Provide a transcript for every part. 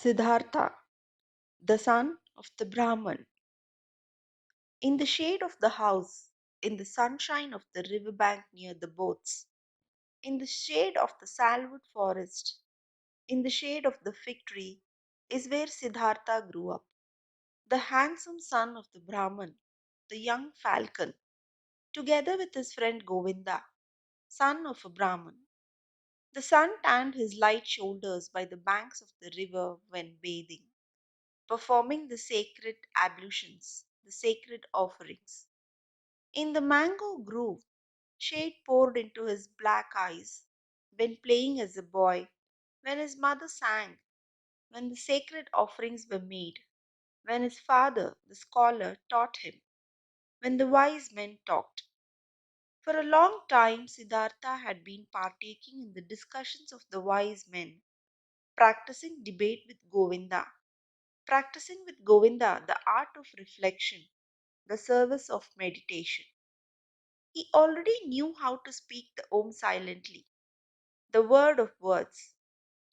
Siddhartha, the son of the Brahman. In the shade of the house, in the sunshine of the riverbank near the boats, in the shade of the salwood forest, in the shade of the fig tree, is where Siddhartha grew up. The handsome son of the Brahman, the young falcon, together with his friend Govinda, son of a Brahman. The sun tanned his light shoulders by the banks of the river when bathing, performing the sacred ablutions, the sacred offerings. In the mango grove, shade poured into his black eyes when playing as a boy, when his mother sang, when the sacred offerings were made, when his father, the scholar, taught him, when the wise men talked. For a long time, Siddhartha had been partaking in the discussions of the wise men, practicing debate with Govinda, practicing with Govinda the art of reflection, the service of meditation. He already knew how to speak the Om silently, the word of words,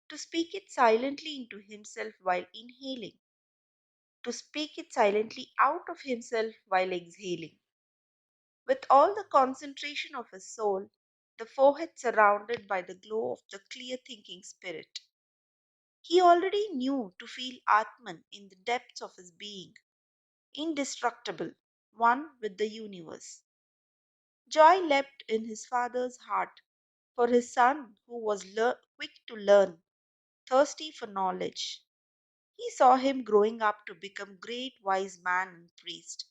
to speak it silently into himself while inhaling, to speak it silently out of himself while exhaling. With all the concentration of his soul, the forehead surrounded by the glow of the clear thinking spirit. He already knew to feel Atman in the depths of his being, indestructible, one with the universe. Joy leapt in his father's heart for his son who was quick to learn, thirsty for knowledge. He saw him growing up to become great wise man and priest,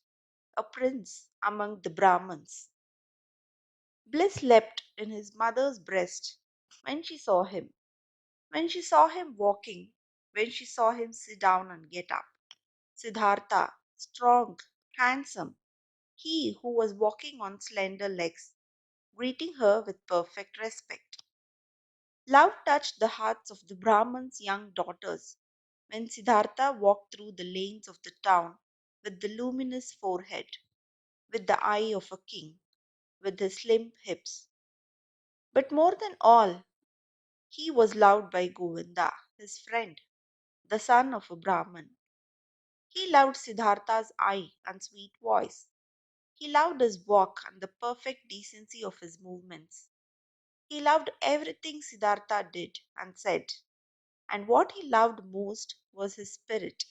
a prince among the Brahmins. Bliss leapt in his mother's breast when she saw him, when she saw him walking, when she saw him sit down and get up. Siddhartha, strong, handsome, he who was walking on slender legs, greeting her with perfect respect. Love touched the hearts of the Brahman's young daughters when Siddhartha walked through the lanes of the town with the luminous forehead, with the eye of a king, with his slim hips. But more than all, he was loved by Govinda, his friend, the son of a Brahman. He loved Siddhartha's eye and sweet voice. He loved his walk and the perfect decency of his movements. He loved everything Siddhartha did and said. And what he loved most was his spirit,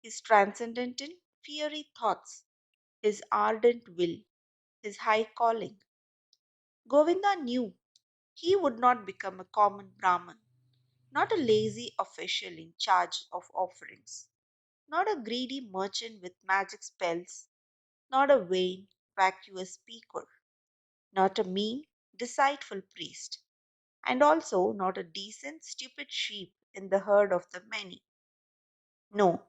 his transcendental, fiery thoughts, his ardent will, his high calling. Govinda knew he would not become a common Brahman, not a lazy official in charge of offerings, not a greedy merchant with magic spells, not a vain, vacuous speaker, not a mean, deceitful priest, and also not a decent, stupid sheep in the herd of the many. No,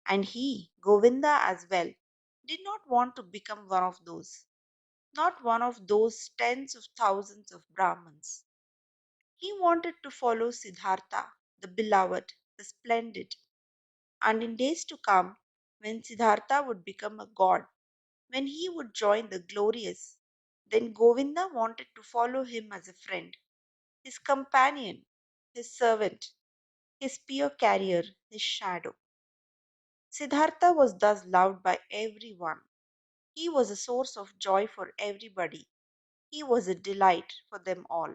and he, Govinda as well, did not want to become one of those, not one of those tens of thousands of Brahmins. He wanted to follow Siddhartha, the beloved, the splendid, and in days to come, when Siddhartha would become a god, when he would join the glorious, then Govinda wanted to follow him as a friend, his companion, his servant, his spear carrier, his shadow. Siddhartha was thus loved by everyone. He was a source of joy for everybody. He was a delight for them all.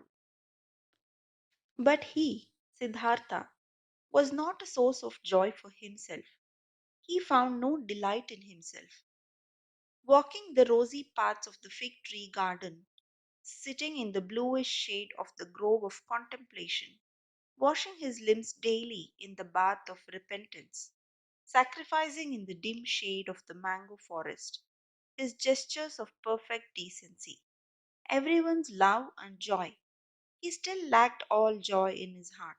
But he, Siddhartha, was not a source of joy for himself. He found no delight in himself. Walking the rosy paths of the fig tree garden, sitting in the bluish shade of the grove of contemplation, washing his limbs daily in the bath of repentance, sacrificing in the dim shade of the mango forest, his gestures of perfect decency, everyone's love and joy, he still lacked all joy in his heart.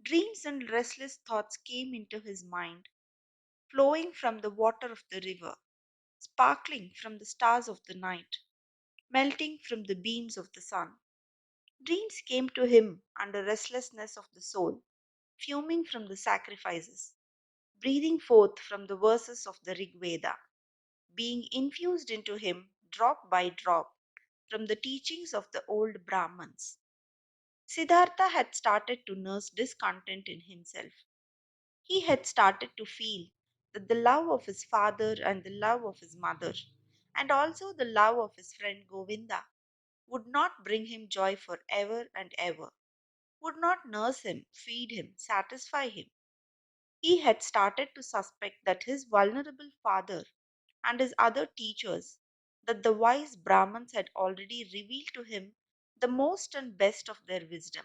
Dreams and restless thoughts came into his mind, flowing from the water of the river, sparkling from the stars of the night, melting from the beams of the sun. Dreams came to him under restlessness of the soul, fuming from the sacrifices, breathing forth from the verses of the Rig Veda, being infused into him drop by drop from the teachings of the old Brahmans. Siddhartha had started to nurse discontent in himself. He had started to feel that the love of his father and the love of his mother, and also the love of his friend Govinda, would not bring him joy for ever and ever, would not nurse him, feed him, satisfy him. He had started to suspect that his vulnerable father and his other teachers, that the wise Brahmins had already revealed to him the most and best of their wisdom,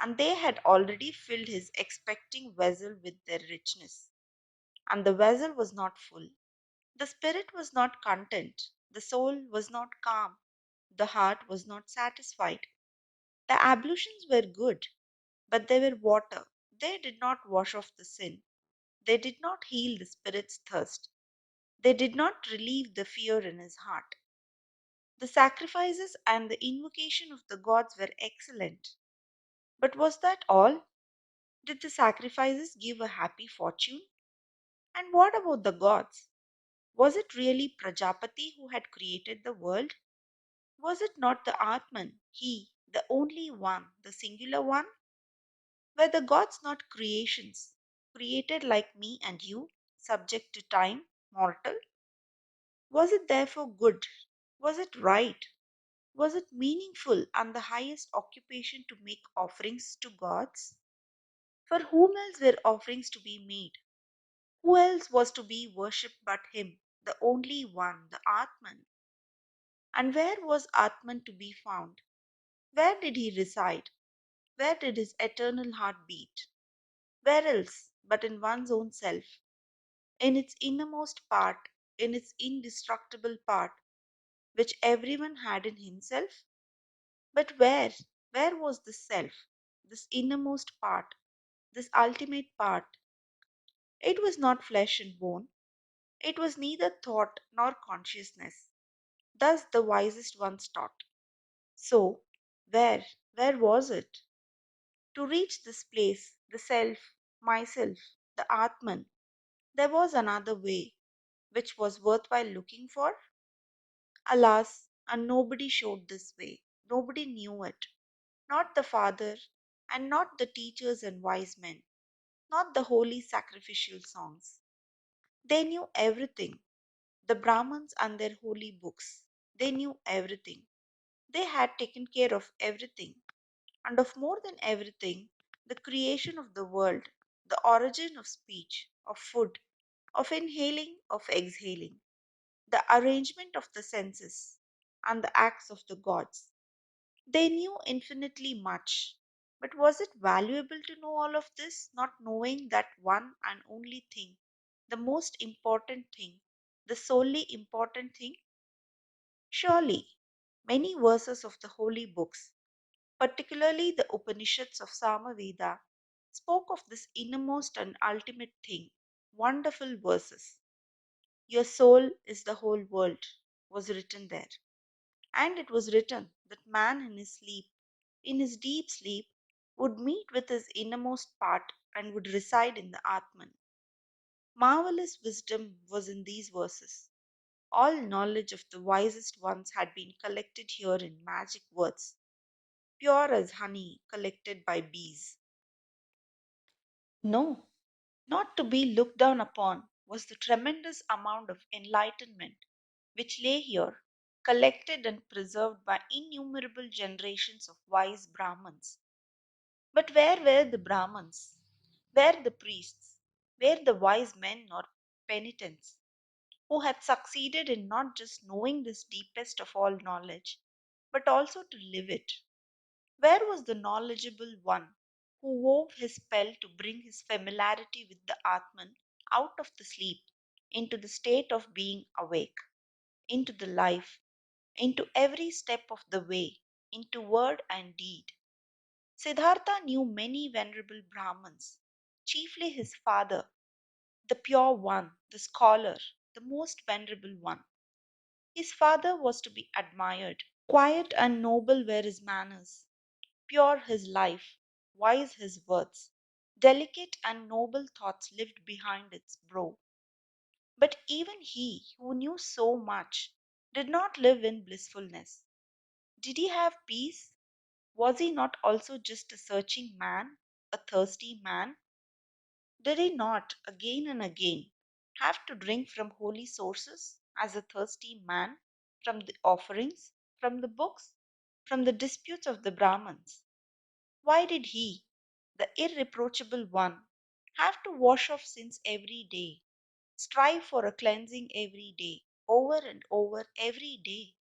and they had already filled his expecting vessel with their richness. And the vessel was not full. The spirit was not content. The soul was not calm. The heart was not satisfied. The ablutions were good, but they were water. They did not wash off the sin. They did not heal the spirit's thirst. They did not relieve the fear in his heart. The sacrifices and the invocation of the gods were excellent. But was that all? Did the sacrifices give a happy fortune? And what about the gods? Was it really Prajapati who had created the world? Was it not the Atman, he, the only one, the singular one? Were the gods not creations, created like me and you, subject to time, mortal? Was it therefore good? Was it right? Was it meaningful and the highest occupation to make offerings to gods? For whom else were offerings to be made? Who else was to be worshipped but him, the only one, the Atman? And where was Atman to be found? Where did he reside? Where did his eternal heart beat? Where else but in one's own self, in its innermost part, in its indestructible part, which everyone had in himself? But where was this self, this innermost part, this ultimate part? It was not flesh and bone, it was neither thought nor consciousness. Thus the wisest ones taught. So, where, where was it? To reach this place, the self, myself, the Atman, there was another way, which was worthwhile looking for. Alas, and nobody showed this way. Nobody knew it. Not the Father, and not the teachers and wise men, not the holy sacrificial songs. They knew everything. The Brahmins and their holy books. They knew everything. They had taken care of everything, and of more than everything, the creation of the world, the origin of speech, of food, of inhaling, of exhaling, the arrangement of the senses, and the acts of the gods. They knew infinitely much. But was it valuable to know all of this, not knowing that one and only thing, the most important thing, the solely important thing? Surely, many verses of the holy books, particularly the Upanishads of Samaveda, spoke of this innermost and ultimate thing. Wonderful verses. Your soul is the whole world, was written there. And it was written that man in his sleep, in his deep sleep, would meet with his innermost part and would reside in the Atman. Marvelous wisdom was in these verses. All knowledge of the wisest ones had been collected here in magic words, pure as honey collected by bees. No, not to be looked down upon was the tremendous amount of enlightenment which lay here, collected and preserved by innumerable generations of wise Brahmins. But where were the Brahmins? Where the priests? Where the wise men or penitents who had succeeded in not just knowing this deepest of all knowledge, but also to live it? Where was the knowledgeable one who wove his spell to bring his familiarity with the Atman out of the sleep into the state of being awake, into the life, into every step of the way, into word and deed? Siddhartha knew many venerable Brahmins, chiefly his father, the pure one, the scholar, the most venerable one. His father was to be admired. Quiet and noble were his manners, pure his life, wise his words, delicate and noble thoughts lived behind its brow. But even he, who knew so much, did not live in blissfulness. Did he have peace? Was he not also just a searching man, a thirsty man? Did he not, again and again, have to drink from holy sources as a thirsty man, from the offerings, from the books, from the disputes of the Brahmins? Why did he, the irreproachable one, have to wash off sins every day, strive for a cleansing every day, over and over every day?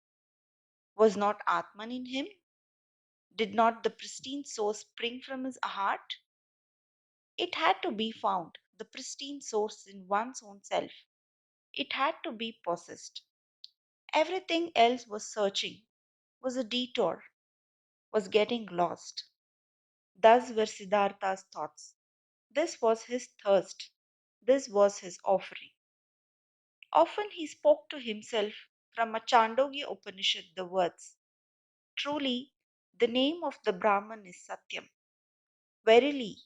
Was not Atman in him? Did not the pristine source spring from his heart? It had to be found, the pristine source in one's own self. It had to be possessed. Everything else was searching, was a detour, was getting lost. Thus were Siddhartha's thoughts. This was his thirst. This was his offering. Often he spoke to himself from a Chandogya Upanishad the words, "Truly, the name of the Brahman is Satyam. Verily,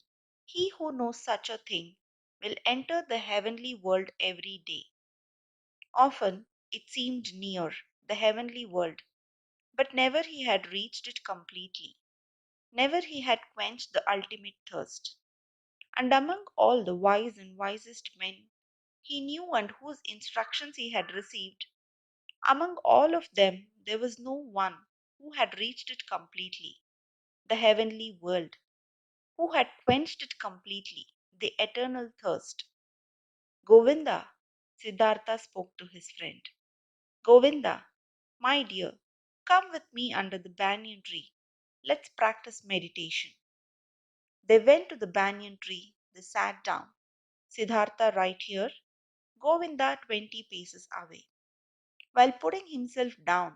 he who knows such a thing will enter the heavenly world every day." Often it seemed near, the heavenly world, but never he had reached it completely. Never he had quenched the ultimate thirst. And among all the wise and wisest men he knew and whose instructions he had received, among all of them there was no one who had reached it completely, the heavenly world, who had quenched it completely, the eternal thirst. Govinda, Siddhartha spoke to his friend. Govinda, my dear, come with me under the banyan tree. Let's practice meditation. They went to the banyan tree. They sat down. Siddhartha right here, Govinda 20 paces away. While putting himself down,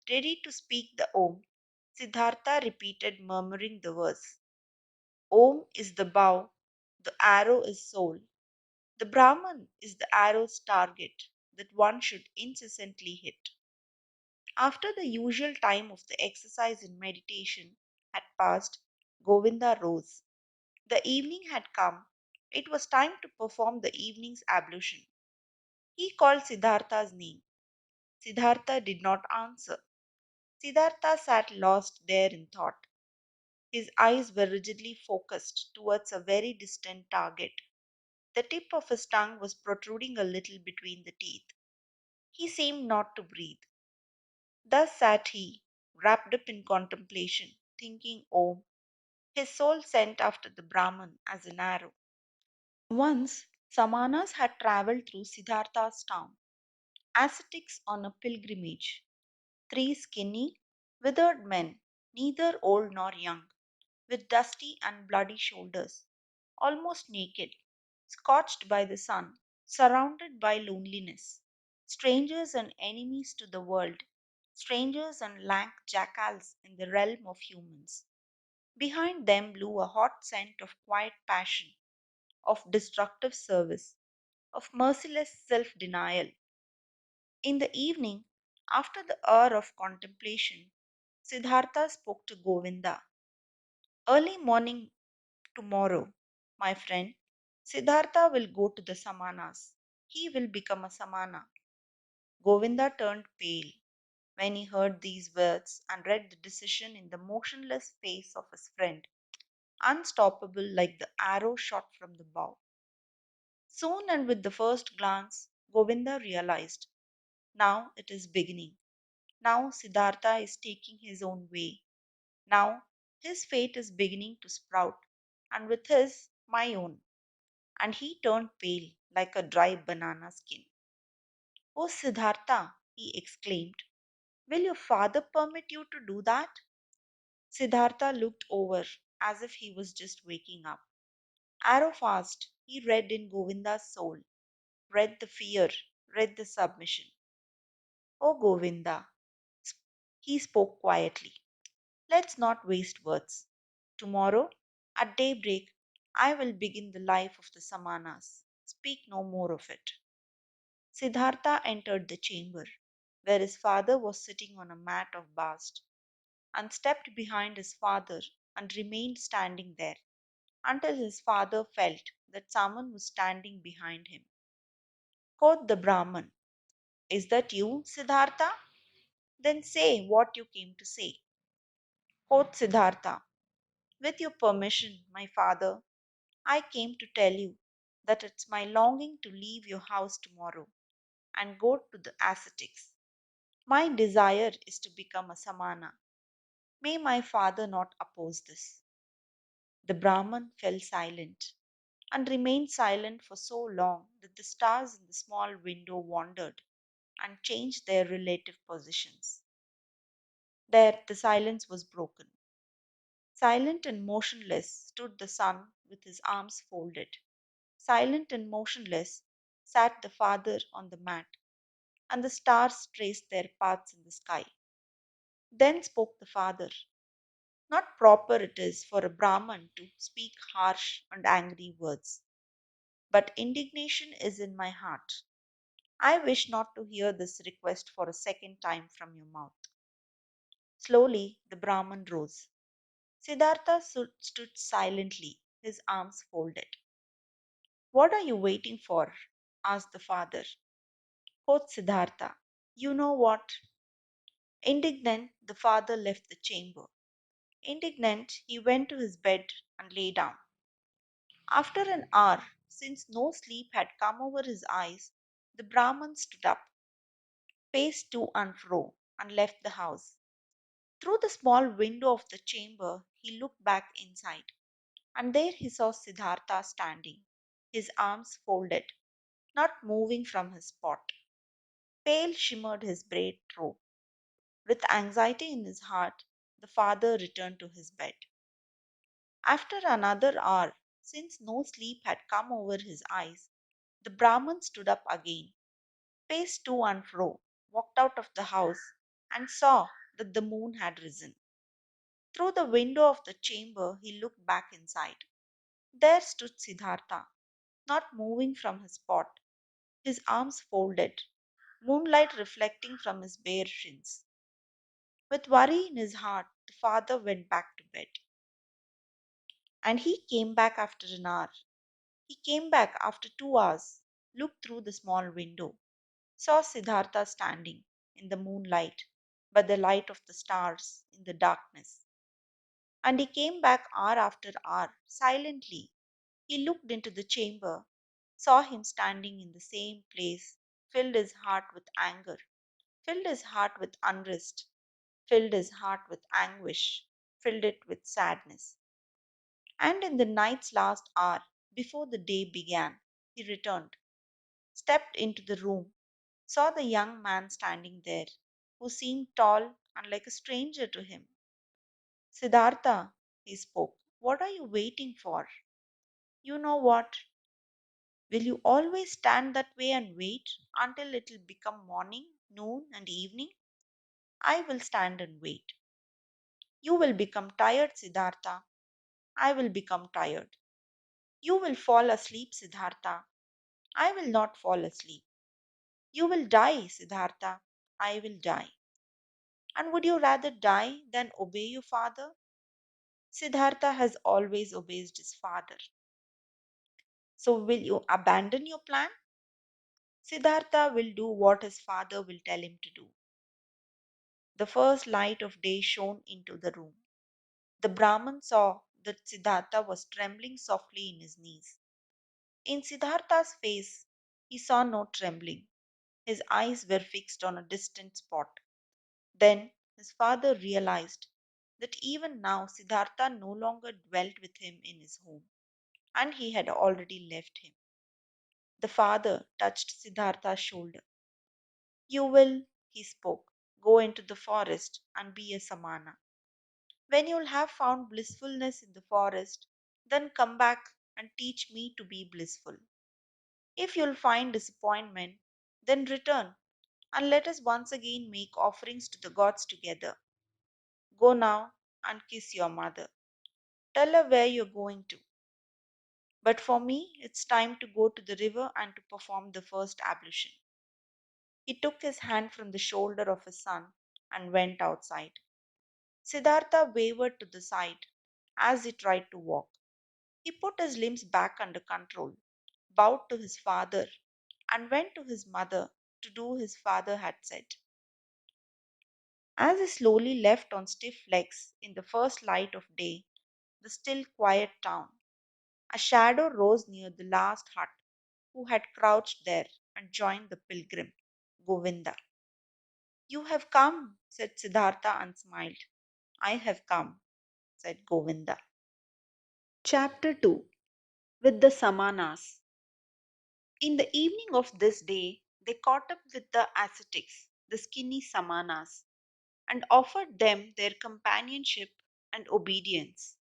ready to speak the Om, Siddhartha repeated, murmuring the verse: Om is the bow, the arrow is soul. The Brahman is the arrow's target that one should incessantly hit. After the usual time of the exercise and meditation had passed, Govinda rose. The evening had come. It was time to perform the evening's ablution. He called Siddhartha's name. Siddhartha did not answer. Siddhartha sat lost there in thought. His eyes were rigidly focused towards a very distant target. The tip of his tongue was protruding a little between the teeth. He seemed not to breathe. Thus sat he, wrapped up in contemplation, thinking Om, his soul sent after the Brahman as an arrow. Once Samanas had travelled through Siddhartha's town, ascetics on a pilgrimage. Three skinny, withered men, neither old nor young, with dusty and bloody shoulders, almost naked, scorched by the sun, surrounded by loneliness, strangers and enemies to the world, strangers and lank jackals in the realm of humans. Behind them blew a hot scent of quiet passion, of destructive service, of merciless self denial. In the evening, after the hour of contemplation, Siddhartha spoke to Govinda. Early morning tomorrow, my friend, Siddhartha will go to the Samanas. He will become a Samana. Govinda turned pale when he heard these words and read the decision in the motionless face of his friend, unstoppable like the arrow shot from the bow. Soon and with the first glance, Govinda realized, now it is beginning. Now Siddhartha is taking his own way. Now his fate is beginning to sprout, and with his, my own. And he turned pale like a dry banana skin. Oh, Siddhartha, he exclaimed, will your father permit you to do that? Siddhartha looked over as if he was just waking up. Arrow fast, he read in Govinda's soul, read the fear, read the submission. Oh, Govinda, he spoke quietly. Let's not waste words. Tomorrow, at daybreak, I will begin the life of the Samanas. Speak no more of it. Siddhartha entered the chamber, where his father was sitting on a mat of bast, and stepped behind his father and remained standing there until his father felt that someone was standing behind him. Quoth the Brahman, is that you, Siddhartha? Then say what you came to say. Quoth Siddhartha, with your permission, my father, I came to tell you that it's my longing to leave your house tomorrow and go to the ascetics. My desire is to become a Samana. May my father not oppose this. The Brahman fell silent and remained silent for so long that the stars in the small window wandered and changed their relative positions. There, the silence was broken. Silent and motionless stood the son with his arms folded. Silent and motionless sat the father on the mat, and the stars traced their paths in the sky. Then spoke the father. Not proper it is for a Brahman to speak harsh and angry words, but indignation is in my heart. I wish not to hear this request for a second time from your mouth. Slowly the Brahman rose. Siddhartha stood silently, his arms folded. What are you waiting for? Asked the father. Quoth Siddhartha, you know what? Indignant, the father left the chamber. Indignant, he went to his bed and lay down. After an hour, since no sleep had come over his eyes, the Brahman stood up, paced to and fro, and left the house. Through the small window of the chamber, he looked back inside, and there he saw Siddhartha standing, his arms folded, not moving from his spot. Pale shimmered his braid robe. With anxiety in his heart, the father returned to his bed. After another hour, since no sleep had come over his eyes, the Brahman stood up again, paced to and fro, walked out of the house, and saw that the moon had risen. Through the window of the chamber, he looked back inside. There stood Siddhartha, not moving from his spot, his arms folded, moonlight reflecting from his bare shins. With worry in his heart, the father went back to bed. And he came back after an hour. He came back after 2 hours, looked through the small window, saw Siddhartha standing in the moonlight by the light of the stars in the darkness. And he came back hour after hour, silently. He looked into the chamber, saw him standing in the same place, filled his heart with anger, filled his heart with unrest, filled his heart with anguish, filled it with sadness. And in the night's last hour, before the day began, he returned, stepped into the room, saw the young man standing there, who seemed tall and like a stranger to him. Siddhartha, he spoke, what are you waiting for? You know what? Will you always stand that way and wait until it will become morning, noon, and evening? I will stand and wait. You will become tired, Siddhartha. I will become tired. You will fall asleep, Siddhartha. I will not fall asleep. You will die, Siddhartha. I will die. And would you rather die than obey your father? Siddhartha has always obeyed his father. So will you abandon your plan? Siddhartha will do what his father will tell him to do. The first light of day shone into the room. The Brahman saw that Siddhartha was trembling softly in his knees. In Siddhartha's face, he saw no trembling. His eyes were fixed on a distant spot. Then his father realized that even now Siddhartha no longer dwelt with him in his home, and he had already left him. The father touched Siddhartha's shoulder. You will, he spoke, go into the forest and be a samana. When you'll have found blissfulness in the forest, then come back and teach me to be blissful. If you'll find disappointment, then return and let us once again make offerings to the gods together. Go now and kiss your mother. Tell her where you're going to. But for me, it's time to go to the river and to perform the first ablution. He took his hand from the shoulder of his son and went outside. Siddhartha wavered to the side as he tried to walk. He put his limbs back under control, bowed to his father, and went to his mother to do his father had said. As he slowly left on stiff legs in the first light of day, the still quiet town, a shadow rose near the last hut, who had crouched there and joined the pilgrim, Govinda. You have come, said Siddhartha and smiled. I have come, said Govinda. Chapter 2. With the Samanas. In the evening of this day, they caught up with the ascetics, the skinny Samanas, and offered them their companionship and obedience.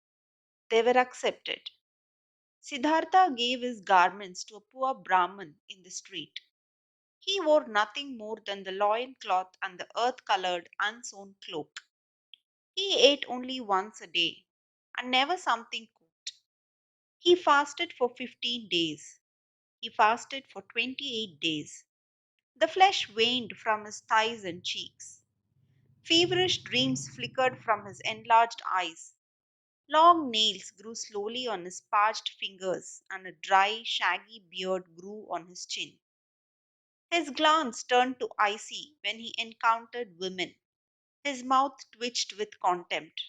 They were accepted. Siddhartha gave his garments to a poor Brahmin in the street. He wore nothing more than the loin cloth and the earth colored unsewn cloak. He ate only once a day and never something cooked. He fasted for 15 days. He fasted for 28 days. The flesh waned from his thighs and cheeks. Feverish dreams flickered from his enlarged eyes. Long nails grew slowly on his parched fingers, and a dry, shaggy beard grew on his chin. His glance turned to icy when he encountered women. His mouth twitched with contempt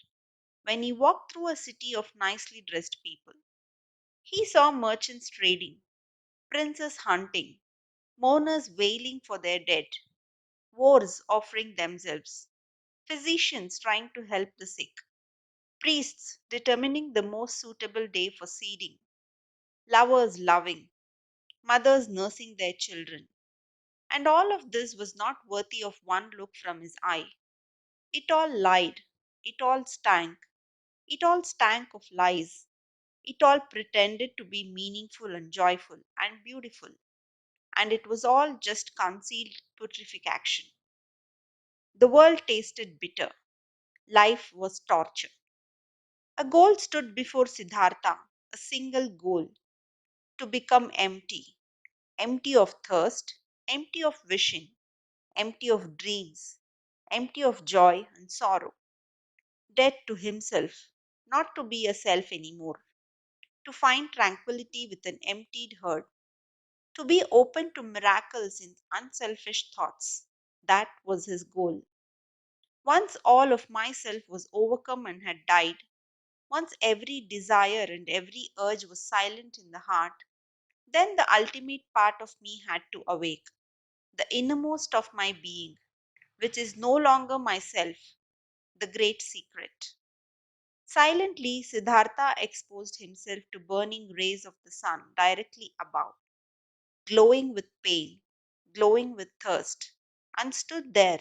when he walked through a city of nicely dressed people. He saw merchants trading, princes hunting, mourners wailing for their dead, wars offering themselves, physicians trying to help the sick, priests determining the most suitable day for seeding, lovers loving, mothers nursing their children. And all of this was not worthy of one look from his eye. It all lied, it all stank, it all stank of lies, it all pretended to be meaningful and joyful and beautiful, and it was all just concealed putrefaction. The world tasted bitter. Life was torture. A goal stood before Siddhartha, a single goal to become empty, empty of thirst, empty of wishing, empty of dreams, empty of joy and sorrow, dead to himself, not to be a self anymore, to find tranquility with an emptied heart, to be open to miracles in unselfish thoughts. That was his goal. Once all of myself was overcome and had died, once every desire and every urge was silent in the heart, then the ultimate part of me had to awake, the innermost of my being, which is no longer myself, the great secret. Silently, Siddhartha exposed himself to burning rays of the sun directly above, glowing with pain, glowing with thirst, and stood there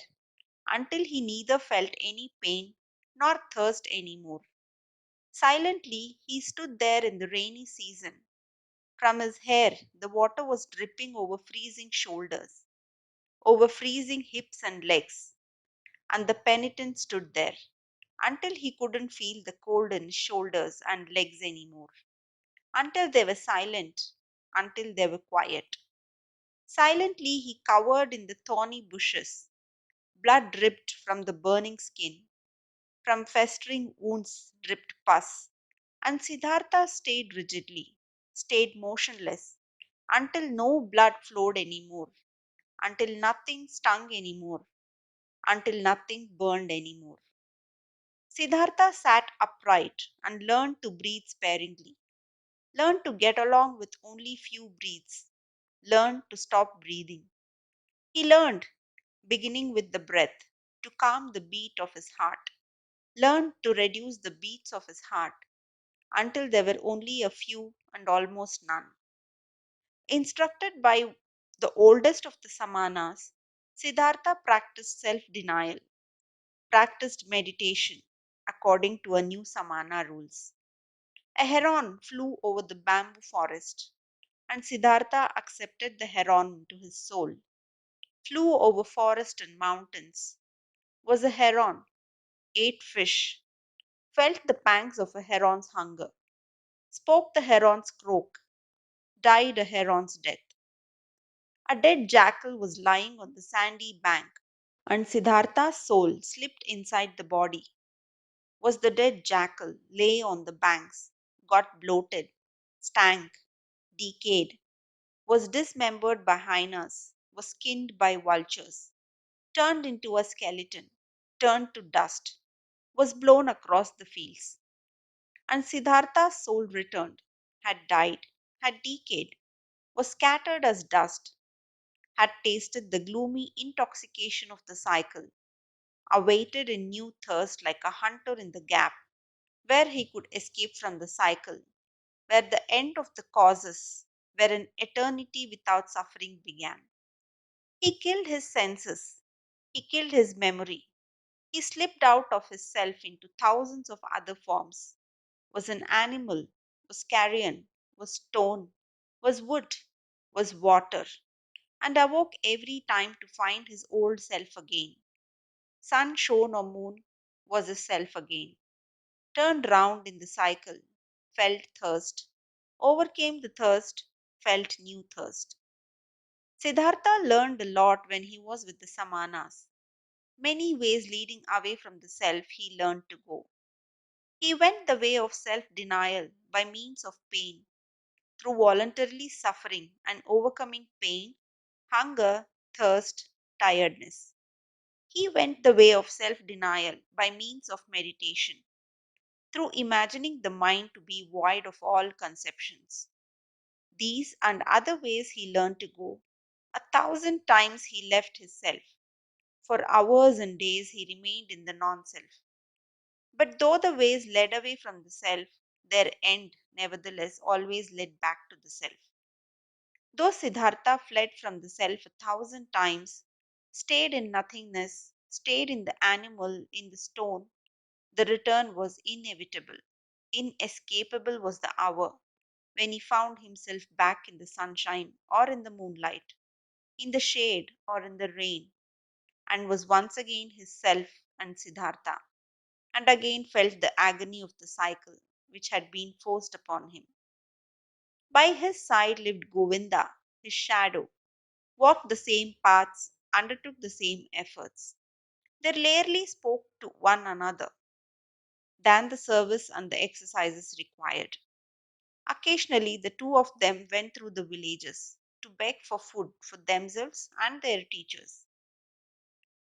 until he neither felt any pain nor thirst any more. Silently, he stood there in the rainy season. From his hair, the water was dripping over freezing shoulders, over freezing hips and legs, and the penitent stood there until he couldn't feel the cold in his shoulders and legs anymore, until they were silent, until they were quiet. Silently, he cowered in the thorny bushes. Blood dripped from the burning skin, from festering wounds dripped pus, and Siddhartha stayed rigidly, stayed motionless, until no blood flowed anymore, until nothing stung anymore, until nothing burned anymore. Siddhartha sat upright and learned to breathe sparingly, learned to get along with only few breaths, learned to stop breathing. He learned, beginning with the breath, to calm the beat of his heart, learned to reduce the beats of his heart until there were only a few and almost none. Instructed by the oldest of the Samanas, Siddhartha practiced self denial, practiced meditation according to a new Samana rules. A heron flew over the bamboo forest, and Siddhartha accepted the heron into his soul, flew over forest and mountains, was a heron, ate fish, felt the pangs of a heron's hunger, spoke the heron's croak, died a heron's death. A dead jackal was lying on the sandy bank, and Siddhartha's soul slipped inside the body. Was the dead jackal, lay on the banks, got bloated, stank, decayed, was dismembered by hyenas, was skinned by vultures, turned into a skeleton, turned to dust, was blown across the fields. And Siddhartha's soul returned, had died, had decayed, was scattered as dust, had tasted the gloomy intoxication of the cycle, awaited in new thirst like a hunter in the gap, where he could escape from the cycle, where the end of the causes, where an eternity without suffering began. He killed his senses, he killed his memory, he slipped out of his self into thousands of other forms, was an animal, was carrion, was stone, was wood, was water, and awoke every time to find his old self again. Sun shone or moon was his self again. Turned round in the cycle, felt thirst, overcame the thirst, felt new thirst. Siddhartha learned a lot when he was with the Samanas. Many ways leading away from the self he learned to go. He went the way of self denial by means of pain, through voluntarily suffering and overcoming pain, hunger, thirst, tiredness. He went the way of self denial by means of meditation, through imagining the mind to be void of all conceptions. These and other ways he learned to go. 1,000 times he left his self. For hours and days he remained in the non self. But though the ways led away from the self, their end, nevertheless, always led back to the self. Though Siddhartha fled from the self 1,000 times, stayed in nothingness, stayed in the animal, in the stone, the return was inevitable. Inescapable was the hour when he found himself back in the sunshine or in the moonlight, in the shade or in the rain, and was once again his self and Siddhartha, and again felt the agony of the cycle which had been forced upon him. By his side lived Govinda, his shadow, walked the same paths, undertook the same efforts. They rarely spoke to one another than the service and the exercises required. Occasionally, the two of them went through the villages to beg for food for themselves and their teachers.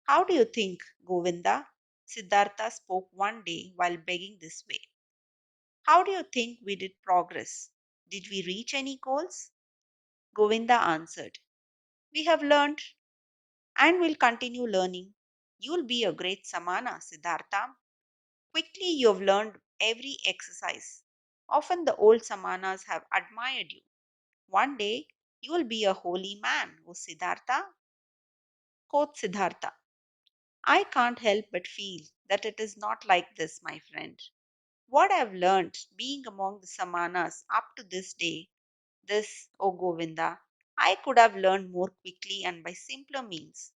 How do you think, Govinda? Siddhartha spoke one day while begging this way. How do you think we did progress? Did we reach any goals? Govinda answered, we have learned and will continue learning. You'll be a great Samana, Siddhartha. Quickly you have learned every exercise. Often the old Samanas have admired you. One day you will be a holy man, O Siddhartha. Quoth Siddhartha, I can't help but feel that it is not like this, my friend. What I have learnt being among the Samanas up to this day, this, O Govinda, I could have learned more quickly and by simpler means.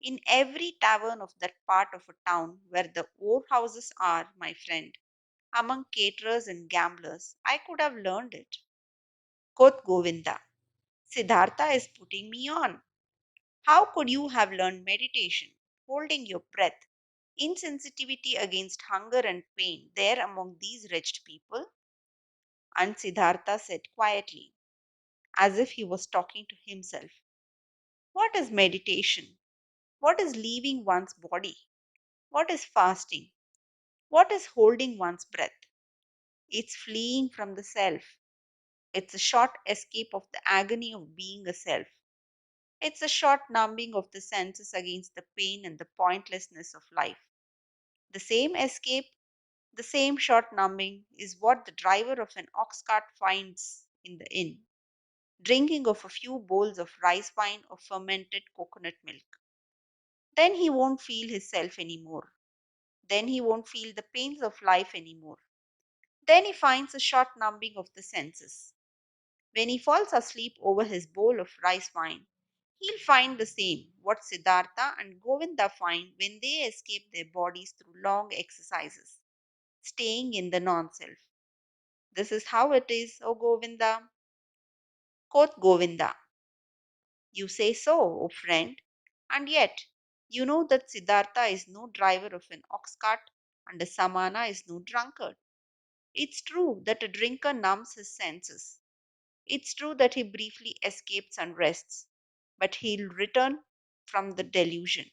In every tavern of that part of a town where the workhouses are, my friend, among caterers and gamblers, I could have learned it. Quoth Govinda, Siddhartha is putting me on. How could you have learned meditation, holding your breath, insensitivity against hunger and pain there among these wretched people? And Siddhartha said quietly, as if he was talking to himself, what is meditation? What is leaving one's body? What is fasting? What is holding one's breath? It's fleeing from the self. It's a short escape of the agony of being a self. It's a short numbing of the senses against the pain and the pointlessness of life. The same escape, the same short numbing is what the driver of an ox cart finds in the inn, drinking of a few bowls of rice wine or fermented coconut milk. Then he won't feel himself anymore. Then he won't feel the pains of life anymore. Then he finds a short numbing of the senses. When he falls asleep over his bowl of rice wine, he'll find the same what Siddhartha and Govinda find when they escape their bodies through long exercises, staying in the non self. This is how it is, O Govinda. Quoth Govinda, you say so, O friend, and yet you know that Siddhartha is no driver of an ox cart and a Samana is no drunkard. It's true that a drinker numbs his senses. It's true that he briefly escapes and rests, but he'll return from the delusion,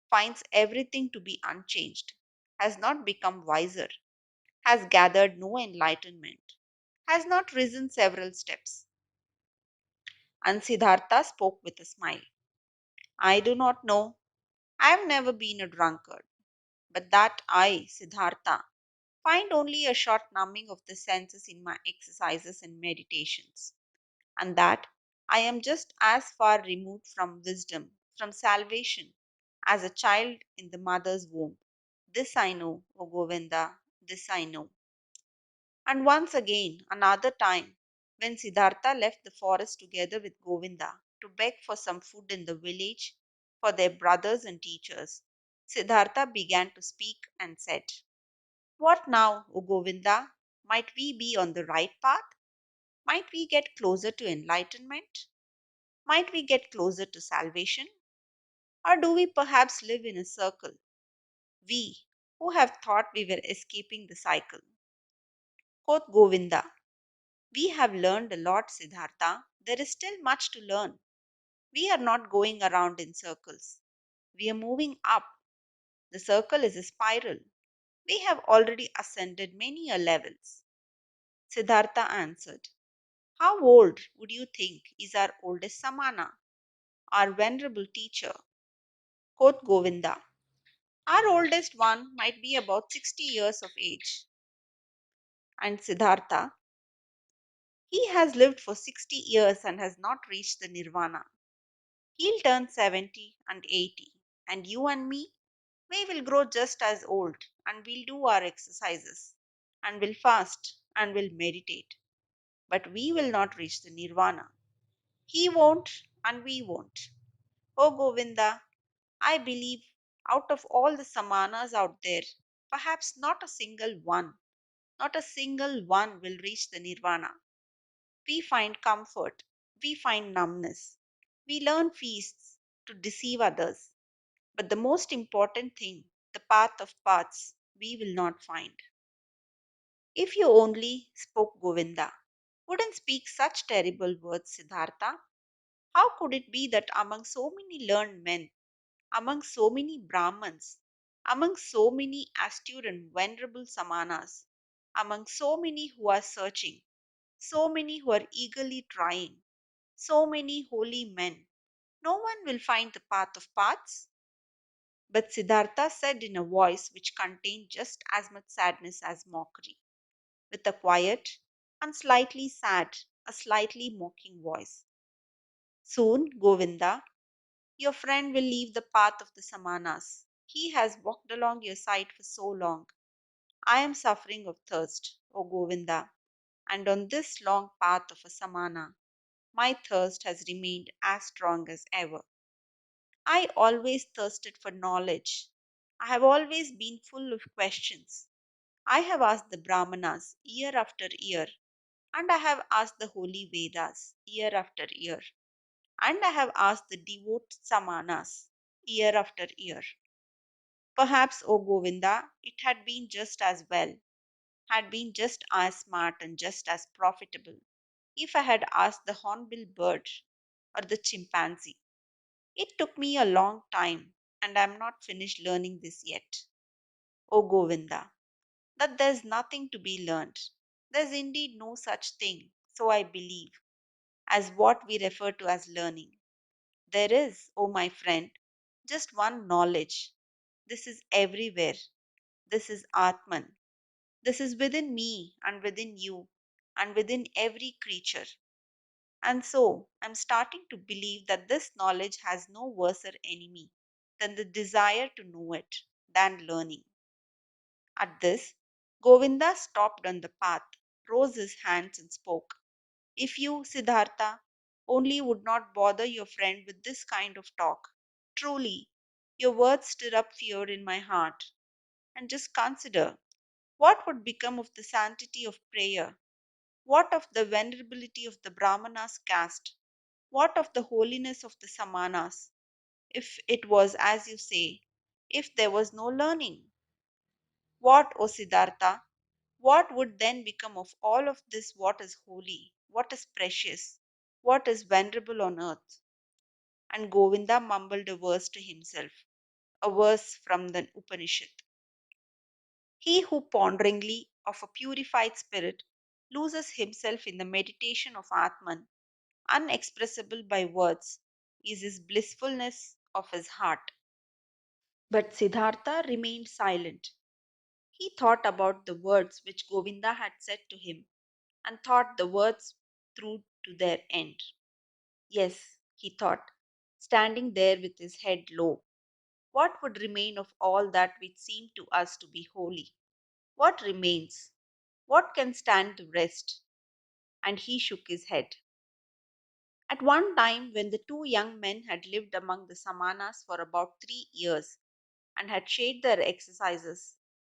finds everything to be unchanged, has not become wiser, has gathered no enlightenment, has not risen several steps. And Siddhartha spoke with a smile. I do not know. I have never been a drunkard. But that I, Siddhartha, find only a short numbing of the senses in my exercises and meditations, and that I am just as far removed from wisdom, from salvation, as a child in the mother's womb. This I know, O Govinda, this I know. And once again, another time, when Siddhartha left the forest together with Govinda to beg for some food in the village for their brothers and teachers, Siddhartha began to speak and said, what now, O Govinda? Might we be on the right path? Might we get closer to enlightenment? Might we get closer to salvation? Or do we perhaps live in a circle? We, who have thought we were escaping the cycle. Quoth Govinda, we have learned a lot, Siddhartha. There is still much to learn. We are not going around in circles. We are moving up. The circle is a spiral. We have already ascended many a levels. Siddhartha answered, how old would you think is our oldest Samana, our venerable teacher? Quoth Govinda, our oldest one might be about 60 years of age. And Siddhartha, he has lived for 60 years and has not reached the nirvana. He'll turn 70 and 80, and you and me, we will grow just as old, and we'll do our exercises, and will fast, and will meditate. But we will not reach the nirvana. He won't, and we won't. Oh Govinda, I believe out of all the Samanas out there, perhaps not a single one will reach the nirvana. We find comfort, we find numbness, we learn feasts to deceive others. But the most important thing, the path of paths, we will not find. If you only, spoke Govinda, wouldn't speak such terrible words, Siddhartha. How could it be that among so many learned men, among so many Brahmins, among so many astute and venerable Samanas, among so many who are searching, so many who are eagerly trying, so many holy men, no one will find the path of paths? But Siddhartha said in a voice which contained just as much sadness as mockery, with a quiet and slightly sad, a slightly mocking voice. Soon, Govinda, your friend will leave the path of the Samanas. He has walked along your side for so long. I am suffering of thirst, O Govinda, and on this long path of a Samana, my thirst has remained as strong as ever. I always thirsted for knowledge. I have always been full of questions. I have asked the Brahmanas year after year, and I have asked the holy Vedas year after year, and I have asked the devout Samanas year after year. Perhaps, O Govinda, it had been just as well, had been just as smart and just as profitable if I had asked the hornbill bird or the chimpanzee. It took me a long time, and I am not finished learning this yet. O Govinda, that there's nothing to be learned. There's indeed no such thing, so I believe, as what we refer to as learning. There is, O my friend, just one knowledge. This is everywhere. This is Atman. This is within me and within you and within every creature. And so I'm starting to believe that this knowledge has no worser enemy than the desire to know it, than learning. At this, Govinda stopped on the path, rose his hands, and spoke. If you, Siddhartha, only would not bother your friend with this kind of talk. Truly, your words stir up fear in my heart. And just consider what would become of the sanctity of prayer? What of the venerability of the Brahmanas caste? What of the holiness of the Samanas? If it was as you say, if there was no learning? What, O Siddhartha, what would then become of all of this what is holy, what is precious, what is venerable on earth? And Govinda mumbled a verse to himself, a verse from the Upanishad. He who ponderingly of a purified spirit loses himself in the meditation of Atman unexpressible by words, is his blissfulness of his heart. But Siddhartha remained silent. He thought about the words which Govinda had said to him and thought the words through to their end. Yes, he thought, standing there with his head low, what would remain of all that which seemed to us to be holy? What remains? What can stand the rest? And he shook his head. At one time, when the two young men had lived among the Samanas for about 3 years and had shared their exercises,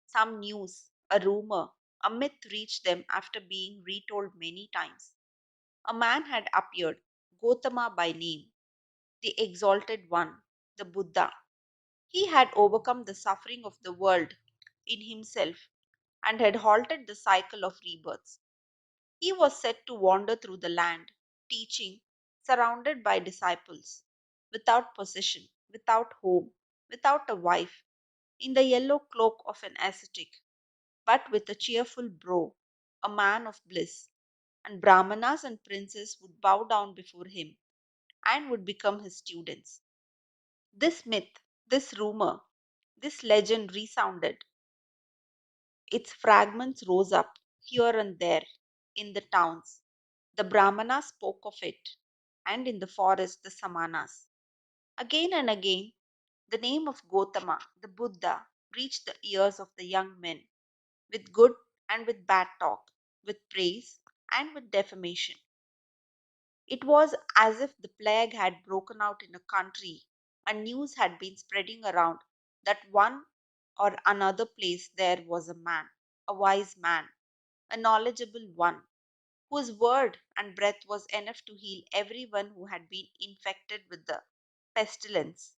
some news, a rumor, a myth reached them after being retold many times. A man had appeared, Gotama by name, the exalted one, the Buddha. He had overcome the suffering of the world in himself and had halted the cycle of rebirths. He was said to wander through the land, teaching, surrounded by disciples, without possession, without home, without a wife, in the yellow cloak of an ascetic, but with a cheerful brow, a man of bliss, and Brahmanas and princes would bow down before him and would become his students. This myth, this rumor, this legend resounded. Its fragments rose up here and there in the towns. The Brahmanas spoke of it, and in the forest the Samanas. Again and again, the name of Gotama, the Buddha, reached the ears of the young men, with good and with bad talk, with praise and with defamation. It was as if the plague had broken out in a country, and news had been spreading around that one or another place there was a man, a wise man, a knowledgeable one, whose word and breath was enough to heal everyone who had been infected with the pestilence.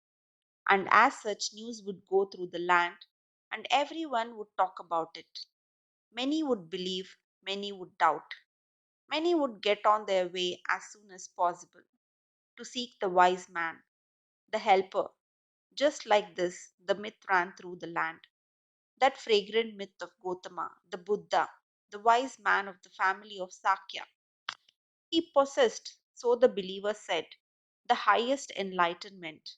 And as such, news would go through the land, and everyone would talk about it. Many would believe, many would doubt, many would get on their way as soon as possible to seek the wise man, the helper. Just like this, the myth ran through the land. That fragrant myth of Gotama, the Buddha, the wise man of the family of Sakya. He possessed, so the believer said, the highest enlightenment.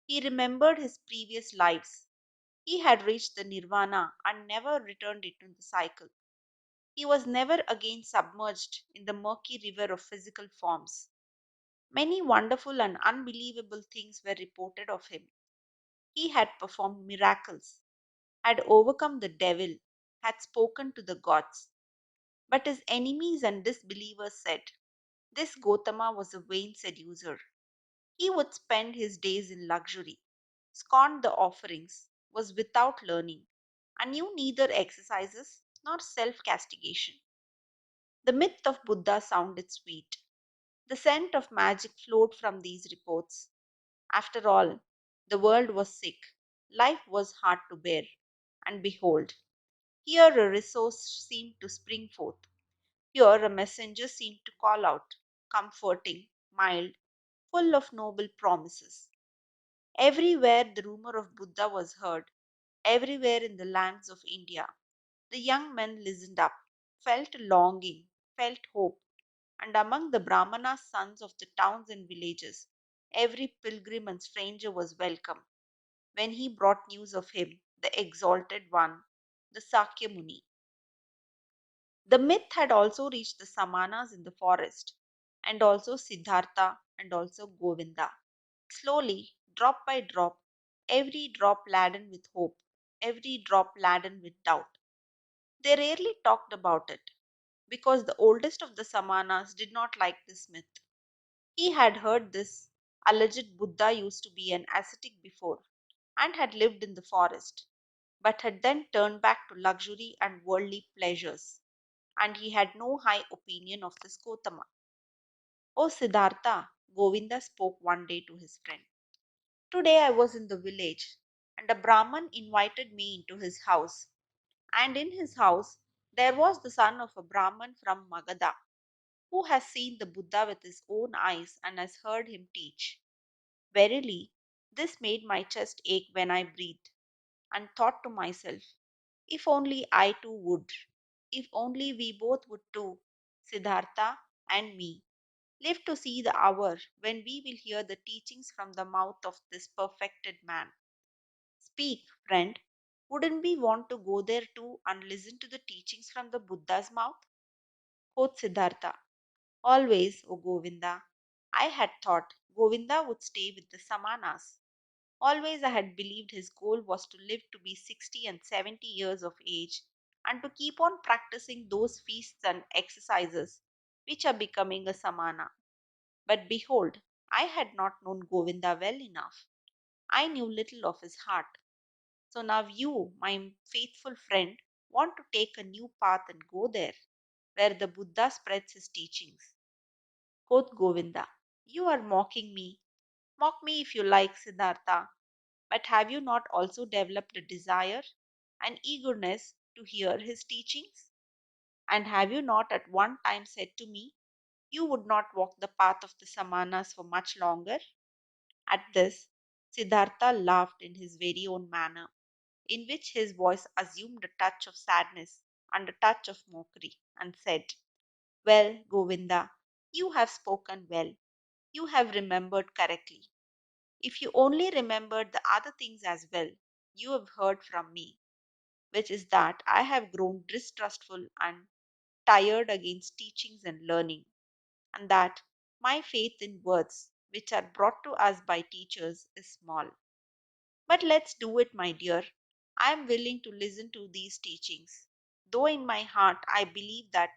He remembered his previous lives. He had reached the nirvana and never returned into the cycle. He was never again submerged in the murky river of physical forms. Many wonderful and unbelievable things were reported of him. He had performed miracles, had overcome the devil, had spoken to the gods. But his enemies and disbelievers said, this Gotama was a vain seducer. He would spend his days in luxury, scorned the offerings, was without learning, and knew neither exercises nor self castigation. The myth of Buddha sounded sweet. The scent of magic flowed from these reports. After all, the world was sick, life was hard to bear, and behold, here a resource seemed to spring forth. Here a messenger seemed to call out, comforting, mild, full of noble promises. Everywhere the rumor of Buddha was heard, everywhere in the lands of India, the young men listened up, felt longing, felt hope, and among the Brahmana sons of the towns and villages, every pilgrim and stranger was welcome when he brought news of him, the exalted one, the Sakya Muni. The myth had also reached the Samanas in the forest, and also Siddhartha and also Govinda. Slowly, drop by drop, every drop laden with hope, every drop laden with doubt. They rarely talked about it because the oldest of the Samanas did not like this myth. He had heard this alleged Buddha used to be an ascetic before and had lived in the forest, but had then turned back to luxury and worldly pleasures, and he had no high opinion of this Gotama. O Siddhartha, Govinda spoke one day to his friend. Today I was in the village, and a Brahman invited me into his house. And in his house there was the son of a Brahman from Magadha, who has seen the Buddha with his own eyes and has heard him teach. Verily, this made my chest ache when I breathed, and thought to myself, if only I too would, if only we both would too, Siddhartha and me, Live to see the hour when we will hear the teachings from the mouth of this perfected man. Speak, friend. Wouldn't we want to go there too and listen to the teachings from the Buddha's mouth? Quoth Siddhartha. Always, O Govinda. I had thought Govinda would stay with the Samanas. Always I had believed his goal was to live to be 60 and 70 years of age and to keep on practicing those feasts and exercises which are becoming a Samana. But behold, I had not known Govinda well enough. I knew little of his heart. So now you, my faithful friend, want to take a new path and go there, where the Buddha spreads his teachings. Quoth Govinda, you are mocking me. Mock me if you like, Siddhartha, but have you not also developed a desire, an eagerness to hear his teachings? And have you not at one time said to me, you would not walk the path of the Samanas for much longer? At this, Siddhartha laughed in his very own manner, in which his voice assumed a touch of sadness and a touch of mockery, and said, well, Govinda, you have spoken well. You have remembered correctly. If you only remembered the other things as well, you have heard from me, which is that I have grown distrustful and tired against teachings and learning, and that my faith in words which are brought to us by teachers is small. But let's do it, my dear. I am willing to listen to these teachings, though in my heart I believe that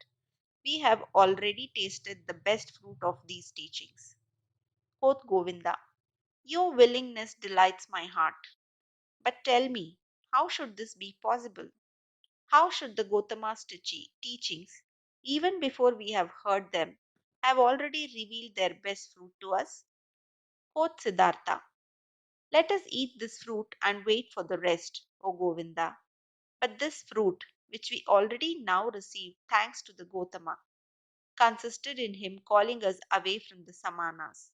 we have already tasted the best fruit of these teachings. Quoth Govinda, your willingness delights my heart. But tell me, how should this be possible? How should the Gotama's teachings, even before we have heard them, have already revealed their best fruit to us? Quoth Siddhartha, let us eat this fruit and wait for the rest, O Govinda. But this fruit, which we already now receive thanks to the Gotama, consisted in him calling us away from the Samanas.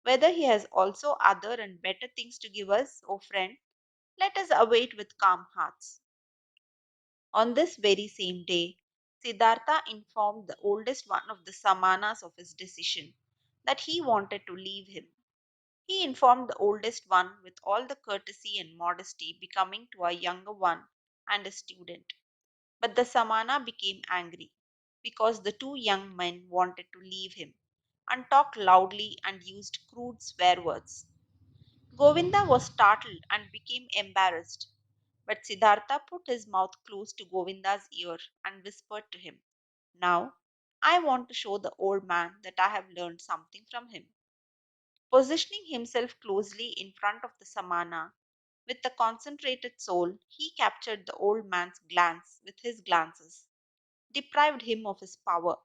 Whether he has also other and better things to give us, O friend, let us await with calm hearts. On this very same day, Siddhartha informed the oldest one of the Samanas of his decision that he wanted to leave him. He informed the oldest one with all the courtesy and modesty becoming to a younger one and a student. But the Samana became angry because the two young men wanted to leave him and talked loudly and used crude swear words. Govinda was startled and became embarrassed, but Siddhartha put his mouth close to Govinda's ear and whispered to him, now, I want to show the old man that I have learned something from him. Positioning himself closely in front of the Samana, with a concentrated soul, he captured the old man's glance with his glances, deprived him of his power,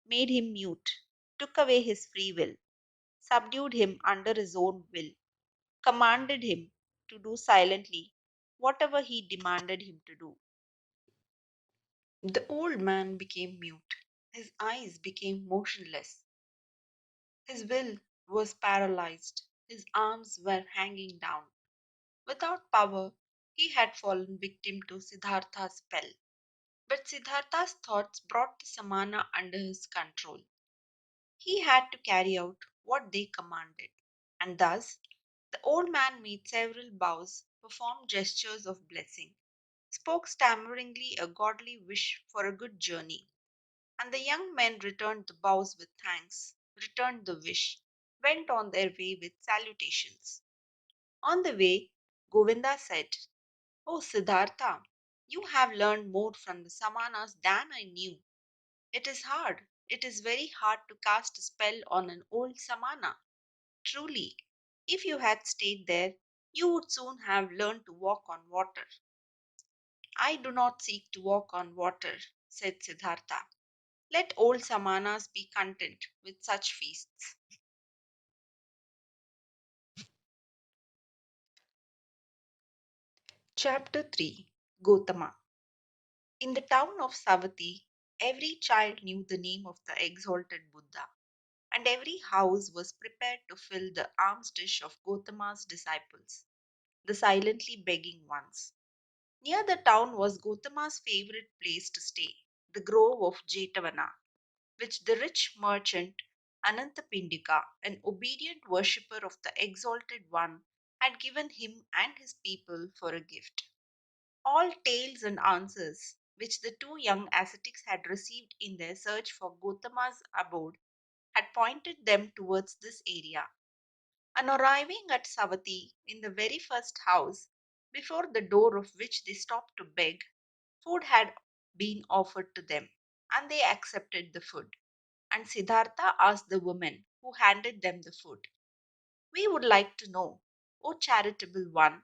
made him mute, took away his free will, subdued him under his own will, commanded him to do silently whatever he demanded him to do. The old man became mute. His eyes became motionless. His will was paralyzed. His arms were hanging down. Without power, he had fallen victim to Siddhartha's spell. But Siddhartha's thoughts brought the Samana under his control. He had to carry out what they commanded. And thus, the old man made several bows, performed gestures of blessing, spoke stammeringly a godly wish for a good journey, and the young men returned the bows with thanks, returned the wish, went on their way with salutations. On the way, Govinda said, oh Siddhartha, you have learned more from the Samanas than I knew. It is hard, it is very hard to cast a spell on an old Samana. Truly, if you had stayed there, you would soon have learned to walk on water. I do not seek to walk on water, said Siddhartha. Let old Samanas be content with such feasts. Chapter 3 Gotama. In the town of Savatthi, every child knew the name of the exalted Buddha, and every house was prepared to fill the alms dish of Gotama's disciples, the silently begging ones. Near the town was Gotama's favorite place to stay, the grove of Jetavana, which the rich merchant Anantapindika, an obedient worshipper of the Exalted One, had given him and his people for a gift. All tales and answers which the two young ascetics had received in their search for Gotama's abode had pointed them towards this area. On arriving at Savati in the very first house, before the door of which they stopped to beg, food had been offered to them, and they accepted the food. And Siddhartha asked the woman who handed them the food, "We would like to know, O charitable one,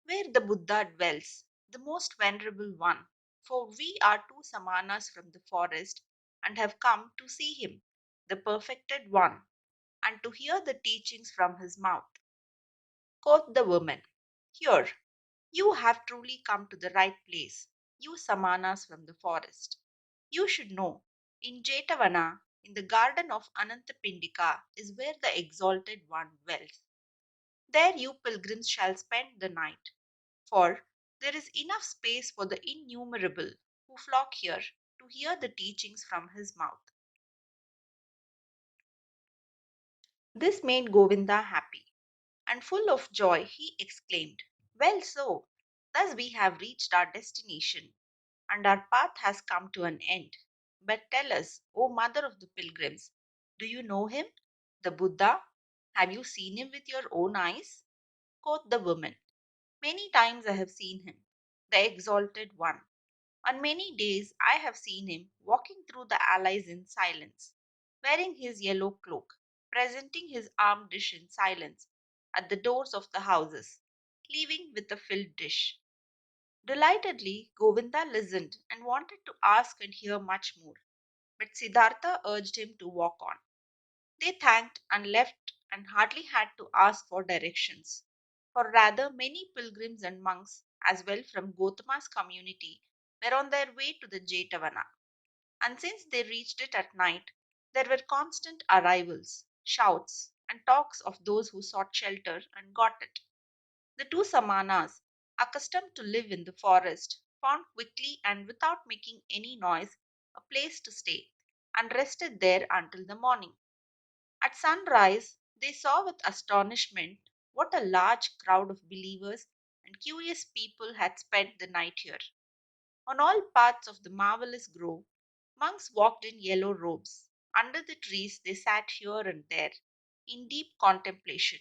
where the Buddha dwells, the most venerable one, for we are two Samanas from the forest and have come to see him, the perfected one, and to hear the teachings from his mouth." Quoth the woman, "Here, you have truly come to the right place, you Samanas from the forest. You should know, in Jetavana, in the garden of Anantapindika, is where the Exalted One dwells. There you pilgrims shall spend the night, for there is enough space for the innumerable who flock here to hear the teachings from his mouth." This made Govinda happy, and full of joy he exclaimed, "Well so, thus we have reached our destination, and our path has come to an end. But tell us, O mother of the pilgrims, do you know him, the Buddha? Have you seen him with your own eyes?" Quoth the woman, "Many times I have seen him, the exalted one. On many days I have seen him walking through the alleys in silence, wearing his yellow cloak, presenting his alms dish in silence at the doors of the houses, leaving with a filled dish." Delightedly, Govinda listened and wanted to ask and hear much more, but Siddhartha urged him to walk on. They thanked and left and hardly had to ask for directions, for rather many pilgrims and monks, as well from Gotama's community, were on their way to the Jetavana, and since they reached it at night, there were constant arrivals, shouts, and talks of those who sought shelter and got it. The two Samanas, accustomed to live in the forest, found quickly and without making any noise a place to stay, and rested there until the morning. At sunrise, they saw with astonishment what a large crowd of believers and curious people had spent the night here. On all parts of the marvelous grove, monks walked in yellow robes. Under the trees, they sat here and there in deep contemplation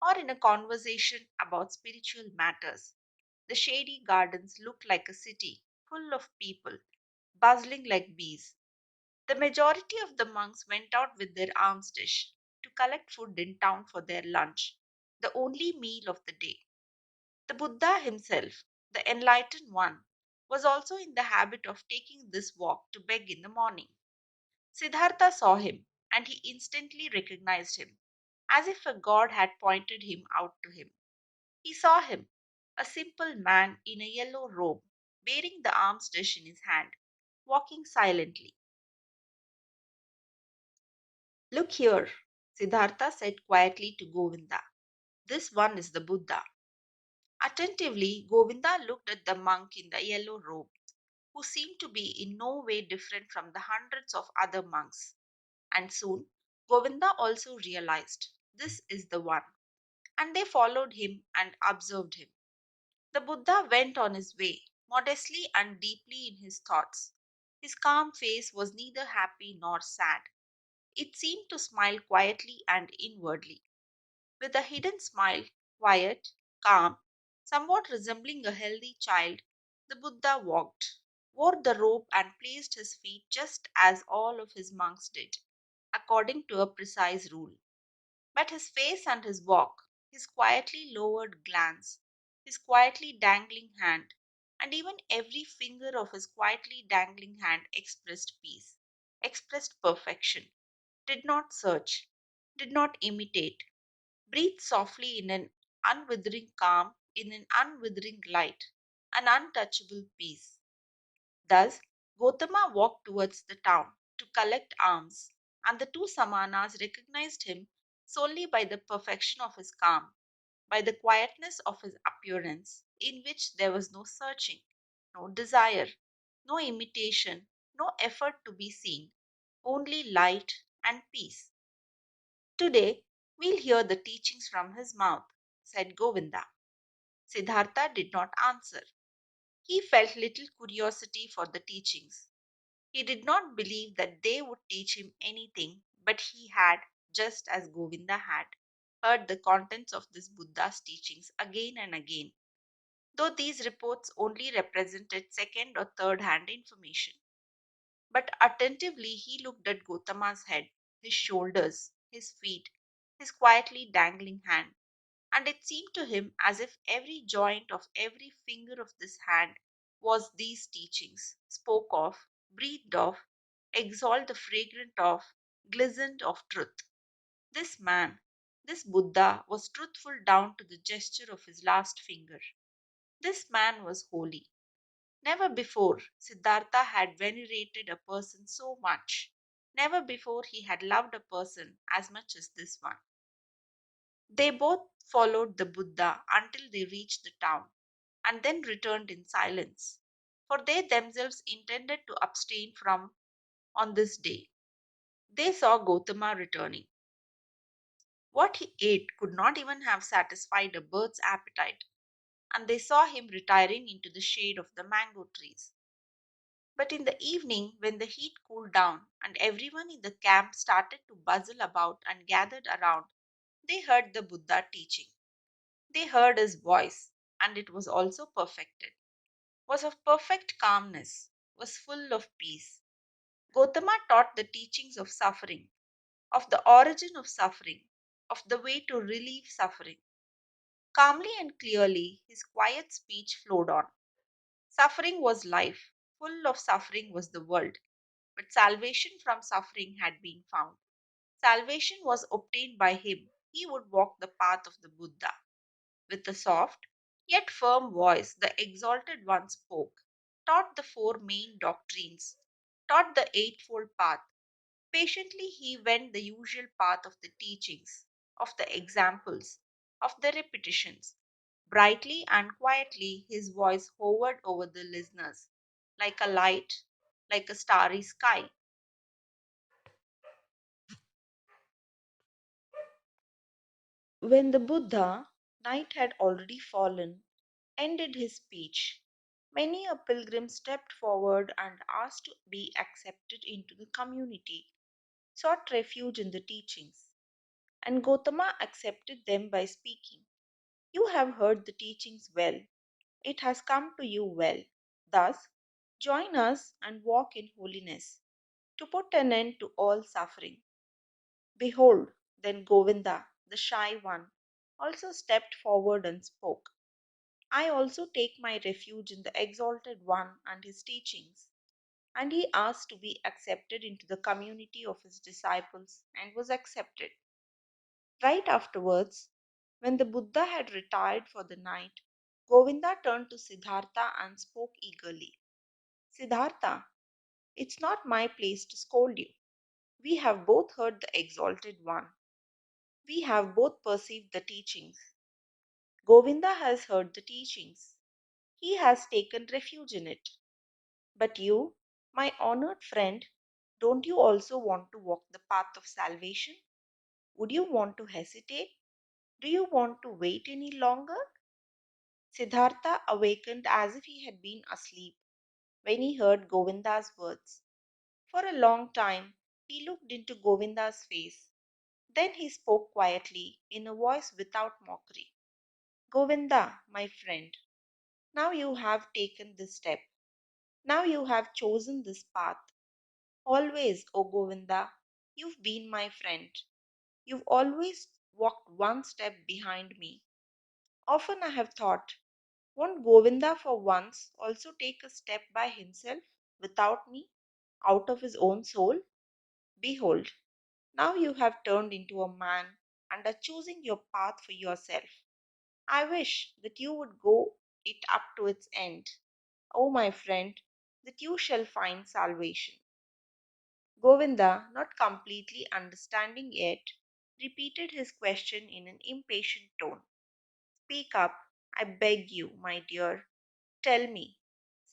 or in a conversation about spiritual matters. The shady gardens looked like a city full of people, bustling like bees. The majority of the monks went out with their alms dish to collect food in town for their lunch, the only meal of the day. The Buddha himself, the enlightened one, was also in the habit of taking this walk to beg in the morning. Siddhartha saw him, and he instantly recognized him, as if a god had pointed him out to him. He saw him, a simple man in a yellow robe, bearing the alms dish in his hand, walking silently. "Look here," Siddhartha said quietly to Govinda. "This one is the Buddha." Attentively, Govinda looked at the monk in the yellow robe, who seemed to be in no way different from the hundreds of other monks. And soon Govinda also realized this is the one, and they followed him and observed him. The Buddha went on his way, modestly and deeply in his thoughts. His calm face was neither happy nor sad. It seemed to smile quietly and inwardly. With a hidden smile, quiet, calm, somewhat resembling a healthy child, the Buddha walked, wore the robe, and placed his feet just as all of his monks did, according to a precise rule. But his face and his walk, his quietly lowered glance, his quietly dangling hand, and even every finger of his quietly dangling hand expressed peace, expressed perfection, did not search, did not imitate, breathed softly in an unwithering calm, in an unwithering light, an untouchable peace. Thus, Gotama walked towards the town to collect alms, and the two Samanas recognized him solely by the perfection of his calm, by the quietness of his appearance, in which there was no searching, no desire, no imitation, no effort to be seen, only light and peace. Today, we'll hear the teachings from his mouth, said Govinda. Siddhartha did not answer. He felt little curiosity for the teachings. He did not believe that they would teach him anything, but he had, just as Govinda had, heard the contents of this Buddha's teachings again and again, though these reports only represented second or third hand information. But attentively he looked at Gotama's head, his shoulders, his feet, his quietly dangling hand, and it seemed to him as if every joint of every finger of this hand was these teachings, spoke of, breathed of, exhaled the fragrant of, glistened of truth. This man, this Buddha, was truthful down to the gesture of his last finger. This man was holy. Never before Siddhartha had venerated a person so much. Never before he had loved a person as much as this one. They both followed the Buddha until they reached the town and then returned in silence, for they themselves intended to abstain from on this day. They saw Gotama returning. What he ate could not even have satisfied a bird's appetite, and they saw him retiring into the shade of the mango trees. But in the evening, when the heat cooled down and everyone in the camp started to bustle about and gathered around, they heard the Buddha teaching. They heard his voice, and it was also perfected, was of perfect calmness, was full of peace. Gotama taught the teachings of suffering, of the origin of suffering, of the way to relieve suffering. Calmly and clearly, his quiet speech flowed on. Suffering was life, full of suffering was the world, but salvation from suffering had been found. Salvation was obtained by him. He would walk the path of the Buddha. With a soft yet firm voice, the Exalted One spoke, taught the four main doctrines, taught the Eightfold Path. Patiently he went the usual path of the teachings, of the examples, of the repetitions. Brightly and quietly his voice hovered over the listeners, like a light, like a starry sky. When the Buddha, night had already fallen, ended his speech, many a pilgrim stepped forward and asked to be accepted into the community, sought refuge in the teachings. And Gotama accepted them by speaking. You have heard the teachings well. It has come to you well. Thus, join us and walk in holiness, to put an end to all suffering. Behold, then Govinda, the shy one, also stepped forward and spoke. I also take my refuge in the Exalted One and his teachings. And he asked to be accepted into the community of his disciples and was accepted. Right afterwards, when the Buddha had retired for the night, Govinda turned to Siddhartha and spoke eagerly. Siddhartha, it's not my place to scold you. We have both heard the Exalted One. We have both perceived the teachings. Govinda has heard the teachings. He has taken refuge in it. But you, my honored friend, don't you also want to walk the path of salvation? Would you want to hesitate? Do you want to wait any longer? Siddhartha awakened as if he had been asleep when he heard Govinda's words. For a long time he looked into Govinda's face. Then he spoke quietly in a voice without mockery. Govinda, my friend, now you have taken this step. Now you have chosen this path. Always, O Govinda, you've been my friend. You've always walked one step behind me. Often I have thought, won't Govinda for once also take a step by himself, without me, out of his own soul? Behold, now you have turned into a man and are choosing your path for yourself. I wish that you would go it up to its end. O my friend, that you shall find salvation. Govinda, not completely understanding yet, repeated his question in an impatient tone. Speak up, I beg you, my dear. Tell me,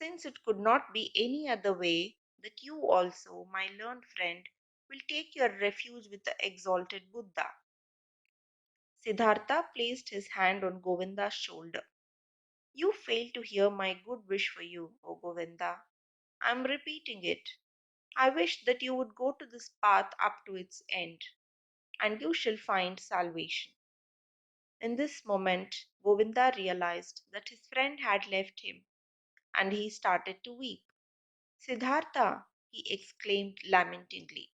since it could not be any other way, that you also, my learned friend, will take your refuge with the exalted Buddha. Siddhartha placed his hand on Govinda's shoulder. You failed to hear my good wish for you, O Govinda. I am repeating it. I wish that you would go to this path up to its end, and you shall find salvation. In this moment, Govinda realized that his friend had left him, and he started to weep. Siddhartha, he exclaimed lamentingly.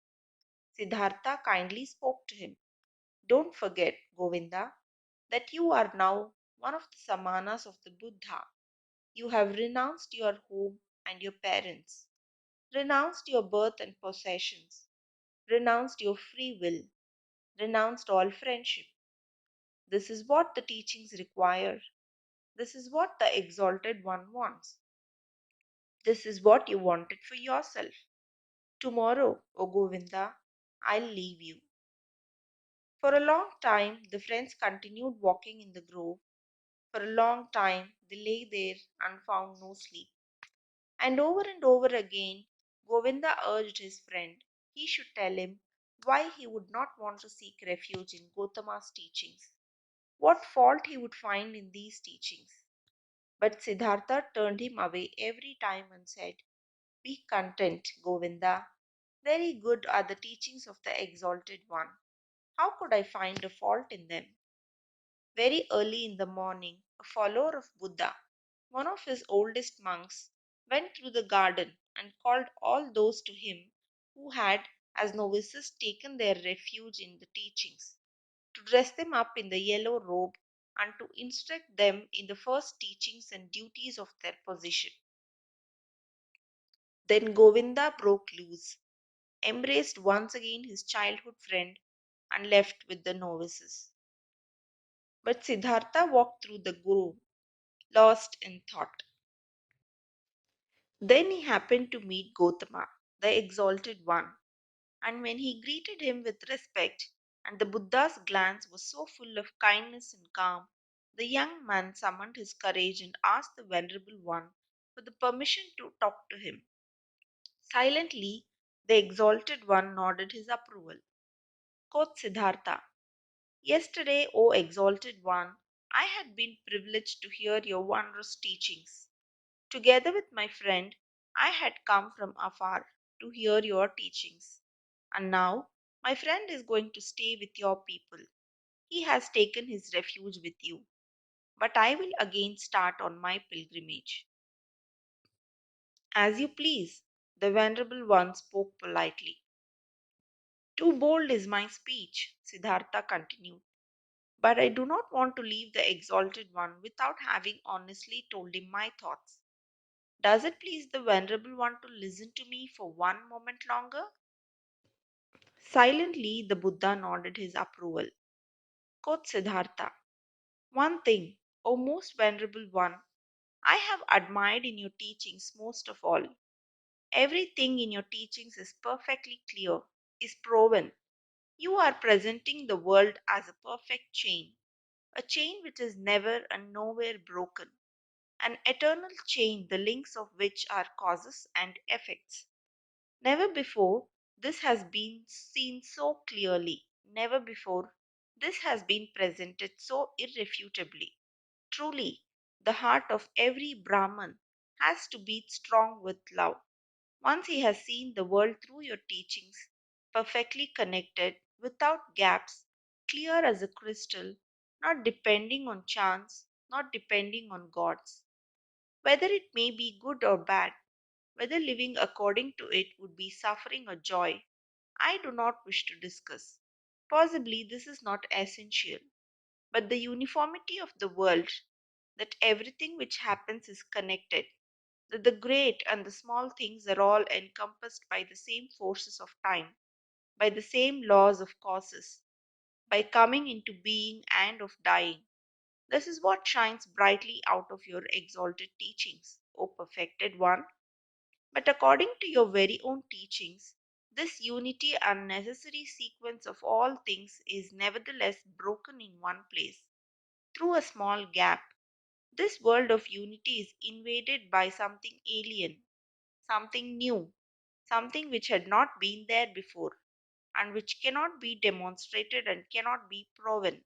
Siddhartha kindly spoke to him. Don't forget, Govinda, that you are now one of the Samanas of the Buddha. You have renounced your home and your parents, renounced your birth and possessions, renounced your free will, renounced all friendship. This is what the teachings require. This is what the exalted one wants. This is what you wanted for yourself. Tomorrow, O Govinda, I'll leave you. For a long time, the friends continued walking in the grove. For a long time, they lay there and found no sleep. And over again, Govinda urged his friend he should tell him why he would not want to seek refuge in Gotama's teachings, what fault he would find in these teachings. But Siddhartha turned him away every time and said, Be content, Govinda. Very good are the teachings of the Exalted One. How could I find a fault in them? Very early in the morning, a follower of Buddha, one of his oldest monks, went through the garden and called all those to him who had, as novices, taken their refuge in the teachings, to dress them up in the yellow robe and to instruct them in the first teachings and duties of their position. Then Govinda broke loose, embraced once again his childhood friend, and left with the novices. But Siddhartha walked through the grove, lost in thought. Then he happened to meet Gotama, the exalted one, and when he greeted him with respect, and the Buddha's glance was so full of kindness and calm, the young man summoned his courage and asked the Venerable One for the permission to talk to him. Silently, the exalted one nodded his approval. Quoth Siddhartha, Yesterday, O exalted one, I had been privileged to hear your wondrous teachings. Together with my friend, I had come from afar to hear your teachings. And now, my friend is going to stay with your people. He has taken his refuge with you. But I will again start on my pilgrimage. As you please, the Venerable One spoke politely. Too bold is my speech, Siddhartha continued. But I do not want to leave the Exalted One without having honestly told him my thoughts. Does it please the Venerable One to listen to me for one moment longer? Silently, the Buddha nodded his approval. Quoth Siddhartha, One thing, O most Venerable One, I have admired in your teachings most of all. Everything in your teachings is perfectly clear, is proven. You are presenting the world as a perfect chain, a chain which is never and nowhere broken, an eternal chain, the links of which are causes and effects. Never before this has been seen so clearly. Never before this has been presented so irrefutably. Truly, the heart of every Brahman has to beat strong with love. Once he has seen the world through your teachings, perfectly connected, without gaps, clear as a crystal, not depending on chance, not depending on gods. Whether it may be good or bad, whether living according to it would be suffering or joy, I do not wish to discuss. Possibly this is not essential, but the uniformity of the world, that everything which happens is connected, that the great and the small things are all encompassed by the same forces of time, by the same laws of causes, by coming into being and of dying. This is what shines brightly out of your exalted teachings, O perfected one. But according to your very own teachings, this unity and necessary sequence of all things is nevertheless broken in one place, through a small gap. This world of unity is invaded by something alien, something new, something which had not been there before. and which cannot be demonstrated and cannot be proven.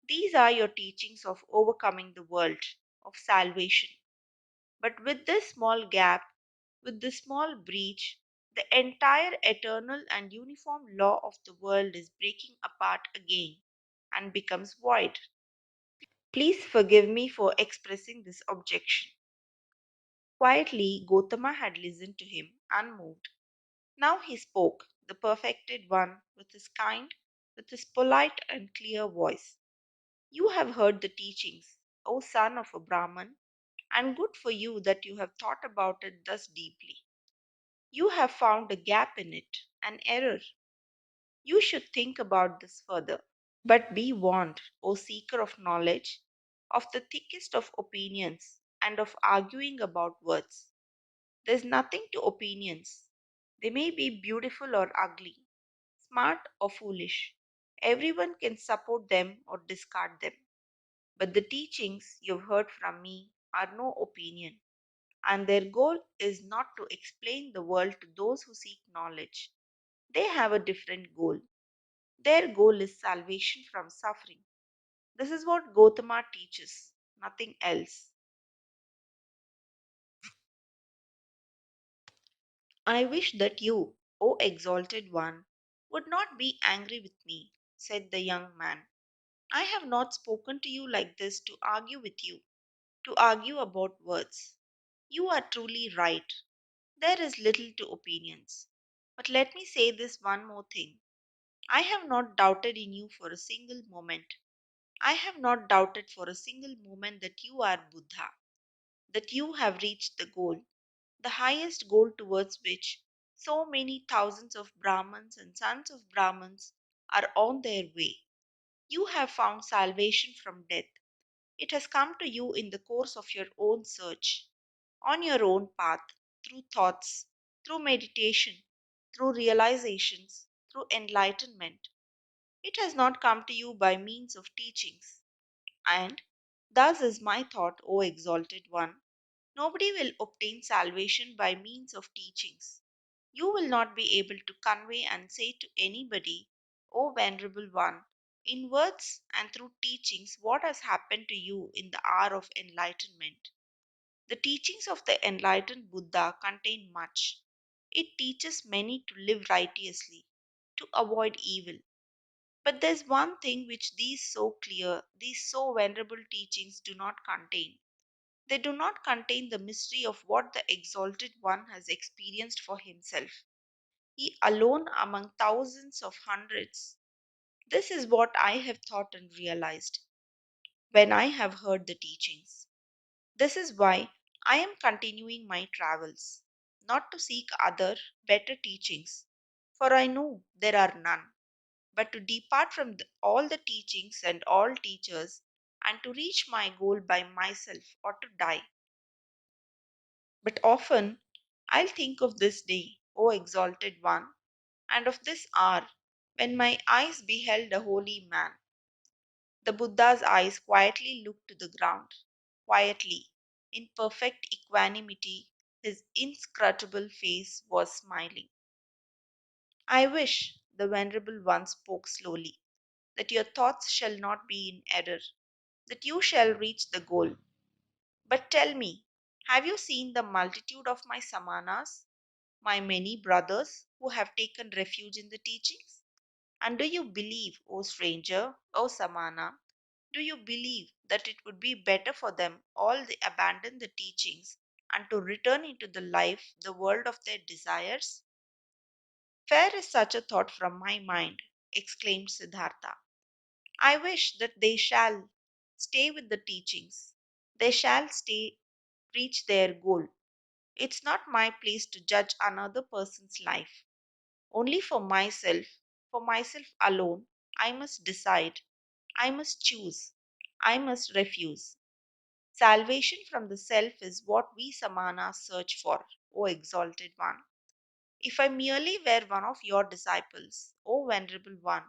These are your teachings of overcoming the world, of salvation. But with this small gap, with this small breach, the entire eternal and uniform law of the world is breaking apart again and becomes void. Please forgive me for expressing this objection. Quietly, Gotama had listened to him, unmoved. Now he spoke, the perfected one, with his polite and clear voice. You have heard the teachings, O son of a Brahman, and good for you that you have thought about it thus deeply. You have found a gap in it, an error. You should think about this further. But be warned, O seeker of knowledge, of the thickest of opinions and of arguing about words. There is nothing to opinions. They may be beautiful or ugly, smart or foolish. Everyone can support them or discard them. But the teachings you've heard from me are no opinion, and their goal is not to explain the world to those who seek knowledge. They have a different goal. Their goal is salvation from suffering. This is what Gotama teaches, nothing else. I wish that you, O exalted one, would not be angry with me, said the young man. I have not spoken to you like this to argue with you, to argue about words. You are truly right. There is little to opinions. But let me say this one more thing. I have not doubted in you for a single moment. I have not doubted for a single moment that you are Buddha, that you have reached the goal, the highest goal towards which so many thousands of Brahmins and sons of Brahmins are on their way. You have found salvation from death. It has come to you in the course of your own search, on your own path, through thoughts, through meditation, through realizations, through enlightenment. It has not come to you by means of teachings. And thus is my thought, O exalted one. Nobody will obtain salvation by means of teachings. You will not be able to convey and say to anybody, O venerable one, in words and through teachings, what has happened to you in the hour of enlightenment. The teachings of the enlightened Buddha contain much. It teaches many to live righteously, to avoid evil. But there's one thing which these so venerable teachings do not contain. They do not contain the mystery of what the exalted one has experienced for himself. He alone among thousands of hundreds. This is what I have thought and realized when I have heard the teachings. This is why I am continuing my travels, not to seek other, better teachings, for I know there are none, but to depart from all the teachings and all teachers and to reach my goal by myself or to die. But often I'll think of this day, O exalted one, and of this hour when my eyes beheld a holy man. The Buddha's eyes quietly looked to the ground. Quietly, in perfect equanimity, his inscrutable face was smiling. I wish, the Venerable One spoke slowly, that your thoughts shall not be in error, that you shall reach the goal. But tell me, have you seen the multitude of my Samanas, my many brothers who have taken refuge in the teachings? And do you believe, O stranger, O Samana, do you believe that it would be better for them all to abandon the teachings and to return into the life, the world of their desires? Fair is such a thought from my mind, exclaimed Siddhartha. I wish that they shall stay with the teachings. They shall reach their goal. It's not my place to judge another person's life. Only for myself alone, I must decide, I must choose, I must refuse. Salvation from the self is what we Samanas search for, O exalted one. If I merely were one of your disciples, O venerable one,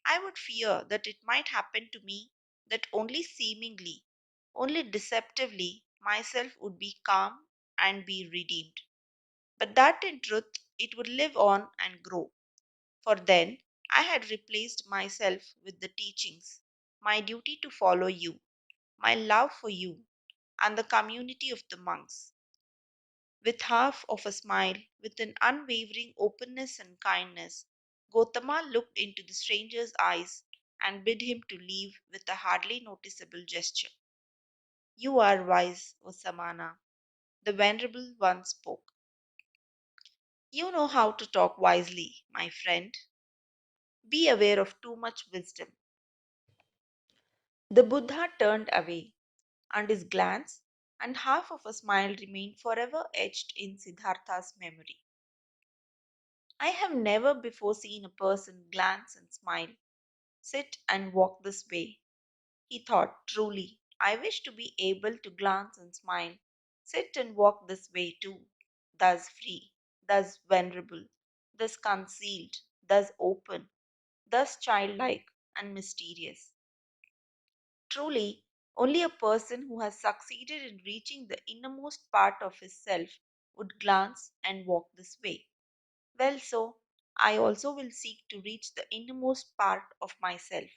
I would fear that it might happen to me that only seemingly, only deceptively, myself would be calm and be redeemed, but that in truth it would live on and grow. For then I had replaced myself with the teachings, my duty to follow you, my love for you, and the community of the monks. With half of a smile, with an unwavering openness and kindness, Gotama looked into the stranger's eyes and bid him to leave with a hardly noticeable gesture. You are wise, O Samana, the Venerable One spoke. You know how to talk wisely, my friend. Be aware of too much wisdom. The Buddha turned away, and his glance and half of a smile remained forever etched in Siddhartha's memory. I have never before seen a person glance and smile, sit and walk this way. He thought, truly, I wish to be able to glance and smile, sit and walk this way too, thus free, thus venerable, thus concealed, thus open, thus childlike and mysterious. Truly, only a person who has succeeded in reaching the innermost part of his self would glance and walk this way. Well, so I also will seek to reach the innermost part of myself.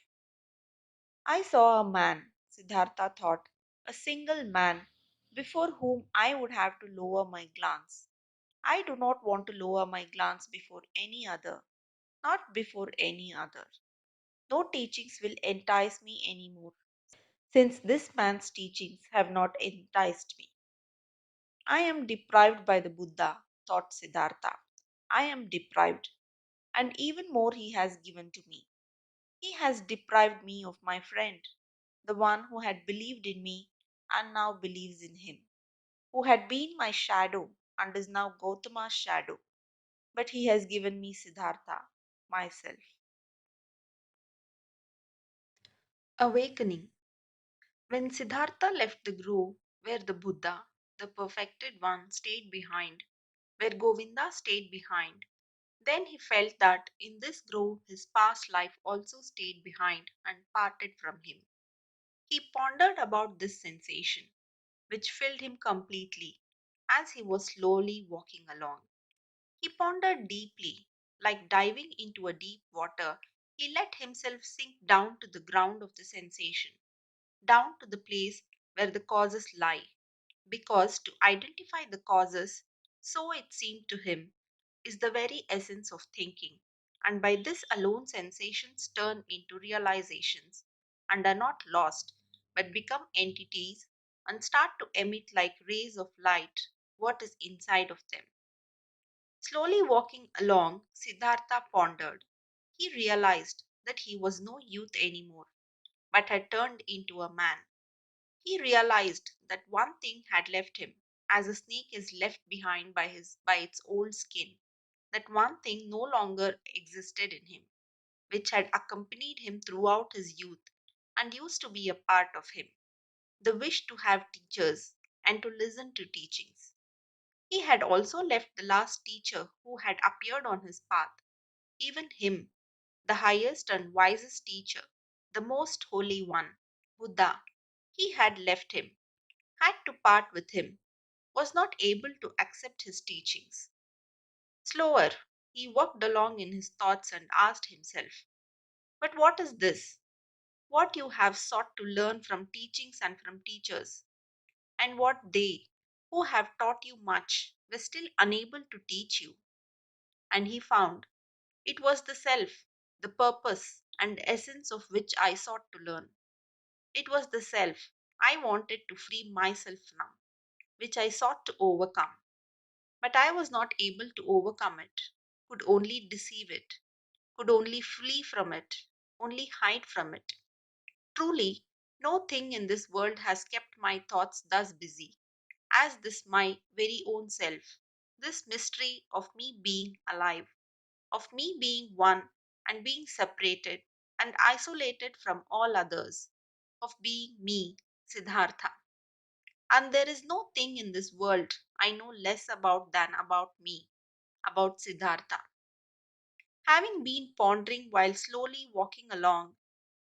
I saw a man, Siddhartha thought, a single man, before whom I would have to lower my glance. I do not want to lower my glance before any other, not before any other. No teachings will entice me anymore, since this man's teachings have not enticed me. I am deprived by the Buddha, thought Siddhartha. I am deprived, and even more he has given to me. He has deprived me of my friend, the one who had believed in me and now believes in him, who had been my shadow and is now Gotama's shadow. But he has given me Siddhartha, myself. Awakening. When Siddhartha left the grove where the Buddha, the perfected one, stayed behind, where Govinda stayed behind, then he felt that in this grove his past life also stayed behind and parted from him. He pondered about this sensation, which filled him completely as he was slowly walking along. He pondered deeply, like diving into a deep water. He let himself sink down to the ground of the sensation, down to the place where the causes lie, because to identify the causes, so it seemed to him, is the very essence of thinking, and by this alone sensations turn into realizations and are not lost, but become entities and start to emit like rays of light what is inside of them. Slowly walking along, Siddhartha pondered. He realized that he was no youth anymore, but had turned into a man. He realized that one thing had left him, as a snake is left behind by its old skin. That one thing no longer existed in him, which had accompanied him throughout his youth and used to be a part of him. The wish to have teachers and to listen to teachings. He had also left the last teacher who had appeared on his path, even him, the highest and wisest teacher, the most holy one, Buddha. He had left him, had to part with him, was not able to accept his teachings. Slower, he walked along in his thoughts and asked himself, but what is this? What you have sought to learn from teachings and from teachers, and what they, who have taught you much, were still unable to teach you. And he found it was the self, the purpose and essence of which I sought to learn. It was the self I wanted to free myself from, which I sought to overcome. But I was not able to overcome it, could only deceive it, could only flee from it, only hide from it. Truly, no thing in this world has kept my thoughts thus busy as this my very own self, this mystery of me being alive, of me being one and being separated and isolated from all others, of being me, Siddhartha. And there is no thing in this world I know less about than about me, about Siddhartha. Having been pondering while slowly walking along,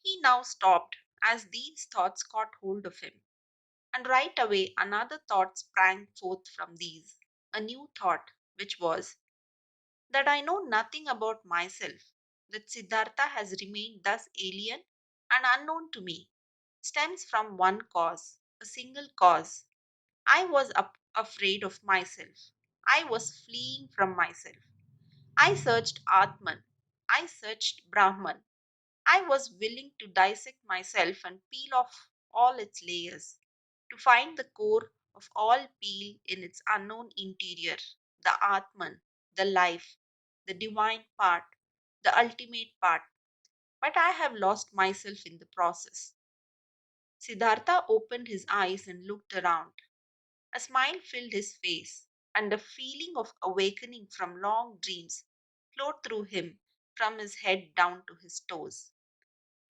he now stopped as these thoughts caught hold of him. And right away another thought sprang forth from these, a new thought, which was, that I know nothing about myself, that Siddhartha has remained thus alien and unknown to me, stems from one cause, a single cause. I was afraid of myself. I was fleeing from myself. I searched Atman. I searched Brahman. I was willing to dissect myself and peel off all its layers, to find the core of all peel in its unknown interior, the Atman, the life, the divine part, the ultimate part. But I have lost myself in the process. Siddhartha opened his eyes and looked around. A smile filled his face, and a feeling of awakening from long dreams flowed through him from his head down to his toes.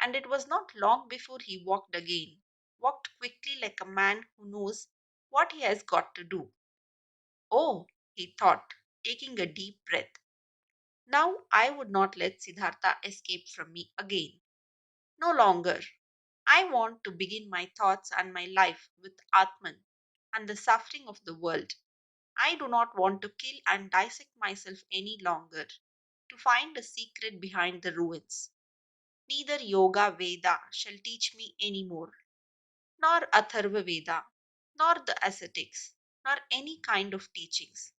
And it was not long before he walked again, walked quickly like a man who knows what he has got to do. Oh, he thought, taking a deep breath. Now I would not let Siddhartha escape from me again. No longer. I want to begin my thoughts and my life with Atman and the suffering of the world. I do not want to kill and dissect myself any longer, to find a secret behind the ruins. Neither Yoga Veda shall teach me any more, nor Atharva Veda, nor the ascetics, nor any kind of teachings.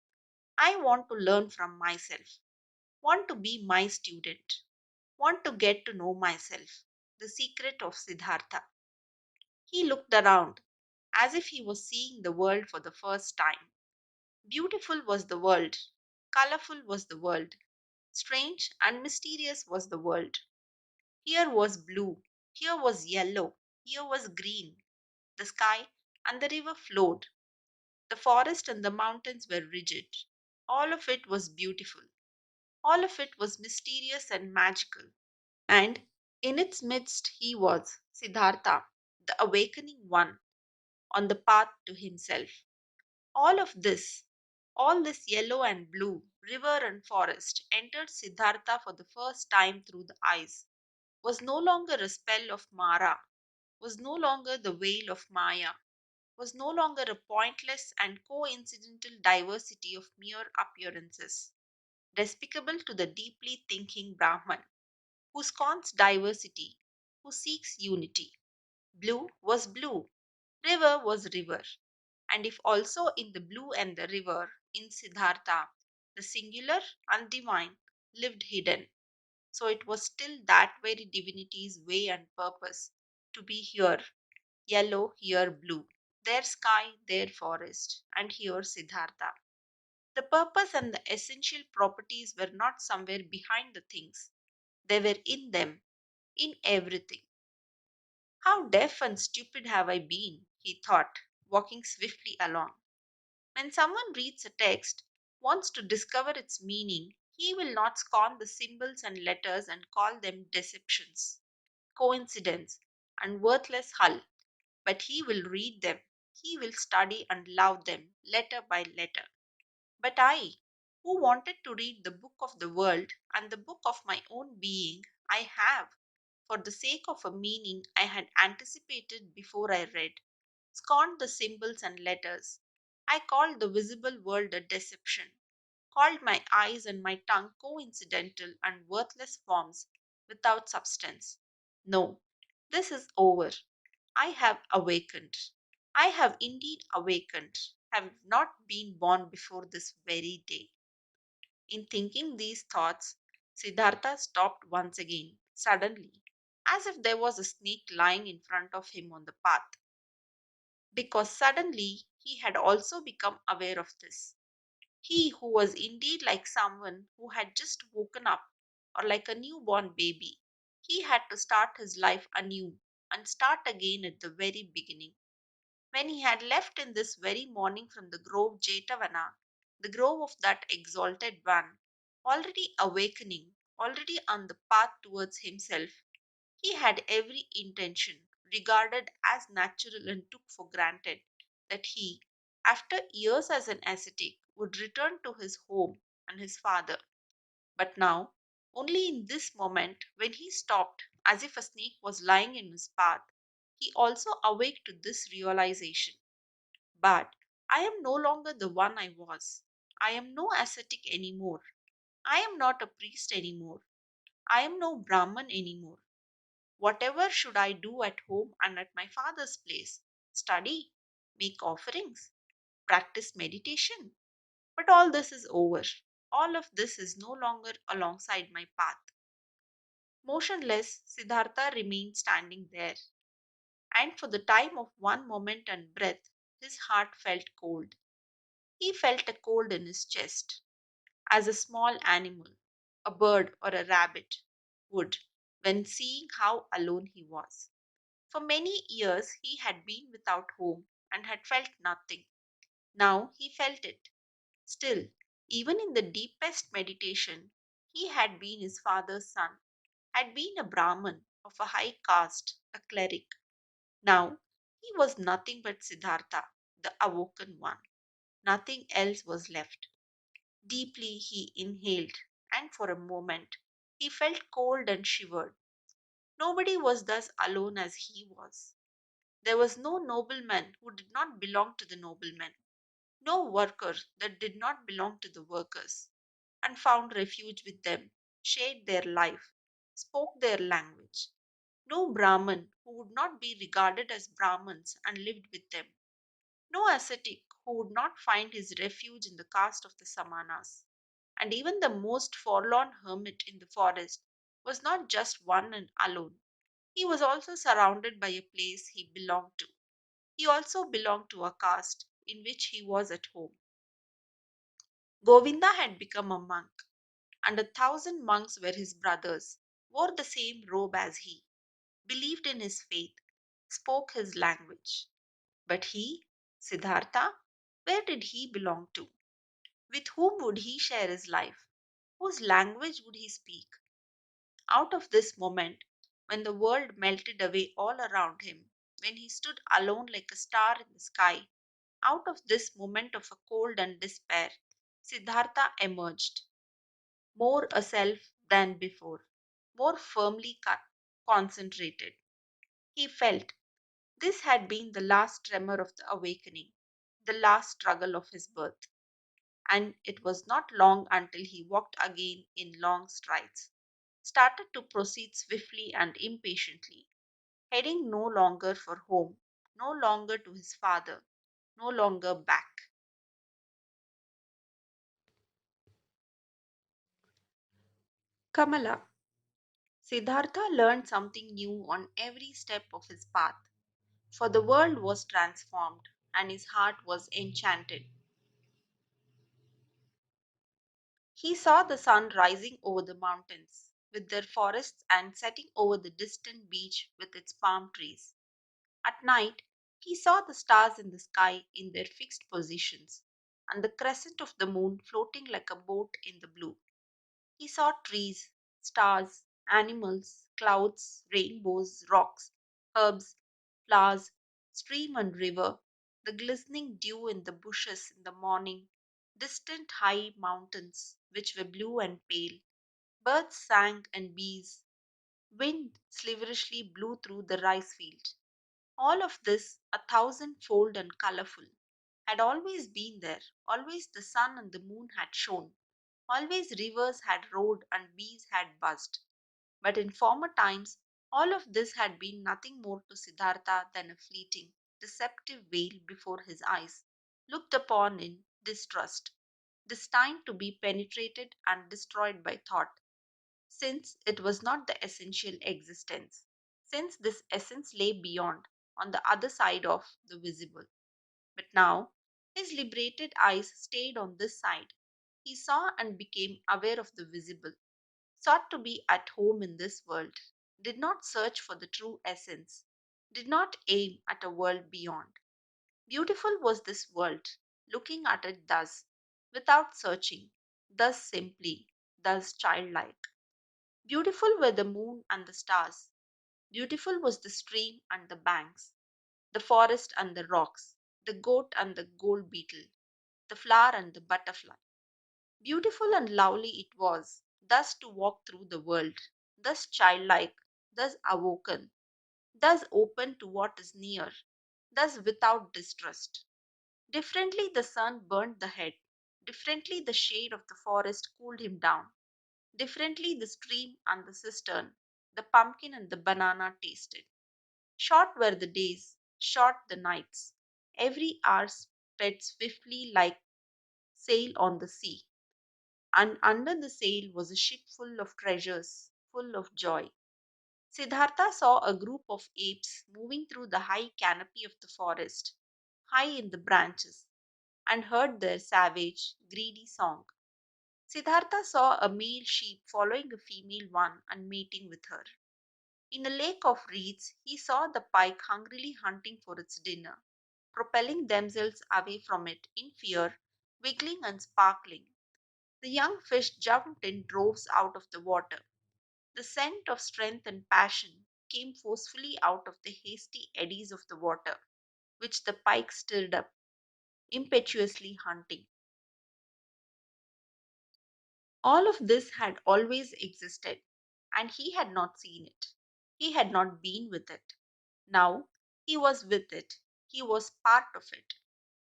I want to learn from myself, want to be my student, want to get to know myself, the secret of Siddhartha. He looked around as if he was seeing the world for the first time. Beautiful was the world, colorful was the world, strange and mysterious was the world. Here was blue, here was yellow, here was green. The sky and the river flowed. The forest and the mountains were rigid. All of it was beautiful. All of it was mysterious and magical. And in its midst he was, Siddhartha, the awakening one, on the path to himself. All this yellow and blue, river and forest, entered Siddhartha for the first time through the eyes, was no longer a spell of Mara, was no longer the veil of Maya, was no longer a pointless and coincidental diversity of mere appearances, despicable to the deeply thinking Brahman, who scorns diversity, who seeks unity. Blue was blue, river was river, and if also in the blue and the river, in Siddhartha, the singular and divine lived hidden, so it was still that very divinity's way and purpose to be here, yellow, here blue, there sky, there forest, and here Siddhartha. The purpose and the essential properties were not somewhere behind the things, they were in them, in everything. How deaf and stupid have I been, he thought, walking swiftly along. When someone reads a text, wants to discover its meaning, he will not scorn the symbols and letters and call them deceptions, coincidence, and worthless hull, but he will read them, he will study and love them letter by letter. But I, who wanted to read the book of the world and the book of my own being, I have, for the sake of a meaning I had anticipated before I read, scorned the symbols and letters. I called the visible world a deception, called my eyes and my tongue coincidental and worthless forms without substance. No, this is over. I have awakened. I have indeed awakened, have not been born before this very day. In thinking these thoughts, Siddhartha stopped once again, suddenly, as if there was a snake lying in front of him on the path, because suddenly he had also become aware of this. He who was indeed like someone who had just woken up, or like a newborn baby, he had to start his life anew and start again at the very beginning. When he had left in this very morning from the grove Jetavana, the grove of that exalted one, already awakening, already on the path towards himself, he had every intention, regarded as natural and took for granted, that he, after years as an ascetic, would return to his home and his father. But now, only in this moment, when he stopped as if a snake was lying in his path, he also awake to this realization. But I am no longer the one I was. I am no ascetic anymore. I am not a priest anymore. I am no Brahman anymore. Whatever should I do at home and at my father's place? Study, make offerings, practice meditation. But all this is over. All of this is no longer alongside my path. Motionless, Siddhartha remained standing there, and for the time of one moment and breath, his heart felt cold. He felt a cold in his chest, as a small animal, a bird or a rabbit, would when seeing how alone he was. For many years he had been without home and had felt nothing. Now he felt it. Still, even in the deepest meditation, he had been his father's son, had been a Brahman of a high caste, a cleric. Now he was nothing but Siddhartha, the awoken one. Nothing else was left. Deeply he inhaled, and for a moment he felt cold and shivered. Nobody was thus alone as he was. There was no nobleman who did not belong to the noblemen, no worker that did not belong to the workers, and found refuge with them, shared their life, spoke their language. No Brahman who would not be regarded as Brahmins and lived with them. No ascetic who would not find his refuge in the caste of the Samanas. And even the most forlorn hermit in the forest was not just one and alone. He was also surrounded by a place he belonged to. He also belonged to a caste in which he was at home. Govinda had become a monk, and 1,000 monks were his brothers, wore the same robe as he, believed in his faith, spoke his language. But he, Siddhartha, where did he belong to? With whom would he share his life? Whose language would he speak? Out of this moment, when the world melted away all around him, when he stood alone like a star in the sky, out of this moment of a cold and despair, Siddhartha emerged, more a self than before, more firmly concentrated. He felt this had been the last tremor of the awakening, the last struggle of his birth. And it was not long until he walked again in long strides, started to proceed swiftly and impatiently, heading no longer for home, no longer to his father, no longer back. Kamala. Siddhartha learned something new on every step of his path, for the world was transformed and his heart was enchanted. He saw the sun rising over the mountains with their forests and setting over the distant beach with its palm trees. At night, he saw the stars in the sky in their fixed positions and the crescent of the moon floating like a boat in the blue. He saw trees, stars, animals, clouds, rainbows, rocks, herbs, flowers, stream and river, the glistening dew in the bushes in the morning, distant high mountains which were blue and pale, birds sang and bees, wind sliverishly blew through the rice field. All of this, 1,000-fold and colorful, had always been there, always the sun and the moon had shone, always rivers had roared and bees had buzzed. But in former times, all of this had been nothing more to Siddhartha than a fleeting, deceptive veil before his eyes, looked upon in distrust, destined to be penetrated and destroyed by thought, since it was not the essential existence, since this essence lay beyond, on the other side of the visible. But now his liberated eyes stayed on this side. He saw and became aware of the visible, sought to be at home in this world, did not search for the true essence, did not aim at a world beyond. Beautiful was this world, looking at it thus, without searching, thus simply, thus childlike. Beautiful were the moon and the stars. Beautiful was the stream and the banks, the forest and the rocks, the goat and the gold beetle, the flower and the butterfly. Beautiful and lovely it was, thus to walk through the world, thus childlike, thus awoken, thus open to what is near, thus without distrust. Differently the sun burned the head, Differently, the shade of the forest cooled him down. Differently, the stream and the cistern, the pumpkin and the banana tasted. Short were the days, short the nights. Every hour sped swiftly like sail on the sea, and under the sail was a ship full of treasures, full of joy. Siddhartha saw a group of apes moving through the high canopy of the forest, high in the branches, and heard their savage, greedy song. Siddhartha saw a male sheep following a female one and mating with her. In a lake of reeds, he saw the pike hungrily hunting for its dinner, propelling themselves away from it in fear, wiggling and sparkling. The young fish jumped in droves out of the water. The scent of strength and passion came forcefully out of the hasty eddies of the water, which the pike stirred up, impetuously hunting. All of this had always existed, and he had not seen it. He had not been with it. Now he was with it. He was part of it.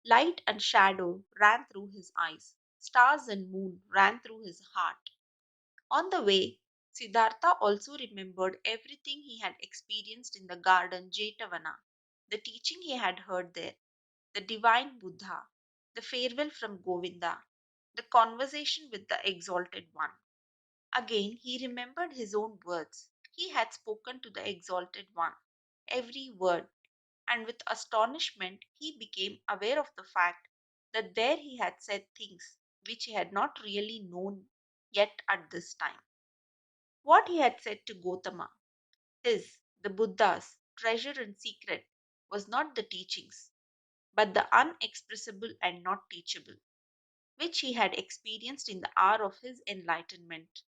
Light and shadow ran through his eyes. Stars and moon ran through his heart. On the way, Siddhartha also remembered everything he had experienced in the garden Jetavana, the teaching he had heard there, the divine Buddha, the farewell from Govinda, the conversation with the exalted one. Again, he remembered his own words. He had spoken to the exalted one, every word, and with astonishment he became aware of the fact that there he had said things which he had not really known yet at this time. What he had said to Gotama, his, the Buddha's, treasure and secret, was not the teachings, but the unexpressible and not teachable, which he had experienced in the hour of his enlightenment.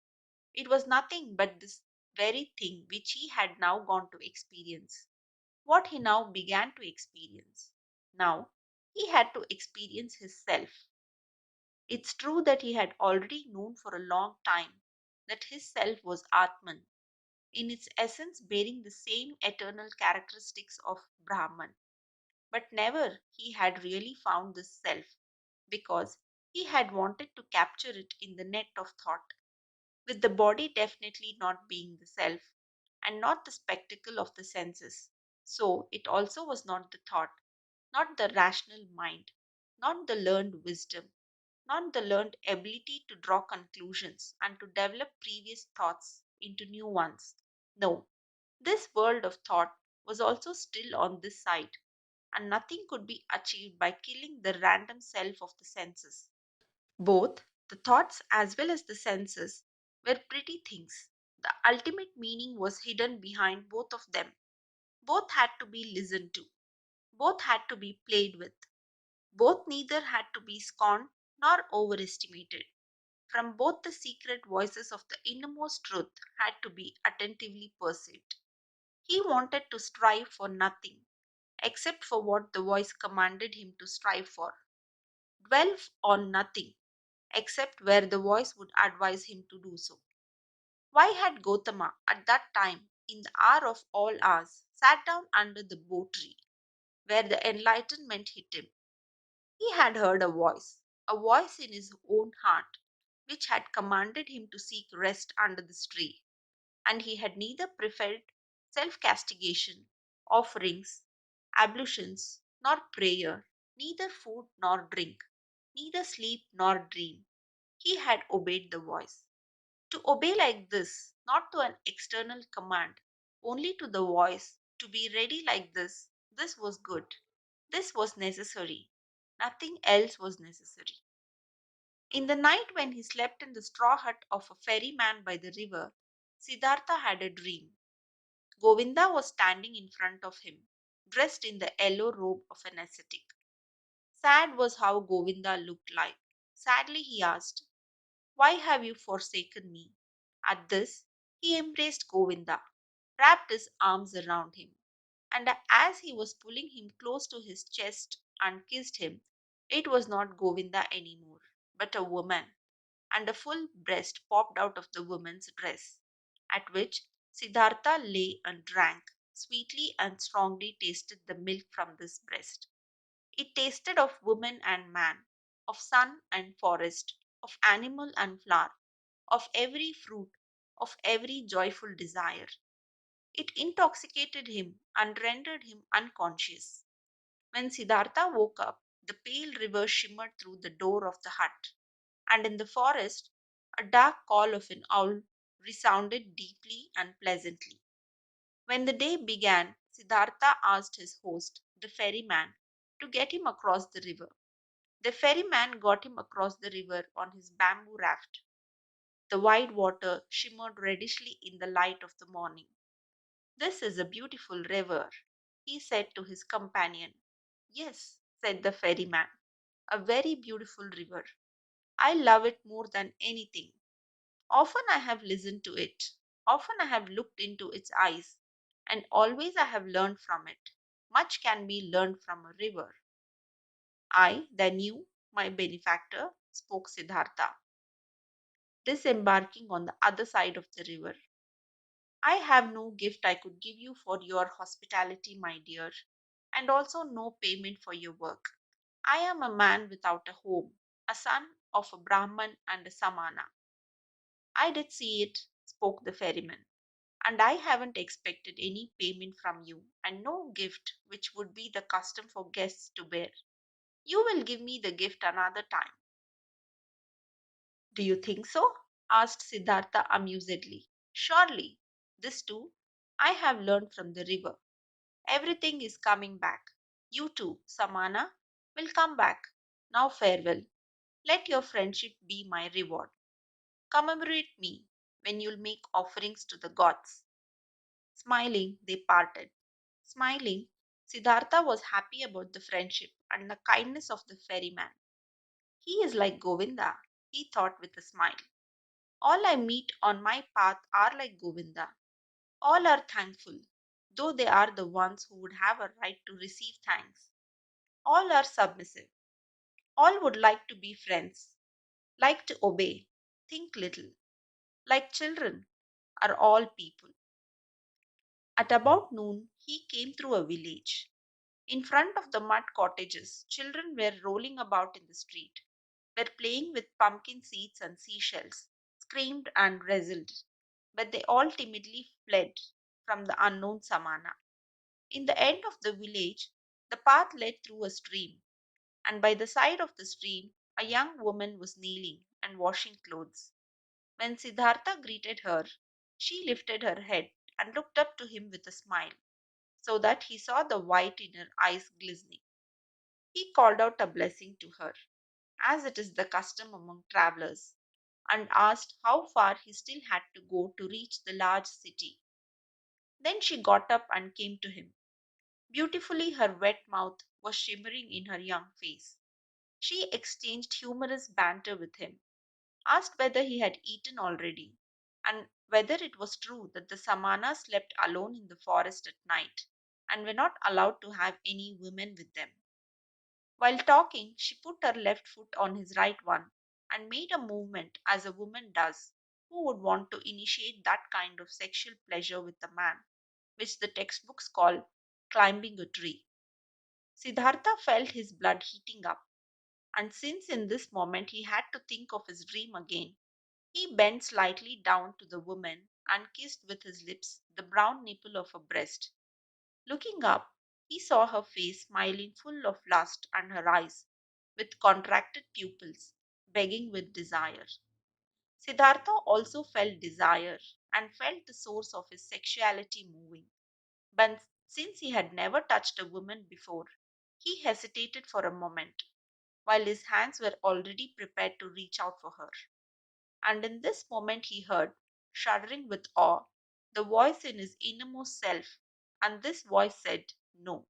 It was nothing but this very thing which he had now gone to experience, what he now began to experience. Now he had to experience his self. It's true that he had already known for a long time that his self was Atman, in its essence bearing the same eternal characteristics of Brahman. But never he had really found this self, because he had wanted to capture it in the net of thought, with the body definitely not being the self, and not the spectacle of the senses. So it also was not the thought, not the rational mind, not the learned wisdom, not the learned ability to draw conclusions and to develop previous thoughts into new ones. No, this world of thought was also still on this side, and nothing could be achieved by killing the random self of the senses. Both the thoughts as well as the senses were pretty things. The ultimate meaning was hidden behind both of them. Both had to be listened to, both had to be played with, both neither had to be scorned nor overestimated. From both the secret voices of the innermost truth had to be attentively perceived. He wanted to strive for nothing except for what the voice commanded him to strive for, dwell on nothing except where the voice would advise him to do so. Why had Gotama, at that time, in the hour of all hours, sat down under the bo tree, where the enlightenment hit him? He had heard a voice in his own heart, which had commanded him to seek rest under this tree, and he had neither preferred self castigation, offerings, ablutions, nor prayer, neither food nor drink, neither sleep nor dream. He had obeyed the voice. To obey like this, not to an external command, only to the voice, to be ready like this was good. This was necessary. Nothing else was necessary. In the night when he slept in the straw hut of a ferryman by the river, Siddhartha had a dream. Govinda was standing in front of him, dressed in the yellow robe of an ascetic. Sad was how Govinda looked like. Sadly he asked, "Why have you forsaken me?" At this, he embraced Govinda, wrapped his arms around him, and as he was pulling him close to his chest and kissed him, it was not Govinda anymore, but a woman, and a full breast popped out of the woman's dress, at which Siddhartha lay and drank, sweetly and strongly tasted the milk from this breast. It tasted of woman and man. of sun and forest, of animal and flower, of every fruit, of every joyful desire. It intoxicated him and rendered him unconscious. When Siddhartha woke up, the pale river shimmered through the door of the hut, and in the forest, a dark call of an owl resounded deeply and pleasantly. When the day began, Siddhartha asked his host, the ferryman, to get him across the river. The ferryman got him across the river on his bamboo raft. The wide water shimmered reddishly in the light of the morning. "This is a beautiful river," he said to his companion. "Yes," said the ferryman, "a very beautiful river. I love it more than anything. Often I have listened to it, often I have looked into its eyes, and always I have learned from it. Much can be learned from a river." "I, then you, my benefactor," spoke Siddhartha, disembarking on the other side of the river. "I have no gift I could give you for your hospitality, my dear, and also no payment for your work. I am a man without a home, a son of a Brahman and a Samana." "I did see it," spoke the ferryman, "and I haven't expected any payment from you, and no gift, which would be the custom for guests to bear. You will give me the gift another time." "Do you think so?" asked Siddhartha amusedly. "Surely. This too I have learned from the river. Everything is coming back. You too, Samana, will come back. Now farewell. Let your friendship be my reward. Commemorate me when you'll make offerings to the gods." Smiling, they parted. Smiling, Siddhartha was happy about the friendship and the kindness of the ferryman. "He is like Govinda," he thought with a smile. "All I meet on my path are like Govinda. All are thankful, though they are the ones who would have a right to receive thanks. All are submissive. All would like to be friends, like to obey, think little. Like children are all people." At about noon, he came through a village. In front of the mud cottages, children were rolling about in the street, were playing with pumpkin seeds and seashells, screamed and wrestled, but they all timidly fled from the unknown Samana. In the end of the village, the path led through a stream, and by the side of the stream, a young woman was kneeling and washing clothes. When Siddhartha greeted her, she lifted her head and looked up to him with a smile, so that he saw the white in her eyes glistening. He called out a blessing to her, as it is the custom among travelers, and asked how far he still had to go to reach the large city. Then she got up and came to him. Beautifully, her wet mouth was shimmering in her young face. She exchanged humorous banter with him, asked whether he had eaten already, and whether it was true that the Samanas slept alone in the forest at night and were not allowed to have any women with them. While talking, she put her left foot on his right one and made a movement as a woman does who would want to initiate that kind of sexual pleasure with a man, which the textbooks call climbing a tree. Siddhartha felt his blood heating up, and since in this moment he had to think of his dream again, he bent slightly down to the woman and kissed with his lips the brown nipple of her breast. Looking up, he saw her face smiling full of lust and her eyes, with contracted pupils, begging with desire. Siddhartha also felt desire and felt the source of his sexuality moving. But since he had never touched a woman before, he hesitated for a moment, while his hands were already prepared to reach out for her. And in this moment he heard, shuddering with awe, the voice in his innermost self, and this voice said, "No."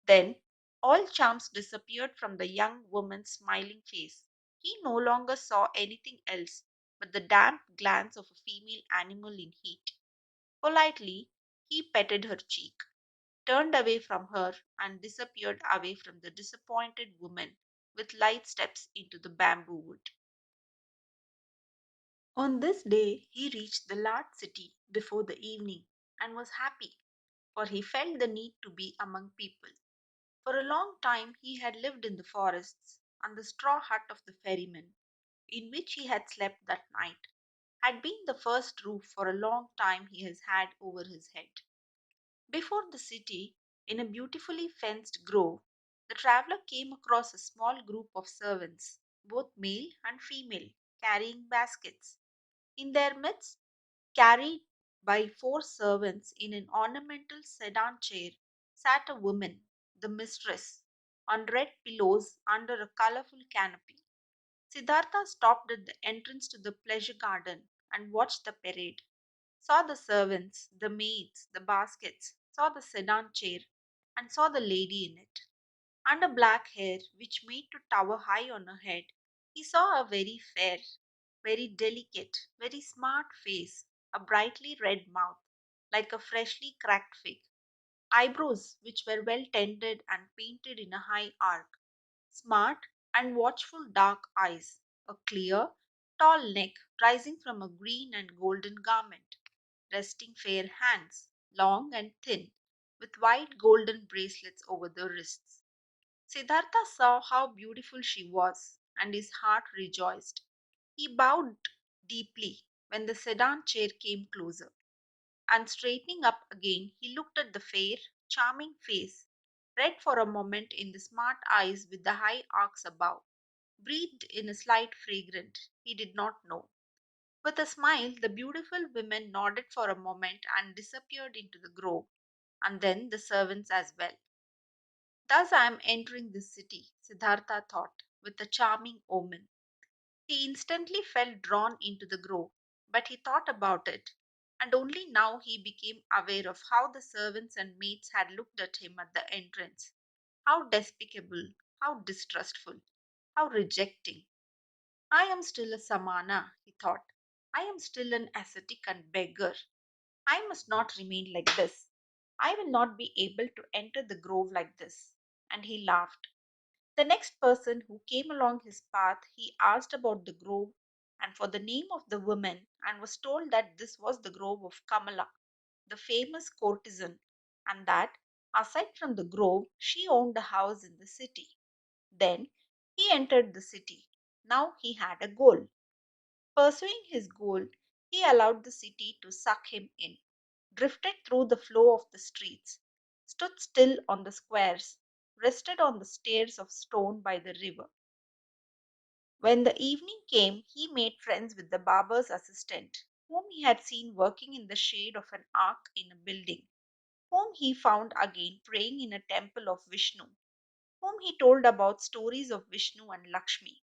Then all charms disappeared from the young woman's smiling face. He no longer saw anything else but the damp glance of a female animal in heat. Politely, he petted her cheek, turned away from her, and disappeared away from the disappointed woman with light steps into the bamboo wood. On this day, he reached the large city before the evening and was happy, for he felt the need to be among people. For a long time he had lived in the forests, and the straw hut of the ferryman, in which he had slept that night, had been the first roof for a long time he has had over his head. Before the city, in a beautifully fenced grove, the traveller came across a small group of servants, both male and female, carrying baskets. In their midst, carried by four servants in an ornamental sedan chair, sat a woman, the mistress, on red pillows under a colorful canopy. Siddhartha stopped at the entrance to the pleasure garden and watched the parade, saw the servants, the maids, the baskets, saw the sedan chair, and saw the lady in it. Under black hair, which made to tower high on her head, he saw a very fair, very delicate, very smart face, a brightly red mouth, like a freshly cracked fig, eyebrows which were well tended and painted in a high arc, smart and watchful dark eyes, a clear, tall neck rising from a green and golden garment, resting fair hands, long and thin, with white golden bracelets over the wrists. Siddhartha saw how beautiful she was, and his heart rejoiced. He bowed deeply when the sedan chair came closer, and straightening up again, he looked at the fair, charming face, read for a moment in the smart eyes with the high arcs above, breathed in a slight fragrance he did not know. With a smile, the beautiful women nodded for a moment and disappeared into the grove, and then the servants as well. Thus I am entering this city, Siddhartha thought, with a charming omen. He instantly felt drawn into the grove, but he thought about it, and only now he became aware of how the servants and maids had looked at him at the entrance. How despicable, how distrustful, how rejecting. I am still a Samana, he thought. I am still an ascetic and beggar. I must not remain like this. I will not be able to enter the grove like this. And he laughed. The next person who came along his path, he asked about the grove and for the name of the woman, and was told that this was the grove of Kamala, the famous courtesan, and that, aside from the grove, she owned a house in the city. Then he entered the city. Now he had a goal. Pursuing his goal, he allowed the city to suck him in, drifted through the flow of the streets, stood still on the squares, rested on the stairs of stone by the river. When the evening came, he made friends with the barber's assistant, whom he had seen working in the shade of an ark in a building, whom he found again praying in a temple of Vishnu, whom he told about stories of Vishnu and Lakshmi.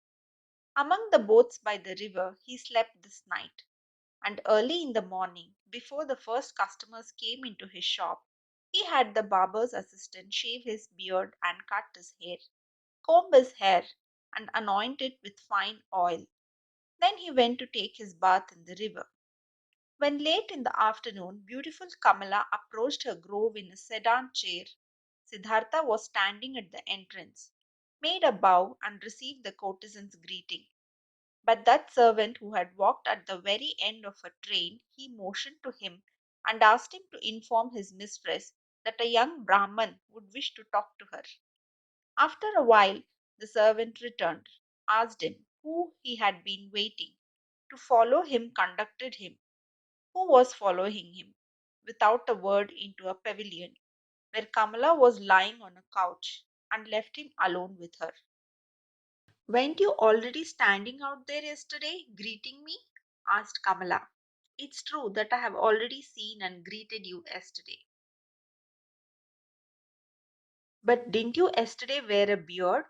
Among the boats by the river, he slept this night, and early in the morning, before the first customers came into his shop, he had the barber's assistant shave his beard and cut his hair, comb his hair, and anoint it with fine oil. Then he went to take his bath in the river. When late in the afternoon beautiful Kamala approached her grove in a sedan chair, Siddhartha was standing at the entrance, made a bow and received the courtesan's greeting. But that servant who had walked at the very end of a train, he motioned to him and asked him to inform his mistress that a young Brahman would wish to talk to her. After a while, the servant returned, asked him who he had been waiting to follow him, conducted him, who was following him, without a word into a pavilion where Kamala was lying on a couch, and left him alone with her. Weren't you already standing out there yesterday, greeting me? Asked Kamala. It's true that I have already seen and greeted you yesterday. But didn't you yesterday wear a beard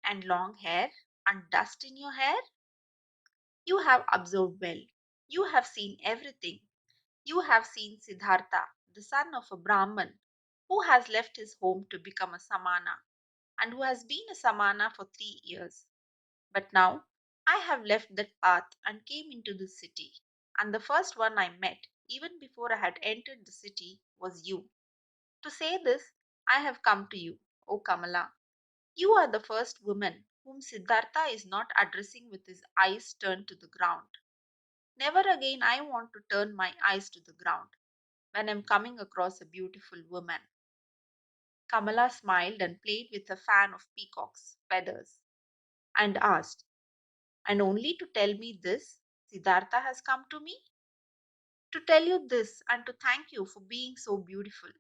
and long hair and dust in your hair? You have observed well. You have seen everything. You have seen Siddhartha, the son of a Brahman, who has left his home to become a Samana, and who has been a Samana for 3 years. But now I have left that path and came into the city, and the first one I met, even before I had entered the city, was you. To say this, I have come to you, O Kamala. You are the first woman whom Siddhartha is not addressing with his eyes turned to the ground. Never again I want to turn my eyes to the ground when I am coming across a beautiful woman. Kamala smiled and played with a fan of peacock's feathers. and asked, "And only to tell me this, Siddhartha has come to me? To tell you this and to thank you for being so beautiful.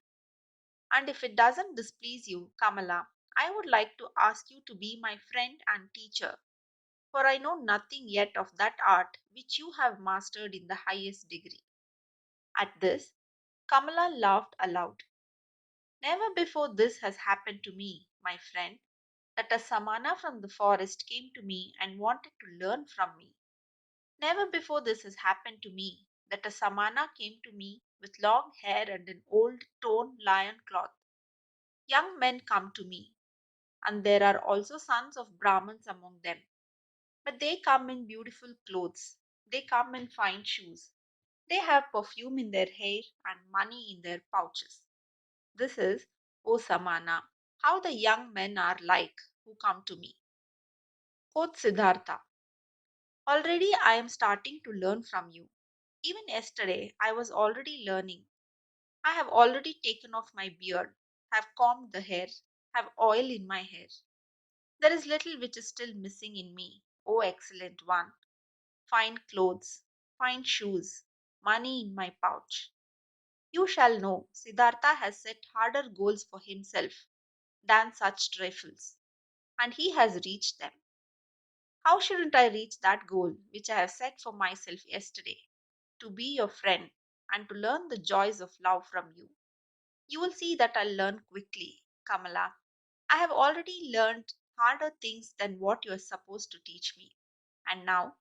And if it doesn't displease you, Kamala, I would like to ask you to be my friend and teacher, for I know nothing yet of that art which you have mastered in the highest degree." At this, Kamala laughed aloud. "Never before this has happened to me, my friend, that a samana from the forest came to me and wanted to learn from me. Never before this has happened to me that a samana came to me with long hair and an old torn lion cloth. Young men come to me, and there are also sons of Brahmins among them. But they come in beautiful clothes, they come in fine shoes, they have perfume in their hair and money in their pouches. This is, O Samana, how the young men are like who come to me." Quoth Siddhartha, "Already I am starting to learn from you. Even yesterday I was already learning. I have already taken off my beard, have combed the hair, have oil in my hair. There is little which is still missing in me, O excellent one. Fine clothes, fine shoes, money in my pouch. You shall know Siddhartha has set harder goals for himself than such trifles, and he has reached them. How shouldn't I reach that goal which I have set for myself yesterday? To be your friend and to learn the joys of love from you. You will see that I'll learn quickly, Kamala. I have already learned harder things than what you are supposed to teach me. And now,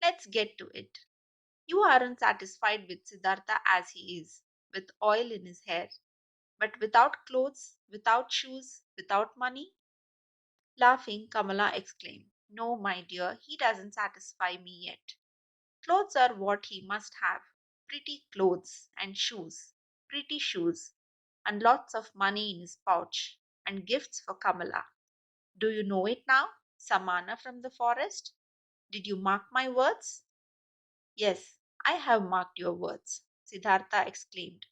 let's get to it. You aren't satisfied with Siddhartha as he is, with oil in his hair, but without clothes, without shoes, without money?" Laughing, Kamala exclaimed, "No, my dear, he doesn't satisfy me yet. Clothes are what he must have, pretty clothes, and shoes, pretty shoes, and lots of money in his pouch, and gifts for Kamala. Do you know it now, Samana from the forest? Did you mark my words?" "Yes, I have marked your words," Siddhartha exclaimed.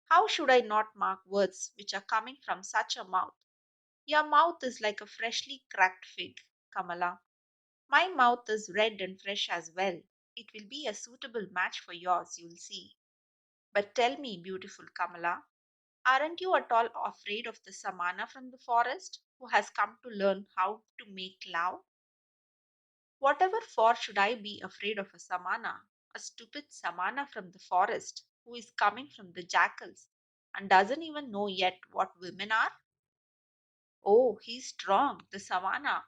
"How should I not mark words which are coming from such a mouth? Your mouth is like a freshly cracked fig, Kamala. My mouth is red and fresh as well. It will be a suitable match for yours, you'll see. But tell me, beautiful Kamala, aren't you at all afraid of the Samana from the forest who has come to learn how to make love?" "Whatever for should I be afraid of a Samana, a stupid Samana from the forest who is coming from the jackals and doesn't even know yet what women are? Oh, he's strong, the Samana,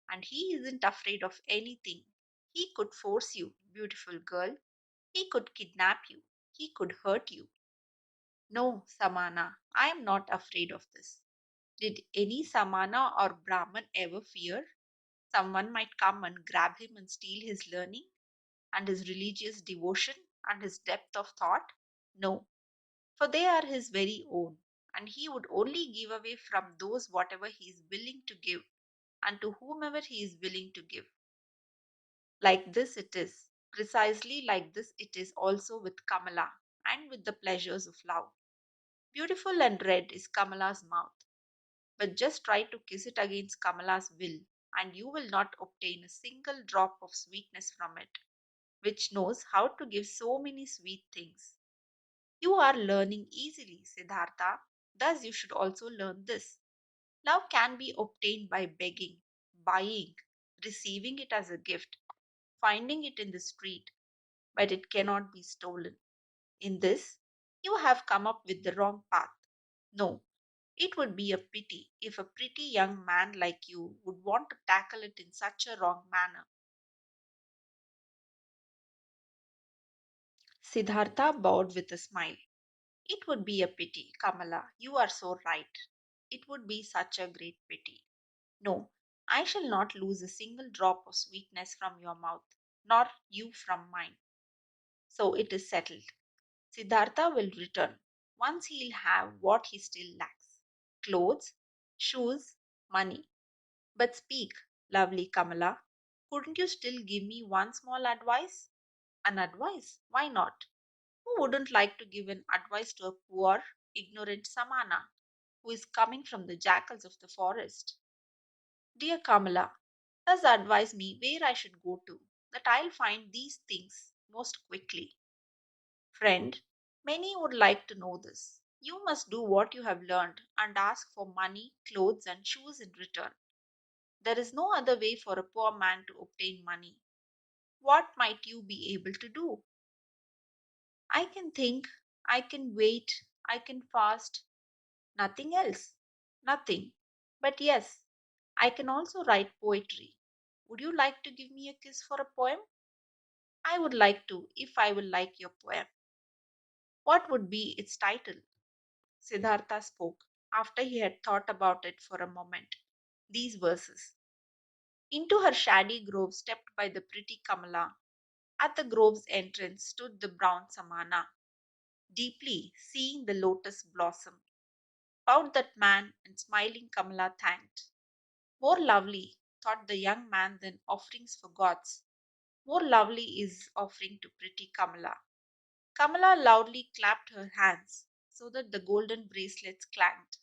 and he isn't afraid of anything. He could force you, beautiful girl. He could kidnap you. He could hurt you. No, Samana, I am not afraid of this. Did any Samana or Brahman ever fear someone might come and grab him and steal his learning and his religious devotion and his depth of thought? No, for they are his very own, and he would only give away from those whatever he is willing to give and to whomever he is willing to give. Like this it is, precisely like this it is also with Kamala and with the pleasures of love. Beautiful and red is Kamala's mouth, but just try to kiss it against Kamala's will, and you will not obtain a single drop of sweetness from it, which knows how to give so many sweet things. You are learning easily, Siddhartha. Thus, you should also learn this. Love can be obtained by begging, buying, receiving it as a gift, finding it in the street, but it cannot be stolen. In this, you have come up with the wrong path. No, it would be a pity if a pretty young man like you would want to tackle it in such a wrong manner." Siddhartha bowed with a smile. "It would be a pity, Kamala. You are so right. It would be such a great pity. No, I shall not lose a single drop of sweetness from your mouth, nor you from mine. So it is settled. Siddhartha will return. Once he'll have what he still lacks: clothes, shoes, money. But speak, lovely Kamala. Couldn't you still give me one small advice? An advice? Why not? Who wouldn't like to give an advice to a poor, ignorant Samana who is coming from the jackals of the forest? Dear Kamala, thus advise me where I should go to, that I'll find these things most quickly. Friend, many would like to know this. You must do what you have learned and ask for money, clothes, and shoes in return. There is no other way for a poor man to obtain money. What might you be able to do? I can think, I can wait, I can fast. Nothing else. Nothing. But yes, I can also write poetry. Would you like to give me a kiss for a poem? I would like to, if I will like your poem. What would be its title? Siddhartha spoke, after he had thought about it for a moment, these verses. Into her shady grove stepped by the pretty Kamala. At the grove's entrance stood the brown Samana, deeply seeing the lotus blossom. Bowed that man, and smiling Kamala thanked. More lovely, thought the young man, than offerings for gods. More lovely is offering to pretty Kamala. Kamala loudly clapped her hands so that the golden bracelets clanged.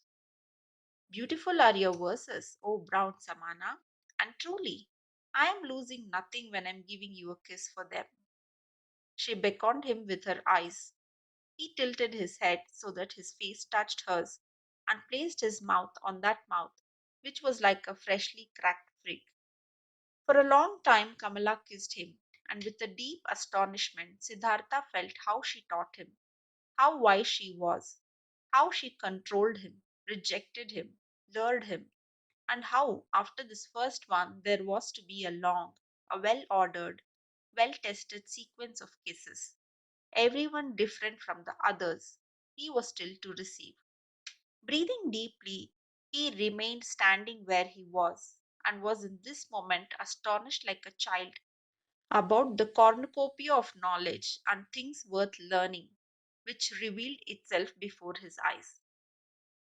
Beautiful are your verses, O brown Samana, and truly, I am losing nothing when I am giving you a kiss for them. She beckoned him with her eyes. He tilted his head so that his face touched hers and placed his mouth on that mouth, which was like a freshly cracked fig. For a long time, Kamala kissed him, and with a deep astonishment, Siddhartha felt how she taught him, how wise she was, how she controlled him, rejected him, lured him, and how, after this first one, there was to be a long, a well ordered, well tested sequence of kisses, everyone different from the others, he was still to receive. Breathing deeply, he remained standing where he was, and was in this moment astonished like a child about the cornucopia of knowledge and things worth learning, which revealed itself before his eyes.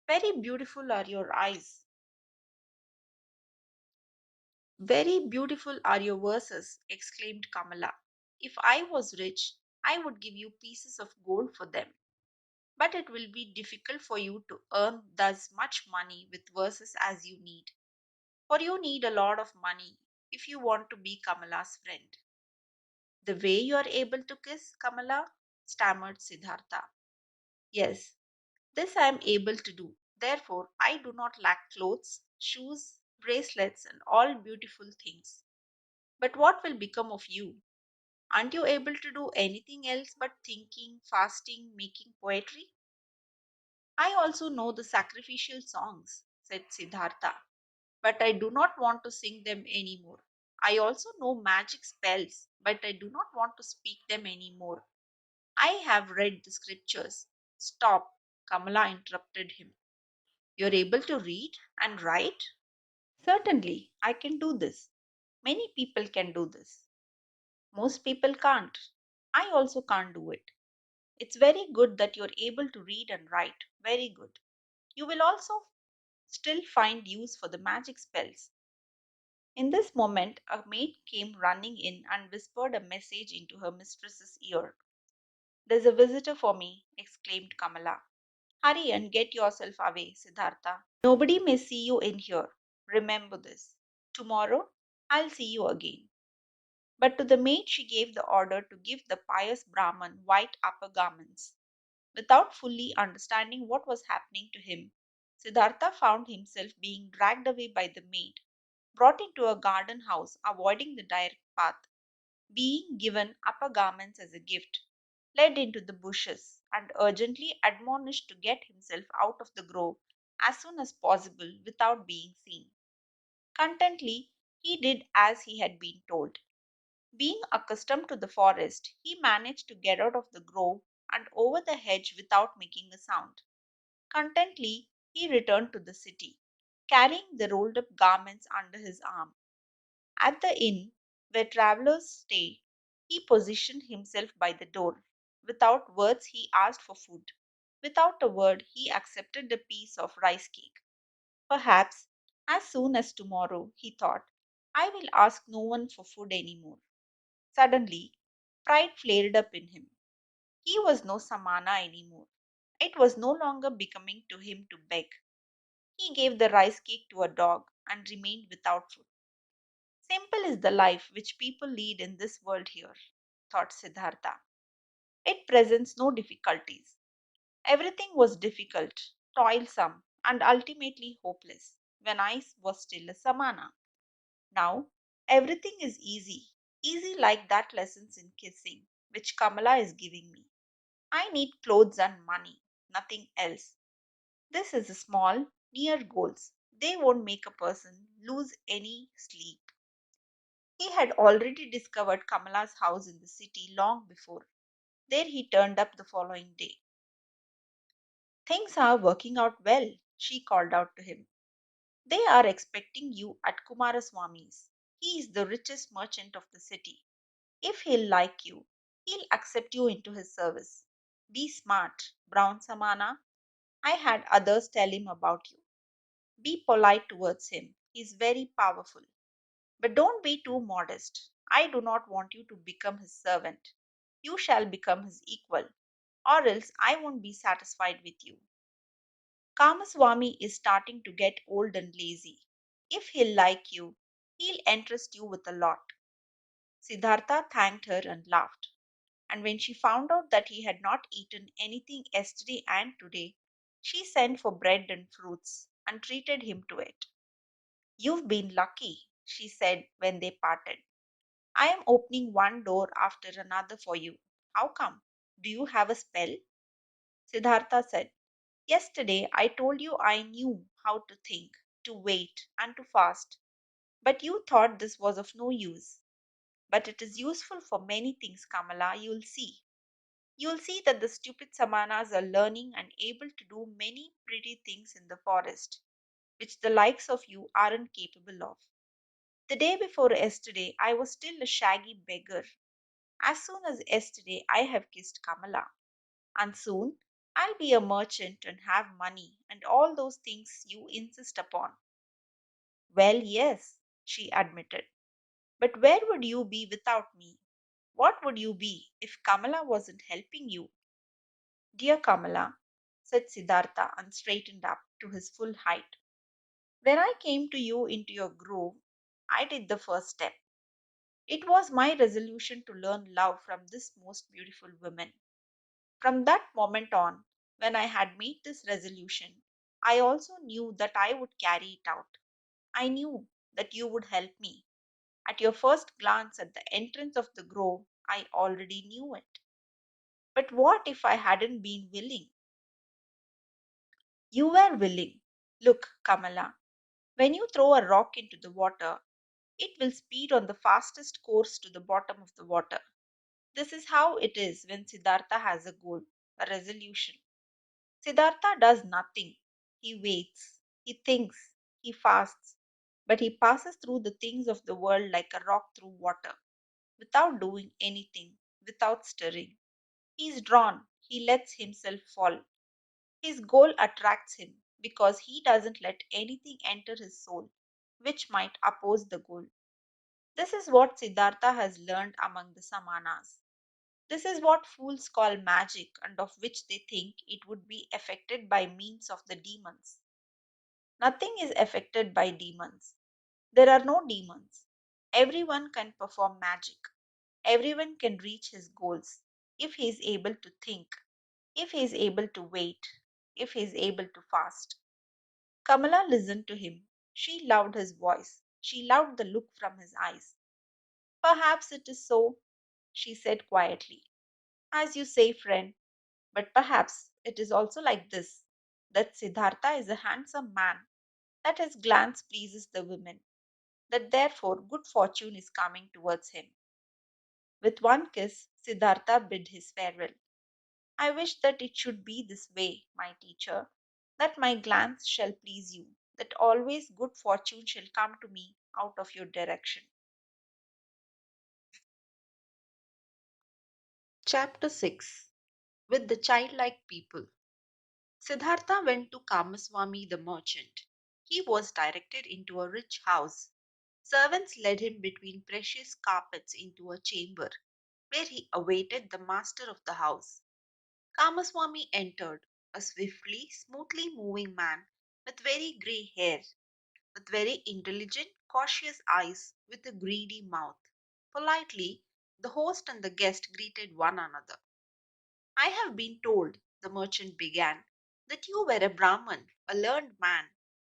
Very beautiful are your eyes, very beautiful are your verses, exclaimed Kamala. If I was rich, I would give you pieces of gold for them. But it will be difficult for you to earn thus much money with verses as you need. For you need a lot of money if you want to be Kamala's friend. The way you are able to kiss Kamala, stammered Siddhartha. Yes, this I am able to do. Therefore, I do not lack clothes, shoes, bracelets, and all beautiful things. But what will become of you? Aren't you able to do anything else but thinking, fasting, making poetry? I also know the sacrificial songs, said Siddhartha, but I do not want to sing them anymore. I also know magic spells, but I do not want to speak them anymore. I have read the scriptures. Stop, Kamala interrupted him. You're able to read and write? Certainly, I can do this. Many people can do this. Most people can't. I also can't do it. It's very good that you're able to read and write. Very good. You will also still find use for the magic spells. In this moment, a maid came running in and whispered a message into her mistress's ear. There's a visitor for me, exclaimed Kamala. Hurry and get yourself away, Siddhartha. Nobody may see you in here. Remember this. Tomorrow, I'll see you again. But to the maid she gave the order to give the pious Brahman white upper garments. Without fully understanding what was happening to him, Siddhartha found himself being dragged away by the maid, brought into a garden house, avoiding the direct path, being given upper garments as a gift, led into the bushes, and urgently admonished to get himself out of the grove as soon as possible without being seen. Contently, he did as he had been told. Being accustomed to the forest, he managed to get out of the grove and over the hedge without making a sound. Contently, he returned to the city, carrying the rolled up garments under his arm. At the inn where travelers stay, he positioned himself by the door. Without words, he asked for food. Without a word, he accepted a piece of rice cake. Perhaps, as soon as tomorrow, he thought, I will ask no one for food any more. Suddenly, pride flared up in him. He was no Samana anymore. It was no longer becoming to him to beg. He gave the rice cake to a dog and remained without food. Simple is the life which people lead in this world here, thought Siddhartha. It presents no difficulties. Everything was difficult, toilsome, and ultimately hopeless when I was still a Samana. Now, everything is easy, easy like that lessons in kissing which Kamala is giving me. I need clothes and money, nothing else. This is a small, near goals. They won't make a person lose any sleep. He had already discovered Kamala's house in the city long before. There he turned up the following day. Things are working out well, she called out to him. They are expecting you at Kumaraswami's. He is the richest merchant of the city. If he'll like you, he'll accept you into his service. Be smart, Brown Samana. I had others tell him about you. Be polite towards him. He's very powerful. But don't be too modest. I do not want you to become his servant. You shall become his equal, or else I won't be satisfied with you. Kamaswami is starting to get old and lazy. If he'll like you, he'll entrust you with a lot. Siddhartha thanked her and laughed. And when she found out that he had not eaten anything yesterday and today, she sent for bread and fruits and treated him to it. You've been lucky, she said when they parted. I am opening one door after another for you. How come? Do you have a spell? Siddhartha said, yesterday I told you I knew how to think, to wait, and to fast. But you thought this was of no use. But it is useful for many things, Kamala, you'll see. You'll see that the stupid Samanas are learning and able to do many pretty things in the forest, which the likes of you aren't capable of. The day before yesterday, I was still a shaggy beggar. As soon as yesterday, I have kissed Kamala. And soon, I'll be a merchant and have money and all those things you insist upon. Well, yes, she admitted. But where would you be without me? What would you be if Kamala wasn't helping you? Dear Kamala, said Siddhartha and straightened up to his full height. When I came to you into your grove, I did the first step. It was my resolution to learn love from this most beautiful woman. From that moment on, when I had made this resolution, I also knew that I would carry it out. I knew that you would help me. At your first glance at the entrance of the grove, I already knew it. But what if I hadn't been willing? You were willing. Look, Kamala, when you throw a rock into the water, it will speed on the fastest course to the bottom of the water. This is how it is when Siddhartha has a goal, a resolution. Siddhartha does nothing. He waits, he thinks, he fasts, but he passes through the things of the world like a rock through water, without doing anything, without stirring. He is drawn, he lets himself fall. His goal attracts him because he doesn't let anything enter his soul which might oppose the goal. This is what Siddhartha has learned among the Samanas. This is what fools call magic and of which they think it would be affected by means of the demons. Nothing is affected by demons. There are no demons. Everyone can perform magic. Everyone can reach his goals if he is able to think, if he is able to wait, if he is able to fast. Kamala listened to him. She loved his voice. She loved the look from his eyes. Perhaps it is so, she said quietly. As you say, friend, but perhaps it is also like this that Siddhartha is a handsome man, that his glance pleases the women, that therefore good fortune is coming towards him. With one kiss, Siddhartha bid his farewell. I wish that it should be this way, my teacher, that my glance shall please you, that always good fortune shall come to me out of your direction. Chapter 6. With the Childlike People. Siddhartha went to Kamaswami the merchant. He was directed into a rich house. Servants led him between precious carpets into a chamber, where he awaited the master of the house. Kamaswami entered, a swiftly, smoothly moving man with very grey hair. with very intelligent, cautious eyes, with a greedy mouth. Politely, the host and the guest greeted one another. I have been told, the merchant began, that you were a Brahman, a learned man,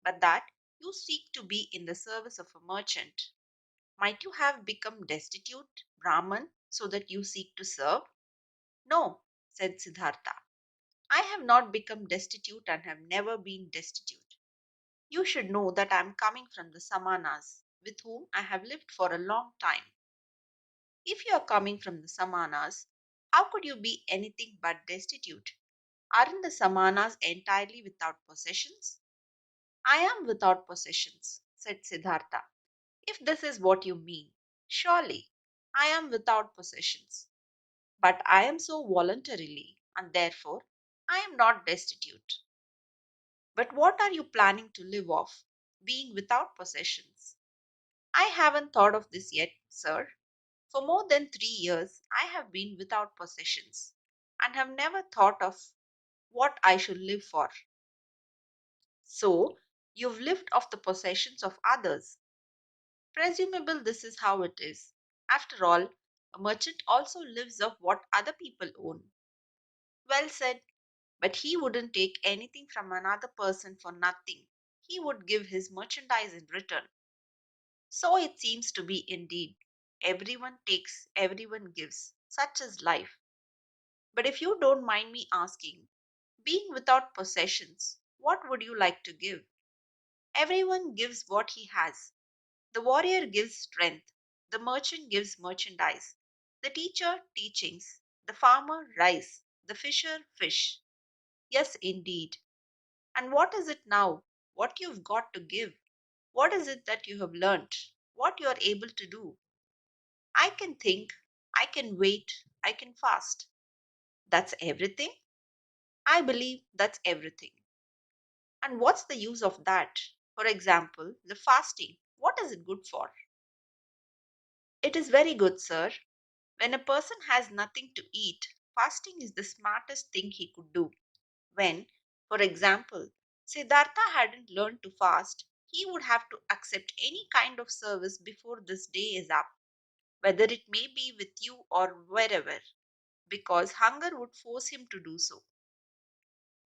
but that you seek to be in the service of a merchant. Might you have become destitute, Brahman, so that you seek to serve? No, said Siddhartha. I have not become destitute and have never been destitute. You should know that I am coming from the Samanas, with whom I have lived for a long time. If you are coming from the Samanas, how could you be anything but destitute? Aren't the Samanas entirely without possessions? I am without possessions, said Siddhartha. If this is what you mean, surely I am without possessions. But I am so voluntarily, and therefore I am not destitute. But what are you planning to live off, being without possessions? I haven't thought of this yet, sir. For more than 3 years, I have been without possessions and have never thought of what I should live for. So, you've lived off the possessions of others. Presumable this is how it is. After all, a merchant also lives off what other people own. Well said, but he wouldn't take anything from another person for nothing. He would give his merchandise in return. So it seems to be indeed. Everyone takes, everyone gives. Such is life. But if you don't mind me asking, being without possessions, what would you like to give? Everyone gives what he has. The warrior gives strength. The merchant gives merchandise. The teacher, teachings. The farmer, rice. The fisher, fish. Yes, indeed. And what is it now? What you've got to give? What is it that you have learnt? What you are able to do? I can think. I can wait. I can fast. That's everything? I believe that's everything. And what's the use of that? For example, the fasting. What is it good for? It is very good, sir. When a person has nothing to eat, fasting is the smartest thing he could do. When, for example, Siddhartha hadn't learned to fast, he would have to accept any kind of service before this day is up, whether it may be with you or wherever, because hunger would force him to do so.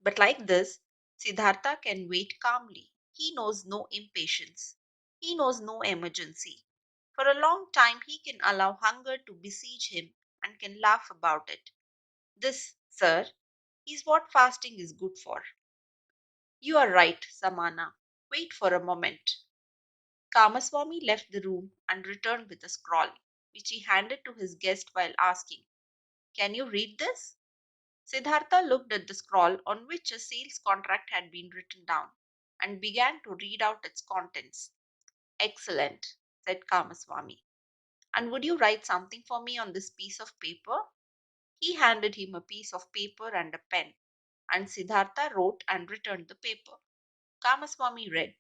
But like this, Siddhartha can wait calmly. He knows no impatience. He knows no emergency. For a long time, he can allow hunger to besiege him and can laugh about it. This, sir, is what fasting is good for. You are right, Samana. Wait for a moment. Kamaswami left the room and returned with a scroll, which he handed to his guest while asking, Can you read this? Siddhartha looked at the scroll on which a sales contract had been written down and began to read out its contents. Excellent, said Kamaswami. And would you write something for me on this piece of paper? He handed him a piece of paper and a pen, and Siddhartha wrote and returned the paper. Kamaswami read,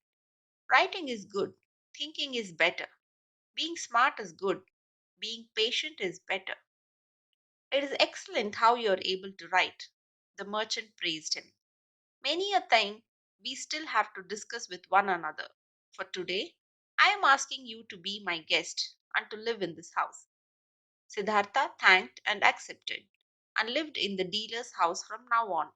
Writing is good, thinking is better, being smart is good, being patient is better. It is excellent how you are able to write. The merchant praised him. Many a time we still have to discuss with one another. For today, I am asking you to be my guest and to live in this house. Siddhartha thanked and accepted, and lived in the dealer's house from now on.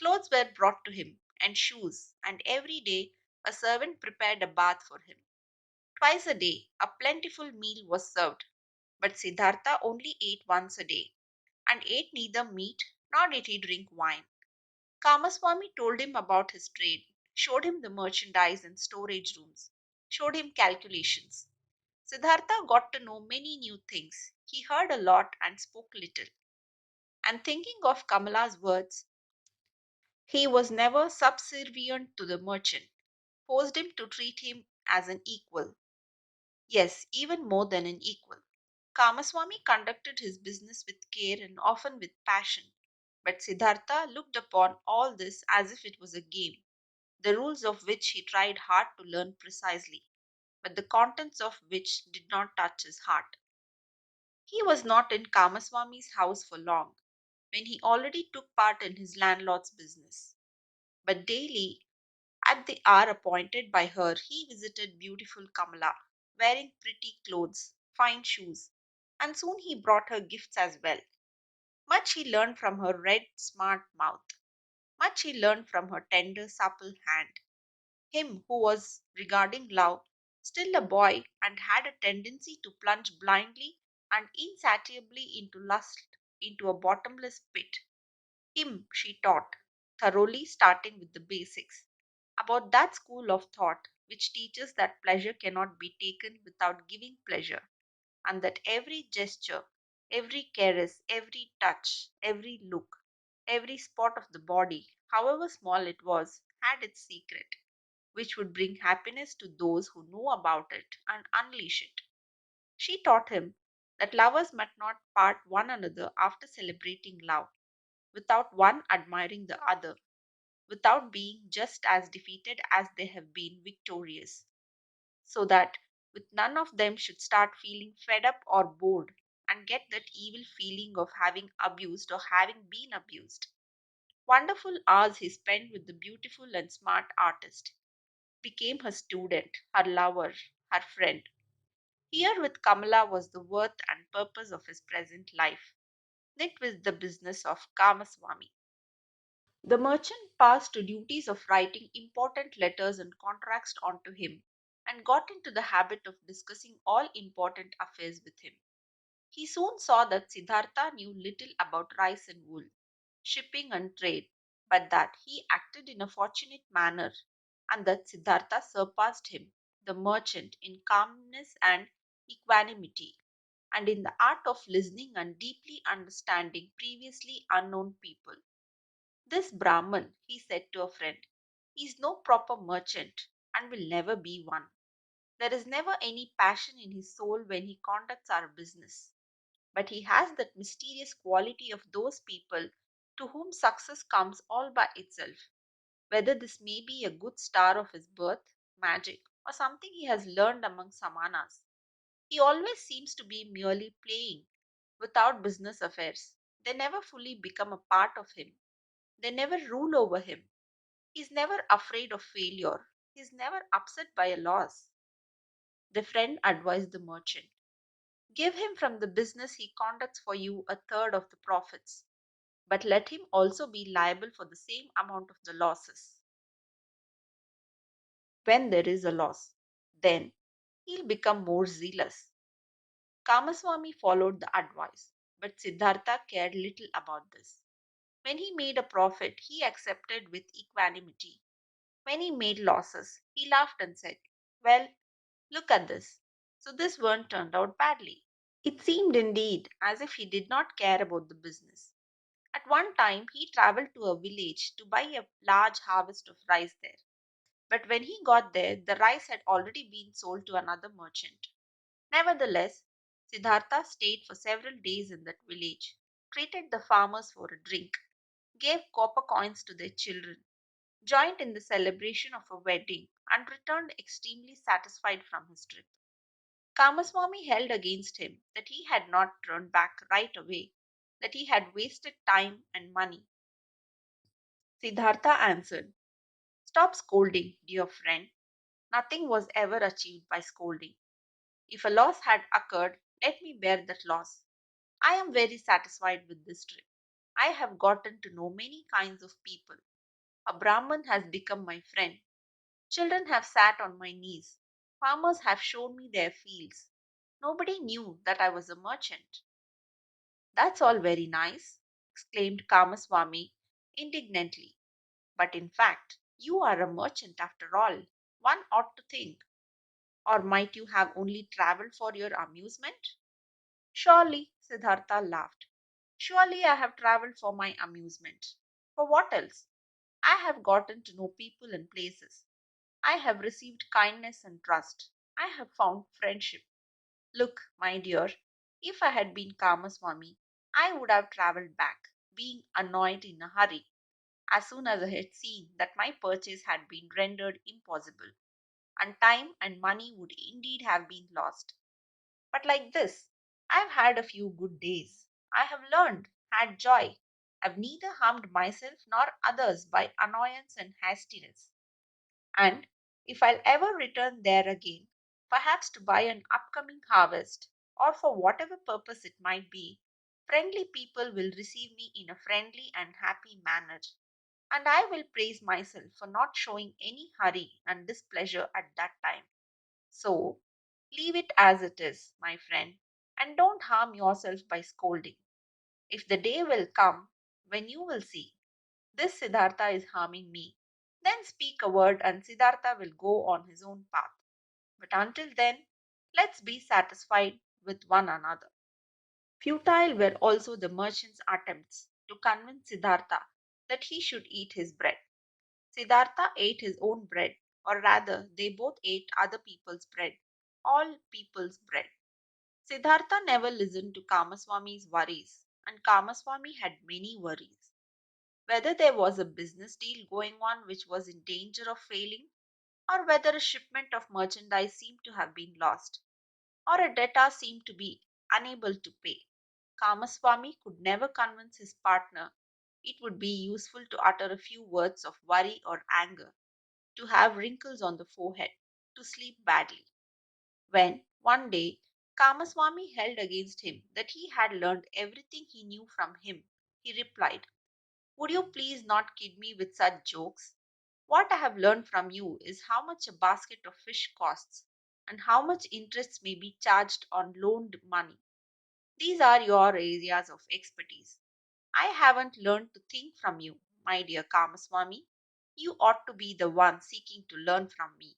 Clothes were brought to him, and shoes, and every day a servant prepared a bath for him. Twice a day a plentiful meal was served, but Siddhartha only ate once a day, and ate neither meat nor did he drink wine. Kamaswami told him about his trade, showed him the merchandise and storage rooms, showed him calculations. Siddhartha got to know many new things. He heard a lot and spoke little. And thinking of Kamala's words, he was never subservient to the merchant, forced him to treat him as an equal. Yes, even more than an equal. Kamaswami conducted his business with care and often with passion. But Siddhartha looked upon all this as if it was a game, the rules of which he tried hard to learn precisely, but the contents of which did not touch his heart. He was not in Kamaswami's house for long, when he already took part in his landlord's business. But daily, At the hour appointed by her, he visited beautiful Kamala, wearing pretty clothes, fine shoes, and soon he brought her gifts as well. Much he learned from her red, smart mouth. Much he learned from her tender, supple hand. Him who was, regarding love, still a boy and had a tendency to plunge blindly and insatiably into lust, into a bottomless pit. Him she taught, thoroughly starting with the basics, about that school of thought which teaches that pleasure cannot be taken without giving pleasure, and that every gesture, every caress, every touch, every look, every spot of the body, however small it was, had its secret, which would bring happiness to those who know about it and unleash it. She taught him that lovers might not part one another after celebrating love, without one admiring the other, without being just as defeated as they have been victorious, so that with none of them should start feeling fed up or bored and get that evil feeling of having abused or having been abused. Wonderful hours he spent with the beautiful and smart artist, became her student, her lover, her friend. Here with Kamala was the worth and purpose of his present life, knit with the business of Kamaswami. The merchant passed to duties of writing important letters and contracts onto him, and got into the habit of discussing all important affairs with him. He soon saw that Siddhartha knew little about rice and wool, shipping and trade, but that he acted in a fortunate manner, and that Siddhartha surpassed him, the merchant, in calmness and equanimity, and in the art of listening and deeply understanding previously unknown people. This Brahman, he said to a friend, is no proper merchant and will never be one. There is never any passion in his soul when he conducts our business. But he has that mysterious quality of those people to whom success comes all by itself, whether this may be a good star of his birth, magic, or something he has learned among Samanas. He always seems to be merely playing, without business affairs. They never fully become a part of him. They never rule over him. He is never afraid of failure. He is never upset by a loss. The friend advised the merchant, give him from the business he conducts for you a third of the profits, but let him also be liable for the same amount of the losses. When there is a loss, then he'll become more zealous. Kamaswami followed the advice, but Siddhartha cared little about this. When he made a profit, he accepted with equanimity. When he made losses, he laughed and said, well, look at this. So this one turned out badly. It seemed indeed as if he did not care about the business. At one time, he traveled to a village to buy a large harvest of rice there. But when he got there, the rice had already been sold to another merchant. Nevertheless, Siddhartha stayed for several days in that village, treated the farmers for a drink, gave copper coins to their children, joined in the celebration of a wedding, and returned extremely satisfied from his trip. Kamaswami held against him that he had not turned back right away, that he had wasted time and money. Siddhartha answered, stop scolding, dear friend. Nothing was ever achieved by scolding. If a loss had occurred, let me bear that loss. I am very satisfied with this trip. I have gotten to know many kinds of people. A Brahman has become my friend. Children have sat on my knees. Farmers have shown me their fields. Nobody knew that I was a merchant. That's all very nice, exclaimed Kamaswami indignantly. But in fact, you are a merchant after all. One ought to think. Or might you have only travelled for your amusement? Surely, Siddhartha laughed. Surely I have travelled for my amusement. For what else? I have gotten to know people and places. I have received kindness and trust. I have found friendship. Look, my dear, if I had been Kamaswami, I would have travelled back, being annoyed in a hurry, as soon as I had seen that my purchase had been rendered impossible, and time and money would indeed have been lost. But like this, I have had a few good days. I have learned, had joy, have neither harmed myself nor others by annoyance and hastiness. And if I'll ever return there again, perhaps to buy an upcoming harvest, or for whatever purpose it might be, friendly people will receive me in a friendly and happy manner, and I will praise myself for not showing any hurry and displeasure at that time. So, leave it as it is, my friend, and don't harm yourself by scolding. If the day will come when you will see this Siddhartha is harming me, then speak a word and Siddhartha will go on his own path. But until then, let's be satisfied with one another. Futile were also the merchant's attempts to convince Siddhartha that he should eat his bread. Siddhartha ate his own bread, or rather, they both ate other people's bread, all people's bread. Siddhartha never listened to Kamaswami's worries, and Kamaswami had many worries. Whether there was a business deal going on which was in danger of failing, or whether a shipment of merchandise seemed to have been lost, or a debtor seemed to be unable to pay. Kamaswami could never convince his partner it would be useful to utter a few words of worry or anger, to have wrinkles on the forehead, to sleep badly. When, one day, Kamaswami held against him that he had learned everything he knew from him, he replied, "Would you please not kid me with such jokes? What I have learned from you is how much a basket of fish costs, and how much interest may be charged on loaned money. These are your areas of expertise. I haven't learned to think from you, my dear Kamaswami. You ought to be the one seeking to learn from me."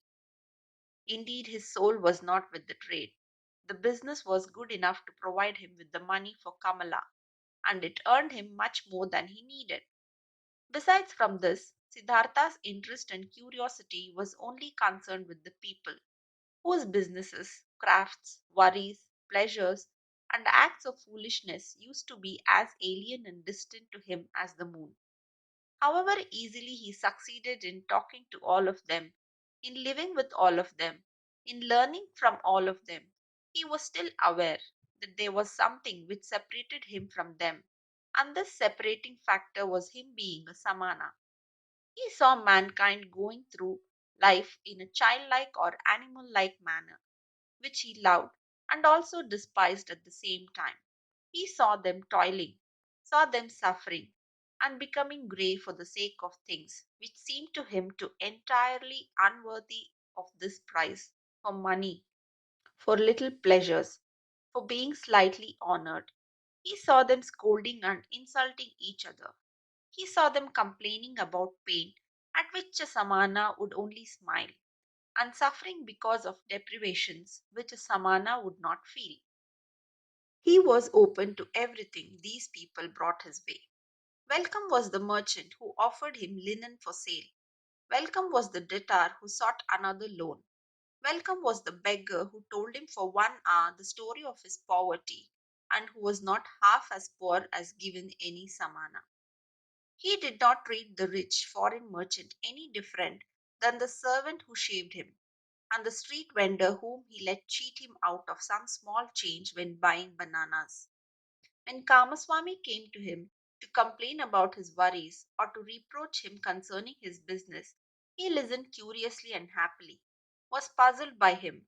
Indeed, his soul was not with the trade. The business was good enough to provide him with the money for Kamala, and it earned him much more than he needed. Besides from this, Siddhartha's interest and curiosity was only concerned with the people, whose businesses, crafts, worries, pleasures, and acts of foolishness used to be as alien and distant to him as the moon. However easily he succeeded in talking to all of them, in living with all of them, in learning from all of them, he was still aware that there was something which separated him from them, and this separating factor was him being a Samana. He saw mankind going through life in a childlike or animal like manner, which he loved and also despised at the same time. He saw them toiling, saw them suffering, and becoming grey for the sake of things which seemed to him to entirely unworthy of this price, for money, for little pleasures, for being slightly honored. He saw them scolding and insulting each other. He saw them complaining about pain at which a Samana would only smile, and suffering because of deprivations which a Samana would not feel. He was open to everything these people brought his way. Welcome was the merchant who offered him linen for sale. Welcome was the debtor who sought another loan. Welcome was the beggar who told him for 1 hour the story of his poverty, and who was not half as poor as given any Samana. He did not treat the rich foreign merchant any different than the servant who shaved him, and the street vendor whom he let cheat him out of some small change when buying bananas. When Kamaswami came to him to complain about his worries or to reproach him concerning his business, he listened curiously and happily, was puzzled by him,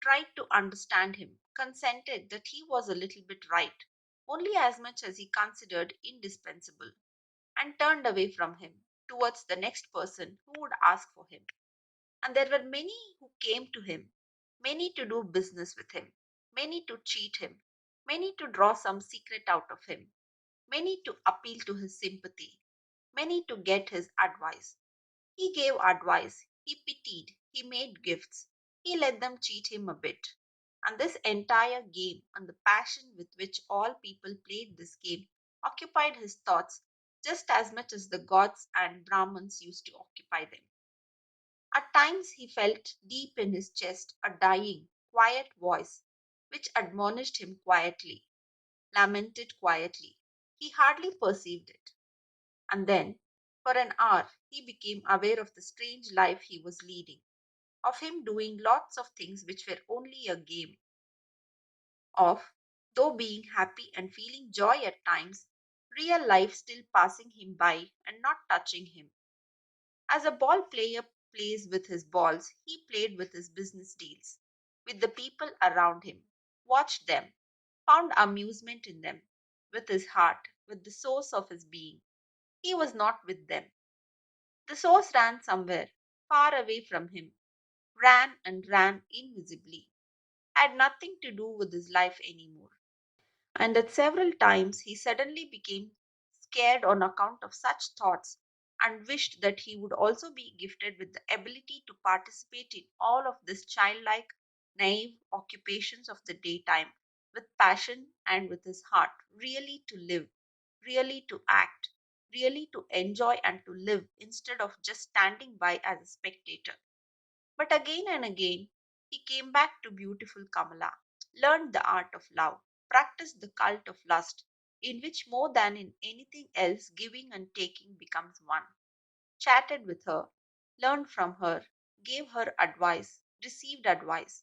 tried to understand him, consented that he was a little bit right, only as much as he considered indispensable, and turned away from him towards the next person who would ask for him. And there were many who came to him, many to do business with him, many to cheat him, many to draw some secret out of him, many to appeal to his sympathy, many to get his advice. He gave advice, he pitied, he made gifts, he let them cheat him a bit. And this entire game and the passion with which all people played this game occupied his thoughts just as much as the gods and Brahmins used to occupy them. At times he felt deep in his chest a dying, quiet voice which admonished him quietly, lamented quietly. He hardly perceived it. And then, for an hour, he became aware of the strange life he was leading, of him doing lots of things which were only a game, of, though being happy and feeling joy at times, real life still passing him by and not touching him. As a ball player plays with his balls, he played with his business deals, with the people around him, watched them, found amusement in them, with his heart, with the source of his being. He was not with them. The source ran somewhere, far away from him, ran and ran invisibly, had nothing to do with his life anymore. And at several times he suddenly became scared on account of such thoughts and wished that he would also be gifted with the ability to participate in all of these childlike, naive occupations of the daytime with passion and with his heart, really to live, really to act, really to enjoy and to live instead of just standing by as a spectator. But again and again, he came back to beautiful Kamala, learned the art of love, practiced the cult of lust, in which more than in anything else, giving and taking becomes one, chatted with her, learned from her, gave her advice, received advice.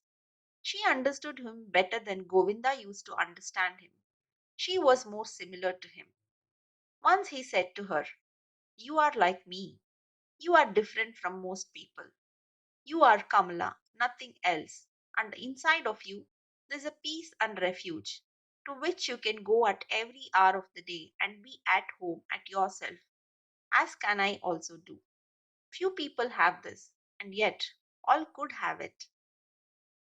She understood him better than Govinda used to understand him. She was more similar to him. Once he said to her, "You are like me. You are different from most people. You are Kamala, nothing else, and inside of you there's a peace and refuge to which you can go at every hour of the day and be at home at yourself, as can I also do. Few people have this, and yet all could have it."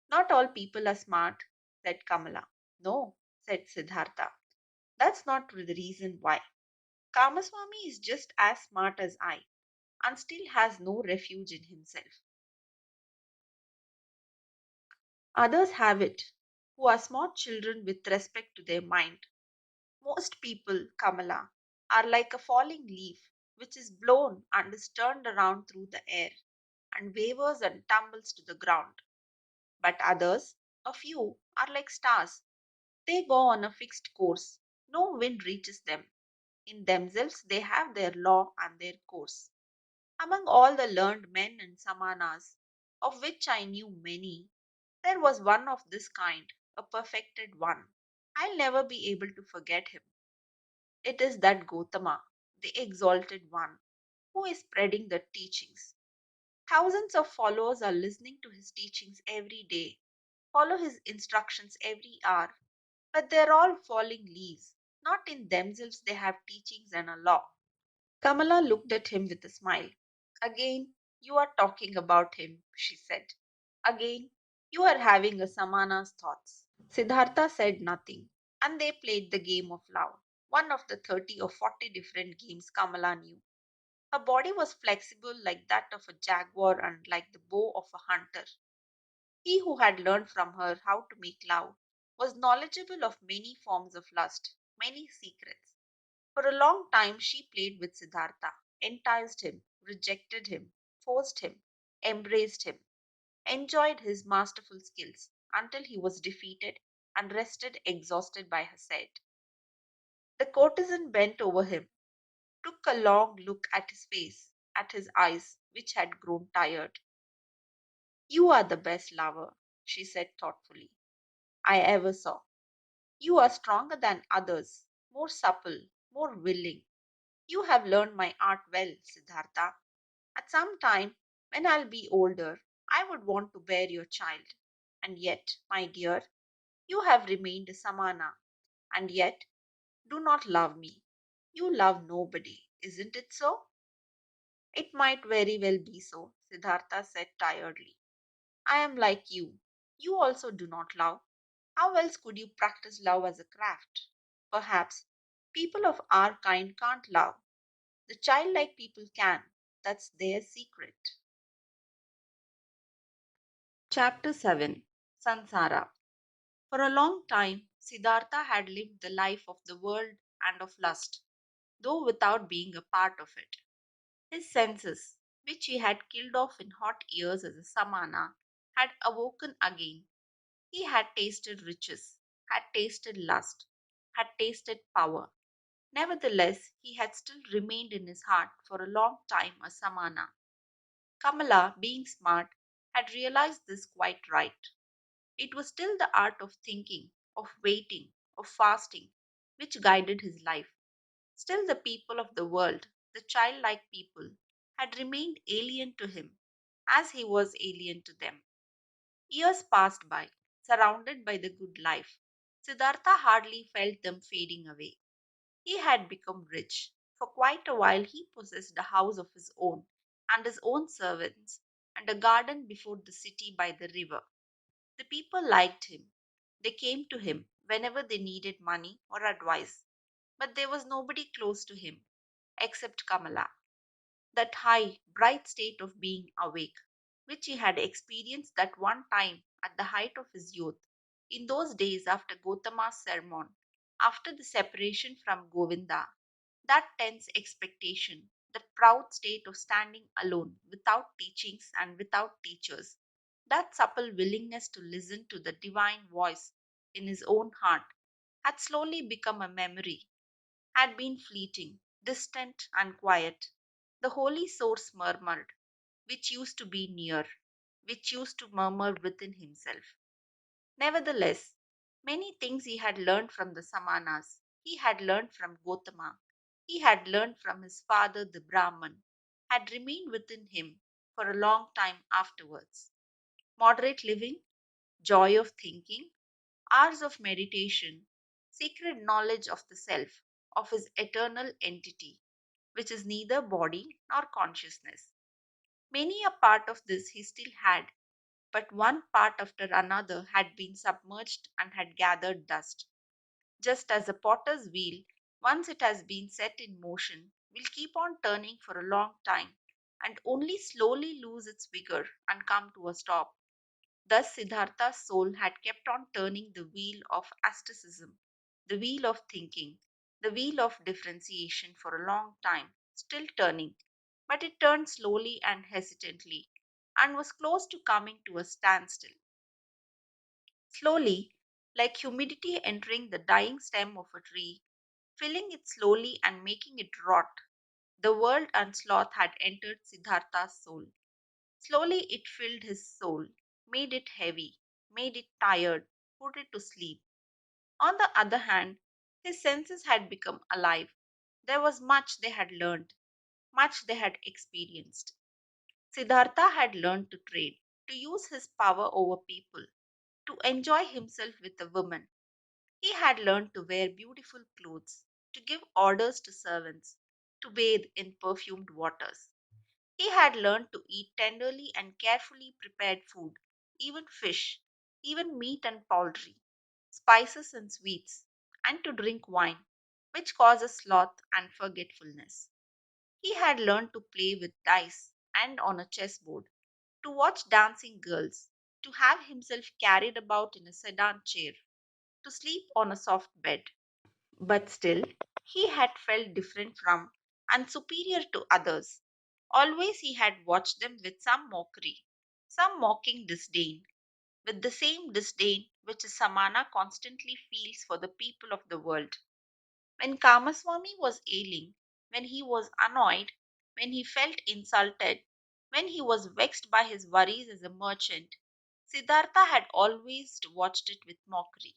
"Not all people are smart," said Kamala. "No," said Siddhartha. "That's not the reason why. Kamaswami is just as smart as I, and still has no refuge in himself. Others have it, who are small children with respect to their mind. Most people, Kamala, are like a falling leaf which is blown and is turned around through the air and wavers and tumbles to the ground. But others, a few, are like stars. They go on a fixed course. No wind reaches them. In themselves, they have their law and their course. Among all the learned men and Samanas, of which I knew many, there was one of this kind, a perfected one. I'll never be able to forget him. It is that Gotama, the exalted one, who is spreading the teachings. Thousands of followers are listening to his teachings every day, follow his instructions every hour, but they're all falling leaves. Not in themselves they have teachings and a law. Kamala looked at him with a smile. "Again, you are talking about him," she said. "Again, you are having a Samana's thoughts." Siddhartha said nothing, and they played the game of love, one of the 30 or 40 different games Kamala knew. Her body was flexible like that of a jaguar and like the bow of a hunter. He who had learned from her how to make love was knowledgeable of many forms of lust, many secrets. For a long time she played with Siddhartha, enticed him, rejected him, forced him, embraced him, enjoyed his masterful skills until he was defeated and rested exhausted by her side. The courtesan bent over him, took a long look at his face, at his eyes, which had grown tired. "You are the best lover," she said thoughtfully, "I ever saw. You are stronger than others, more supple, more willing. You have learned my art well, Siddhartha. At some time, when I'll be older, I would want to bear your child. And yet, my dear, you have remained a Samana, and yet do not love me. You love nobody, isn't it so?" "It might very well be so," Siddhartha said tiredly. "I am like you. You also do not love. How else could you practice love as a craft? Perhaps people of our kind can't love. The childlike people can. That's their secret." Chapter 7, Sansara. For a long time, Siddhartha had lived the life of the world and of lust, though without being a part of it. His senses, which he had killed off in hot years as a samana, had awoken again. He had tasted riches, had tasted lust, had tasted power. Nevertheless, he had still remained in his heart for a long time a samana. Kamala, being smart, had realized this quite right. It was still the art of thinking, of waiting, of fasting, which guided his life. Still, the people of the world, the childlike people, had remained alien to him. as he was alien to them. Years passed by, surrounded by the good life. Siddhartha hardly felt them fading away. He had become rich. For quite a while he possessed a house of his own, and his own servants, and a garden before the city by the river. The people liked him. They came to him whenever they needed money or advice, but there was nobody close to him except Kamala, that high, bright state of being awake, which he had experienced that one time at the height of his youth, in those days after Gotama's sermon, after the separation from Govinda, that tense expectation, that proud state of standing alone, without teachings and without teachers, that supple willingness to listen to the divine voice in his own heart, had slowly become a memory, had been fleeting, distant, and quiet. The holy source murmured, which used to be near, which used to murmur within himself. Nevertheless, many things he had learned from the Samanas, he had learned from Gotama, he had learned from his father the Brahman, had remained within him for a long time afterwards. Moderate living, joy of thinking, hours of meditation, secret knowledge of the self, of his eternal entity, which is neither body nor consciousness. Many a part of this he still had, but one part after another had been submerged and had gathered dust. Just as a potter's wheel, once it has been set in motion, will keep on turning for a long time and only slowly lose its vigor and come to a stop. Thus, Siddhartha's soul had kept on turning the wheel of asceticism, the wheel of thinking, the wheel of differentiation for a long time, still turning, but it turned slowly and hesitantly, and was close to coming to a standstill. Slowly, like humidity entering the dying stem of a tree, filling it slowly and making it rot, the world and sloth had entered Siddhartha's soul. Slowly it filled his soul, made it heavy, made it tired, put it to sleep. On the other hand, his senses had become alive. There was much they had learned, much they had experienced. Siddhartha had learned to trade, to use his power over people, to enjoy himself with a woman. He had learned to wear beautiful clothes, to give orders to servants, to bathe in perfumed waters. He had learned to eat tenderly and carefully prepared food, even fish, even meat and poultry, spices and sweets, and to drink wine, which causes sloth and forgetfulness. He had learned to play with dice and on a chessboard, to watch dancing girls, to have himself carried about in a sedan chair, to sleep on a soft bed. But still, he had felt different from and superior to others. Always he had watched them with some mockery, some mocking disdain, with the same disdain which a Samana constantly feels for the people of the world. When Kamaswami was ailing, when he was annoyed, when he felt insulted, when he was vexed by his worries as a merchant, Siddhartha had always watched it with mockery.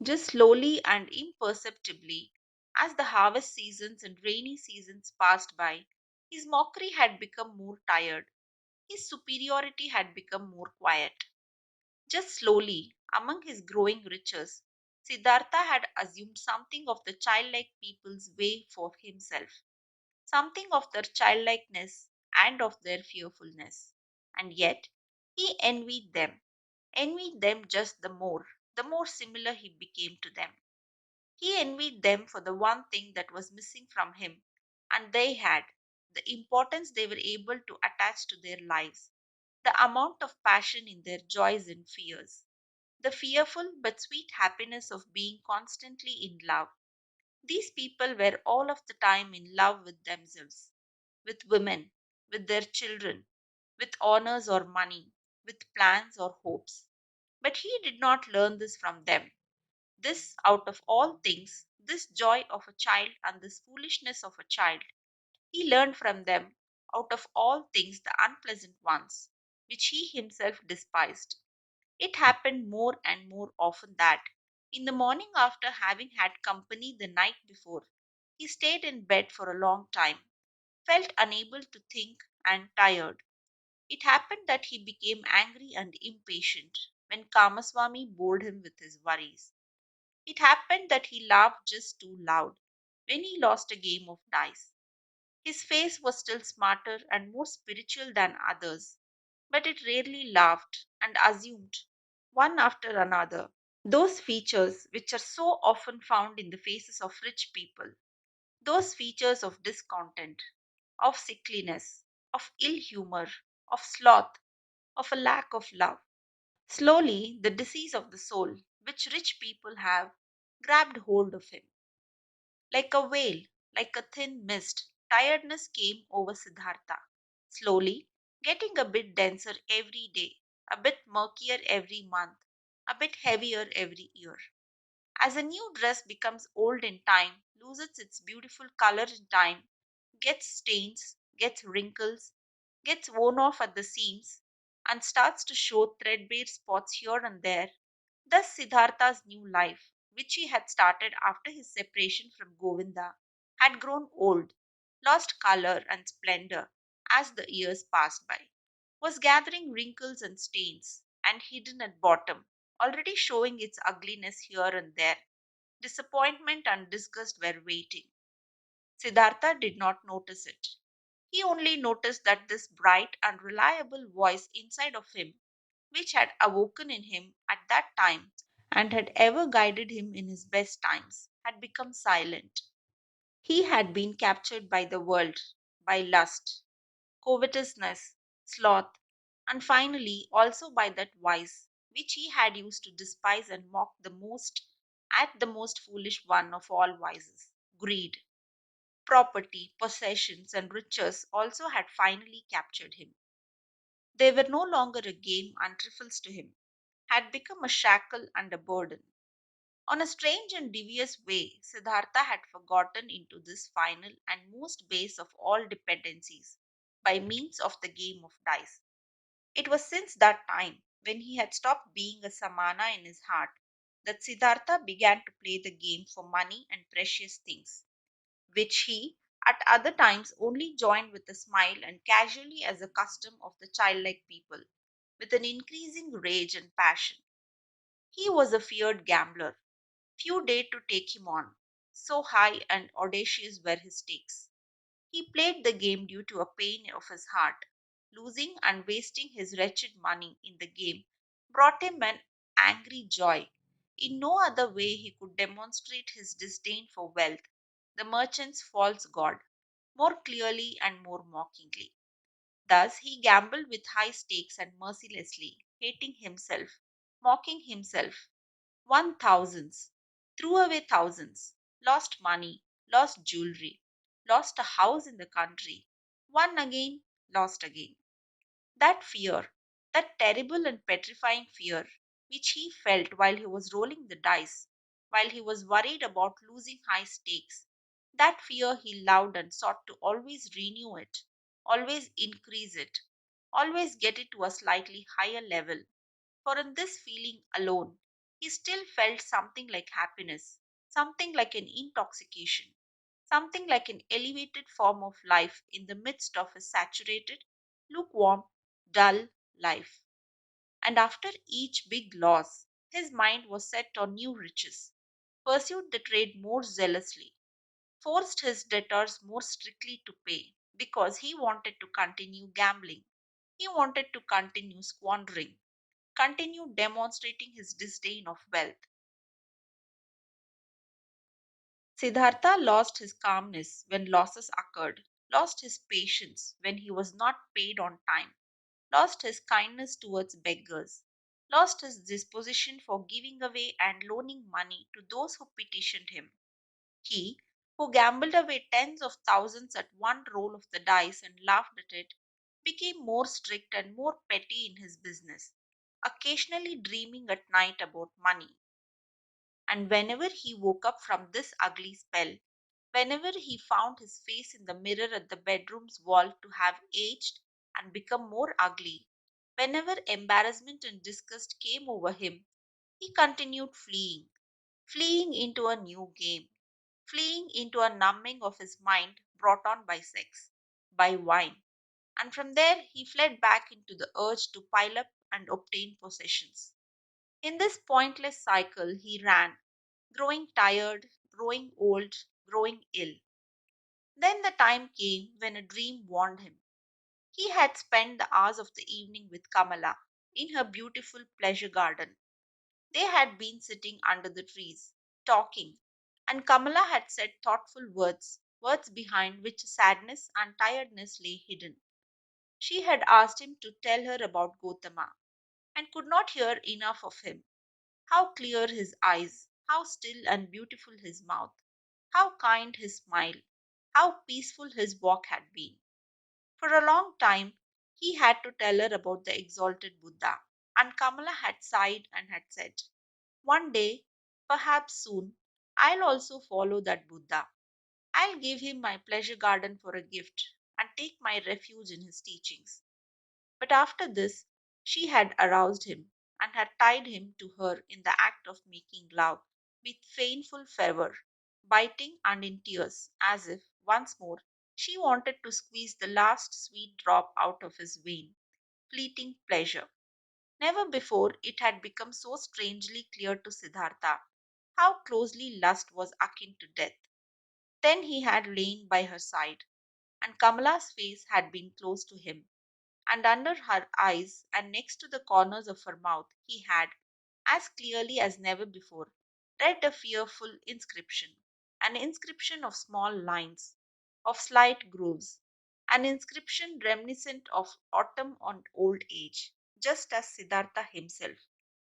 Just slowly and imperceptibly, as the harvest seasons and rainy seasons passed by, his mockery had become more tired, his superiority had become more quiet. Just slowly, among his growing riches, Siddhartha had assumed something of the childlike people's way for himself, something of their childlikeness and of their fearfulness. And yet, he envied them just the more similar he became to them. He envied them for the one thing that was missing from him, and they had the importance they were able to attach to their lives, the amount of passion in their joys and fears, the fearful but sweet happiness of being constantly in love. These people were all of the time in love with themselves, with women, with their children, with honors or money, with plans or hopes. But he did not learn this from them. This, out of all things, this joy of a child and this foolishness of a child, he learned from them, out of all things, the unpleasant ones, which he himself despised. It happened more and more often that, in the morning after having had company the night before, he stayed in bed for a long time, felt unable to think and tired. It happened that he became angry and impatient when Kamaswami bored him with his worries. It happened that he laughed just too loud when he lost a game of dice. His face was still smarter and more spiritual than others, but it rarely laughed and assumed, one after another, those features which are so often found in the faces of rich people, those features of discontent, of sickliness, of ill humor, of sloth, of a lack of love. Slowly, the disease of the soul, which rich people have, grabbed hold of him. Like a veil, like a thin mist, tiredness came over Siddhartha, slowly, getting a bit denser every day, a bit murkier every month, a bit heavier every year. As a new dress becomes old in time, loses its beautiful color in time, gets stains, gets wrinkles, gets worn off at the seams, and starts to show threadbare spots here and there, thus Siddhartha's new life, which he had started after his separation from Govinda, had grown old, lost color and splendor as the years passed by, was gathering wrinkles and stains, and hidden at bottom, already showing its ugliness here and there. Disappointment and disgust were waiting. Siddhartha did not notice it. He only noticed that this bright and reliable voice inside of him, which had awoken in him at that time and had ever guided him in his best times, had become silent. He had been captured by the world, by lust, covetousness, sloth, and finally also by that vice which he had used to despise and mock the most at the most foolish one of all vices, greed. Property, possessions, and riches also had finally captured him. They were no longer a game and trifles to him, had become a shackle and a burden. On a strange and devious way, Siddhartha had forgotten into this final and most base of all dependencies by means of the game of dice. It was since that time, when he had stopped being a Samana in his heart, that Siddhartha began to play the game for money and precious things, which he at other times only joined with a smile and casually as a custom of the childlike people, with an increasing rage and passion. He was a feared gambler. Few dared to take him on, so high and audacious were his stakes. He played the game due to a pain of his heart. Losing and wasting his wretched money in the game brought him an angry joy. In no other way he could demonstrate his disdain for wealth, the merchant's false god, more clearly and more mockingly. Thus he gambled with high stakes and mercilessly, hating himself, mocking himself, won thousands, threw away thousands, lost money, lost jewelry, lost a house in the country, won again, lost again. That fear, that terrible and petrifying fear, which he felt while he was rolling the dice, while he was worried about losing high stakes, that fear he loved and sought to always renew it, always increase it, always get it to a slightly higher level, for in this feeling alone, he still felt something like happiness, something like an intoxication, something like an elevated form of life in the midst of a saturated, lukewarm, dull life. And after each big loss, his mind was set on new riches, pursued the trade more zealously, forced his debtors more strictly to pay, because he wanted to continue gambling. He wanted to continue squandering, continued demonstrating his disdain of wealth. Siddhartha lost his calmness when losses occurred, lost his patience when he was not paid on time, lost his kindness towards beggars, lost his disposition for giving away and loaning money to those who petitioned him. He, who gambled away tens of thousands at one roll of the dice and laughed at it, became more strict and more petty in his business, occasionally dreaming at night about money. And whenever he woke up from this ugly spell, whenever he found his face in the mirror at the bedroom's wall to have aged and become more ugly, whenever embarrassment and disgust came over him, he continued fleeing, fleeing into a new game, fleeing into a numbing of his mind brought on by sex, by wine, and from there he fled back into the urge to pile up and obtain possessions. In this pointless cycle he ran, growing tired, growing old, growing ill. Then the time came when a dream warned him. He had spent the hours of the evening with Kamala in her beautiful pleasure garden. They had been sitting under the trees, talking, and Kamala had said thoughtful words, words behind which sadness and tiredness lay hidden. She had asked him to tell her about Gotama, and could not hear enough of him. How clear his eyes, how still and beautiful his mouth, how kind his smile, how peaceful his walk had been. For a long time he had to tell her about the exalted Buddha, and Kamala had sighed and had said, one day, perhaps soon, I'll also follow that Buddha. I'll give him my pleasure garden for a gift and take my refuge in his teachings. But after this, she had aroused him and had tied him to her in the act of making love with painful fervor, biting and in tears, as if, once more, she wanted to squeeze the last sweet drop out of his vain, fleeting pleasure. Never before it had become so strangely clear to Siddhartha how closely lust was akin to death. Then he had lain by her side, and Kamala's face had been close to him, and under her eyes and next to the corners of her mouth he had, as clearly as never before, read a fearful inscription, an inscription of small lines, of slight grooves, an inscription reminiscent of autumn and old age, just as Siddhartha himself,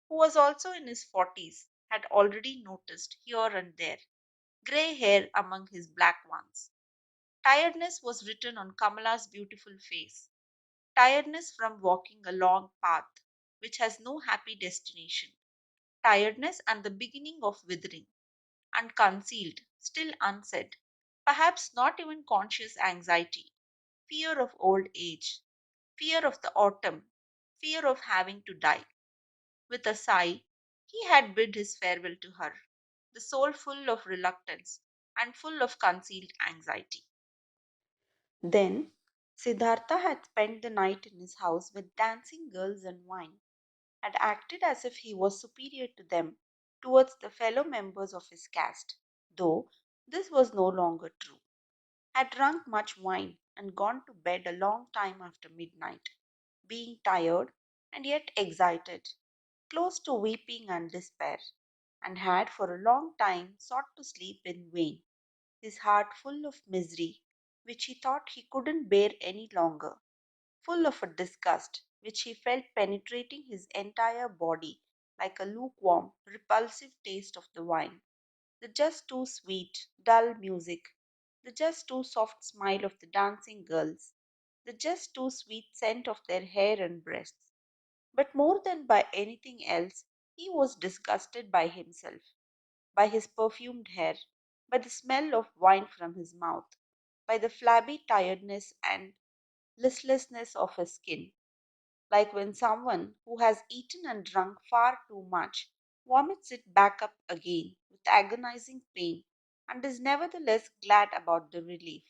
who was also in his forties, had already noticed here and there grey hair among his black ones. Tiredness was written on Kamala's beautiful face, tiredness from walking a long path which has no happy destination, tiredness and the beginning of withering, and concealed, still unsaid, perhaps not even conscious anxiety, fear of old age, fear of the autumn, fear of having to die. With a sigh, he had bid his farewell to her, the soul full of reluctance and full of concealed anxiety. Then Siddhartha had spent the night in his house with dancing girls and wine, had acted as if he was superior to them towards the fellow members of his caste, though this was no longer true, had drunk much wine and gone to bed a long time after midnight, being tired and yet excited, close to weeping and despair, and had for a long time sought to sleep in vain, his heart full of misery, which he thought he couldn't bear any longer, full of a disgust which he felt penetrating his entire body like a lukewarm, repulsive taste of the wine, the just too sweet, dull music, the just too soft smile of the dancing girls, the just too sweet scent of their hair and breasts. But more than by anything else, he was disgusted by himself, by his perfumed hair, by the smell of wine from his mouth, by the flabby tiredness and listlessness of his skin, like when someone who has eaten and drunk far too much vomits it back up again with agonizing pain and is nevertheless glad about the relief.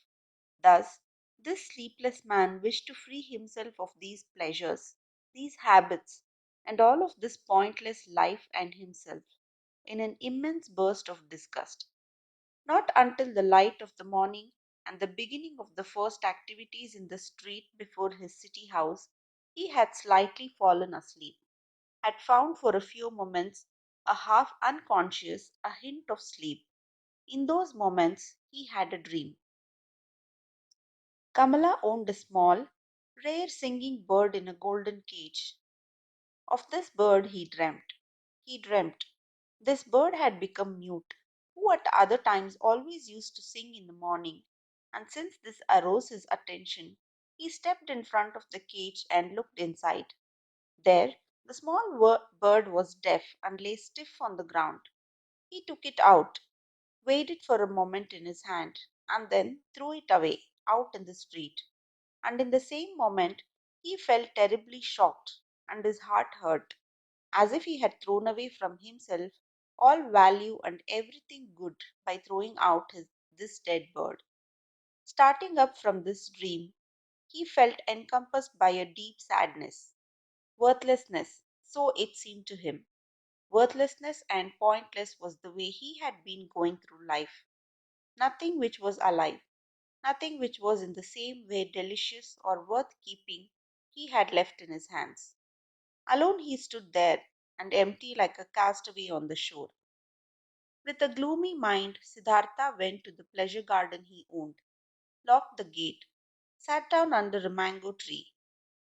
Thus, this sleepless man wished to free himself of these pleasures, these habits, and all of this pointless life and himself in an immense burst of disgust. Not until the light of the morning and the beginning of the first activities in the street before his city house, he had slightly fallen asleep, had found for a few moments a half unconscious, a hint of sleep. In those moments, he had a dream. Kamala owned a small, rare singing bird in a golden cage. Of this bird he dreamt. He dreamt. This bird had become mute, who at other times always used to sing in the morning, and since this aroused his attention, he stepped in front of the cage and looked inside. There, the small bird was deaf and lay stiff on the ground. He took it out, weighed it for a moment in his hand, and then threw it away out in the street. And in the same moment, he felt terribly shocked, and his heart hurt as if he had thrown away from himself all value and everything good by throwing out this dead bird. Starting up from this dream, he felt encompassed by a deep sadness. Worthlessness, so it seemed to him. Worthlessness and pointless was the way he had been going through life. Nothing which was alive, nothing which was in the same way delicious or worth keeping, he had left in his hands. Alone he stood there, and empty like a castaway on the shore. With a gloomy mind, Siddhartha went to the pleasure garden he owned, locked the gate, sat down under a mango tree,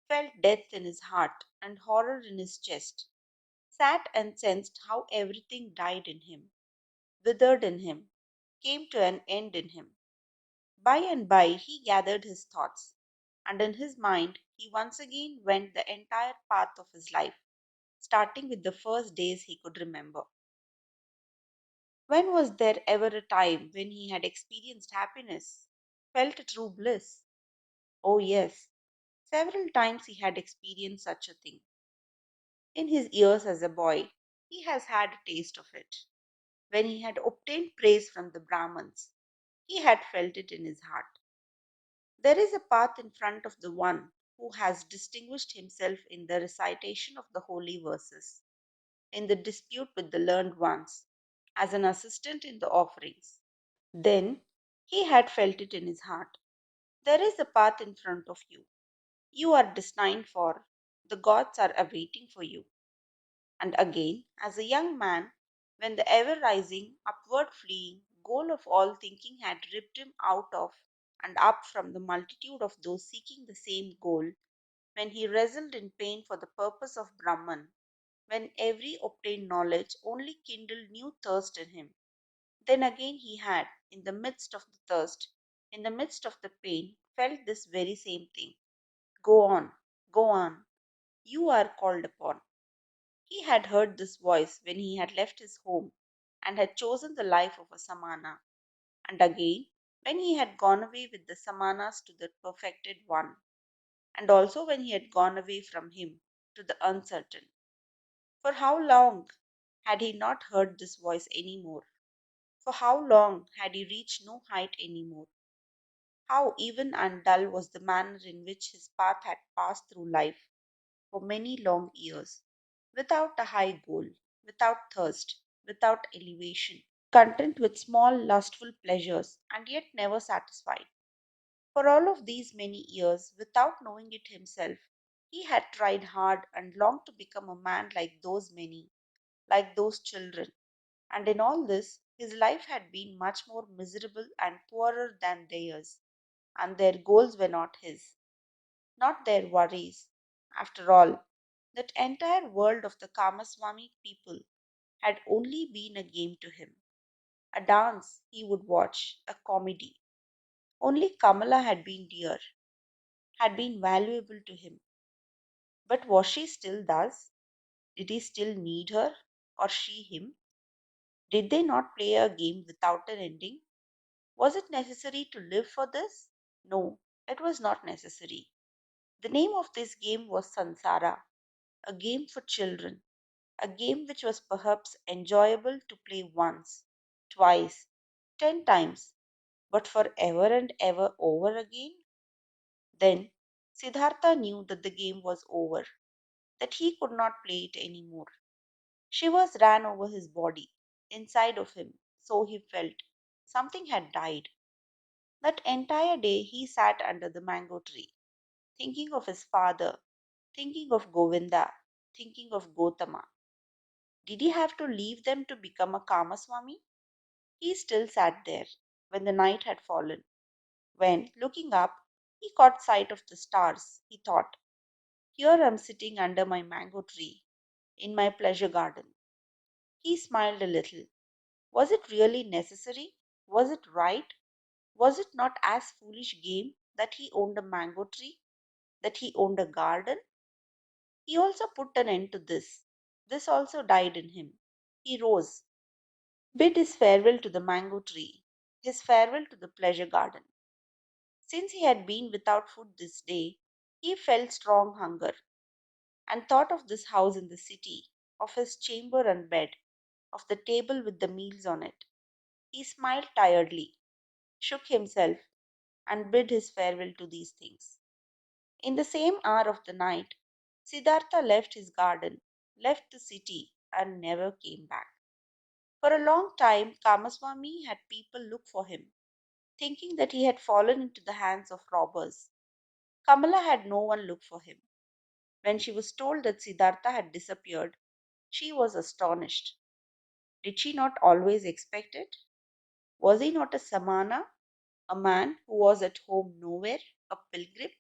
felt death in his heart and horror in his chest, sat and sensed how everything died in him, withered in him, came to an end in him. By and by he gathered his thoughts, and in his mind he once again went the entire path of his life, starting with the first days he could remember. When was there ever a time when he had experienced happiness, felt true bliss? Oh, yes, several times he had experienced such a thing. In his years as a boy, he has had a taste of it. When he had obtained praise from the Brahmins, he had felt it in his heart. There is a path in front of the one who has distinguished himself in the recitation of the holy verses, in the dispute with the learned ones, as an assistant in the offerings. Then he had felt it in his heart. There is a path in front of you. You are destined for. The gods are awaiting for you. And again, as a young man, when the ever rising, upward fleeing goal of all thinking had ripped him out of and up from the multitude of those seeking the same goal, when he wrestled in pain for the purpose of Brahman, when every obtained knowledge only kindled new thirst in him, then again he had, in the midst of the thirst, in the midst of the pain, felt this very same thing. Go on, go on, you are called upon. He had heard this voice when he had left his home and had chosen the life of a Samana, and again when he had gone away with the Samanas to the perfected one, and also when he had gone away from him to the uncertain. For how long had he not heard this voice any more? For how long had he reached no height any more? How even and dull was the manner in which his path had passed through life for many long years, without a high goal, without thirst, without elevation, content with small lustful pleasures, and yet never satisfied. For all of these many years, without knowing it himself, he had tried hard and longed to become a man like those many, like those children, and in all this, his life had been much more miserable and poorer than theirs, and their goals were not his, not their worries. After all, that entire world of the Kamaswami people had only been a game to him, a dance he would watch, a comedy. Only Kamala had been dear, had been valuable to him. But was she still thus? Did he still need her, or she him? Did they not play a game without an ending? Was it necessary to live for this? No, it was not necessary. The name of this game was Sansara, a game for children, a game which was perhaps enjoyable to play once, twice, 10 times, but for ever and ever over again? Then Siddhartha knew that the game was over, that he could not play it any more. Shivers ran over his body, inside of him, so he felt. Something had died. That entire day he sat under the mango tree, thinking of his father, thinking of Govinda, thinking of Gotama. Did he have to leave them to become a Kamaswami? He still sat there when the night had fallen. When, looking up, he caught sight of the stars, he thought, here I am sitting under my mango tree, in my pleasure garden. He smiled a little. Was it really necessary? Was it right? Was it not as foolish game that he owned a mango tree, that he owned a garden? He also put an end to this. This also died in him. He rose, bid his farewell to the mango tree, his farewell to the pleasure garden. Since he had been without food this day, he felt strong hunger, and thought of this house in the city, of his chamber and bed, of the table with the meals on it. He smiled tiredly, shook himself, and bid his farewell to these things. In the same hour of the night, Siddhartha left his garden, left the city, and never came back. For a long time, Kamaswami had people look for him, thinking that he had fallen into the hands of robbers. Kamala had no one look for him. When she was told that Siddhartha had disappeared, she was astonished. Did she not always expect it? Was he not a Samana, a man who was at home nowhere, a pilgrim?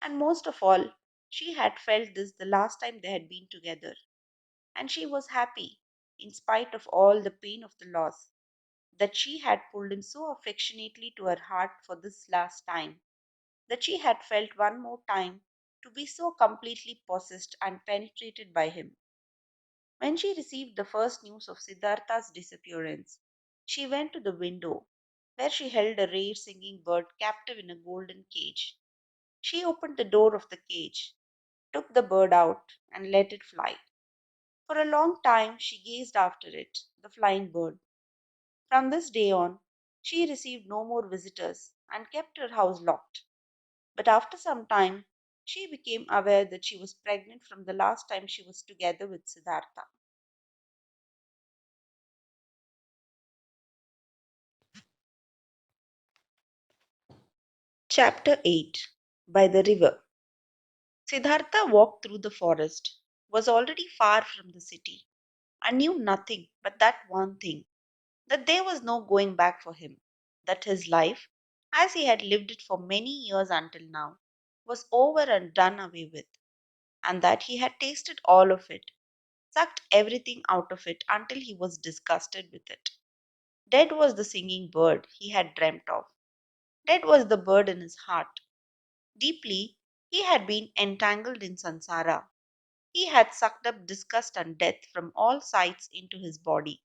And most of all, she had felt this the last time they had been together, and she was happy, in spite of all the pain of the loss, that she had pulled him so affectionately to her heart for this last time, that she had felt one more time to be so completely possessed and penetrated by him. When she received the first news of Siddhartha's disappearance, she went to the window, where she held a rare singing bird captive in a golden cage. She opened the door of the cage, took the bird out, and let it fly. For a long time she gazed after it, the flying bird. From this day on, she received no more visitors and kept her house locked. But after some time, she became aware that she was pregnant from the last time she was together with Siddhartha. Chapter 8. By the River. Siddhartha walked through the forest, was already far from the city, and knew nothing but that one thing, that there was no going back for him, that his life, as he had lived it for many years until now, was over and done away with, and that he had tasted all of it, sucked everything out of it until he was disgusted with it. Dead was the singing bird he had dreamt of. Dead was the bird in his heart. Deeply, he had been entangled in Sansara. He had sucked up disgust and death from all sides into his body,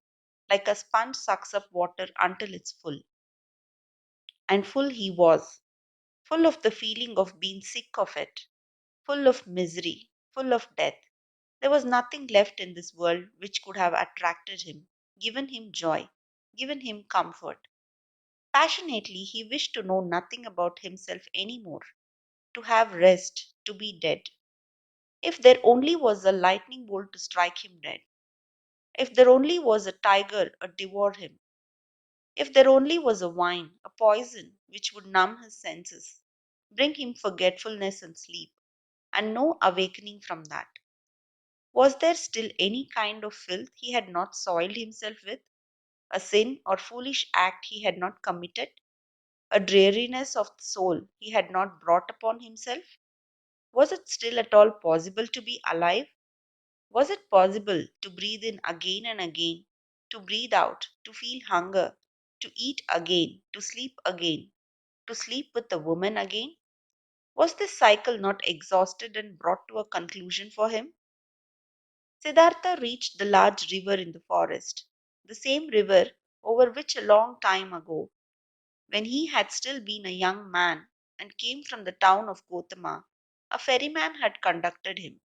like a sponge sucks up water until it's full. And full he was, full of the feeling of being sick of it, full of misery, full of death. There was nothing left in this world which could have attracted him, given him joy, given him comfort. Passionately, he wished to know nothing about himself any more, to have rest, to be dead. If there only was a lightning bolt to strike him dead, if there only was a tiger to devour him, if there only was a wine, a poison which would numb his senses, bring him forgetfulness and sleep, and no awakening from that. Was there still any kind of filth he had not soiled himself with, a sin or foolish act he had not committed, a dreariness of the soul he had not brought upon himself? Was it still at all possible to be alive? Was it possible to breathe in again and again, to breathe out, to feel hunger, to eat again, to sleep with a woman again? Was this cycle not exhausted and brought to a conclusion for him? Siddhartha reached the large river in the forest, the same river over which a long time ago, when he had still been a young man and came from the town of Gotama, a ferryman had conducted him.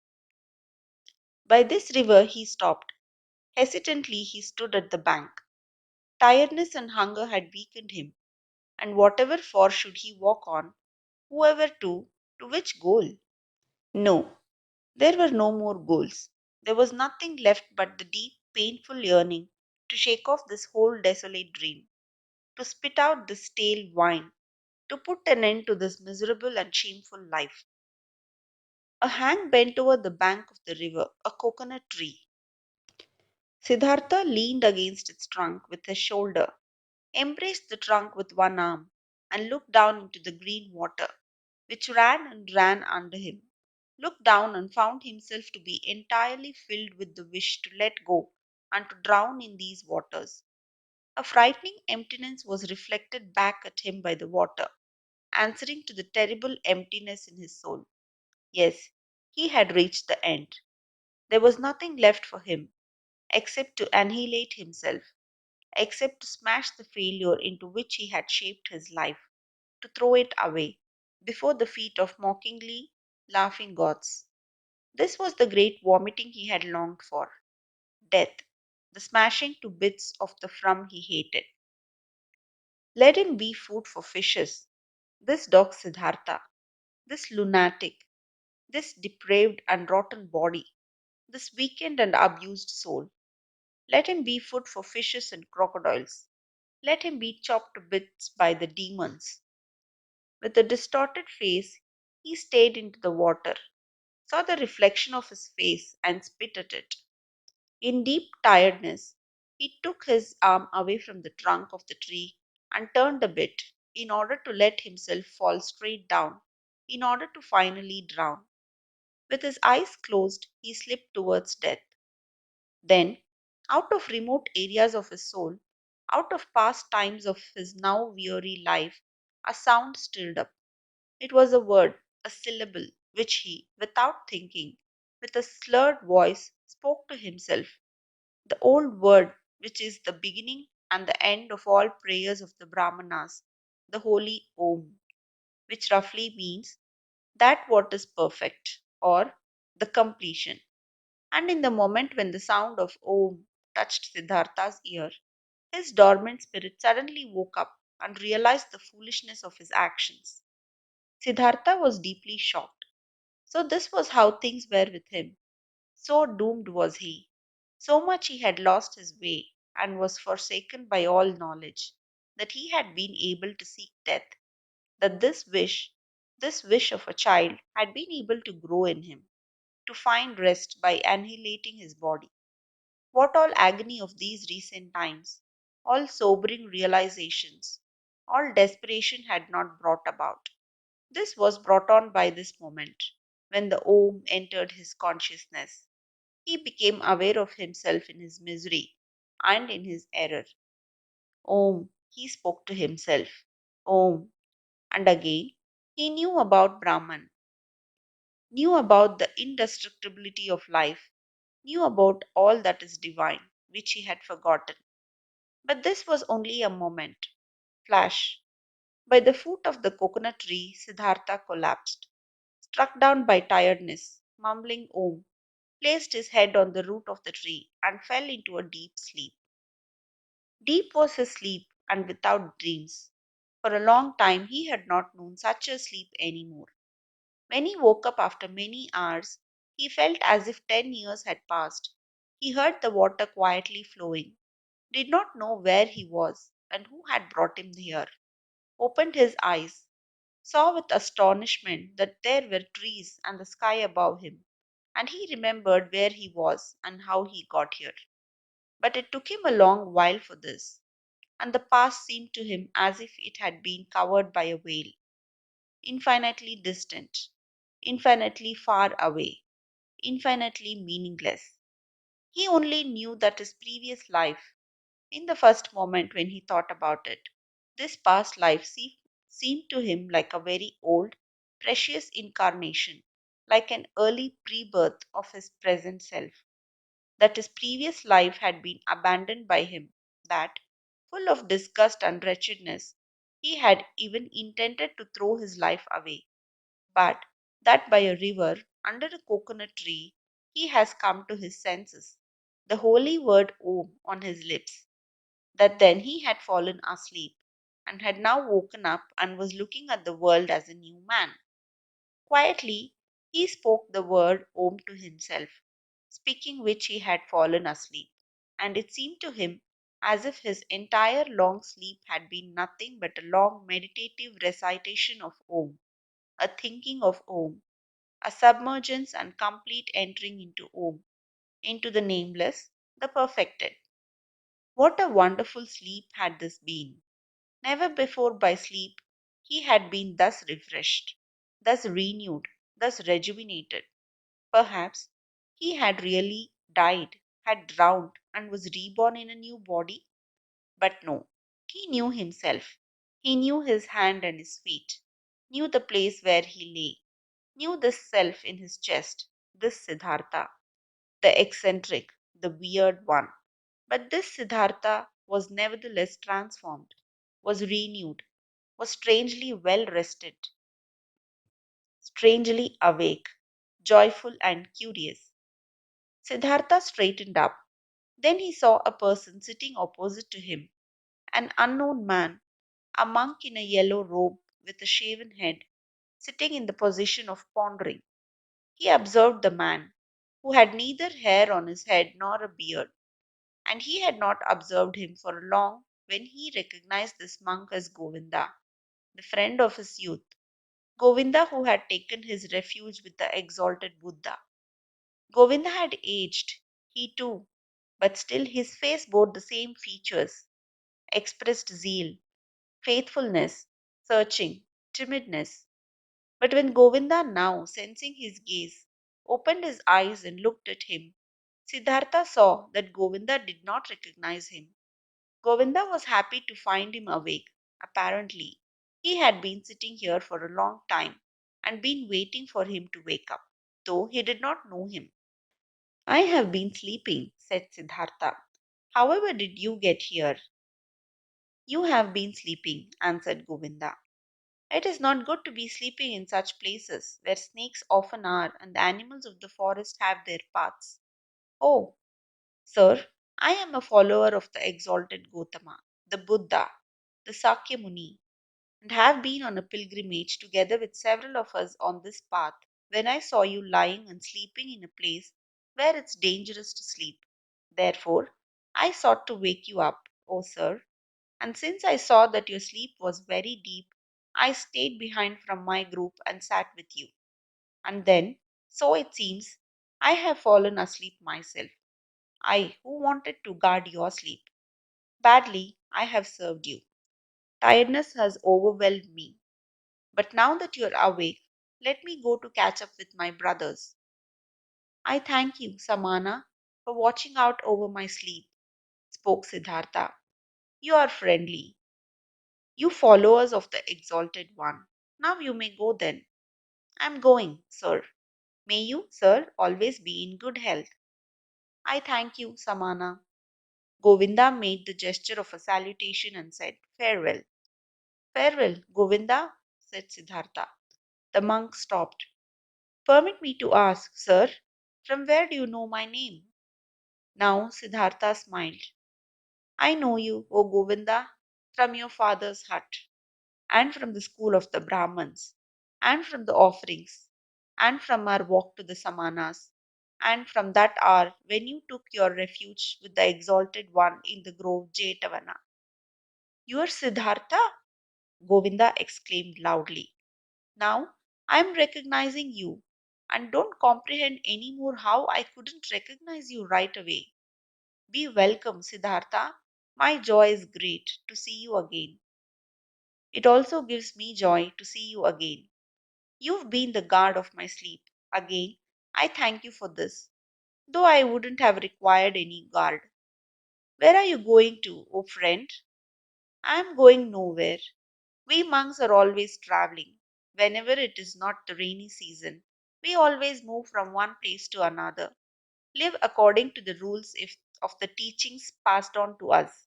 By this river he stopped. Hesitantly he stood at the bank. Tiredness and hunger had weakened him, and whatever for should he walk on, whoever to which goal? No, there were no more goals. There was nothing left but the deep, painful yearning to shake off this whole desolate dream, to spit out this stale wine, to put an end to this miserable and shameful life. A hand bent over the bank of the river, a coconut tree. Siddhartha leaned against its trunk with his shoulder, embraced the trunk with one arm, and looked down into the green water, which ran and ran under him. Looked down and found himself to be entirely filled with the wish to let go and to drown in these waters. A frightening emptiness was reflected back at him by the water, answering to the terrible emptiness in his soul. Yes, he had reached the end. There was nothing left for him except to annihilate himself, except to smash the failure into which he had shaped his life, to throw it away before the feet of mockingly laughing gods. This was the great vomiting he had longed for, death, the smashing to bits of the from he hated. Let him be food for fishes, this dog Siddhartha. this lunatic, this depraved and rotten body, this weakened and abused soul. Let him be food for fishes and crocodiles. Let him be chopped to bits by the demons. With a distorted face, he stared into the water, saw the reflection of his face, and spit at it. In deep tiredness, he took his arm away from the trunk of the tree and turned a bit in order to let himself fall straight down, in order to finally drown. With his eyes closed, he slipped towards death. Then, out of remote areas of his soul, out of past times of his now weary life, a sound stirred up. It was a word, a syllable, which he, without thinking, with a slurred voice, spoke to himself. The old word, which is the beginning and the end of all prayers of the Brahmanas, the holy Om, which roughly means that what is perfect, or the completion. And in the moment when the sound of Om touched Siddhartha's ear, his dormant spirit suddenly woke up and realized the foolishness of his actions. Siddhartha was deeply shocked. So, this was how things were with him. So doomed was he. So much he had lost his way and was forsaken by all knowledge, that he had been able to seek death, that this wish of a child, had been able to grow in him, to find rest by annihilating his body. What all agony of these recent times, all sobering realizations, all desperation had not brought about. This was brought on by this moment, when the Om entered his consciousness. He became aware of himself in his misery and in his error. Om, he spoke to himself. Om, and again, he knew about Brahman, knew about the indestructibility of life, knew about all that is divine, which he had forgotten. But this was only a moment. Flash. By the foot of the coconut tree, Siddhartha collapsed, struck down by tiredness, mumbling Om, placed his head on the root of the tree, and fell into a deep sleep. Deep was his sleep, and without dreams. For a long time he had not known such a sleep any more. When he woke up after many hours, he felt as if 10 years had passed. He heard the water quietly flowing, did not know where he was and who had brought him here, opened his eyes, saw with astonishment that there were trees and the sky above him, and he remembered where he was and how he got here. But it took him a long while for this, and the past seemed to him as if it had been covered by a veil, infinitely distant, infinitely far away, infinitely meaningless. He only knew that his previous life, in the first moment when he thought about it, this past life seemed to him like a very old, precious incarnation, like an early pre birth of his present self, that his previous life had been abandoned by him, that, full of disgust and wretchedness, he had even intended to throw his life away, but that by a river, under a coconut tree, he has come to his senses, the holy word Om on his lips, that then he had fallen asleep and had now woken up and was looking at the world as a new man. Quietly, he spoke the word Om to himself, speaking which he had fallen asleep, and it seemed to him as if his entire long sleep had been nothing but a long meditative recitation of Om, a thinking of Om, a submergence and complete entering into Om, into the nameless, the perfected. What a wonderful sleep had this been! Never before by sleep he had been thus refreshed, thus renewed, thus rejuvenated. Perhaps he had really died, had drowned, and was reborn in a new body. But no, he knew himself. He knew his hand and his feet, knew the place where he lay, knew this self in his chest, this Siddhartha, the eccentric, the weird one. But this Siddhartha was nevertheless transformed, was renewed, was strangely well rested, strangely awake, joyful and curious. Siddhartha straightened up. Then he saw a person sitting opposite to him, an unknown man, a monk in a yellow robe with a shaven head, sitting in the position of pondering. He observed the man, who had neither hair on his head nor a beard, and he had not observed him for long when he recognized this monk as Govinda, the friend of his youth, Govinda who had taken his refuge with the exalted Buddha. Govinda had aged, he too, but still his face bore the same features, expressed zeal, faithfulness, searching, timidness. But when Govinda now, sensing his gaze, opened his eyes and looked at him, Siddhartha saw that Govinda did not recognize him. Govinda was happy to find him awake. Apparently, he had been sitting here for a long time and been waiting for him to wake up, though he did not know him. I have been sleeping, said Siddhartha. However did you get here? You have been sleeping, answered Govinda. It is not good to be sleeping in such places where snakes often are and the animals of the forest have their paths. Oh, sir, I am a follower of the exalted Gotama, the Buddha, the Sakya Muni, and have been on a pilgrimage together with several of us on this path when I saw you lying and sleeping in a place where it's dangerous to sleep. Therefore, I sought to wake you up, O sir, and since I saw that your sleep was very deep, I stayed behind from my group and sat with you. And then, so it seems, I have fallen asleep myself. I, who wanted to guard your sleep. Badly, I have served you. Tiredness has overwhelmed me. But now that you are awake, let me go to catch up with my brothers. I thank you, Samana, for watching out over my sleep, spoke Siddhartha. You are friendly. You followers of the Exalted One. Now you may go then. I am going, sir. May you, sir, always be in good health. I thank you, Samana. Govinda made the gesture of a salutation and said, Farewell. Farewell, Govinda, said Siddhartha. The monk stopped. Permit me to ask, sir, from where do you know my name? Now Siddhartha smiled. I know you, O Govinda, from your father's hut, and from the school of the Brahmins, and from the offerings, and from our walk to the Samanas, and from that hour when you took your refuge with the exalted one in the grove Jetavana. You are Siddhartha? Govinda exclaimed loudly. Now I am recognizing you, and don't comprehend any more how I couldn't recognize you right away. Be welcome, Siddhartha. My joy is great to see you again. It also gives me joy to see you again. You've been the guard of my sleep. Again, I thank you for this, though I wouldn't have required any guard. Where are you going to, O friend? I am going nowhere. We monks are always traveling. Whenever it is not the rainy season, we always move from one place to another, live according to the rules of the teachings passed on to us,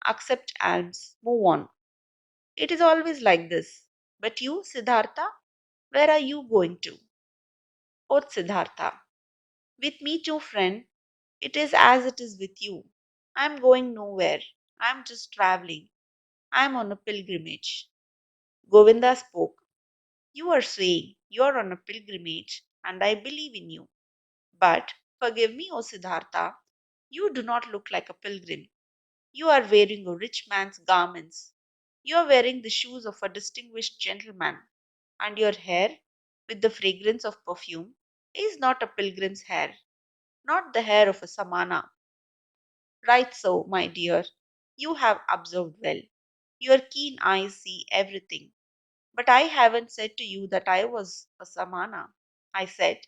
accept alms, move on. It is always like this. But you, Siddhartha, where are you going to? Quoth Siddhartha. With me too, friend. It is as it is with you. I am going nowhere. I am just traveling. I am on a pilgrimage. Govinda spoke. You are saying you are on a pilgrimage, and I believe in you. But forgive me, O Siddhartha, you do not look like a pilgrim. You are wearing a rich man's garments. You are wearing the shoes of a distinguished gentleman, and your hair, with the fragrance of perfume, is not a pilgrim's hair, not the hair of a samana. Right so, my dear, you have observed well. Your keen eyes see everything. But I haven't said to you that I was a samana. I said,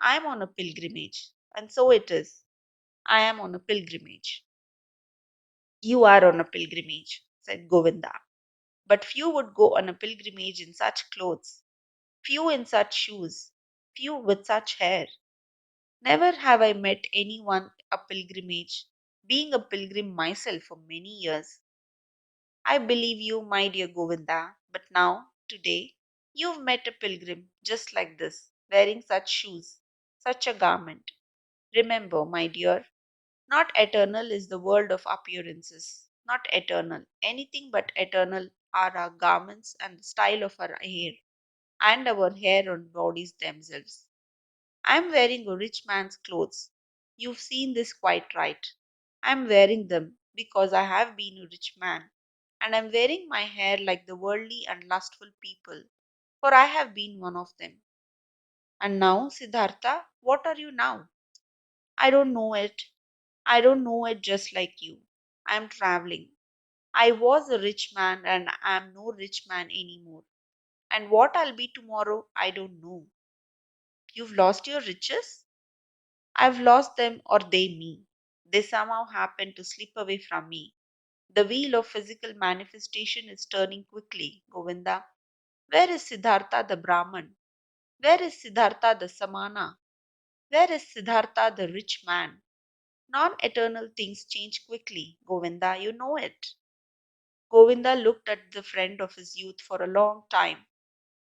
I am on a pilgrimage. And so it is. I am on a pilgrimage. You are on a pilgrimage, said Govinda. But few would go on a pilgrimage in such clothes, few in such shoes, few with such hair. Never have I met anyone a pilgrimage, being a pilgrim myself for many years. I believe you, my dear Govinda, but now, today, you've met a pilgrim just like this, wearing such shoes, such a garment. Remember, my dear, not eternal is the world of appearances. Not eternal. Anything but eternal are our garments and the style of our hair. and our hair on bodies themselves. I am wearing a rich man's clothes. You've seen this quite right. I am wearing them because I have been a rich man, and I am wearing my hair like the worldly and lustful people, for I have been one of them. And now, Siddhartha, what are you now? I don't know it. I don't know it just like you. I am traveling. I was a rich man and I am no rich man anymore. And what I'll be tomorrow, I don't know. You've lost your riches? I've lost them or they me. They somehow happen to slip away from me. The wheel of physical manifestation is turning quickly, Govinda. Where is Siddhartha the Brahman? Where is Siddhartha the Samana? Where is Siddhartha the rich man? Non eternal things change quickly, Govinda, you know it. Govinda looked at the friend of his youth for a long time,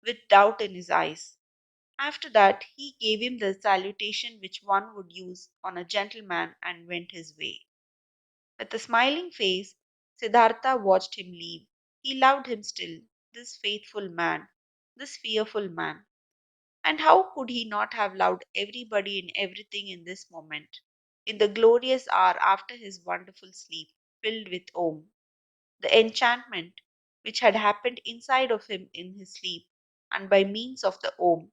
with doubt in his eyes. After that, he gave him the salutation which one would use on a gentleman and went his way. With a smiling face, Siddhartha watched him leave. He loved him still, this faithful man, this fearful man. And how could he not have loved everybody and everything in this moment, in the glorious hour after his wonderful sleep, filled with Om? The enchantment which had happened inside of him in his sleep, and by means of the Om,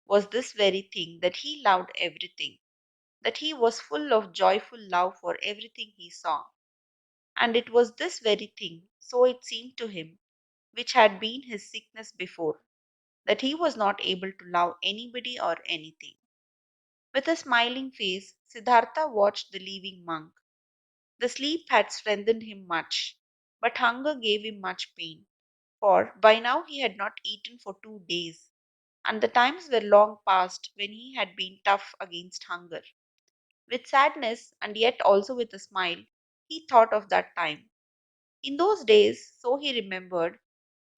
was this very thing that he loved everything, that he was full of joyful love for everything he saw. And it was this very thing, so it seemed to him, which had been his sickness before, that he was not able to love anybody or anything. With a smiling face, Siddhartha watched the leaving monk. The sleep had strengthened him much, but hunger gave him much pain, for by now he had not eaten for 2 days, and the times were long past when he had been tough against hunger. With sadness, and yet also with a smile, he thought of that time. In those days, so he remembered,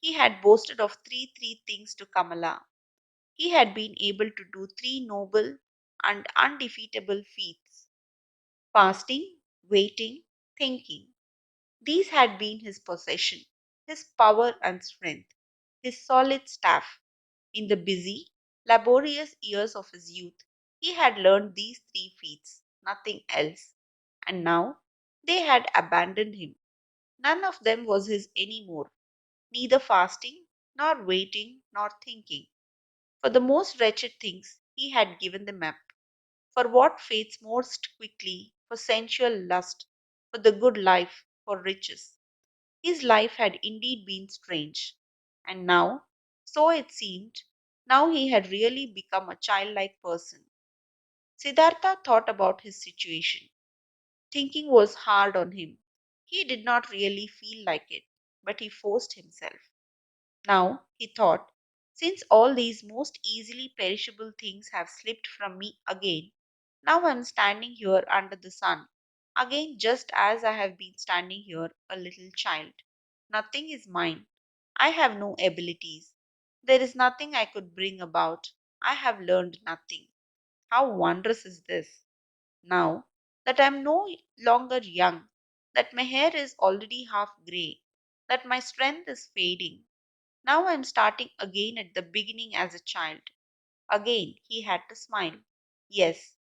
he had boasted of three things to Kamala. He had been able to do three noble and undefeatable feats: fasting, waiting, thinking. These had been his possession, his power and strength, his solid staff. In the busy, laborious years of his youth, he had learned these three feats, nothing else. And now they had abandoned him. None of them was his any more, neither fasting, nor waiting, nor thinking. For the most wretched things he had given them up. For what fades most quickly, for sensual lust, for the good life, for riches. His life had indeed been strange. And now, so it seemed, now he had really become a childlike person. Siddhartha thought about his situation. Thinking was hard on him. He did not really feel like it, but he forced himself. Now, he thought, since all these most easily perishable things have slipped from me again, now I am standing here under the sun, again just as I have been standing here a little child. Nothing is mine. I have no abilities. There is nothing I could bring about. I have learned nothing. How wondrous is this! Now that I am no longer young, that my hair is already half grey, that my strength is fading, now I am starting again at the beginning as a child. Again he had to smile. Yes,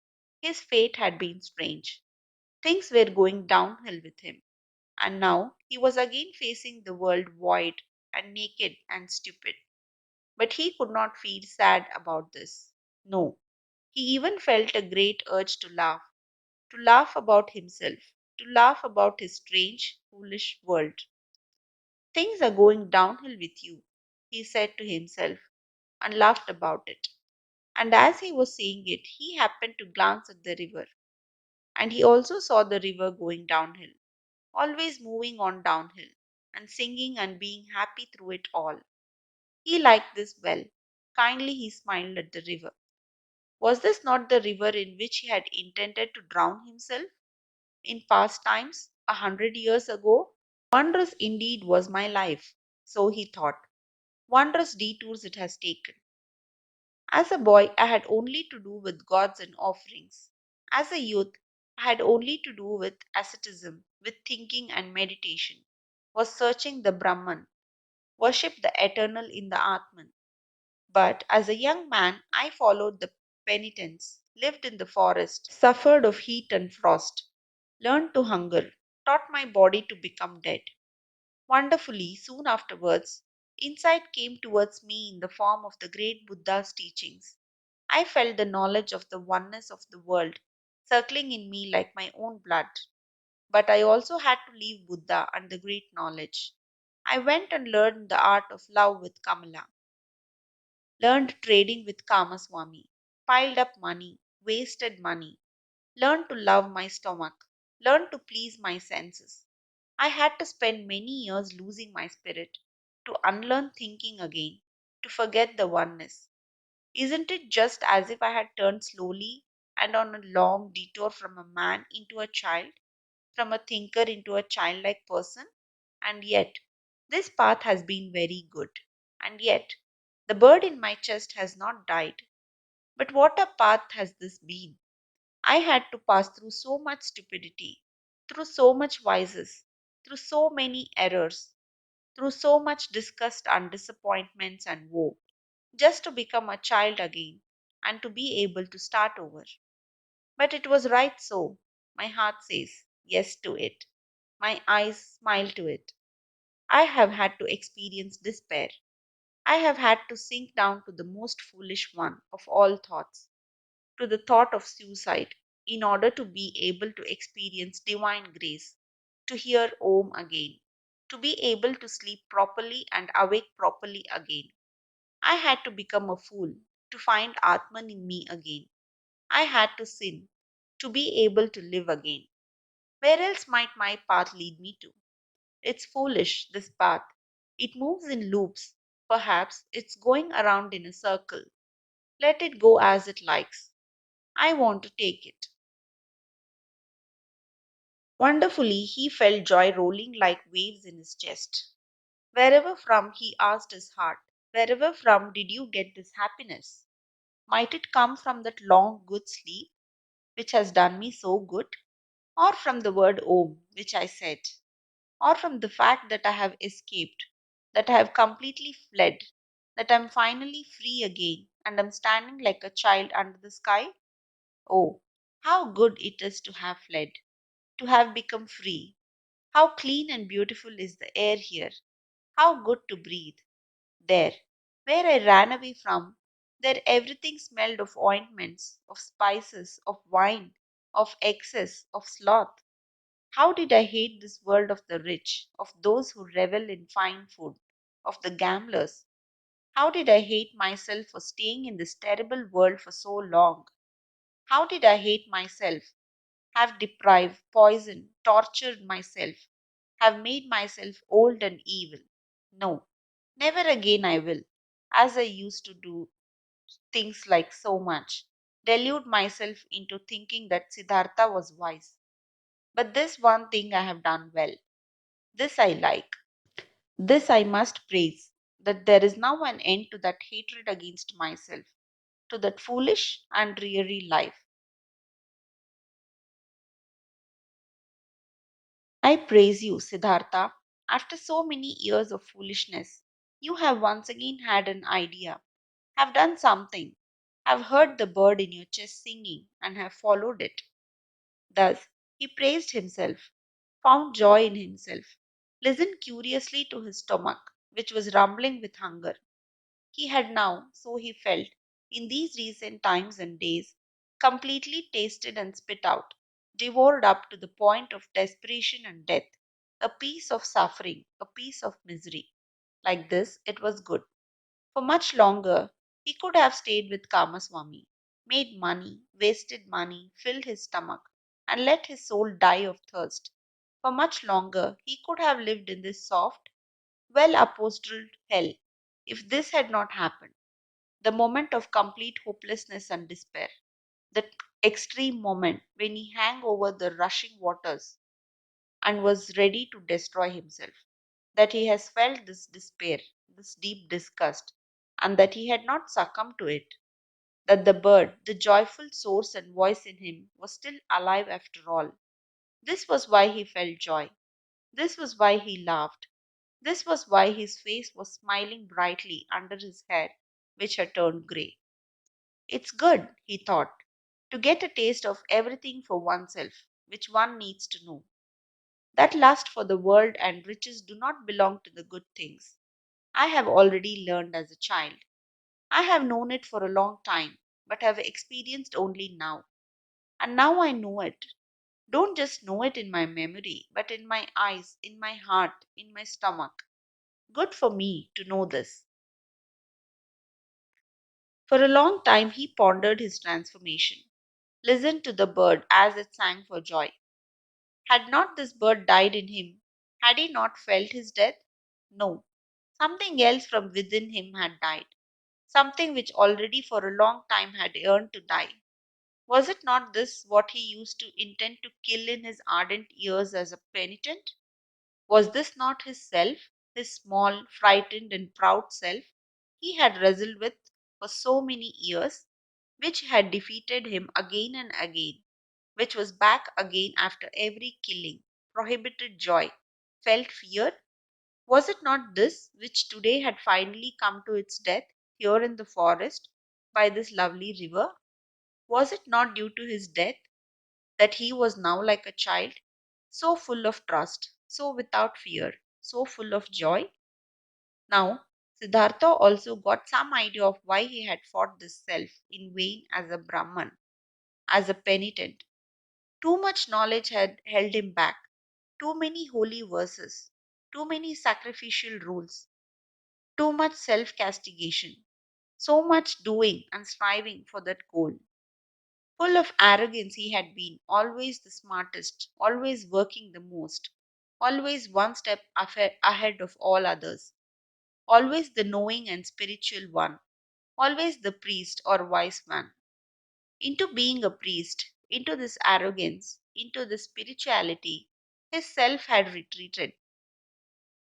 his fate had been strange. Things were going downhill with him, and now he was again facing the world void and naked and stupid. But he could not feel sad about this. No, he even felt a great urge to laugh about himself, to laugh about his strange, foolish world. Things are going downhill with you, he said to himself, and laughed about it. And as he was saying it, he happened to glance at the river, and he also saw the river going downhill, always moving on downhill, and singing and being happy through it all. He liked this well. Kindly he smiled at the river. Was this not the river in which he had intended to drown himself in past times, 100 years ago? Wondrous indeed was my life, so he thought. Wondrous detours it has taken. As a boy, I had only to do with gods and offerings. As a youth, I had only to do with asceticism, with thinking and meditation, was searching the Brahman, worship the eternal in the Atman. But as a young man, I followed the penitents, lived in the forest, suffered of heat and frost, learned to hunger, taught my body to become dead. Wonderfully, soon afterwards, insight came towards me in the form of the great Buddha's teachings. I felt the knowledge of the oneness of the world circling in me like my own blood. But I also had to leave Buddha and the great knowledge. I went and learned the art of love with Kamala, learned trading with Kamaswami, piled up money, wasted money, learned to love my stomach, learned to please my senses. I had to spend many years losing my spirit, to unlearn thinking again, to forget the oneness. Isn't it just as if I had turned slowly and on a long detour from a man into a child, from a thinker into a childlike person? And yet, this path has been very good. And yet, the bird in my chest has not died. But what a path has this been! I had to pass through so much stupidity, through so much vices, through so many errors, through so much disgust and disappointments and woe, just to become a child again and to be able to start over. But it was right so. My heart says yes to it. My eyes smile to it. I have had to experience despair. I have had to sink down to the most foolish one of all thoughts, to the thought of suicide, in order to be able to experience divine grace, to hear Om again, to be able to sleep properly and awake properly again. I had to become a fool to find Atman in me again. I had to sin to be able to live again. Where else might my path lead me to? It's foolish, this path. It moves in loops. Perhaps it's going around in a circle. Let it go as it likes. I want to take it. Wonderfully, he felt joy rolling like waves in his chest. Wherever from, he asked his heart, wherever from did you get this happiness? Might it come from that long good sleep, which has done me so good? Or from the word Om, which I said? Or from the fact that I have escaped, that I have completely fled, that I am finally free again and am standing like a child under the sky? Oh, how good it is to have fled, to have become free. How clean and beautiful is the air here. How good to breathe. There, where I ran away from, there everything smelled of ointments, of spices, of wine, of excess, of sloth. How did I hate this world of the rich, of those who revel in fine food, of the gamblers? How did I hate myself for staying in this terrible world for so long? How did I hate myself, have deprived, poisoned, tortured myself, have made myself old and evil? No, never again I will, as I used to do things like so much, delude myself into thinking that Siddhartha was wise. But this one thing I have done well. This I like. This I must praise, that there is now an end to that hatred against myself, to that foolish and dreary life. I praise you, Siddhartha. After so many years of foolishness, you have once again had an idea, have done something, have heard the bird in your chest singing, and have followed it. Thus, he praised himself, found joy in himself, listened curiously to his stomach, which was rumbling with hunger. He had now, so he felt, in these recent times and days, completely tasted and spit out, devoured up to the point of desperation and death, a piece of suffering, a piece of misery. Like this, it was good. For much longer, he could have stayed with Kamaswami, made money, wasted money, filled his stomach, and let his soul die of thirst. For much longer, he could have lived in this soft, well upholstered hell if this had not happened. The moment of complete hopelessness and despair, the extreme moment when he hung over the rushing waters and was ready to destroy himself, that he has felt this despair, this deep disgust, and that he had not succumbed to it, that the bird, the joyful source and voice in him, was still alive after all. This was why he felt joy. This was why he laughed. This was why his face was smiling brightly under his hair. which had turned grey. It's good, he thought, to get a taste of everything for oneself, which one needs to know. That lust for the world and riches do not belong to the good things. I have already learned as a child. I have known it for a long time, but have experienced only now. And now I know it. Don't just know it in my memory, but in my eyes, in my heart, in my stomach. Good for me to know this. For a long time he pondered his transformation, listened to the bird as it sang for joy. Had not this bird died in him? Had he not felt his death? No. Something else from within him had died. Something which already for a long time had yearned to die. Was it not this what he used to intend to kill in his ardent years as a penitent? Was this not his self, his small, frightened, and proud self he had wrestled with for so many years, which had defeated him again and again, which was back again after every killing, prohibited joy, felt fear? Was it not this which today had finally come to its death here in the forest by this lovely river? Was it not due to his death that he was now like a child, so full of trust, so without fear, so full of joy? Now, Siddhartha also got some idea of why he had fought this self in vain as a Brahman, as a penitent. Too much knowledge had held him back, too many holy verses, too many sacrificial rules, too much self castigation, so much doing and striving for that goal. Full of arrogance, he had been always the smartest, always working the most, always one step ahead of all others, always the knowing and spiritual one, always the priest or wise man. Into being a priest, into this arrogance, into this spirituality, his self had retreated.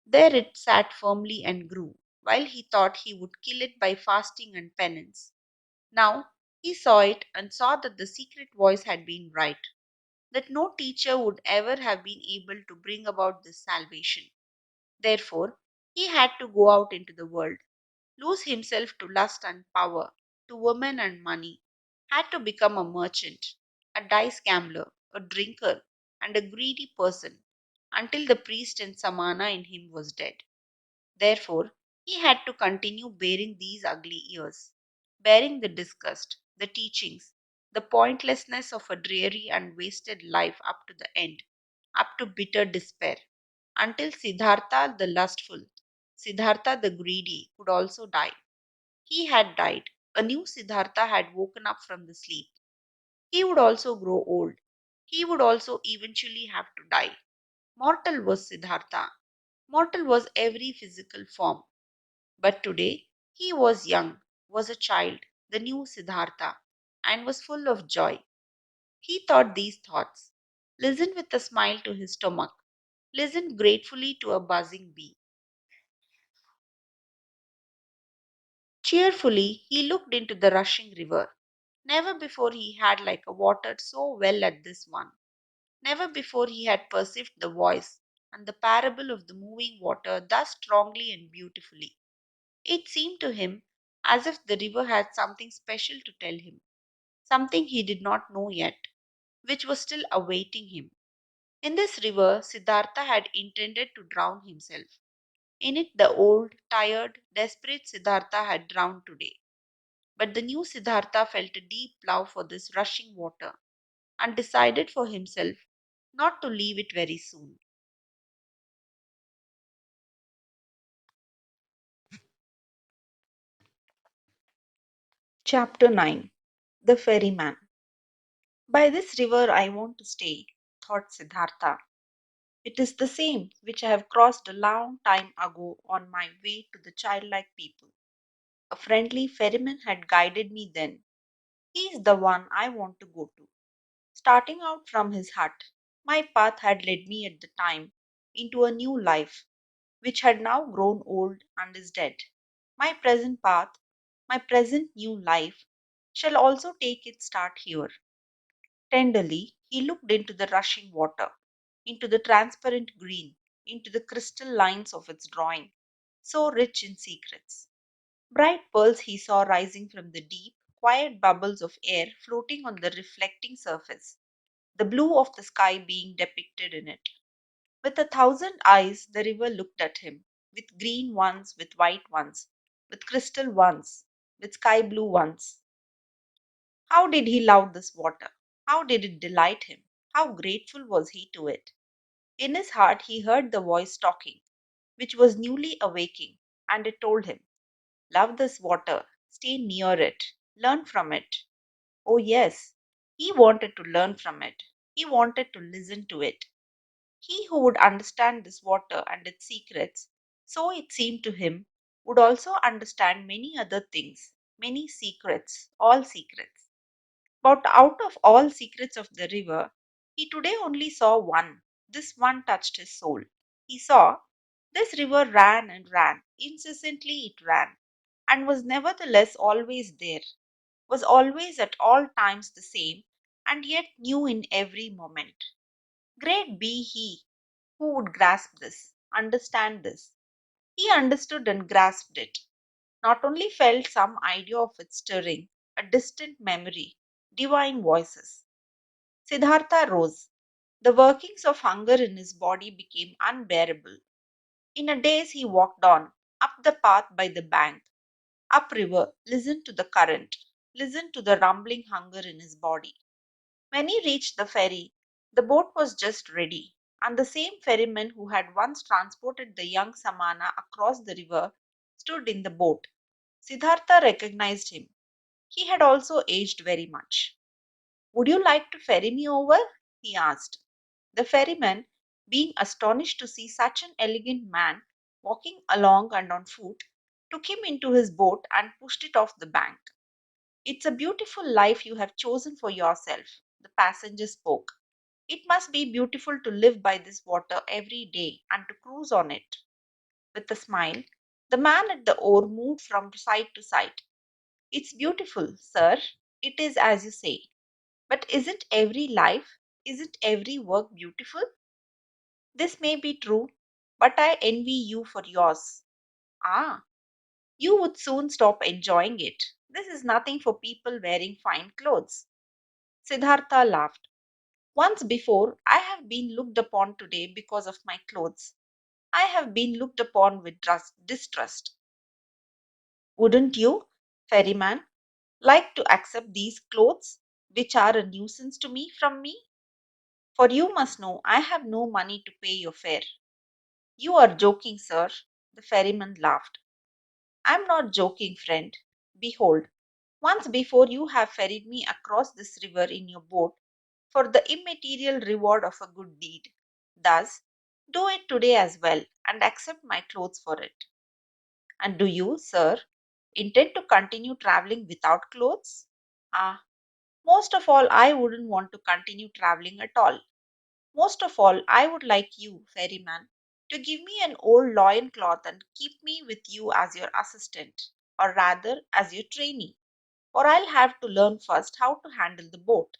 There it sat firmly and grew, while he thought he would kill it by fasting and penance. Now he saw it and saw that the secret voice had been right, that no teacher would ever have been able to bring about this salvation. Therefore, he had to go out into the world, lose himself to lust and power, to women and money, had to become a merchant, a dice gambler, a drinker, and a greedy person until the priest and Samana in him was dead. Therefore, he had to continue bearing these ugly years, bearing the disgust, the teachings, the pointlessness of a dreary and wasted life up to the end, up to bitter despair, until Siddhartha the lustful, Siddhartha the greedy could also die. He had died. A new Siddhartha had woken up from the sleep. He would also grow old. He would also eventually have to die. Mortal was Siddhartha. Mortal was every physical form. But today he was young, was a child, the new Siddhartha, and was full of joy. He thought these thoughts, listened with a smile to his stomach, listened gratefully to a buzzing bee. Cheerfully he looked into the rushing river. Never before he had like a watered so well as this one. Never before he had perceived the voice and the parable of the moving water thus strongly and beautifully. It seemed to him as if the river had something special to tell him, something he did not know yet, which was still awaiting him. In this river, Siddhartha had intended to drown himself. In it, the old, tired, desperate Siddhartha had drowned today. But the new Siddhartha felt a deep love for this rushing water and decided for himself not to leave it very soon. Chapter 9. The Ferryman. By this river I want to stay, thought Siddhartha. It is the same which I have crossed a long time ago on my way to the childlike people. A friendly ferryman had guided me then. He is the one I want to go to. Starting out from his hut, my path had led me at the time into a new life, which had now grown old and is dead. My present path, my present new life, shall also take its start here. Tenderly, he looked into the rushing water, into the transparent green, into the crystal lines of its drawing, so rich in secrets. Bright pearls he saw rising from the deep, quiet bubbles of air floating on the reflecting surface, the blue of the sky being depicted in it. With a thousand eyes, the river looked at him, with green ones, with white ones, with crystal ones, with sky blue ones. How did he love this water? How did it delight him? How grateful was he to it? In his heart, he heard the voice talking, which was newly awaking, and it told him, love this water, stay near it, learn from it. Oh, yes, he wanted to learn from it. He wanted to listen to it. He who would understand this water and its secrets, so it seemed to him, would also understand many other things, many secrets, all secrets. But out of all secrets of the river, he today only saw one. This one touched his soul. He saw this river ran and ran, incessantly it ran, and was nevertheless always there, was always at all times the same, and yet new in every moment. Great be he who would grasp this, understand this. He understood and grasped it, not only felt some idea of its stirring, a distant memory, divine voices. Siddhartha rose. The workings of hunger in his body became unbearable. In a daze he walked on, up the path by the bank, upriver, listened to the current, listened to the rumbling hunger in his body. When he reached the ferry, the boat was just ready, and the same ferryman who had once transported the young Samana across the river stood in the boat. Siddhartha recognized him. He had also aged very much. Would you like to ferry me over? He asked. The ferryman, being astonished to see such an elegant man walking along and on foot, took him into his boat and pushed it off the bank. It's a beautiful life you have chosen for yourself, the passenger spoke. It must be beautiful to live by this water every day and to cruise on it. With a smile, the man at the oar moved from side to side. It's beautiful, sir. It is as you say. But isn't every life, isn't every work beautiful? This may be true, but I envy you for yours. Ah, you would soon stop enjoying it. This is nothing for people wearing fine clothes. Siddhartha laughed. Once before, I have been looked upon today because of my clothes. I have been looked upon with distrust. Wouldn't you, ferryman, like to accept these clothes, which are a nuisance to me from me? For you must know I have no money to pay your fare. You are joking, sir. The ferryman laughed. I am not joking, friend. Behold, once before you have ferried me across this river in your boat for the immaterial reward of a good deed. Thus, do it today as well and accept my clothes for it. And do you, sir, intend to continue traveling without clothes? Ah, most of all, I wouldn't want to continue traveling at all. Most of all, I would like you, ferryman, to give me an old loin cloth and keep me with you as your assistant, or rather as your trainee, for I'll have to learn first how to handle the boat.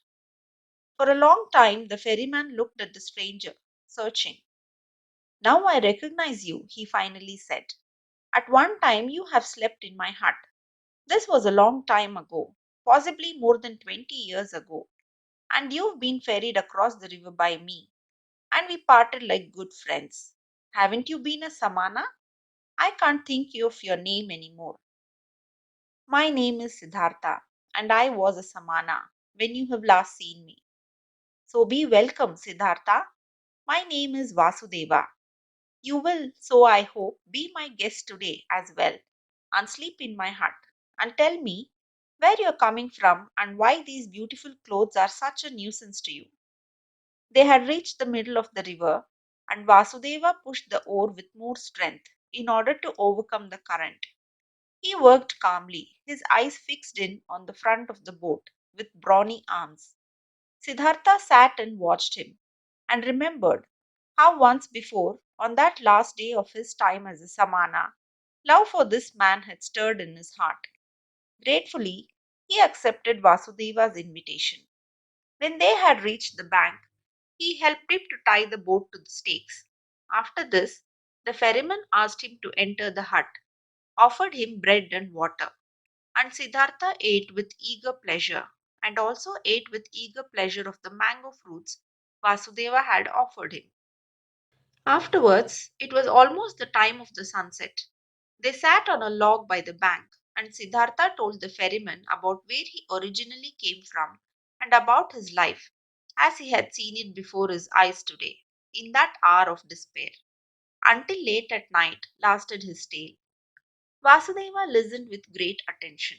For a long time, the ferryman looked at the stranger, searching. Now I recognize you, he finally said. At one time, you have slept in my hut. This was a long time ago, possibly more than 20 years ago, and you've been ferried across the river by me, and we parted like good friends. Haven't you been a Samana? I can't think of your name anymore. My name is Siddhartha, and I was a Samana when you have last seen me. So be welcome, Siddhartha. My name is Vasudeva. You will, so I hope, be my guest today as well, and sleep in my hut, and tell me where you're coming from and why these beautiful clothes are such a nuisance to you. They had reached the middle of the river, and Vasudeva pushed the oar with more strength in order to overcome the current. He worked calmly, his eyes fixed in on the front of the boat with brawny arms. Siddhartha sat and watched him, and remembered how once before, on that last day of his time as a Samana, love for this man had stirred in his heart. Gratefully, he accepted Vasudeva's invitation. When they had reached the bank, he helped him to tie the boat to the stakes. After this, the ferryman asked him to enter the hut. offered him bread and water, and Siddhartha ate with eager pleasure, and also ate with eager pleasure of the mango fruits Vasudeva had offered him. Afterwards, it was almost the time of the sunset. They sat on a log by the bank, and Siddhartha told the ferryman about where he originally came from and about his life, as he had seen it before his eyes today, in that hour of despair. Until late at night lasted his tale. Vasudeva listened with great attention.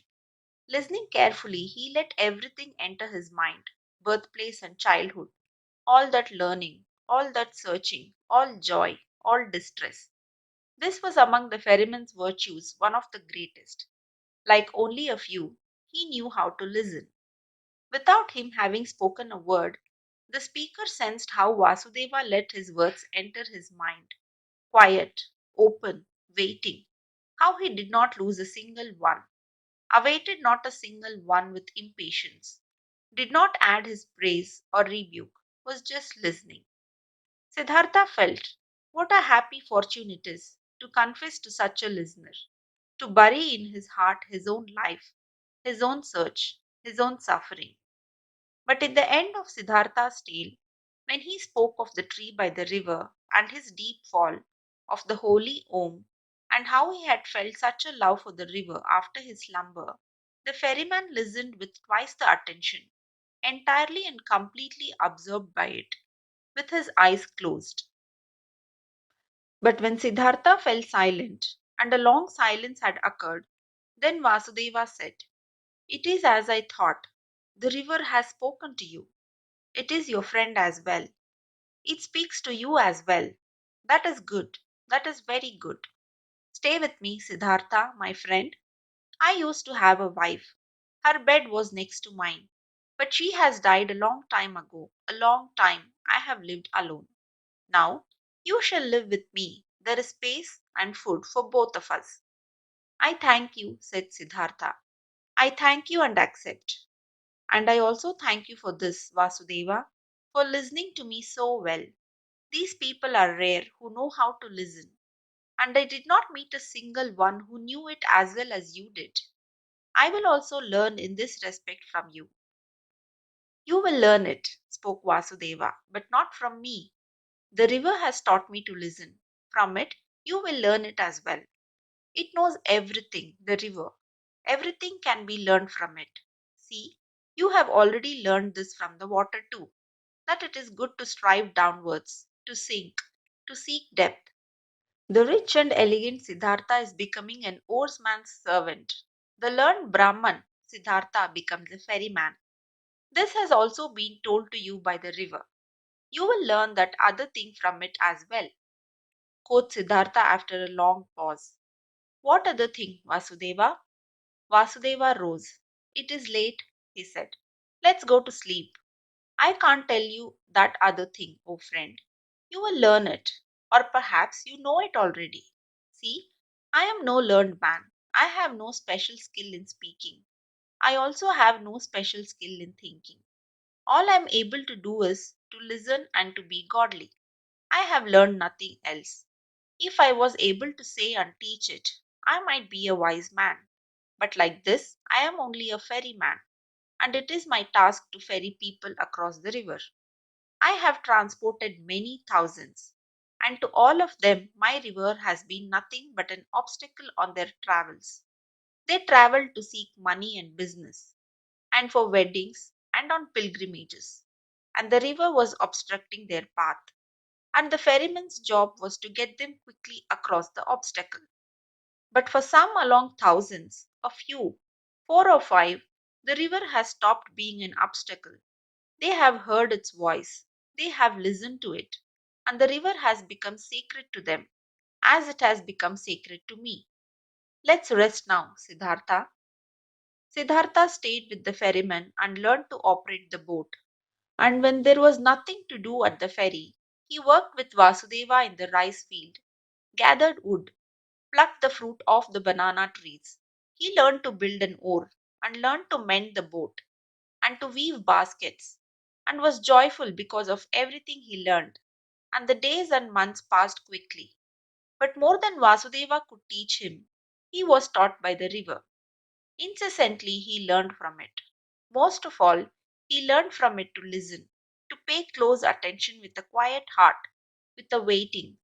Listening carefully, he let everything enter his mind, birthplace and childhood, all that learning, all that searching, all joy, all distress. This was among the ferryman's virtues one of the greatest. Like only a few, he knew how to listen. Without him having spoken a word, the speaker sensed how Vasudeva let his words enter his mind, quiet, open, waiting, how he did not lose a single one, awaited not a single one with impatience, did not add his praise or rebuke, was just listening. Siddhartha felt what a happy fortune it is to confess to such a listener, to bury in his heart his own life, his own search, his own suffering. But in the end of Siddhartha's tale, when he spoke of the tree by the river and his deep fall, of the holy Om, and how he had felt such a love for the river after his slumber, the ferryman listened with twice the attention, entirely and completely absorbed by it, with his eyes closed. But when Siddhartha fell silent, and a long silence had occurred, then Vasudeva said, "It is as I thought. The river has spoken to you. It is your friend as well. It speaks to you as well. That is good. That is very good. Stay with me, Siddhartha, my friend. I used to have a wife. Her bed was next to mine. But she has died a long time ago. A long time I have lived alone. Now you shall live with me. There is space and food for both of us." "I thank you," said Siddhartha. "I thank you and accept. And I also thank you for this, Vasudeva, for listening to me so well. These people are rare who know how to listen, and I did not meet a single one who knew it as well as you did. I will also learn in this respect from you." "You will learn it," spoke Vasudeva, "but not from me. The river has taught me to listen. From it, you will learn it as well. It knows everything, the river. Everything can be learned from it. See, you have already learned this from the water too, that it is good to strive downwards, to sink, to seek depth. The rich and elegant Siddhartha is becoming an oarsman's servant. The learned Brahman, Siddhartha, becomes a ferryman. This has also been told to you by the river. You will learn that other thing from it as well," quoth Siddhartha after a long pause. "What other thing, Vasudeva?" Vasudeva rose. "It is late," he said. "Let's go to sleep. I can't tell you that other thing, oh friend. You will learn it, or perhaps you know it already. See, I am no learned man. I have no special skill in speaking. I also have no special skill in thinking. All I am able to do is to listen and to be godly. I have learned nothing else. If I was able to say and teach it, I might be a wise man. But like this, I am only a ferryman, and it is my task to ferry people across the river. I have transported many thousands, and to all of them my river has been nothing but an obstacle on their travels. They traveled to seek money and business, and for weddings and on pilgrimages, and the river was obstructing their path, and the ferryman's job was to get them quickly across the obstacle. But for some along thousands, a few, 4 or 5, the river has stopped being an obstacle. They have heard its voice, they have listened to it, and the river has become sacred to them, as it has become sacred to me. Let's rest now, Siddhartha." Siddhartha stayed with the ferryman and learned to operate the boat. And when there was nothing to do at the ferry, he worked with Vasudeva in the rice field, gathered wood, plucked the fruit off the banana trees. He learned to build an oar, and learned to mend the boat, and to weave baskets, and was joyful because of everything he learned. And the days and months passed quickly. But more than Vasudeva could teach him, He was taught by the river. Incessantly, he learned from it. Most of all, he learned from it to listen, to pay close attention with a quiet heart, with a waiting,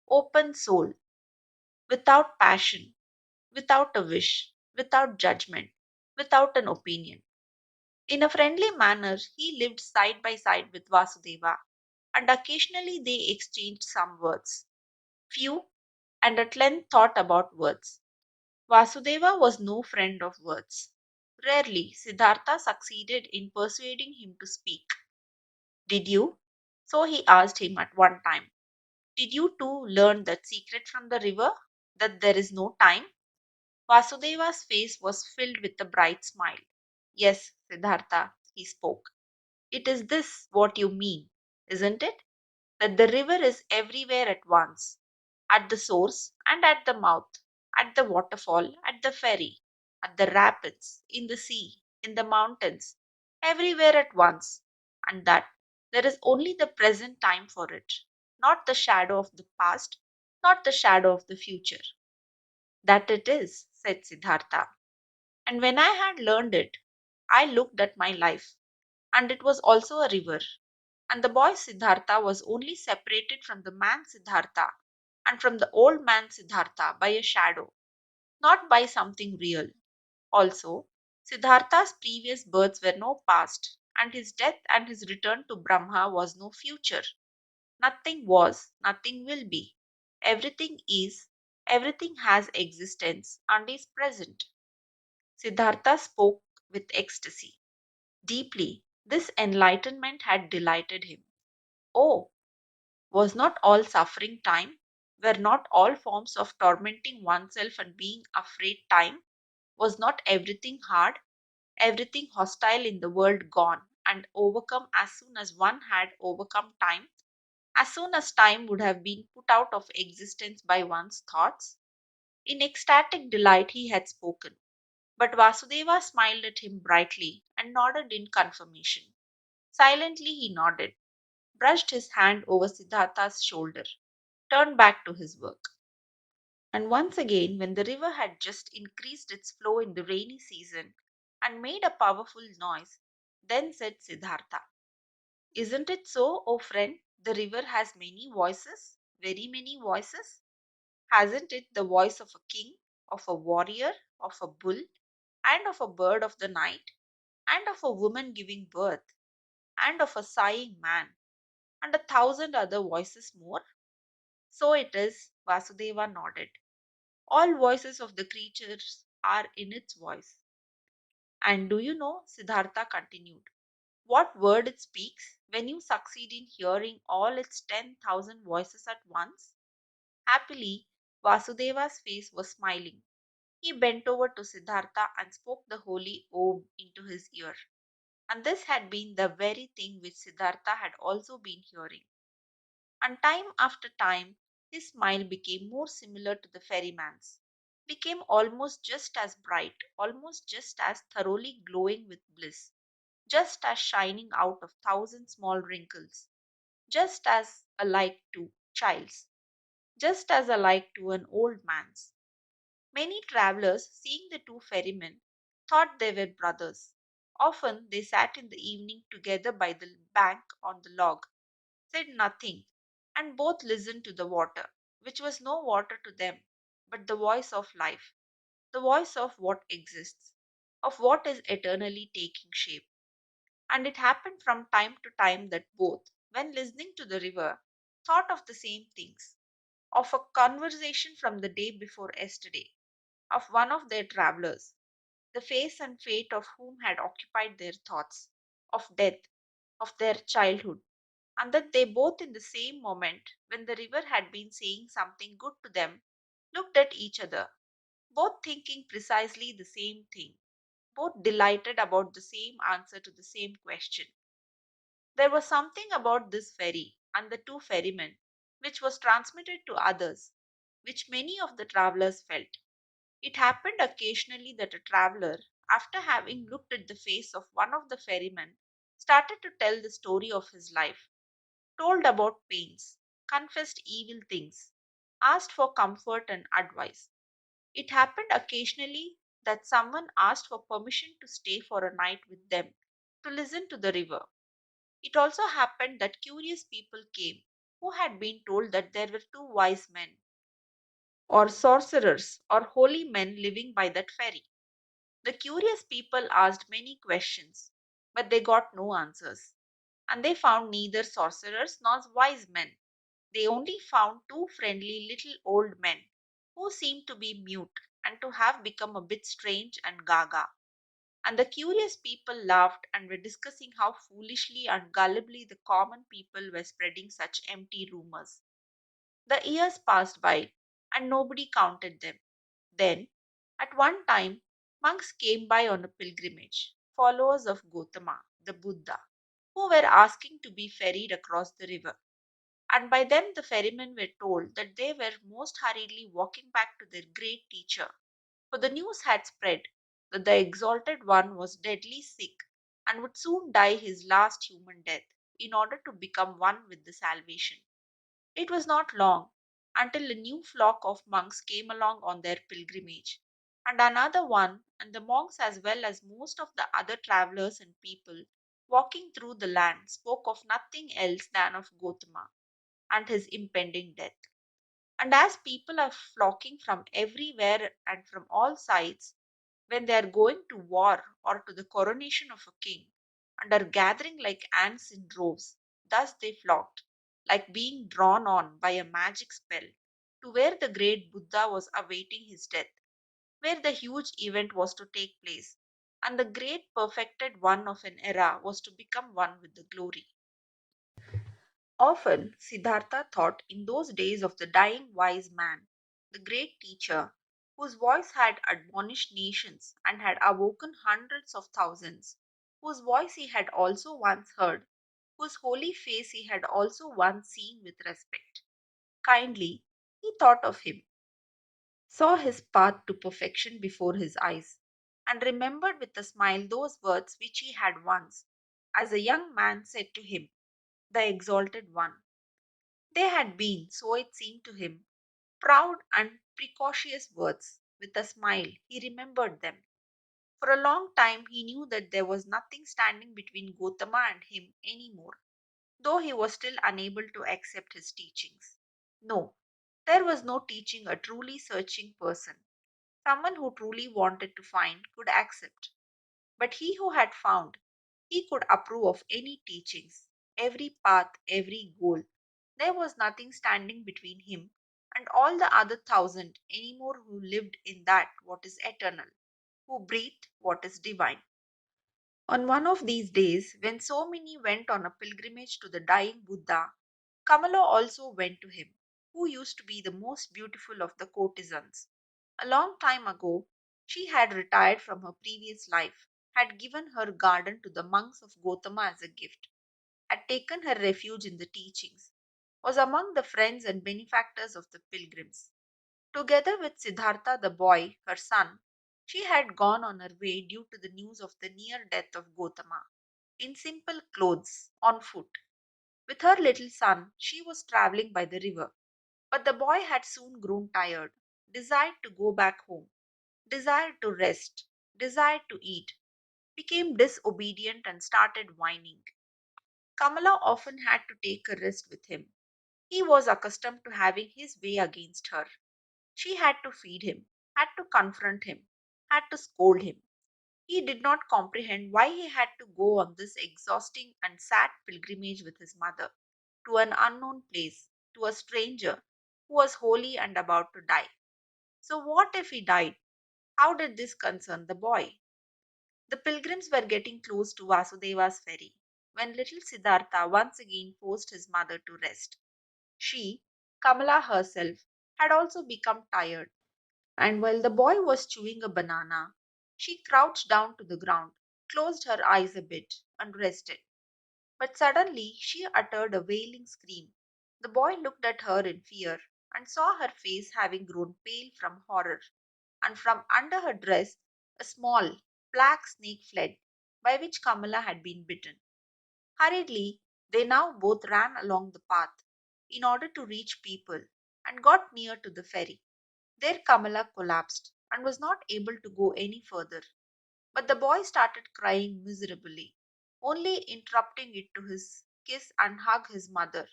open soul, without passion, without a wish, without judgment, without an opinion. In a friendly manner, he lived side by side with Vasudeva, and occasionally they exchanged some words, few, and at length thought about words. Vasudeva was no friend of words. Rarely Siddhartha succeeded in persuading him to speak. Did you? So he asked him at one time. Did you too learn that secret from the river? That there is no time? Vasudeva's face was filled with a bright smile. Yes, Siddhartha, he spoke. It is this what you mean, isn't it? That the river is everywhere at once, at the source and at the mouth, at the waterfall, at the ferry, at the rapids, in the sea, in the mountains, everywhere at once, and that there is only the present time for it, not the shadow of the past, not the shadow of the future. That it is, said Siddhartha. And when I had learned it, I looked at my life, and it was also a river, and the boy Siddhartha was only separated from the man Siddhartha and from the old man Siddhartha by a shadow, not by something real. Also, Siddhartha's previous births were no past, and his death and his return to Brahma was no future. Nothing was, nothing will be. Everything is, everything has existence and is present. Siddhartha spoke with ecstasy. Deeply, this enlightenment had delighted him. Oh, was not all suffering time? Were not all forms of tormenting oneself and being afraid time? Was not everything hard, everything hostile in the world gone and overcome as soon as one had overcome time, as soon as time would have been put out of existence by one's thoughts? In ecstatic delight he had spoken, but Vasudeva smiled at him brightly and nodded in confirmation. Silently he nodded, brushed his hand over Siddhartha's shoulder, turned back to his work. And once again, when the river had just increased its flow in the rainy season and made a powerful noise, then said Siddhartha, isn't it so, O friend? The river has many voices, very many voices. Hasn't it the voice of a king, of a warrior, of a bull, and of a bird of the night, and of a woman giving birth, and of a sighing man, and 1,000 other voices more? So it is, Vasudeva nodded. All voices of the creatures are in its voice. And do you know, Siddhartha continued, what word it speaks when you succeed in hearing all its 10,000 voices at once? Happily, Vasudeva's face was smiling. He bent over to Siddhartha and spoke the holy Om into his ear. And this had been the very thing which Siddhartha had also been hearing. And time after time, his smile became more similar to the ferryman's, became almost just as bright, almost just as thoroughly glowing with bliss, just as shining out of 1,000 small wrinkles, just as alike to child's, just as alike to an old man's. Many travelers, seeing the two ferrymen, thought they were brothers. Often they sat in the evening together by the bank on the log, said nothing, and both listened to the water, which was no water to them, but the voice of life, the voice of what exists, of what is eternally taking shape. And it happened from time to time that both, when listening to the river, thought of the same things, of a conversation from the day before yesterday, of one of their travelers, the face and fate of whom had occupied their thoughts, of death, of their childhood, and that they both, in the same moment when the river had been saying something good to them, looked at each other, both thinking precisely the same thing, both delighted about the same answer to the same question. There was something about this ferry and the two ferrymen which was transmitted to others, which many of the travelers felt. It happened occasionally that a traveler, after having looked at the face of one of the ferrymen, started to tell the story of his life, told about pains, confessed evil things, asked for comfort and advice. It happened occasionally that someone asked for permission to stay for a night with them to listen to the river. It also happened that curious people came who had been told that there were two wise men, or sorcerers, or holy men living by that ferry. The curious people asked many questions, but they got no answers, and they found neither sorcerers nor wise men. They only found two friendly little old men who seemed to be mute and to have become a bit strange and gaga. And the curious people laughed and were discussing how foolishly and gullibly the common people were spreading such empty rumors. The years passed by, and nobody counted them. Then, at one time, monks came by on a pilgrimage, followers of Gotama, the Buddha, who were asking to be ferried across the river. And by them the ferrymen were told that they were most hurriedly walking back to their great teacher, for the news had spread that the exalted one was deadly sick and would soon die his last human death in order to become one with the salvation. It was not long until a new flock of monks came along on their pilgrimage, and another one, and the monks as well as most of the other travelers and people walking through the land spoke of nothing else than of Gotama and his impending death. And as people are flocking from everywhere and from all sides when they are going to war or to the coronation of a king, and are gathering like ants in droves, thus they flocked, like being drawn on by a magic spell, to where the great Buddha was awaiting his death, where the huge event was to take place, and the great perfected one of an era was to become one with the glory. Often Siddhartha thought in those days of the dying wise man, the great teacher, whose voice had admonished nations and had awoken hundreds of thousands, whose voice he had also once heard, whose holy face he had also once seen with respect. Kindly he thought of him, saw his path to perfection before his eyes, and remembered with a smile those words which he had once, as a young man, said to him, the exalted one. They had been, so it seemed to him, proud and precocious words. With a smile, he remembered them. For a long time, he knew that there was nothing standing between Gotama and him any more, though he was still unable to accept his teachings. No, there was no teaching a truly searching person, someone who truly wanted to find, could accept. But he who had found, he could approve of any teachings, every path, every goal. There was nothing standing between him and all the other thousand any more who lived in that what is eternal, who breathed what is divine. On one of these days, when so many went on a pilgrimage to the dying Buddha, Kamala also went to him, who used to be the most beautiful of the courtesans. A long time ago, she had retired from her previous life, had given her garden to the monks of Gotama as a gift, had taken her refuge in the teachings, was among the friends and benefactors of the pilgrims. Together with Siddhartha the boy, her son, she had gone on her way due to the news of the near death of Gotama, in simple clothes, on foot. With her little son, she was traveling by the river, but the boy had soon grown tired, desired to go back home, desired to rest, desired to eat, became disobedient and started whining. Kamala often had to take a rest with him. He was accustomed to having his way against her. She had to feed him, had to confront him, had to scold him. He did not comprehend why he had to go on this exhausting and sad pilgrimage with his mother to an unknown place, to a stranger who was holy and about to die. So, what if he died? How did this concern the boy? The pilgrims were getting close to Vasudeva's ferry when little Siddhartha once again forced his mother to rest. She, Kamala herself, had also become tired, and while the boy was chewing a banana, she crouched down to the ground, closed her eyes a bit, and rested. But suddenly she uttered a wailing scream. The boy looked at her in fear and saw her face having grown pale from horror, and from under her dress a small black snake fled, by which Kamala had been bitten. Hurriedly, they now both ran along the path in order to reach people and got near to the ferry. There Kamala collapsed and was not able to go any further. But the boy started crying miserably, only interrupting it to his kiss and hug his mother,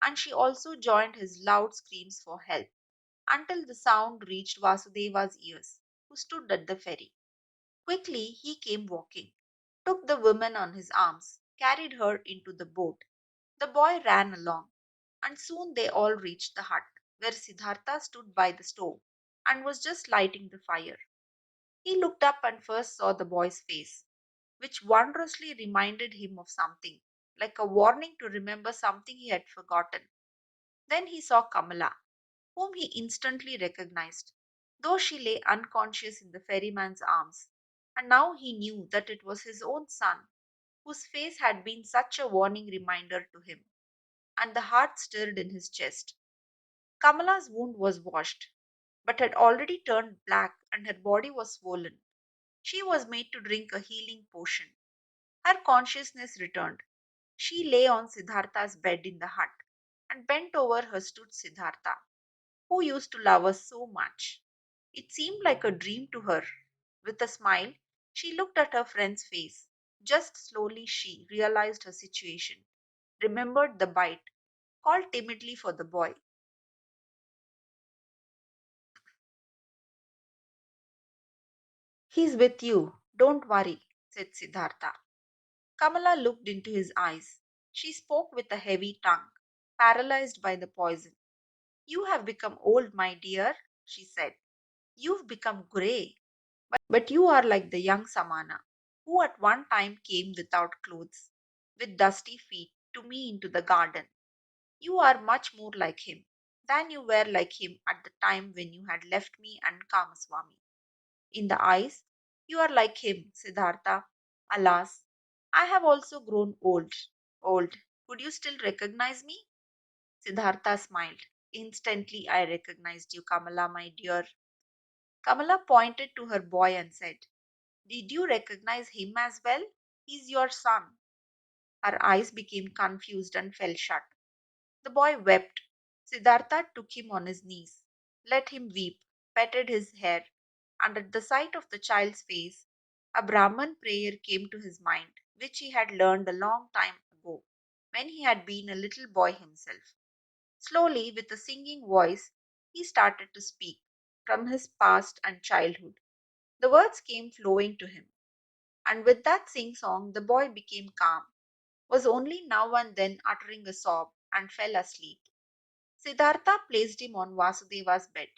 and she also joined his loud screams for help until the sound reached Vasudeva's ears, who stood at the ferry. Quickly he came walking, took the woman on his arms, carried her into the boat. The boy ran along, and soon they all reached the hut, where Siddhartha stood by the stove and was just lighting the fire. He looked up and first saw the boy's face, which wondrously reminded him of something, like a warning to remember something he had forgotten. Then he saw Kamala, whom he instantly recognized, though she lay unconscious in the ferryman's arms, and now he knew that it was his own son, whose face had been such a warning reminder to him, and the heart stirred in his chest. Kamala's wound was washed, but had already turned black and her body was swollen. She was made to drink a healing potion. Her consciousness returned. She lay on Siddhartha's bed in the hut, and bent over her stood Siddhartha, who used to love us so much. It seemed like a dream to her. With a smile, she looked at her friend's face. Just slowly she realized her situation, remembered the bite, called timidly for the boy. He's with you. Don't worry, said Siddhartha. Kamala looked into his eyes. She spoke with a heavy tongue, paralyzed by the poison. You have become old, my dear, she said. You've become grey, but you are like the young Samana, who at one time came without clothes, with dusty feet, to me into the garden. You are much more like him than you were like him at the time when you had left me and Kamaswami. In the eyes, you are like him, Siddhartha. Alas, I have also grown old. Old. Could you still recognize me? Siddhartha smiled. Instantly, I recognized you, Kamala, my dear. Kamala pointed to her boy and said, did you recognize him as well? He's your son. Her eyes became confused and fell shut. The boy wept. Siddhartha took him on his knees, let him weep, petted his hair, and at the sight of the child's face, a Brahman prayer came to his mind, which he had learned a long time ago, when he had been a little boy himself. Slowly, with a singing voice, he started to speak from his past and childhood. The words came flowing to him, and with that sing song, the boy became calm, was only now and then uttering a sob, and fell asleep. Siddhartha placed him on Vasudeva's bed.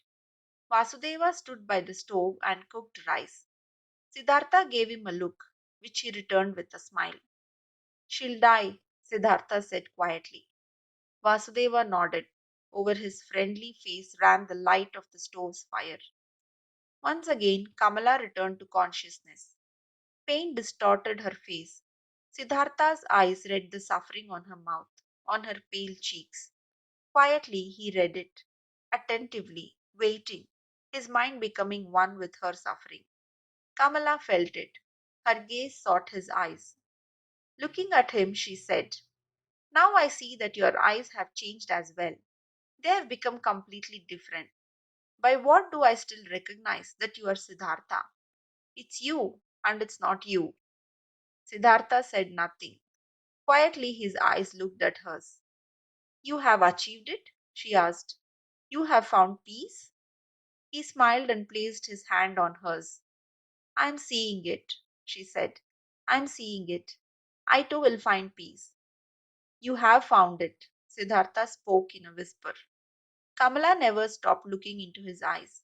Vasudeva stood by the stove and cooked rice. Siddhartha gave him a look, which he returned with a smile. She'll die, Siddhartha said quietly. Vasudeva nodded. Over his friendly face ran the light of the stove's fire. Once again, Kamala returned to consciousness. Pain distorted her face. Siddhartha's eyes read the suffering on her mouth, on her pale cheeks. Quietly he read it, attentively, waiting, his mind becoming one with her suffering. Kamala felt it. Her gaze sought his eyes. Looking at him, she said, now I see that your eyes have changed as well. They have become completely different. By what do I still recognize that you are Siddhartha? It's you, and it's not you. Siddhartha said nothing. Quietly, his eyes looked at hers. You have achieved it? She asked. You have found peace? He smiled and placed his hand on hers. I'm seeing it, she said. I'm seeing it. I too will find peace. You have found it, Siddhartha spoke in a whisper. Kamala never stopped looking into his eyes.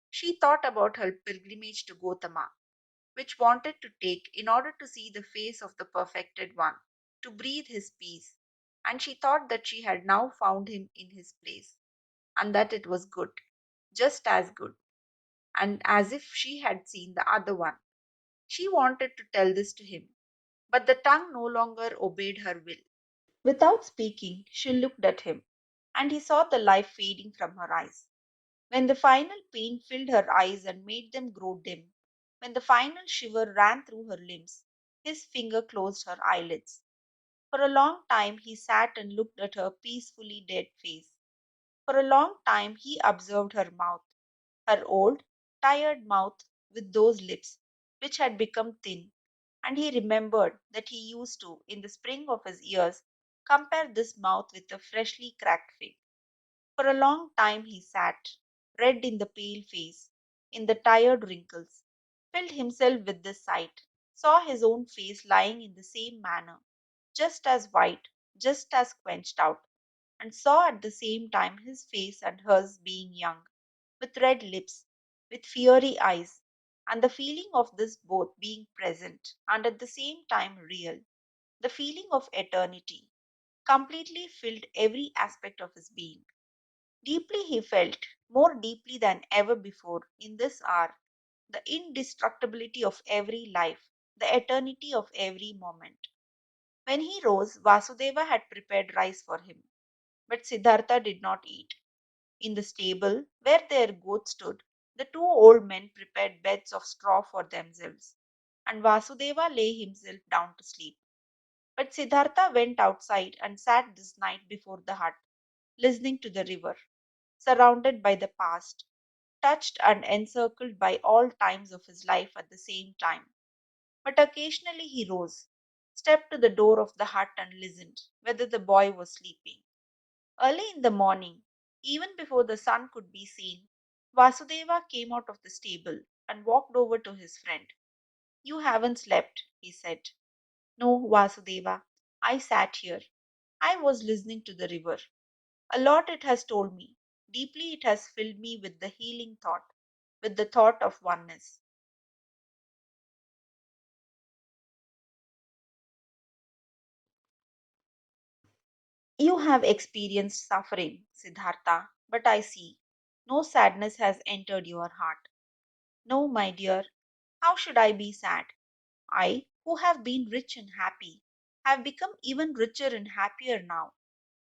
She thought about her pilgrimage to Gotama, which wanted to take in order to see the face of the perfected one, to breathe his peace, and she thought that she had now found him in his place, and that it was good, just as good, and as if she had seen the other one. She wanted to tell this to him, but the tongue no longer obeyed her will. Without speaking, she looked at him, and he saw the life fading from her eyes. When the final pain filled her eyes and made them grow dim, when the final shiver ran through her limbs, his finger closed her eyelids. For a long time he sat and looked at her peacefully dead face. For a long time he observed her mouth. her old, tired mouth with those lips which had become thin, and he remembered that he used to, in the spring of his years, compare this mouth with a freshly cracked fig. For a long time he sat, red in the pale face, in the tired wrinkles, filled himself with this sight, saw his own face lying in the same manner, just as white, just as quenched out, and saw at the same time his face and hers being young, with red lips, with fiery eyes, and the feeling of this both being present and at the same time real, the feeling of eternity, completely filled every aspect of his being. Deeply he felt, more deeply than ever before in this hour, the indestructibility of every life, the eternity of every moment. When he rose, Vasudeva had prepared rice for him, but Siddhartha did not eat. In the stable where their goats stood, the two old men prepared beds of straw for themselves, and Vasudeva lay himself down to sleep. But Siddhartha went outside and sat this night before the hut, listening to the river, surrounded by the past, touched and encircled by all times of his life at the same time. But occasionally he rose, stepped to the door of the hut, and listened whether the boy was sleeping. Early in the morning, even before the sun could be seen, Vasudeva came out of the stable and walked over to his friend. You haven't slept, he said. No, Vasudeva, I sat here. I was listening to the river. A lot it has told me. Deeply it has filled me with the healing thought, with the thought of oneness. You have experienced suffering, Siddhartha, but I see no sadness has entered your heart. No, my dear, how should I be sad? I, who have been rich and happy, have become even richer and happier now.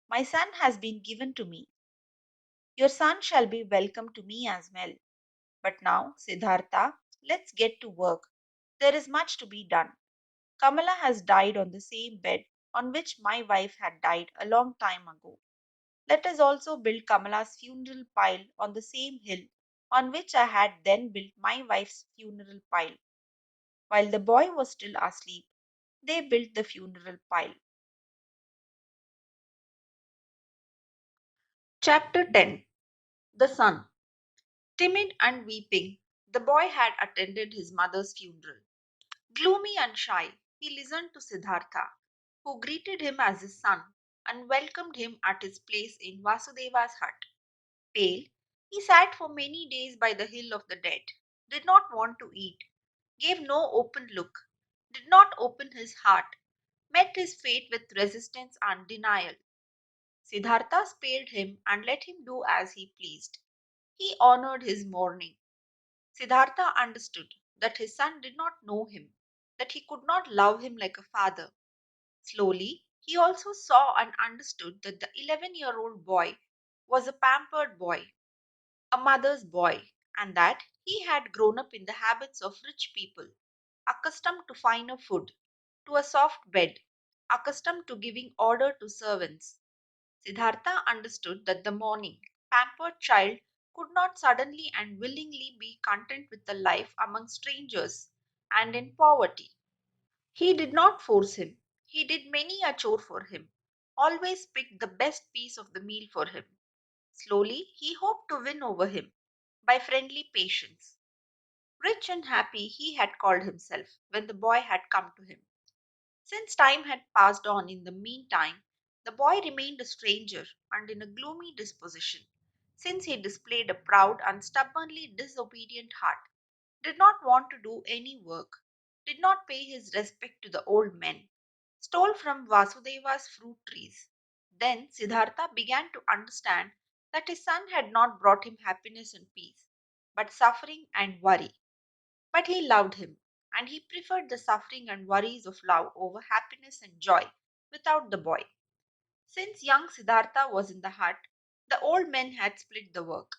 My son has been given to me. Your son shall be welcome to me as well. But now, Siddhartha, let's get to work. There is much to be done. Kamala has died on the same bed on which my wife had died a long time ago. Let us also build Kamala's funeral pile on the same hill on which I had then built my wife's funeral pile. While the boy was still asleep, they built the funeral pile. Chapter 10. The Son. Timid and weeping, the boy had attended his mother's funeral. Gloomy and shy, he listened to Siddhartha, who greeted him as his son and welcomed him at his place in Vasudeva's hut. Pale, he sat for many days by the hill of the dead, did not want to eat, gave no open look, did not open his heart, met his fate with resistance and denial. Siddhartha spared him and let him do as he pleased. He honored his mourning. Siddhartha understood that his son did not know him, that he could not love him like a father. Slowly, he also saw and understood that the 11-year-old boy was a pampered boy, a mother's boy, and that he had grown up in the habits of rich people, accustomed to finer food, to a soft bed, accustomed to giving order to servants. Siddhartha understood that the mourning, pampered child could not suddenly and willingly be content with a life among strangers and in poverty. He did not force him. He did many a chore for him, always picked the best piece of the meal for him. Slowly, he hoped to win over him by friendly patience. Rich and happy, he had called himself when the boy had come to him. Since time had passed on in the meantime, the boy remained a stranger and in a gloomy disposition, since he displayed a proud and stubbornly disobedient heart, did not want to do any work, did not pay his respect to the old men, stole from Vasudeva's fruit trees. Then Siddhartha began to understand that his son had not brought him happiness and peace, but suffering and worry. But he loved him, and he preferred the suffering and worries of love over happiness and joy without the boy. Since young Siddhartha was in the hut, the old men had split the work.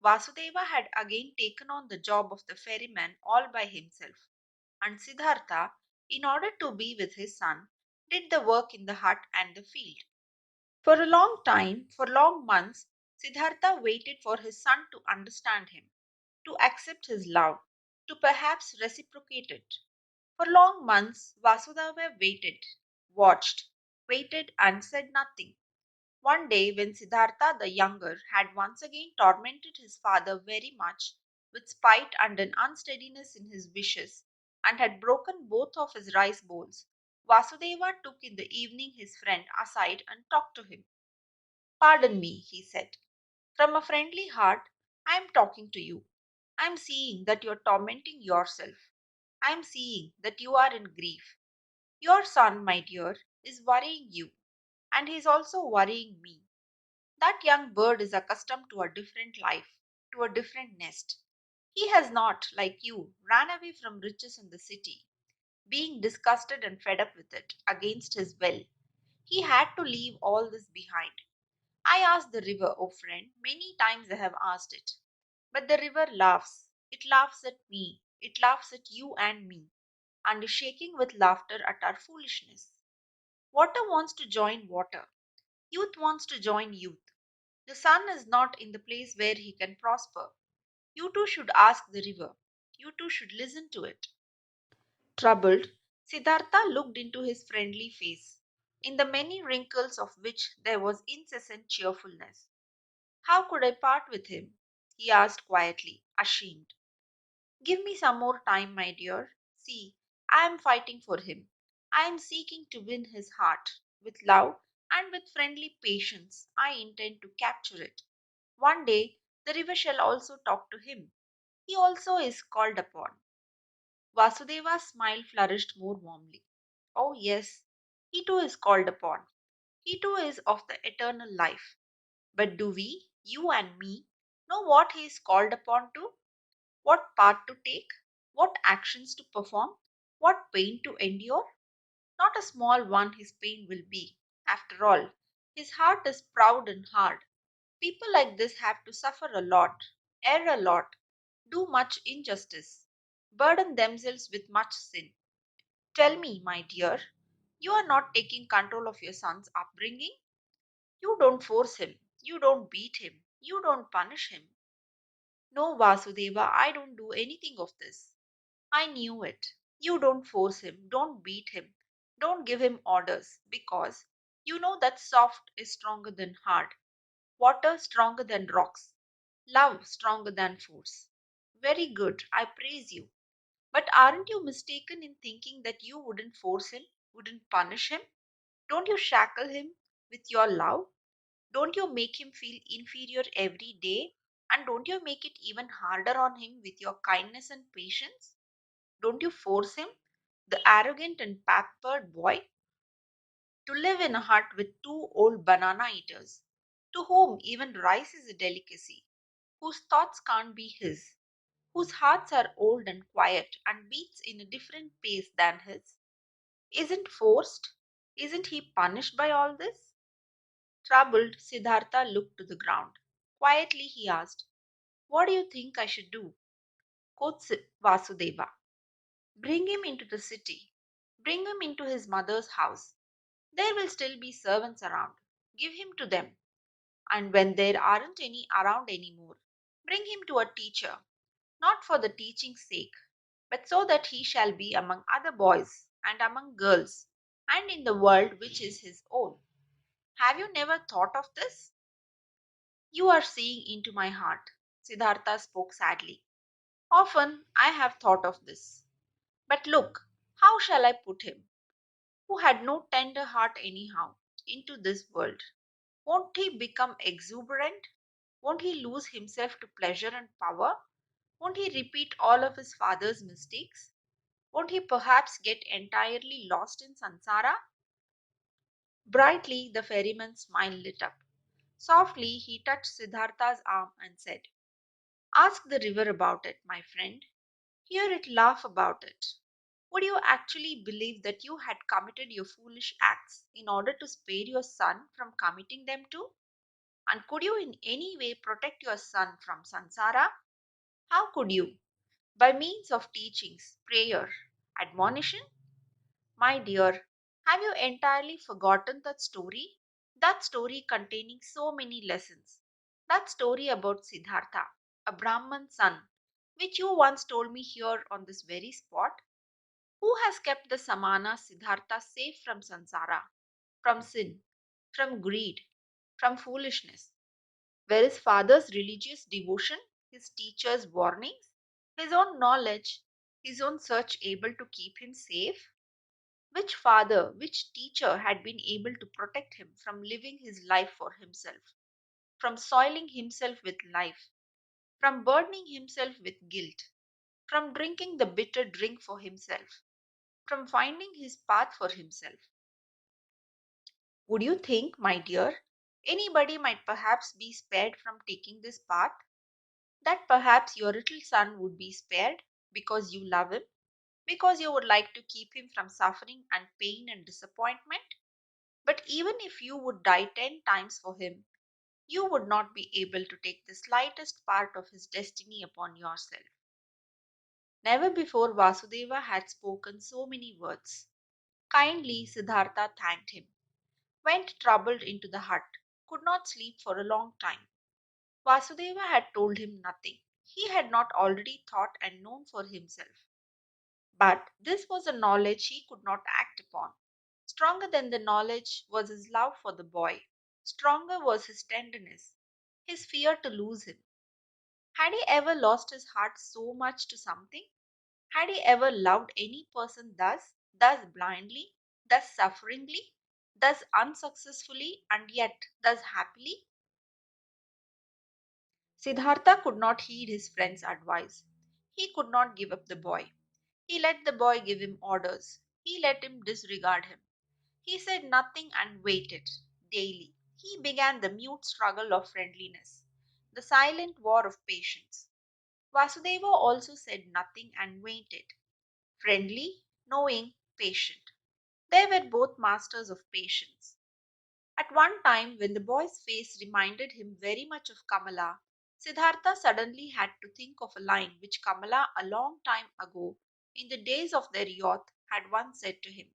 Vasudeva had again taken on the job of the ferryman all by himself, and Siddhartha, in order to be with his son, did the work in the hut and the field. For a long time, for long months, Siddhartha waited for his son to understand him. to accept his love, to perhaps reciprocate it. For long months, Vasudeva waited, watched, waited, and said nothing. One day, when Siddhartha the younger had once again tormented his father very much with spite and an unsteadiness in his wishes, and had broken both of his rice bowls, Vasudeva took in the evening his friend aside and talked to him. Pardon me, he said. From a friendly heart, I am talking to you. I am seeing that you are tormenting yourself. I am seeing that you are in grief. Your son, my dear, is worrying you, and he is also worrying me. That young bird is accustomed to a different life, to a different nest. He has not, like you, ran away from riches in the city, being disgusted and fed up with it, against his will. He had to leave all this behind. I asked the river, oh friend, many times I have asked it. But the river laughs. It laughs at me. It laughs at you and me, and is shaking with laughter at our foolishness. Water wants to join water. Youth wants to join youth. The sun is not in the place where he can prosper. You too should ask the river. You too should listen to it. Troubled, Siddhartha looked into his friendly face, in the many wrinkles of which there was incessant cheerfulness. How could I part with him? He asked quietly, ashamed. Give me some more time, my dear. See, I am fighting for him. I am seeking to win his heart. With love and with friendly patience, I intend to capture it. One day, the river shall also talk to him. He also is called upon. Vasudeva's smile flourished more warmly. Oh, yes, he too is called upon. He too is of the eternal life. But do we, you and me, know what he is called upon to? What part to take? What actions to perform? What pain to endure? Not a small one his pain will be. After all, his heart is proud and hard. People like this have to suffer a lot, err a lot, do much injustice, burden themselves with much sin. Tell me, my dear, you are not taking control of your son's upbringing? You don't force him, you don't beat him, you don't punish him. No, Vasudeva, I don't do anything of this. I knew it. You don't force him, don't beat him, don't give him orders, because you know that soft is stronger than hard, water stronger than rocks, love stronger than force. Very good, I praise you. But aren't you mistaken in thinking that you wouldn't force him, wouldn't punish him? Don't you shackle him with your love? Don't you make him feel inferior every day? And don't you make it even harder on him with your kindness and patience? Don't you force him, the arrogant and pampered boy, to live in a hut with two old banana eaters, to whom even rice is a delicacy, whose thoughts can't be his, whose hearts are old and quiet and beats in a different pace than his? Isn't forced? Isn't he punished by all this? Troubled, Siddhartha looked to the ground. Quietly he asked, what do you think I should do? Quoth Vasudeva. Bring him into the city. Bring him into his mother's house. There will still be servants around. Give him to them. And when there aren't any around anymore, bring him to a teacher, not for the teaching's sake, but so that he shall be among other boys and among girls and in the world which is his own. Have you never thought of this? You are seeing into my heart. Siddhartha spoke sadly. Often I have thought of this. But look, how shall I put him, who had no tender heart anyhow, into this world? Won't he become exuberant? Won't he lose himself to pleasure and power? Won't he repeat all of his father's mistakes? Won't he perhaps get entirely lost in Sansara? Brightly the ferryman's smile lit up. Softly he touched Siddhartha's arm and said, ask the river about it, my friend. Hear it laugh about it. Would you actually believe that you had committed your foolish acts in order to spare your son from committing them too? And could you in any way protect your son from Sansara? How could you? By means of teachings, prayer, admonition? My dear, have you entirely forgotten that story? That story containing so many lessons. That story about Siddhartha, a Brahman son, which you once told me here on this very spot? Who has kept the Samana Siddhartha safe from Sansara, from sin, from greed, from foolishness? Were his father's religious devotion, his teacher's warnings, his own knowledge, his own search able to keep him safe? Which father, which teacher had been able to protect him from living his life for himself, from soiling himself with life, from burdening himself with guilt, from drinking the bitter drink for himself, from finding his path for himself? Would you think, my dear, anybody might perhaps be spared from taking this path? That perhaps your little son would be spared because you love him, because you would like to keep him from suffering and pain and disappointment? But even if you would die 10 times for him, you would not be able to take the slightest part of his destiny upon yourself. Never before Vasudeva had spoken so many words. Kindly Siddhartha thanked him, went troubled into the hut, could not sleep for a long time. Vasudeva had told him nothing he had not already thought and known for himself. But this was a knowledge he could not act upon. Stronger than the knowledge was his love for the boy. Stronger was his tenderness, his fear to lose him. Had he ever lost his heart so much to something? Had he ever loved any person thus blindly, thus sufferingly, thus unsuccessfully, and yet thus happily? Siddhartha could not heed his friend's advice. He could not give up the boy. He let the boy give him orders. He let him disregard him. He said nothing and waited. Daily, he began the mute struggle of friendliness, the silent war of patience. Vasudeva also said nothing and waited. Friendly, knowing, patient. They were both masters of patience. At one time, when the boy's face reminded him very much of Kamala, Siddhartha suddenly had to think of a line which Kamala, a long time ago, in the days of their youth, had once said to him.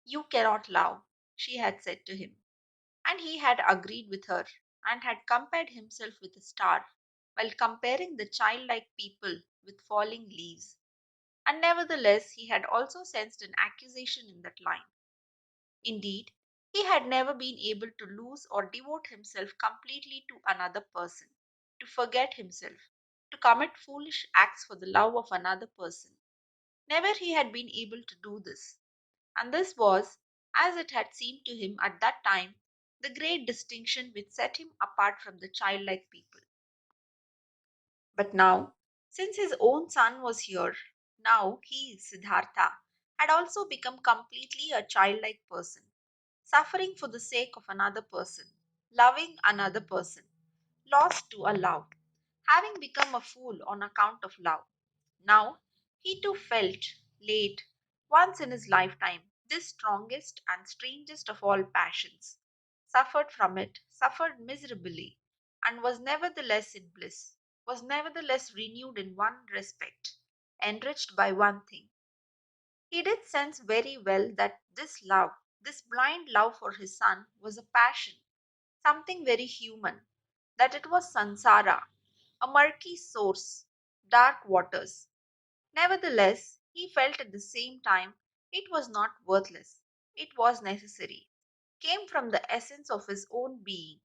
You cannot love, she had said to him. And he had agreed with her, and had compared himself with a star, while comparing the childlike people with falling leaves. And nevertheless, he had also sensed an accusation in that line. Indeed, he had never been able to lose or devote himself completely to another person, to forget himself, to commit foolish acts for the love of another person. Never he had been able to do this. And this was, as it had seemed to him at that time, the great distinction which set him apart from the childlike people. But now, since his own son was here, now he, Siddhartha, had also become completely a childlike person, suffering for the sake of another person, loving another person, lost to a love, having become a fool on account of love. Now he too felt, late, once in his lifetime, this strongest and strangest of all passions, suffered from it, suffered miserably, and was nevertheless in bliss, was nevertheless renewed in one respect, enriched by one thing. He did sense very well that this love, this blind love for his son, was a passion, something very human, that it was Sansara, a murky source, dark waters. Nevertheless, he felt at the same time it was not worthless, it was necessary, came from the essence of his own being.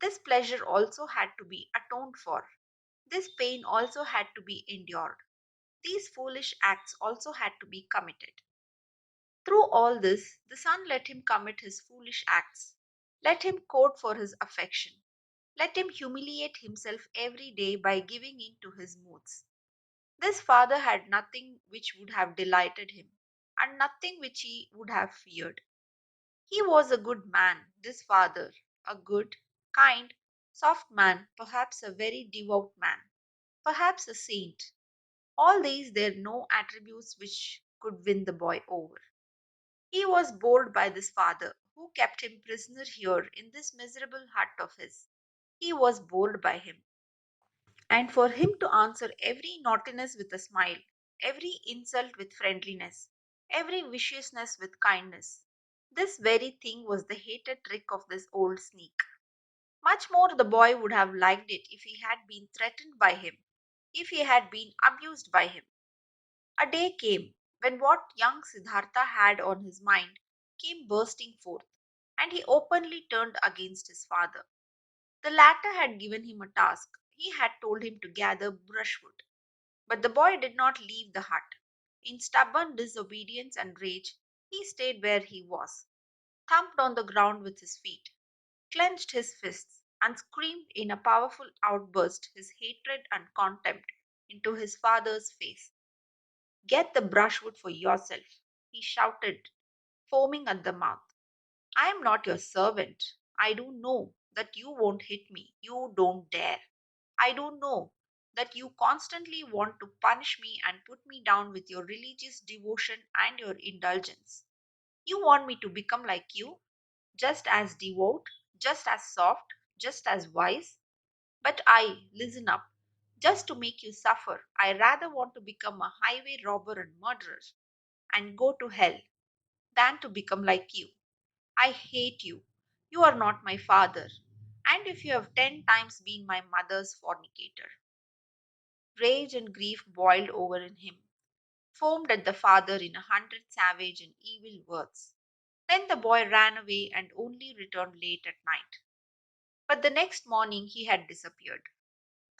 This pleasure also had to be atoned for, this pain also had to be endured, these foolish acts also had to be committed. Through all this, the son let him commit his foolish acts, let him court for his affection, let him humiliate himself every day by giving in to his moods. This father had nothing which would have delighted him, and nothing which he would have feared. He was a good man, this father, a good, kind, soft man, perhaps a very devout man, perhaps a saint. All these there no attributes which could win the boy over. He was bored by this father, who kept him prisoner here in this miserable hut of his. He was bored by him. And for him to answer every naughtiness with a smile, every insult with friendliness, every viciousness with kindness, this very thing was the hated trick of this old sneak. Much more the boy would have liked it if he had been threatened by him, if he had been abused by him. A day came when what young Siddhartha had on his mind came bursting forth, and he openly turned against his father. The latter had given him a task. He had told him to gather brushwood. But the boy did not leave the hut. In stubborn disobedience and rage, he stayed where he was, thumped on the ground with his feet, clenched his fists, and screamed in a powerful outburst his hatred and contempt into his father's face. Get the brushwood for yourself, he shouted, foaming at the mouth. I am not your servant. I do know that you won't hit me. You don't dare. I do know that you constantly want to punish me and put me down with your religious devotion and your indulgence. You want me to become like you, just as devout, just as soft, just as wise. But listen up, just to make you suffer, I rather want to become a highway robber and murderer and go to hell than to become like you. I hate you. You are not my father. And if you have 10 times been my mother's fornicator. Rage and grief boiled over in him, foamed at the father in 100 savage and evil words. Then the boy ran away and only returned late at night. But the next morning he had disappeared.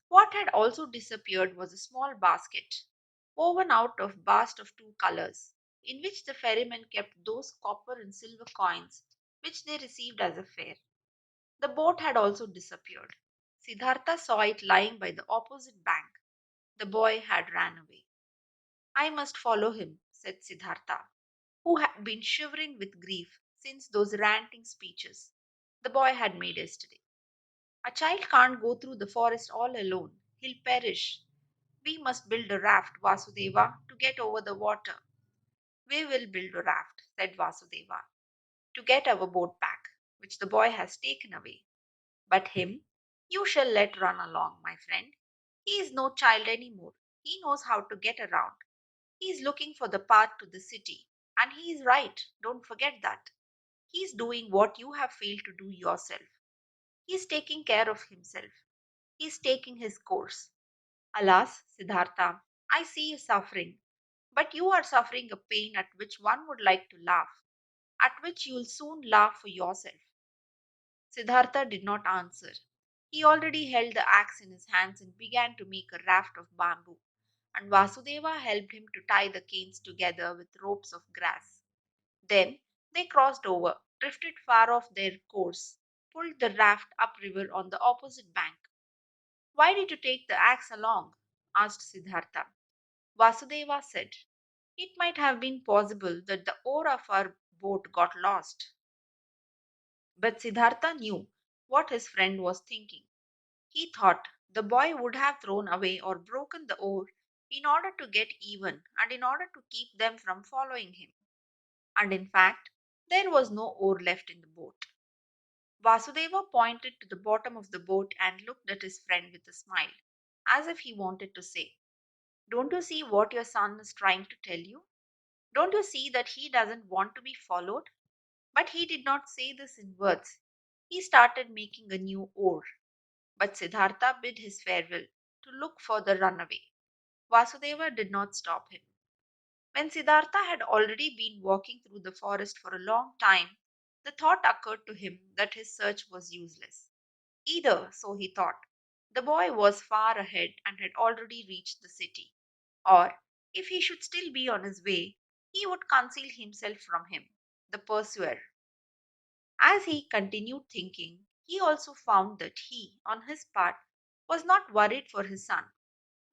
What had also disappeared was a small basket, woven out of bast of two colors, in which the ferrymen kept those copper and silver coins which they received as a fare. The boat had also disappeared. Siddhartha saw it lying by the opposite bank. The boy had ran away. I must follow him, said Siddhartha, who had been shivering with grief since those ranting speeches the boy had made yesterday. A child can't go through the forest all alone. He'll perish. We must build a raft, Vasudeva, to get over the water. We will build a raft, said Vasudeva, to get our boat back, which the boy has taken away. But him you shall let run along, my friend. He is no child any more. He knows how to get around. He is looking for the path to the city. And he is right. Don't forget that. He is doing what you have failed to do yourself. He is taking care of himself. He is taking his course. Alas, Siddhartha, I see you suffering. But you are suffering a pain at which one would like to laugh, at which you will soon laugh for yourself. Siddhartha did not answer. He already held the axe in his hands and began to make a raft of bamboo, and Vasudeva helped him to tie the canes together with ropes of grass. Then they crossed over, drifted far off their course, pulled the raft upriver on the opposite bank. Why did you take the axe along? Asked Siddhartha. Vasudeva said, it might have been possible that the oar of our boat got lost. But Siddhartha knew what his friend was thinking. He thought the boy would have thrown away or broken the oar in order to get even and in order to keep them from following him. And in fact, there was no oar left in the boat. Vasudeva pointed to the bottom of the boat and looked at his friend with a smile, as if he wanted to say, don't you see what your son is trying to tell you? Don't you see that he doesn't want to be followed? But he did not say this in words. He started making a new oar. But Siddhartha bid his farewell to look for the runaway. Vasudeva did not stop him. When Siddhartha had already been walking through the forest for a long time, the thought occurred to him that his search was useless. Either, so he thought, the boy was far ahead and had already reached the city, or if he should still be on his way, he would conceal himself from him, the pursuer. As he continued thinking, he also found that he, on his part, was not worried for his son,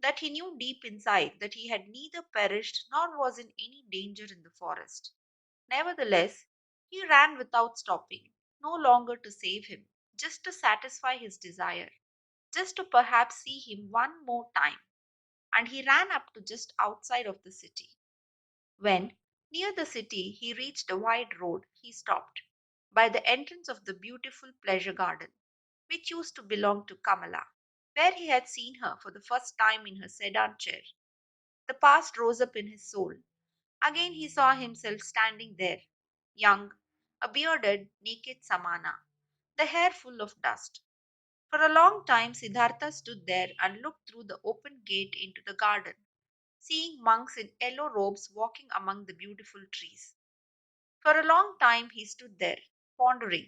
that he knew deep inside that he had neither perished nor was in any danger in the forest. Nevertheless, he ran without stopping, no longer to save him, just to satisfy his desire, just to perhaps see him one more time, and he ran up to just outside of the city. When, near the city, he reached a wide road, he stopped by the entrance of the beautiful pleasure garden, which used to belong to Kamala, where he had seen her for the first time in her sedan chair. The past rose up in his soul. Again he saw himself standing there, young, a bearded, naked Samana, the hair full of dust. For a long time, Siddhartha stood there and looked through the open gate into the garden, seeing monks in yellow robes walking among the beautiful trees. For a long time, he stood there, pondering,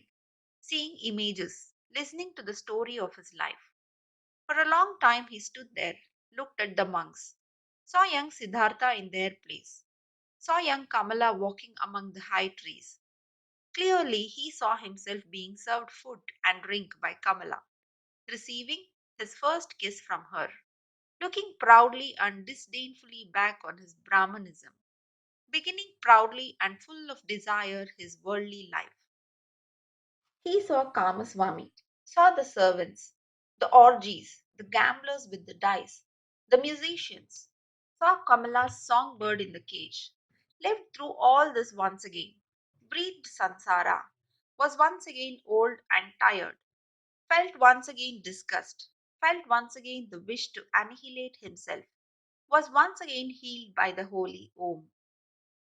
seeing images, listening to the story of his life. For a long time, he stood there, looked at the monks, saw young Siddhartha in their place, saw young Kamala walking among the high trees. Clearly, he saw himself being served food and drink by Kamala, receiving his first kiss from her, looking proudly and disdainfully back on his Brahmanism, beginning proudly and full of desire his worldly life. He saw Kamaswami, saw the servants, the orgies, the gamblers with the dice, the musicians, saw Kamala's songbird in the cage, lived through all this once again, breathed Sansara, was once again old and tired, felt once again disgust, felt once again the wish to annihilate himself, was once again healed by the holy Om.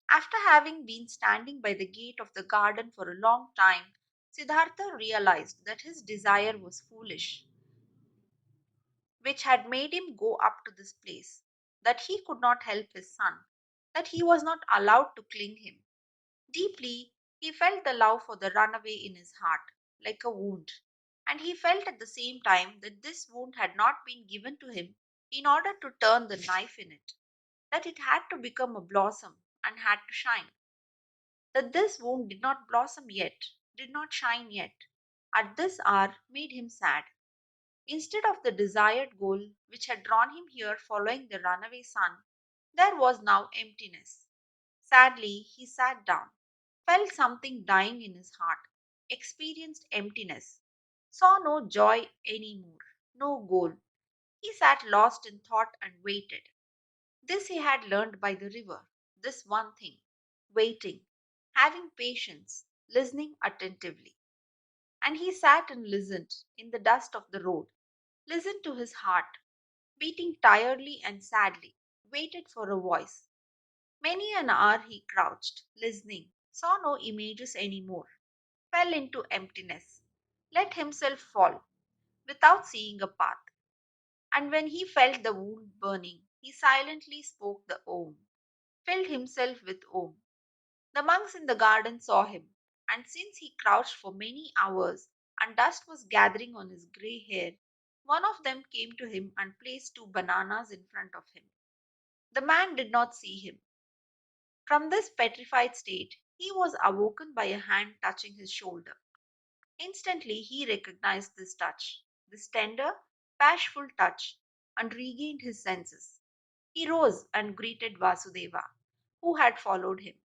After having been standing by the gate of the garden for a long time, Siddhartha realized that his desire was foolish, which had made him go up to this place, that he could not help his son, that he was not allowed to cling him. Deeply, he felt the love for the runaway in his heart, like a wound, and he felt at the same time that this wound had not been given to him in order to turn the knife in it, that it had to become a blossom and had to shine. That this wound did not blossom yet, did not shine yet, at this hour made him sad. Instead of the desired goal which had drawn him here following the runaway son, there was now emptiness. Sadly, he sat down, felt something dying in his heart, experienced emptiness, saw no joy any more, no goal. He sat lost in thought and waited. This he had learned by the river, this one thing, waiting, having patience, listening attentively. And he sat and listened in the dust of the road, listened to his heart, beating tiredly and sadly, waited for a voice. Many an hour he crouched, listening, saw no images any more, fell into emptiness, let himself fall, without seeing a path. And when he felt the wound burning, he silently spoke the Om, filled himself with Om. The monks in the garden saw him, and since he crouched for many hours and dust was gathering on his grey hair, one of them came to him and placed two bananas in front of him. The man did not see him. From this petrified state, he was awoken by a hand touching his shoulder. Instantly, he recognized this touch, this tender, bashful touch, and regained his senses. He rose and greeted Vasudeva, who had followed him.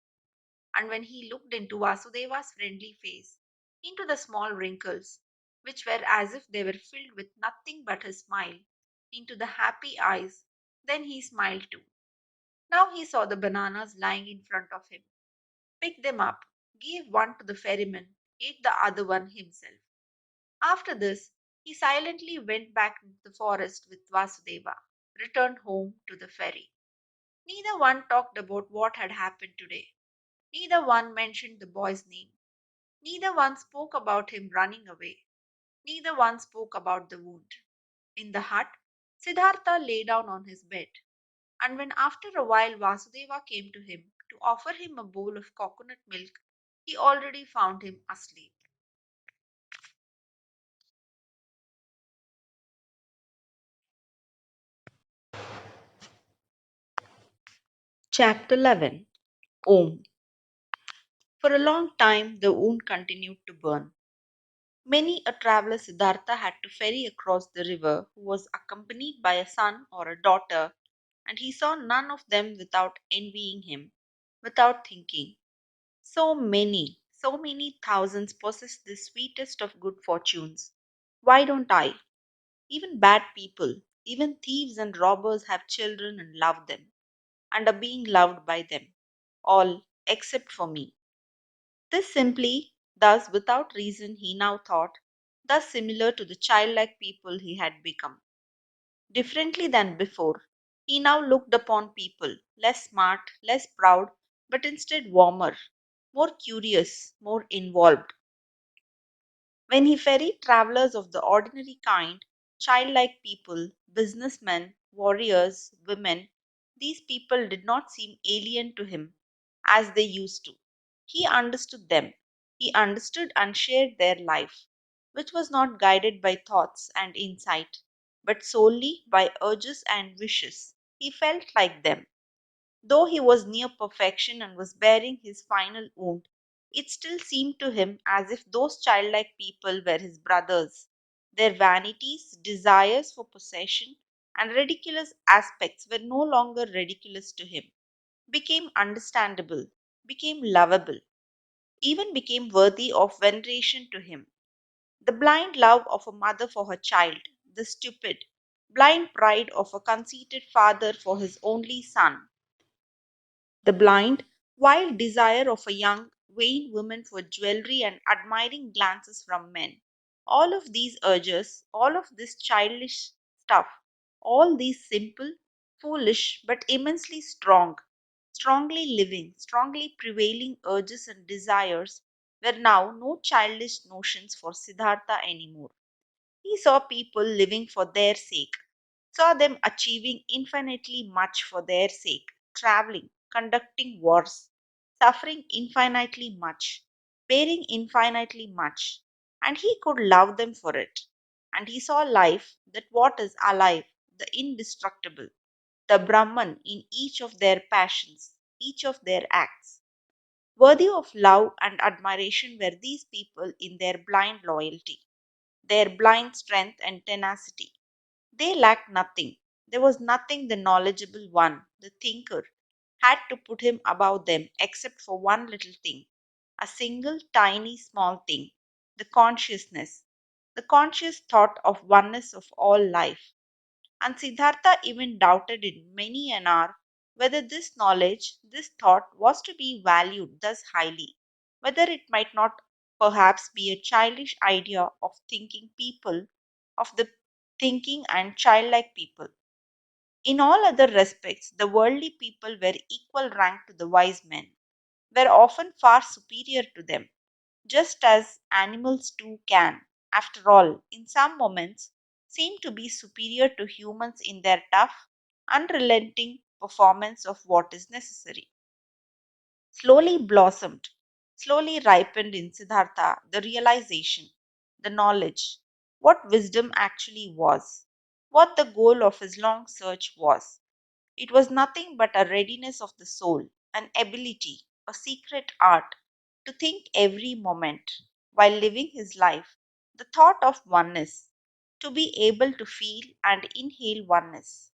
And when he looked into Vasudeva's friendly face, into the small wrinkles, which were as if they were filled with nothing but his smile, into the happy eyes, then he smiled too. Now he saw the bananas lying in front of him, picked them up, gave one to the ferryman, ate the other one himself. After this, he silently went back into the forest with Vasudeva, returned home to the ferry. Neither one talked about what had happened today. Neither one mentioned the boy's name. Neither one spoke about him running away. Neither one spoke about the wound. In the hut, Siddhartha lay down on his bed, and when after a while Vasudeva came to him to offer him a bowl of coconut milk, he already found him asleep. Chapter 11. Om. For a long time, the wound continued to burn. Many a traveler Siddhartha had to ferry across the river who was accompanied by a son or a daughter, and he saw none of them without envying him, without thinking, so many thousands possess the sweetest of good fortunes. Why don't I? Even bad people, even thieves and robbers have children and love them, and are being loved by them, all except for me. This simply, thus without reason, he now thought, thus similar to the childlike people he had become. Differently than before, he now looked upon people, less smart, less proud, but instead warmer, more curious, more involved. When he ferried travelers of the ordinary kind, childlike people, businessmen, warriors, women, these people did not seem alien to him as they used to. He understood them. He understood and shared their life, which was not guided by thoughts and insight, but solely by urges and wishes. He felt like them. Though he was near perfection and was bearing his final wound, it still seemed to him as if those childlike people were his brothers. Their vanities, desires for possession, and ridiculous aspects were no longer ridiculous to him, became understandable, became lovable, even became worthy of veneration to him. The blind love of a mother for her child, the stupid, blind pride of a conceited father for his only son, the blind, wild desire of a young, vain woman for jewelry and admiring glances from men. All of these urges, all of this childish stuff, all these simple, foolish, but immensely strong, strongly living, strongly prevailing urges and desires were now no childish notions for Siddhartha anymore. He saw people living for their sake, saw them achieving infinitely much for their sake, traveling, conducting wars, suffering infinitely much, bearing infinitely much, and he could love them for it. And he saw life, that what is alive, the indestructible, the Brahman in each of their passions, each of their acts. Worthy of love and admiration were these people in their blind loyalty, their blind strength and tenacity. They lacked nothing. There was nothing the knowledgeable one, the thinker, had to put him above them except for one little thing, a single tiny small thing, the consciousness, the conscious thought of oneness of all life. And Siddhartha even doubted in many an hour whether this knowledge, this thought, was to be valued thus highly, whether it might not perhaps be a childish idea of thinking people, of the thinking and childlike people. In all other respects, the worldly people were equal rank to the wise men, were often far superior to them, just as animals too can, after all, in some moments, seem to be superior to humans in their tough, unrelenting performance of what is necessary. Slowly blossomed, slowly ripened in Siddhartha the realization, the knowledge, what wisdom actually was, what the goal of his long search was. It was nothing but a readiness of the soul, an ability, a secret art to think every moment while living his life, the thought of oneness, to be able to feel and inhale oneness.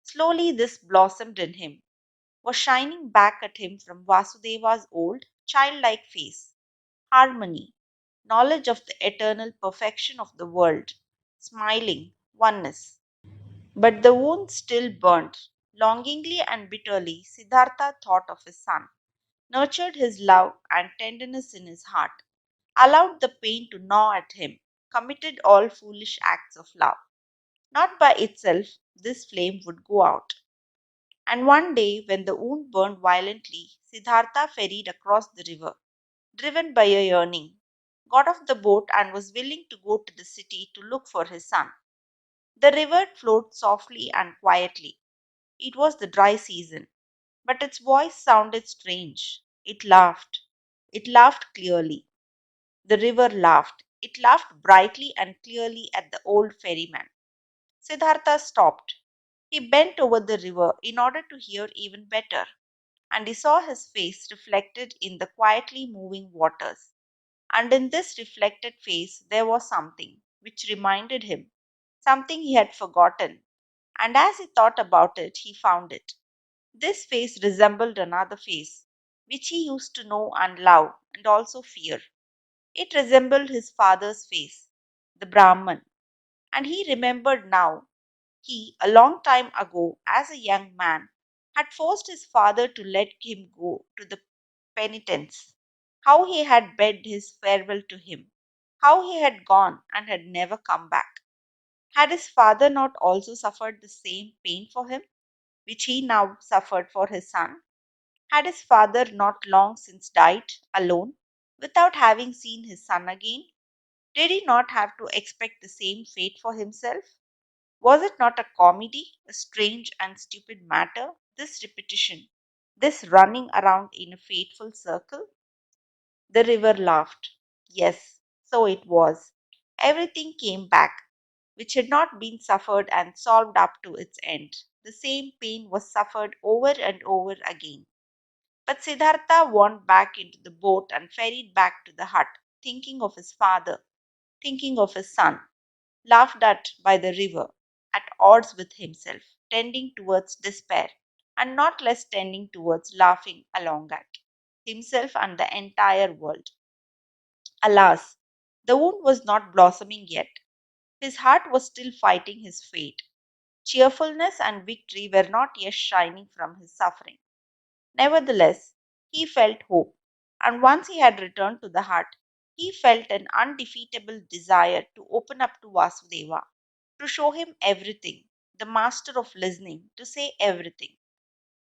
Slowly this blossomed in him, was shining back at him from Vasudeva's old, childlike face. Harmony, knowledge of the eternal perfection of the world, smiling, oneness. But the wound still burnt. Longingly and bitterly, Siddhartha thought of his son, nurtured his love and tenderness in his heart, allowed the pain to gnaw at him, committed all foolish acts of love. Not by itself, this flame would go out. And one day, when the wound burned violently, Siddhartha ferried across the river, driven by a yearning, got off the boat and was willing to go to the city to look for his son. The river flowed softly and quietly. It was the dry season, but its voice sounded strange. It laughed. It laughed clearly. The river laughed. It laughed brightly and clearly at the old ferryman. Siddhartha stopped. He bent over the river in order to hear even better, and he saw his face reflected in the quietly moving waters. And in this reflected face there was something which reminded him, something he had forgotten, and as he thought about it, he found it. This face resembled another face, which he used to know and love, and also fear. It resembled his father's face, the Brahman, and he remembered now. He, a long time ago, as a young man, had forced his father to let him go to the penitence. How he had bade his farewell to him, how he had gone and had never come back. Had his father not also suffered the same pain for him, which he now suffered for his son? Had his father not long since died alone, without having seen his son again? Did he not have to expect the same fate for himself? Was it not a comedy, a strange and stupid matter, this repetition, this running around in a fateful circle? The river laughed. Yes, so it was. Everything came back, which had not been suffered and solved up to its end. The same pain was suffered over and over again. But Siddhartha wandered back into the boat and ferried back to the hut, thinking of his father, thinking of his son, laughed at by the river, at odds with himself, tending towards despair, and not less tending towards laughing along at himself and the entire world. Alas, the wound was not blossoming yet. His heart was still fighting his fate. Cheerfulness and victory were not yet shining from his suffering. Nevertheless, he felt hope, and once he had returned to the hut, he felt an undefeatable desire to open up to Vasudeva, to show him everything, the master of listening, to say everything.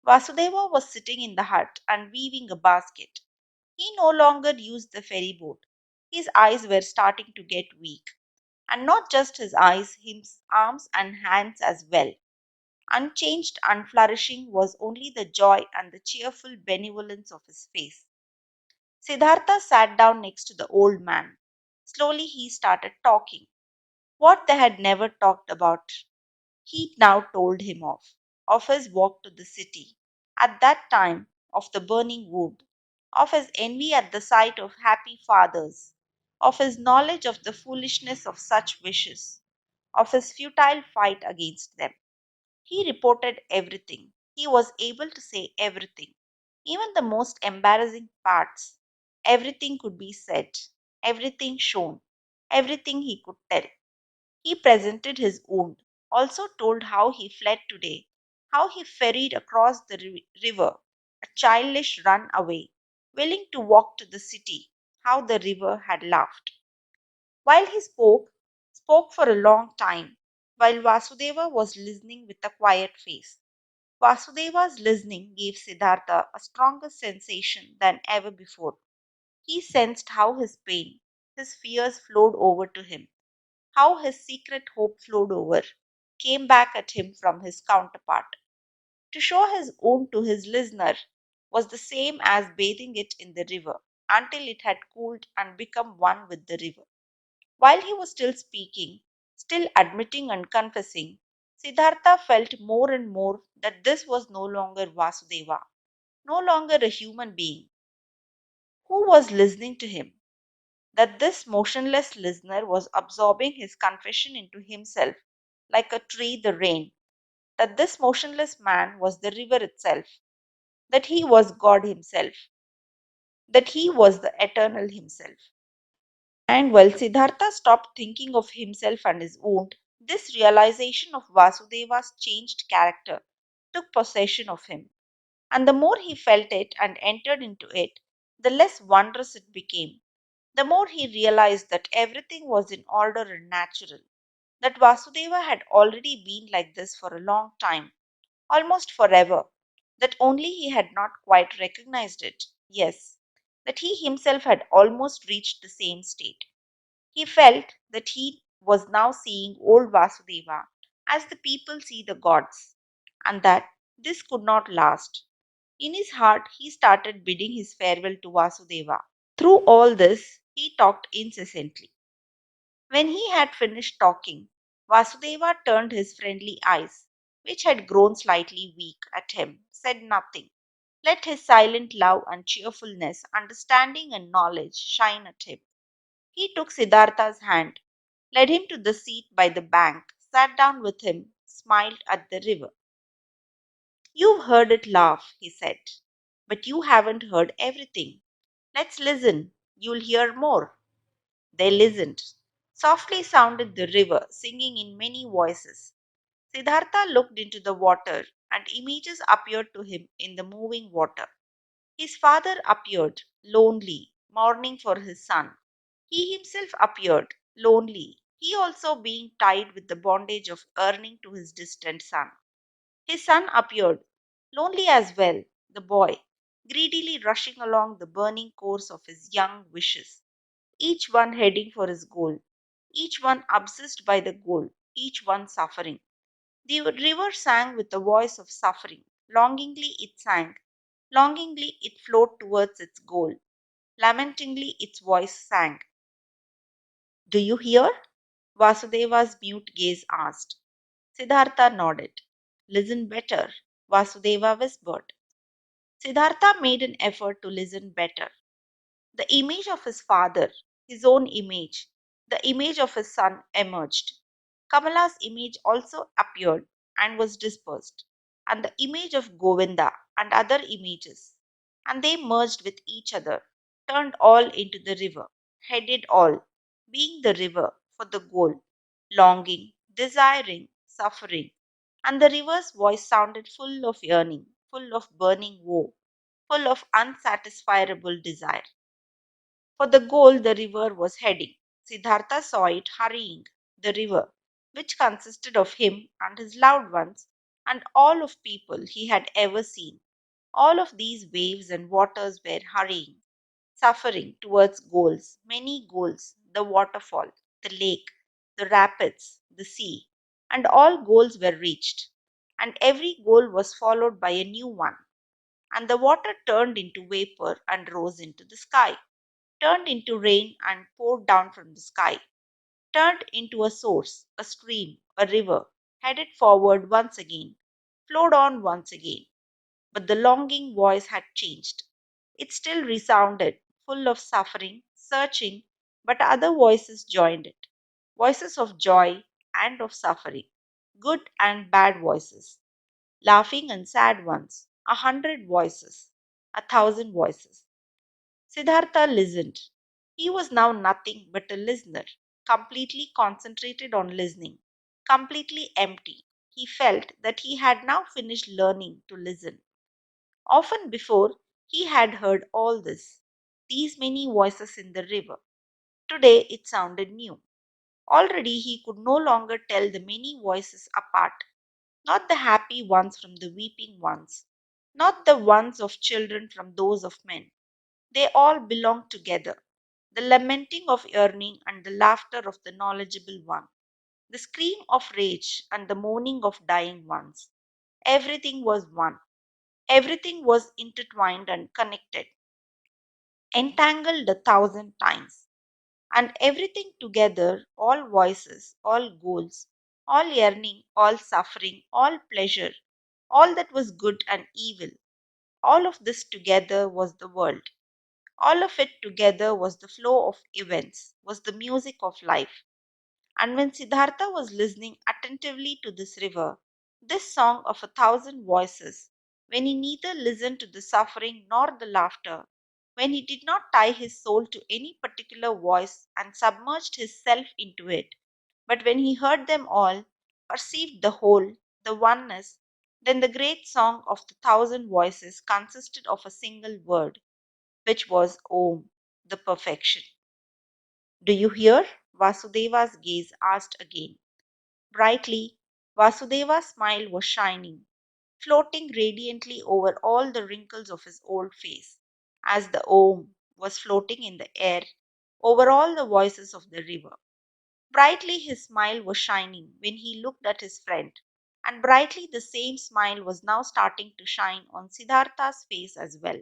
Vasudeva was sitting in the hut and weaving a basket. He no longer used the ferry boat. His eyes were starting to get weak, and not just his eyes, his arms and hands as well. Unchanged, unflourishing was only the joy and the cheerful benevolence of his face. Siddhartha sat down next to the old man. Slowly he started talking. What they had never talked about, he now told him of his walk to the city, at that time, of the burning wood, of his envy at the sight of happy fathers, of his knowledge of the foolishness of such wishes, of his futile fight against them. He reported everything. He was able to say everything, even the most embarrassing parts. Everything could be said, everything shown, everything he could tell. He presented his wound, also told how he fled today, how he ferried across the river, a childish run away, willing to walk to the city, how the river had laughed. While he spoke for a long time, while Vasudeva was listening with a quiet face. Vasudeva's listening gave Siddhartha a stronger sensation than ever before. He sensed how his pain, his fears flowed over to him, how his secret hope flowed over, came back at him from his counterpart. To show his own to his listener was the same as bathing it in the river until it had cooled and become one with the river. While he was still speaking, still admitting and confessing, Siddhartha felt more and more that this was no longer Vasudeva, no longer a human being who was listening to him, that this motionless listener was absorbing his confession into himself like a tree the rain, that this motionless man was the river itself, that he was God himself, that he was the eternal himself. And while Siddhartha stopped thinking of himself and his wound, this realization of Vasudeva's changed character took possession of him. And the more he felt it and entered into it, the less wondrous it became. The more he realized that everything was in order and natural, that Vasudeva had already been like this for a long time, almost forever, that only he had not quite recognized it. Yes, that he himself had almost reached the same state. He felt that he was now seeing old Vasudeva as the people see the gods, and that this could not last. In his heart, he started bidding his farewell to Vasudeva. Through all this, he talked incessantly. When he had finished talking, Vasudeva turned his friendly eyes, which had grown slightly weak, at him, said nothing, let his silent love and cheerfulness, understanding and knowledge shine at him. He took Siddhartha's hand, led him to the seat by the bank, sat down with him, smiled at the river. You've heard it laugh, he said, but you haven't heard everything. Let's listen. You'll hear more. They listened. Softly sounded the river, singing in many voices. Siddhartha looked into the water, and images appeared to him in the moving water. His father appeared, lonely, mourning for his son. He himself appeared, lonely, he also being tied with the bondage of earning to his distant son. His son appeared, lonely as well, the boy, greedily rushing along the burning course of his young wishes. each one heading for his goal, each one obsessed by the goal, each one suffering. The river sang with a voice of suffering. Longingly it sang, longingly it flowed towards its goal. Lamentingly its voice sang. Do you hear? Vasudeva's mute gaze asked. Siddhartha nodded. Listen better, Vasudeva whispered. Siddhartha made an effort to listen better. The image of his father, his own image, the image of his son emerged. Kamala's image also appeared and was dispersed, and the image of Govinda and other images, and they merged with each other, turned all into the river, headed all, being the river for the goal, longing, desiring, suffering, and the river's voice sounded full of yearning, full of burning woe, full of unsatisfiable desire. For the goal the river was heading. Siddhartha saw it hurrying, the river, which consisted of him and his loved ones and all of people he had ever seen. All of these waves and waters were hurrying, suffering towards goals, many goals, the waterfall, the lake, the rapids, the sea, and all goals were reached. And every goal was followed by a new one, and the water turned into vapor and rose into the sky, turned into rain and poured down from the sky, turned into a source, a stream, a river, headed forward once again, flowed on once again. But the longing voice had changed. It still resounded, full of suffering, searching, but other voices joined it. Voices of joy and of suffering, good and bad voices, laughing and sad ones, 100 voices, 1,000 voices. Siddhartha listened. He was now nothing but a listener, completely concentrated on listening, completely empty. He felt that he had now finished learning to listen. Often before, he had heard all this, these many voices in the river. Today it sounded new. Already he could no longer tell the many voices apart, not the happy ones from the weeping ones, not the ones of children from those of men. They all belonged together, the lamenting of yearning and the laughter of the knowledgeable one, the scream of rage and the moaning of dying ones. Everything was one. Everything was intertwined and connected, entangled 1,000 times. And everything together, all voices, all goals, all yearning, all suffering, all pleasure, all that was good and evil, all of this together was the world. All of it together was the flow of events, was the music of life. And when Siddhartha was listening attentively to this river, this song of 1,000 voices, when he neither listened to the suffering nor the laughter, when he did not tie his soul to any particular voice and submerged his self into it, but when he heard them all, perceived the whole, the oneness, then the great song of the 1,000 voices consisted of a single word, which was Om, the perfection. Do you hear? Vasudeva's gaze asked again. Brightly, Vasudeva's smile was shining, floating radiantly over all the wrinkles of his old face, as the Om was floating in the air over all the voices of the river. Brightly his smile was shining when he looked at his friend, and brightly the same smile was now starting to shine on Siddhartha's face as well.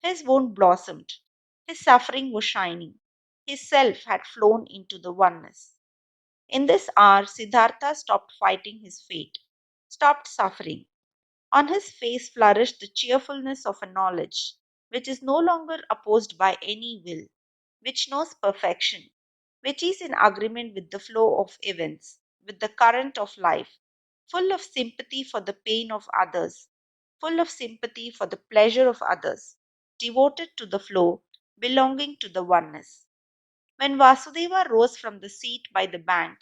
His wound blossomed. His suffering was shining. His self had flown into the oneness. In this hour, Siddhartha stopped fighting his fate, stopped suffering. On his face flourished the cheerfulness of a knowledge which is no longer opposed by any will, which knows perfection, which is in agreement with the flow of events, with the current of life, full of sympathy for the pain of others, full of sympathy for the pleasure of others, devoted to the flow, belonging to the oneness. When Vasudeva rose from the seat by the bank,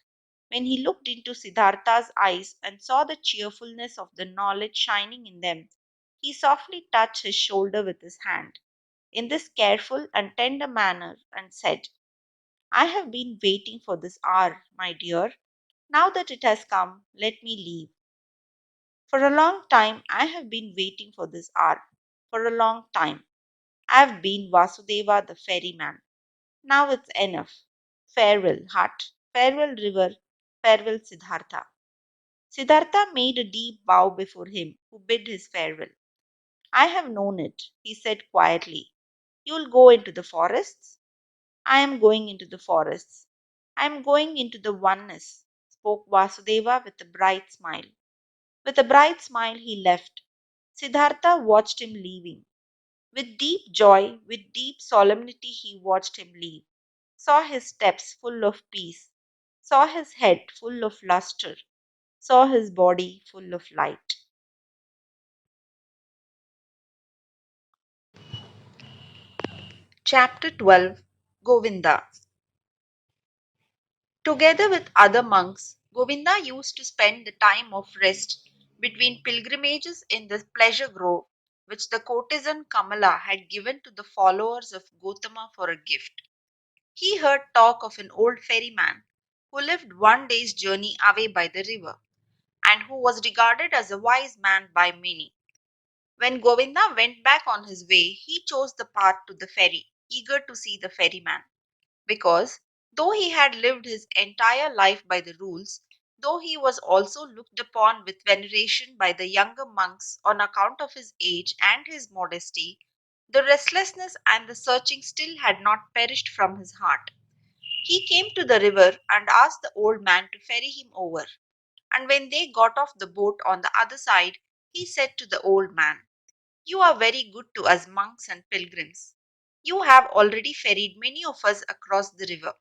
when he looked into Siddhartha's eyes and saw the cheerfulness of the knowledge shining in them, he softly touched his shoulder with his hand in this careful and tender manner and said, I have been waiting for this hour, my dear. Now that it has come, let me leave. For a long time, I have been waiting for this hour. For a long time, I have been Vasudeva the ferryman. Now it's enough. Farewell, heart. Farewell, river. Farewell, Siddhartha. Siddhartha made a deep bow before him who bid his farewell. I have known it, he said quietly. You'll go into the forests? I am going into the forests. I am going into the oneness, spoke Vasudeva with a bright smile. With a bright smile, he left. Siddhartha watched him leaving. With deep joy, with deep solemnity, he watched him leave, saw his steps full of peace, saw his head full of luster, saw his body full of light. Chapter 12 Govinda. Together with other monks, Govinda used to spend the time of rest between pilgrimages in the pleasure grove which the courtesan Kamala had given to the followers of Gotama for a gift. He heard talk of an old ferryman who lived one day's journey away by the river and who was regarded as a wise man by many. When Govinda went back on his way, he chose the path to the ferry, eager to see the ferryman. Because, though he had lived his entire life by the rules, though he was also looked upon with veneration by the younger monks on account of his age and his modesty, the restlessness and the searching still had not perished from his heart. He came to the river and asked the old man to ferry him over. And when they got off the boat on the other side, he said to the old man, You are very good to us monks and pilgrims. You have already ferried many of us across the river.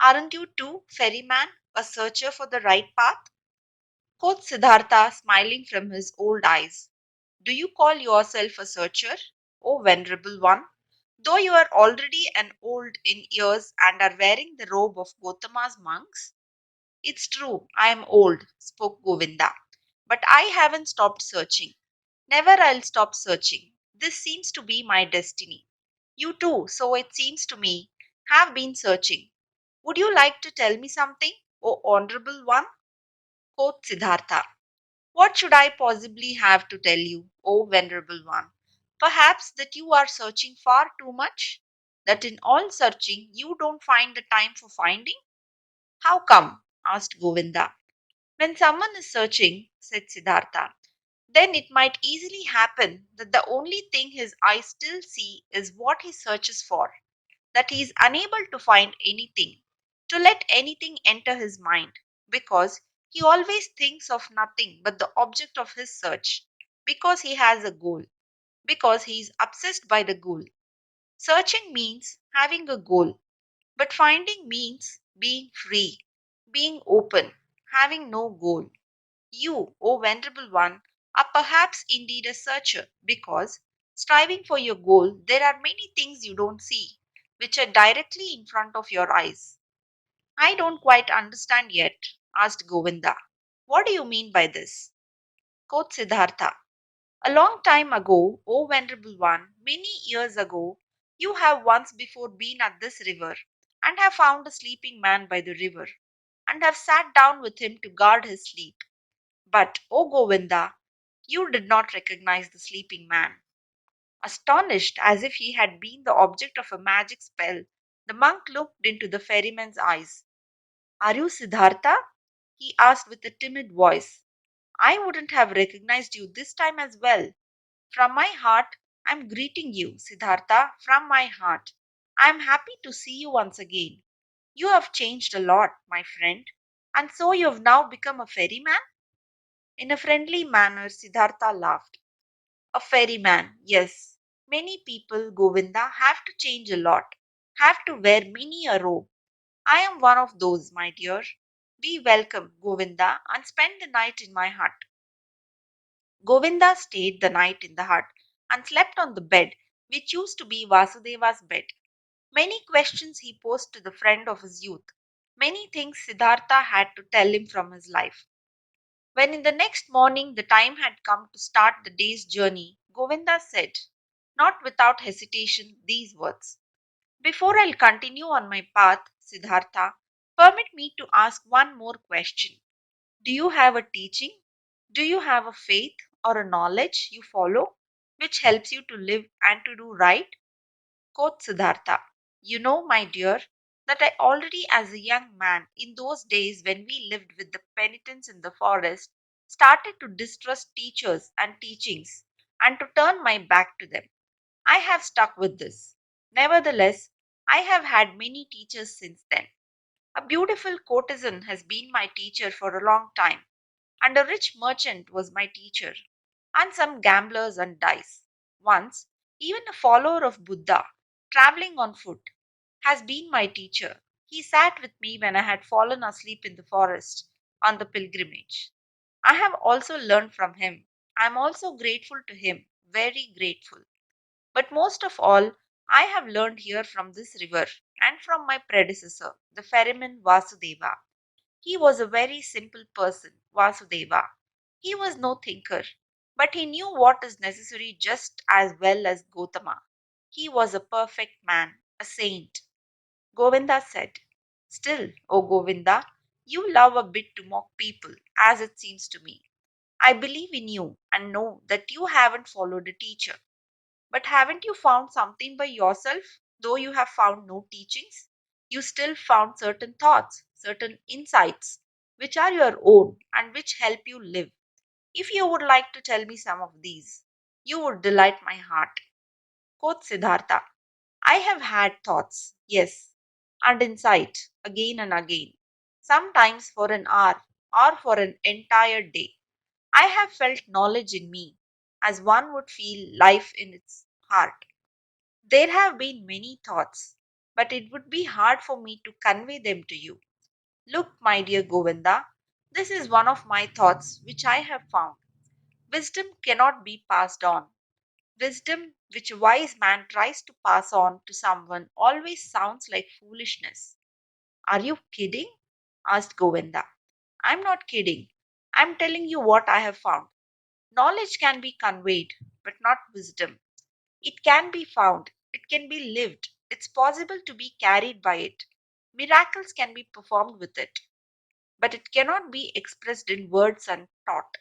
Aren't you too, ferryman, a searcher for the right path? Quoth Siddhartha, smiling from his old eyes. Do you call yourself a searcher, O venerable one? Though you are already an old in years and are wearing the robe of Gotama's monks? It's true, I am old, spoke Govinda, but I haven't stopped searching. Never I'll stop searching. This seems to be my destiny. You too, so it seems to me, have been searching. Would you like to tell me something, O honorable one? Quoth Siddhartha. What should I possibly have to tell you, O venerable one? Perhaps that you are searching far too much? That in all searching you don't find the time for finding? How come? Asked Govinda. When someone is searching, said Siddhartha, then it might easily happen that the only thing his eyes still see is what he searches for, that he is unable to find anything, to let anything enter his mind, because he always thinks of nothing but the object of his search, because he has a goal, because he is obsessed by the goal. Searching means having a goal, but finding means being free, being open, having no goal. You, O venerable one, are perhaps indeed a searcher because, striving for your goal, there are many things you don't see, which are directly in front of your eyes. I don't quite understand yet, asked Govinda. What do you mean by this? Quoth Siddhartha. A long time ago, O venerable one, many years ago, you have once before been at this river and have found a sleeping man by the river and have sat down with him to guard his sleep. But, O Govinda, you did not recognize the sleeping man. Astonished as if he had been the object of a magic spell, the monk looked into the ferryman's eyes. Are you Siddhartha? He asked with a timid voice. I wouldn't have recognized you this time as well. From my heart, I am greeting you, Siddhartha, from my heart. I am happy to see you once again. You have changed a lot, my friend. And so you have now become a ferryman? In a friendly manner, Siddhartha laughed. A ferryman, yes. Many people, Govinda, have to change a lot, have to wear many a robe. I am one of those, my dear. Be welcome, Govinda, and spend the night in my hut. Govinda stayed the night in the hut and slept on the bed, which used to be Vasudeva's bed. Many questions he posed to the friend of his youth. Many things Siddhartha had to tell him from his life. When in the next morning the time had come to start the day's journey, Govinda said, not without hesitation, these words. Before I'll continue on my path, Siddhartha, permit me to ask one more question. Do you have a teaching? Do you have a faith or a knowledge you follow which helps you to live and to do right? Quoth Siddhartha. You know, my dear, that I already, as a young man, in those days when we lived with the penitents in the forest, started to distrust teachers and teachings and to turn my back to them. I have stuck with this. Nevertheless, I have had many teachers since then. A beautiful courtesan has been my teacher for a long time, and a rich merchant was my teacher, and some gamblers and dice. Once, even a follower of Buddha, traveling on foot, has been my teacher. He sat with me when I had fallen asleep in the forest on the pilgrimage. I have also learned from him. I am also grateful to him, very grateful. But most of all, I have learned here from this river and from my predecessor, the ferryman Vasudeva. He was a very simple person, Vasudeva. He was no thinker, but he knew what is necessary just as well as Gotama. He was a perfect man, a saint. Govinda said, "Still, O Govinda, you love a bit to mock people, as it seems to me. I believe in you and know that you haven't followed a teacher. But haven't you found something by yourself? Though you have found no teachings, you still found certain thoughts, certain insights, which are your own and which help you live. If you would like to tell me some of these, you would delight my heart." Quoth Siddhartha, "I have had thoughts, yes, and insight again and again, sometimes for an hour or for an entire day. I have felt knowledge in me, as one would feel life in its heart. There have been many thoughts, but it would be hard for me to convey them to you. Look, my dear Govinda, this is one of my thoughts which I have found. Wisdom cannot be passed on. Wisdom which a wise man tries to pass on to someone always sounds like foolishness." "Are you kidding?" asked Govinda. "I'm not kidding. I'm telling you what I have found. Knowledge can be conveyed, but not wisdom. It can be found, it can be lived, it's possible to be carried by it. Miracles can be performed with it, but it cannot be expressed in words and taught."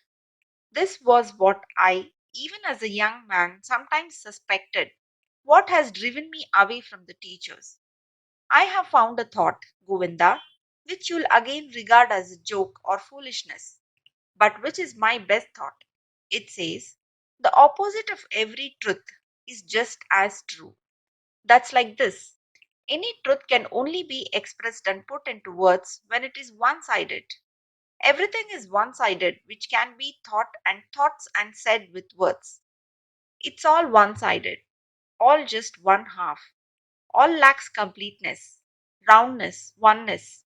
This was what I, even as a young man, sometimes suspected, what has driven me away from the teachers. I have found a thought, Govinda, which you'll again regard as a joke or foolishness, but which is my best thought. It says, the opposite of every truth is just as true. That's like this: any truth can only be expressed and put into words when it is one sided. Everything is one sided, which can be thought and thoughts and said with words. It's all one sided, all just one half, all lacks completeness, roundness, oneness.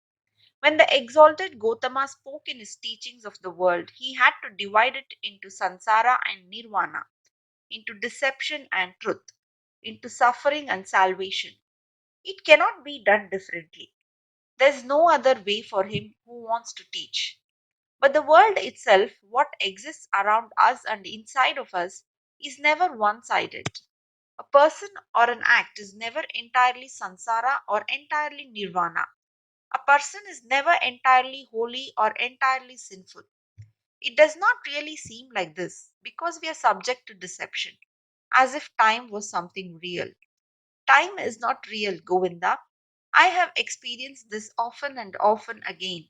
When the exalted Gotama spoke in his teachings of the world, he had to divide it into Sansara and Nirvana, into deception and truth, into suffering and salvation. It cannot be done differently. There's no other way for him who wants to teach. But the world itself, what exists around us and inside of us, is never one sided. A person or an act is never entirely samsara or entirely nirvana. A person is never entirely holy or entirely sinful. It does not really seem like this because we are subject to deception, as if time was something real. Time is not real, Govinda. I have experienced this often and often again.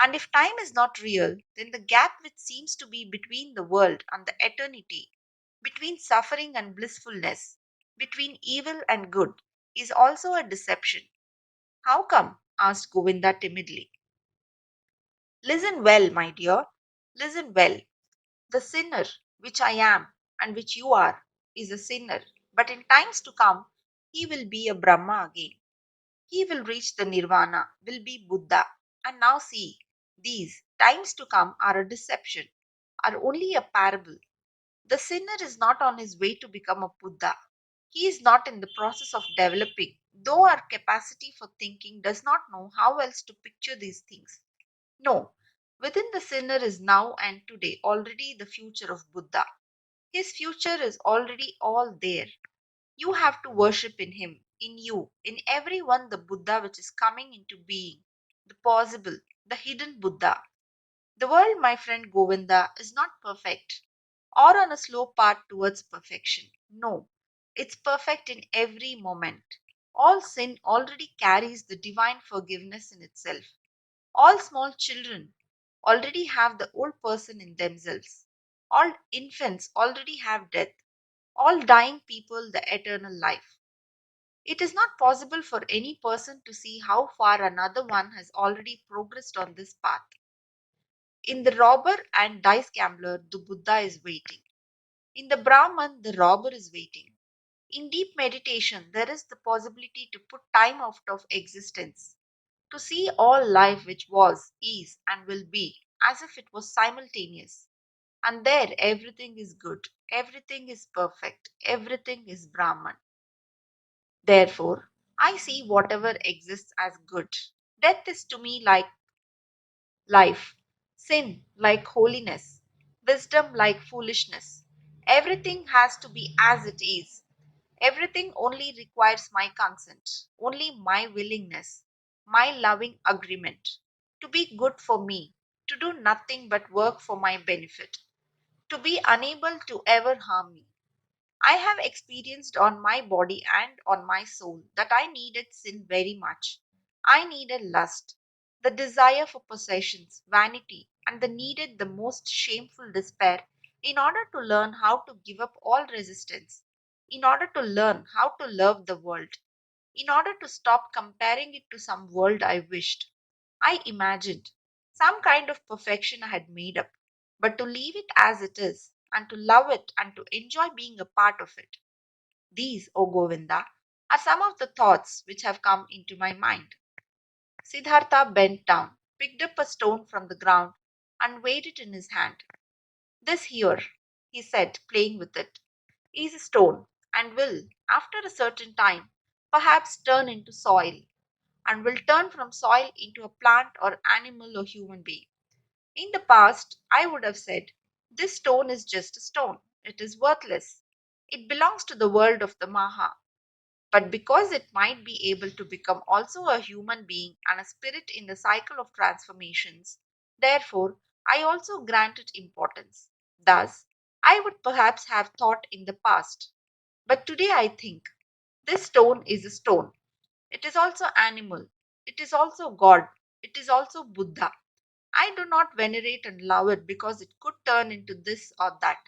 And if time is not real, then the gap which seems to be between the world and the eternity, between suffering and blissfulness, between evil and good, is also a deception. How come? Asked Govinda timidly. Listen well, my dear. Listen well. The sinner, which I am and which you are, is a sinner. But in times to come, he will be a Brahma again. He will reach the Nirvana, will be Buddha. And now see, these times to come are a deception, are only a parable. The sinner is not on his way to become a Buddha. He is not in the process of developing, though our capacity for thinking does not know how else to picture these things. No, within the sinner is now and today already the future of Buddha. His future is already all there. You have to worship in him, in you, in everyone the Buddha which is coming into being, the possible, the hidden Buddha. The world, my friend Govinda, is not perfect or on a slow path towards perfection. No, it's perfect in every moment. All sin already carries the divine forgiveness in itself. All small children already have the old person in themselves. All infants already have death. All dying people the eternal life. It is not possible for any person to see how far another one has already progressed on this path. In the robber and dice gambler, the Buddha is waiting. In the Brahman, the robber is waiting. In deep meditation, there is the possibility to put time out of existence, to see all life which was, is, and will be as if it was simultaneous. And there, everything is good, everything is perfect, everything is Brahman. Therefore, I see whatever exists as good. Death is to me like life, sin like holiness, wisdom like foolishness. Everything has to be as it is. Everything only requires my consent, only my willingness, my loving agreement to be good for me, to do nothing but work for my benefit, to be unable to ever harm me. I have experienced on my body and on my soul that I needed sin very much. I needed lust, the desire for possessions, vanity, and the needed the most shameful despair in order to learn how to give up all resistance, in order to learn how to love the world, in order to stop comparing it to some world I wished. I imagined some kind of perfection I had made up, but to leave it as it is, and to love it and to enjoy being a part of it. These, O Govinda, are some of the thoughts which have come into my mind. Siddhartha bent down, picked up a stone from the ground, and weighed it in his hand. This here, he said, playing with it, is a stone, and will, after a certain time, perhaps turn into soil, and will turn from soil into a plant or animal or human being. In the past, I would have said, this stone is just a stone. It is worthless. It belongs to the world of the Maha. But because it might be able to become also a human being and a spirit in the cycle of transformations, therefore, I also grant it importance. Thus, I would perhaps have thought in the past. But today I think, this stone is a stone. It is also animal. It is also God. It is also Buddha. I do not venerate and love it because it could turn into this or that,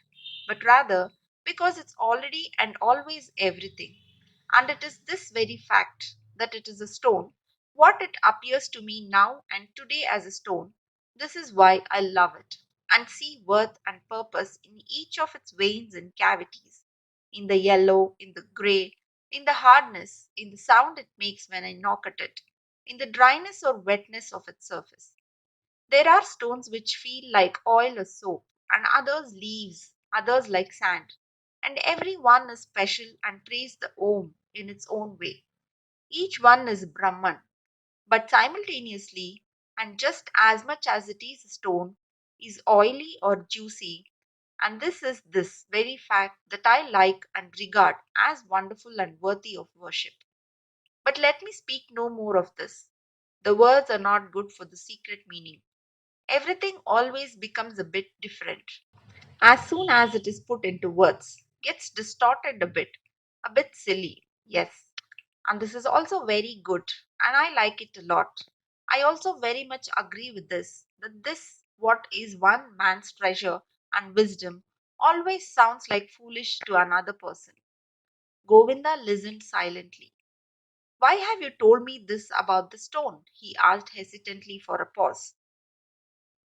but rather because it's already and always everything. And it is this very fact that it is a stone, what it appears to me now and today as a stone. This is why I love it and see worth and purpose in each of its veins and cavities, in the yellow, in the gray, in the hardness, in the sound it makes when I knock at it, in the dryness or wetness of its surface. There are stones which feel like oil or soap, and others leaves, others like sand, and every one is special and prays the Om in its own way. Each one is Brahman, but simultaneously, and just as much as it is a stone, is oily or juicy, and this is this very fact that I like and regard as wonderful and worthy of worship. But let me speak no more of this. The words are not good for the secret meaning. Everything always becomes a bit different as soon as it is put into words, gets distorted a bit silly, yes. And this is also very good, and I like it a lot. I also very much agree with this that this, what is one man's treasure and wisdom, always sounds like foolish to another person. Govinda listened silently. Why have you told me this about the stone? He asked hesitantly for a pause.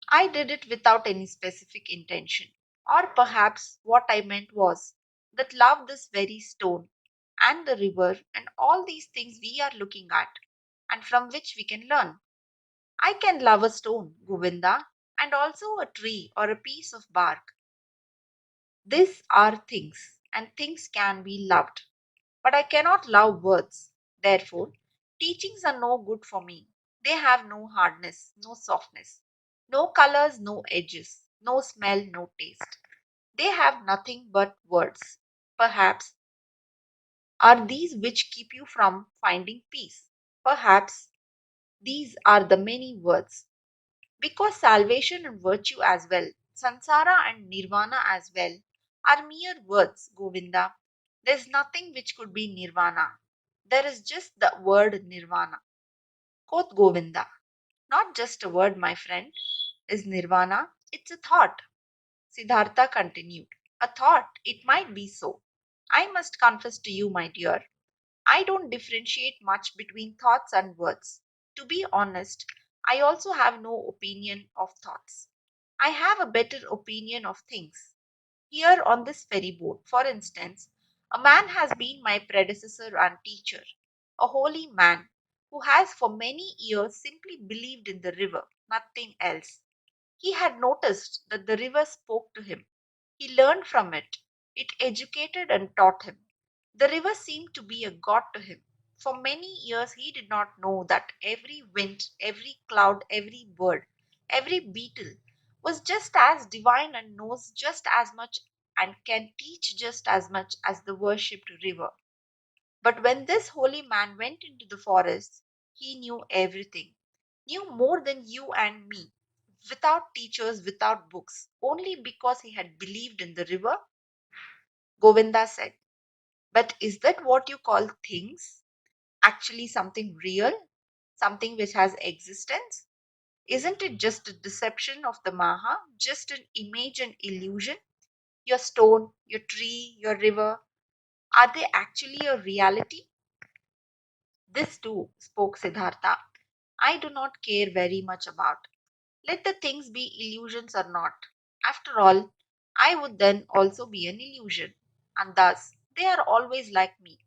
I did it without any specific intention. Or perhaps what I meant was that love this very stone and the river and all these things we are looking at and from which we can learn. I can love a stone, Govinda, and also a tree or a piece of bark. These are things, and things can be loved. But I cannot love words. Therefore, teachings are no good for me. They have no hardness, no softness, no colors, no edges, no smell, no taste. They have nothing but words. Perhaps are these which keep you from finding peace. Perhaps these are the many words. Because salvation and virtue as well, Sansara and Nirvana as well, are mere words, Govinda. There's nothing which could be Nirvana. There is just the word nirvana. Quoth Govinda. Not just a word, my friend. Is nirvana? It's a thought. Siddhartha continued. A thought, it might be so. I must confess to you, my dear, I don't differentiate much between thoughts and words. To be honest, I also have no opinion of thoughts. I have a better opinion of things. Here on this ferry boat, for instance, a man has been my predecessor and teacher, a holy man who has for many years simply believed in the river, nothing else. He had noticed that the river spoke to him. He learned from it. It educated and taught him. The river seemed to be a god to him. For many years he did not know that every wind, every cloud, every bird, every beetle was just as divine and knows just as much and can teach just as much as the worshipped river. But when this holy man went into the forest, he knew everything, knew more than you and me, without teachers, without books, only because he had believed in the river. Govinda said, but is that what you call things? Actually, something real? Something which has existence? Isn't it just a deception of the Maha? Just an image and illusion? Your stone, your tree, your river, are they actually a reality? This too, spoke Siddhartha, I do not care very much about. Let the things be illusions or not. After all, I would then also be an illusion, and thus they are always like me.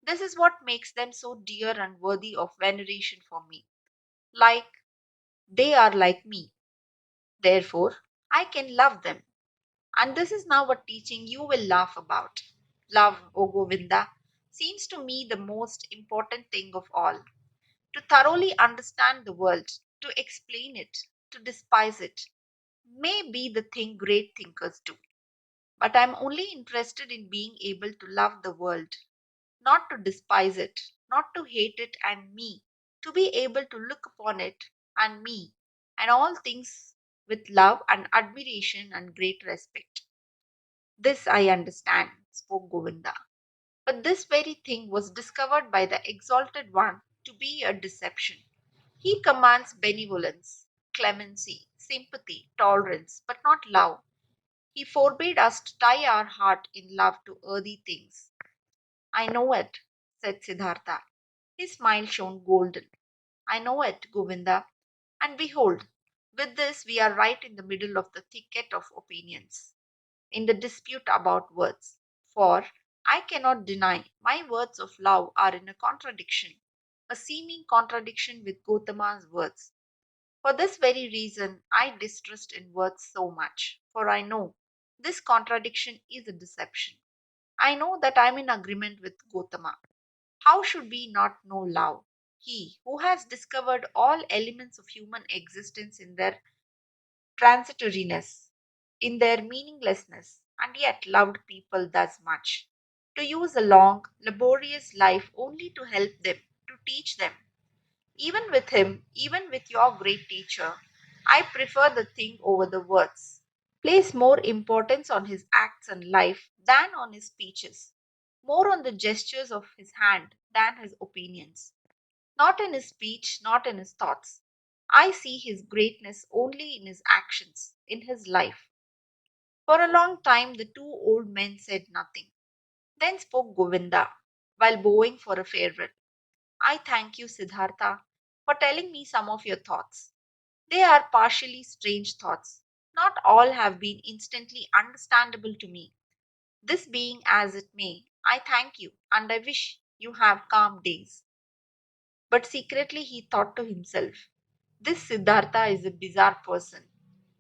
This is what makes them so dear and worthy of veneration for me. Like they are like me. Therefore, I can love them. And this is now a teaching you will laugh about. Love, O Govinda, seems to me the most important thing of all. To thoroughly understand the world, to explain it, to despise it, may be the thing great thinkers do. But I am only interested in being able to love the world, not to despise it, not to hate it and me, to be able to look upon it and me and all things with love and admiration and great respect. This I understand, spoke Govinda. But this very thing was discovered by the Exalted One to be a deception. He commands benevolence, clemency, sympathy, tolerance, but not love. He forbade us to tie our heart in love to earthly things. I know it, said Siddhartha. His smile shone golden. I know it, Govinda. And behold, with this we are right in the middle of the thicket of opinions, in the dispute about words. For I cannot deny my words of love are in a contradiction, a seeming contradiction with Gotama's words. For this very reason, I distrust in words so much, for I know this contradiction is a deception. I know that I am in agreement with Gotama. How should we not know love? He who has discovered all elements of human existence in their transitoriness, in their meaninglessness, and yet loved people thus much. To use a long, laborious life only to help them, to teach them. Even with him, even with your great teacher, I prefer the thing over the words. Place more importance on his acts and life than on his speeches, more on the gestures of his hand than his opinions. Not in his speech, not in his thoughts. I see his greatness only in his actions, in his life. For a long time, the two old men said nothing. Then spoke Govinda, while bowing for a farewell. I thank you, Siddhartha, for telling me some of your thoughts. They are partially strange thoughts. Not all have been instantly understandable to me. This being as it may, I thank you and I wish you have calm days. But secretly he thought to himself, this Siddhartha is a bizarre person.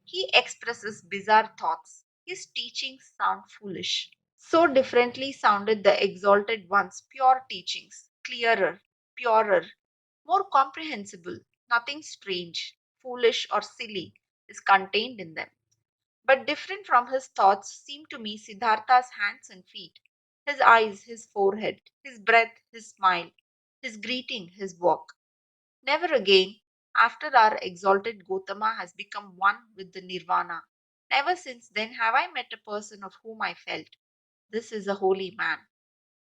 He expresses bizarre thoughts. His teachings sound foolish. So differently sounded the Exalted One's pure teachings, clearer, purer, more comprehensible. Nothing strange, foolish, or silly is contained in them. But different from his thoughts seemed to me Siddhartha's hands and feet, his eyes, his forehead, his breath, his smile, his greeting, his walk. Never again, after our exalted Gotama has become one with the Nirvana, never since then have I met a person of whom I felt, this is a holy man.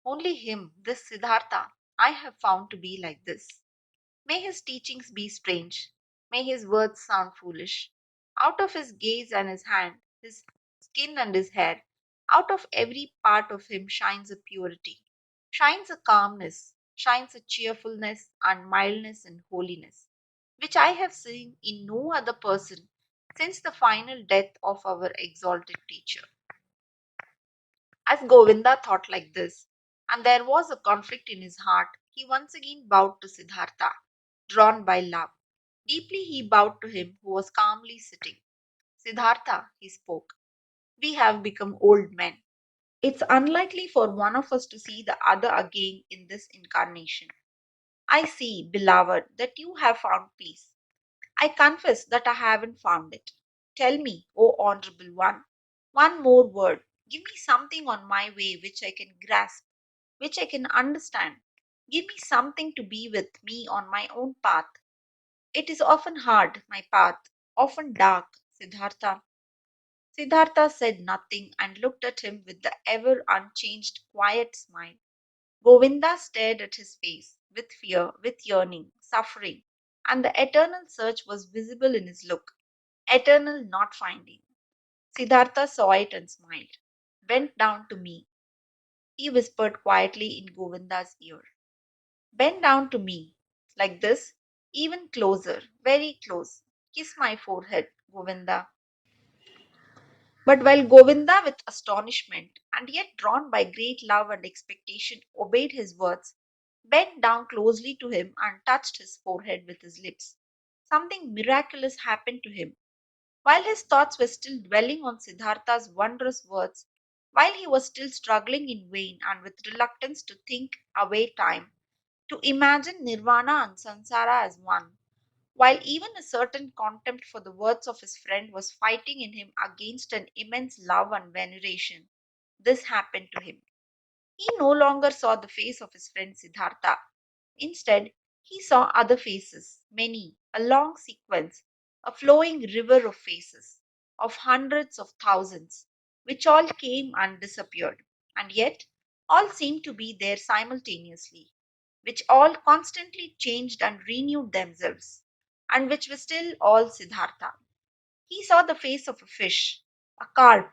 Only him, this Siddhartha. I have found to be like this. May his teachings be strange. May his words sound foolish. Out of his gaze and his hand, his skin and his hair, out of every part of him shines a purity, shines a calmness, shines a cheerfulness and mildness and holiness, which I have seen in no other person since the final death of our exalted teacher. As Govinda thought like this, and there was a conflict in his heart, he once again bowed to Siddhartha, drawn by love. Deeply he bowed to him who was calmly sitting. Siddhartha, he spoke, we have become old men. It's unlikely for one of us to see the other again in this incarnation. I see, beloved, that you have found peace. I confess that I haven't found it. Tell me, O Honorable One, one more word. Give me something on my way which I can grasp, which I can understand. Give me something to be with me on my own path. It is often hard, my path, often dark, Siddhartha. Siddhartha said nothing and looked at him with the ever unchanged, quiet smile. Govinda stared at his face with fear, with yearning, suffering, and the eternal search was visible in his look, eternal not finding. Siddhartha saw it and smiled. Bent down to me, he whispered quietly in Govinda's ear. Bend down to me, like this, even closer, very close. Kiss my forehead, Govinda. But while Govinda, with astonishment, and yet drawn by great love and expectation, obeyed his words, bent down closely to him and touched his forehead with his lips, something miraculous happened to him. While his thoughts were still dwelling on Siddhartha's wondrous words, while he was still struggling in vain and with reluctance to think away time, to imagine Nirvana and Sansara as one, while even a certain contempt for the words of his friend was fighting in him against an immense love and veneration, this happened to him. He no longer saw the face of his friend Siddhartha. Instead, he saw other faces, many, a long sequence, a flowing river of faces, of hundreds of thousands, which all came and disappeared, and yet all seemed to be there simultaneously, which all constantly changed and renewed themselves, and which were still all Siddhartha. He saw the face of a fish, a carp,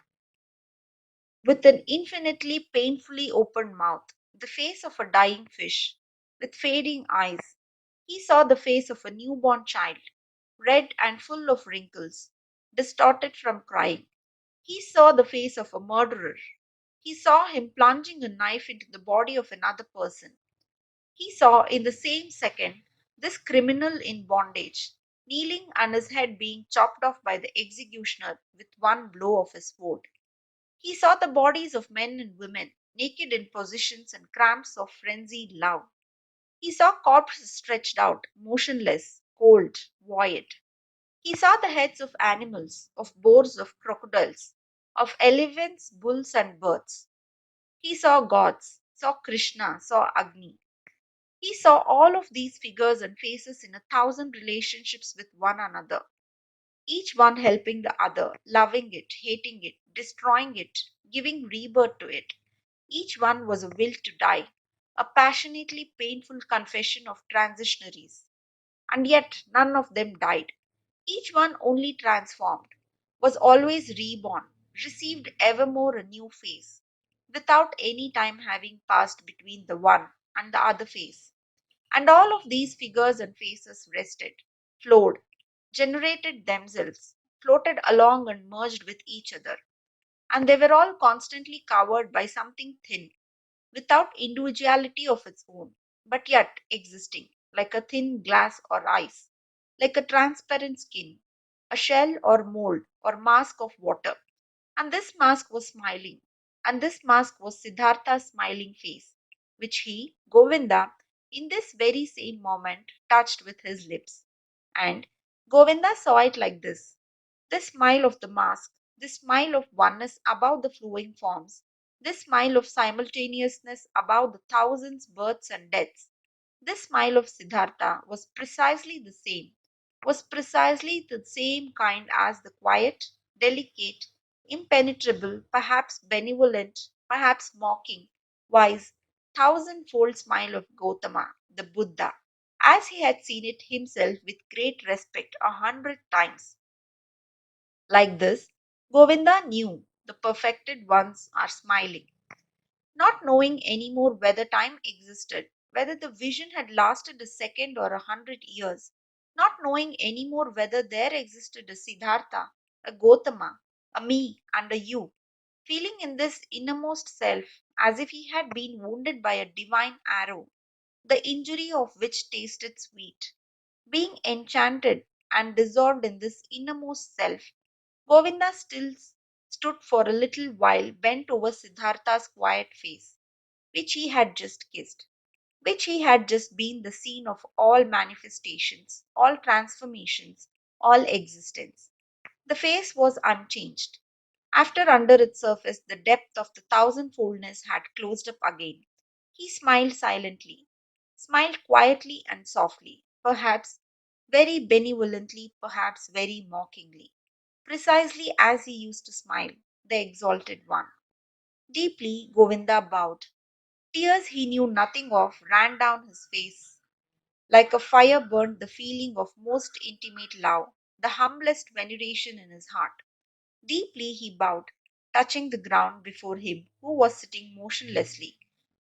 with an infinitely painfully opened mouth, the face of a dying fish, with fading eyes. He saw the face of a newborn child, red and full of wrinkles, distorted from crying. He saw the face of a murderer. He saw him plunging a knife into the body of another person. He saw in the same second this criminal in bondage, kneeling and his head being chopped off by the executioner with one blow of his sword. He saw the bodies of men and women, naked in positions and cramps of frenzied love. He saw corpses stretched out, motionless, cold, void. He saw the heads of animals, of boars, of crocodiles, of elephants, bulls, and birds. He saw gods, saw Krishna, saw Agni. He saw all of these figures and faces in a thousand relationships with one another, each one helping the other, loving it, hating it, destroying it, giving rebirth to it. Each one was a will to die, a passionately painful confession of transitionaries. And yet none of them died. Each one only transformed, was always reborn, received evermore a new face, without any time having passed between the one and the other face. And all of these figures and faces rested, flowed, generated themselves, floated along and merged with each other. And they were all constantly covered by something thin, without individuality of its own, but yet existing, like a thin glass or ice, like a transparent skin, a shell or mold or mask of water. And this mask was smiling, and this mask was Siddhartha's smiling face, which he, Govinda, in this very same moment touched with his lips. And Govinda saw it like this smile of the mask, this smile of oneness above the flowing forms, this smile of simultaneousness above the thousands births and deaths. This smile of Siddhartha was precisely the same kind as the quiet, delicate, impenetrable, perhaps benevolent, perhaps mocking, wise, thousandfold smile of Gotama, the Buddha, as he had seen it himself with great respect 100 times. Like this, Govinda knew the perfected ones are smiling, not knowing any more whether time existed, whether the vision had lasted a second or 100 years, not knowing any more whether there existed a Siddhartha, a Gotama, a me, and a you, feeling in this innermost self as if he had been wounded by a divine arrow, the injury of which tasted sweet. Being enchanted and dissolved in this innermost self, Govinda still stood for a little while bent over Siddhartha's quiet face, which he had just kissed, which he had just been the scene of all manifestations, all transformations, all existence. The face was unchanged. After under its surface the depth of the thousandfoldness had closed up again, he smiled silently, smiled quietly and softly, perhaps very benevolently, perhaps very mockingly, precisely as he used to smile, the exalted one. Deeply, Govinda bowed. Tears he knew nothing of ran down his face. Like a fire burned the feeling of most intimate love, the humblest veneration in his heart. Deeply he bowed, touching the ground before him who was sitting motionlessly,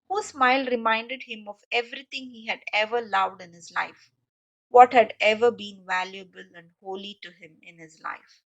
whose smile reminded him of everything he had ever loved in his life, what had ever been valuable and holy to him in his life.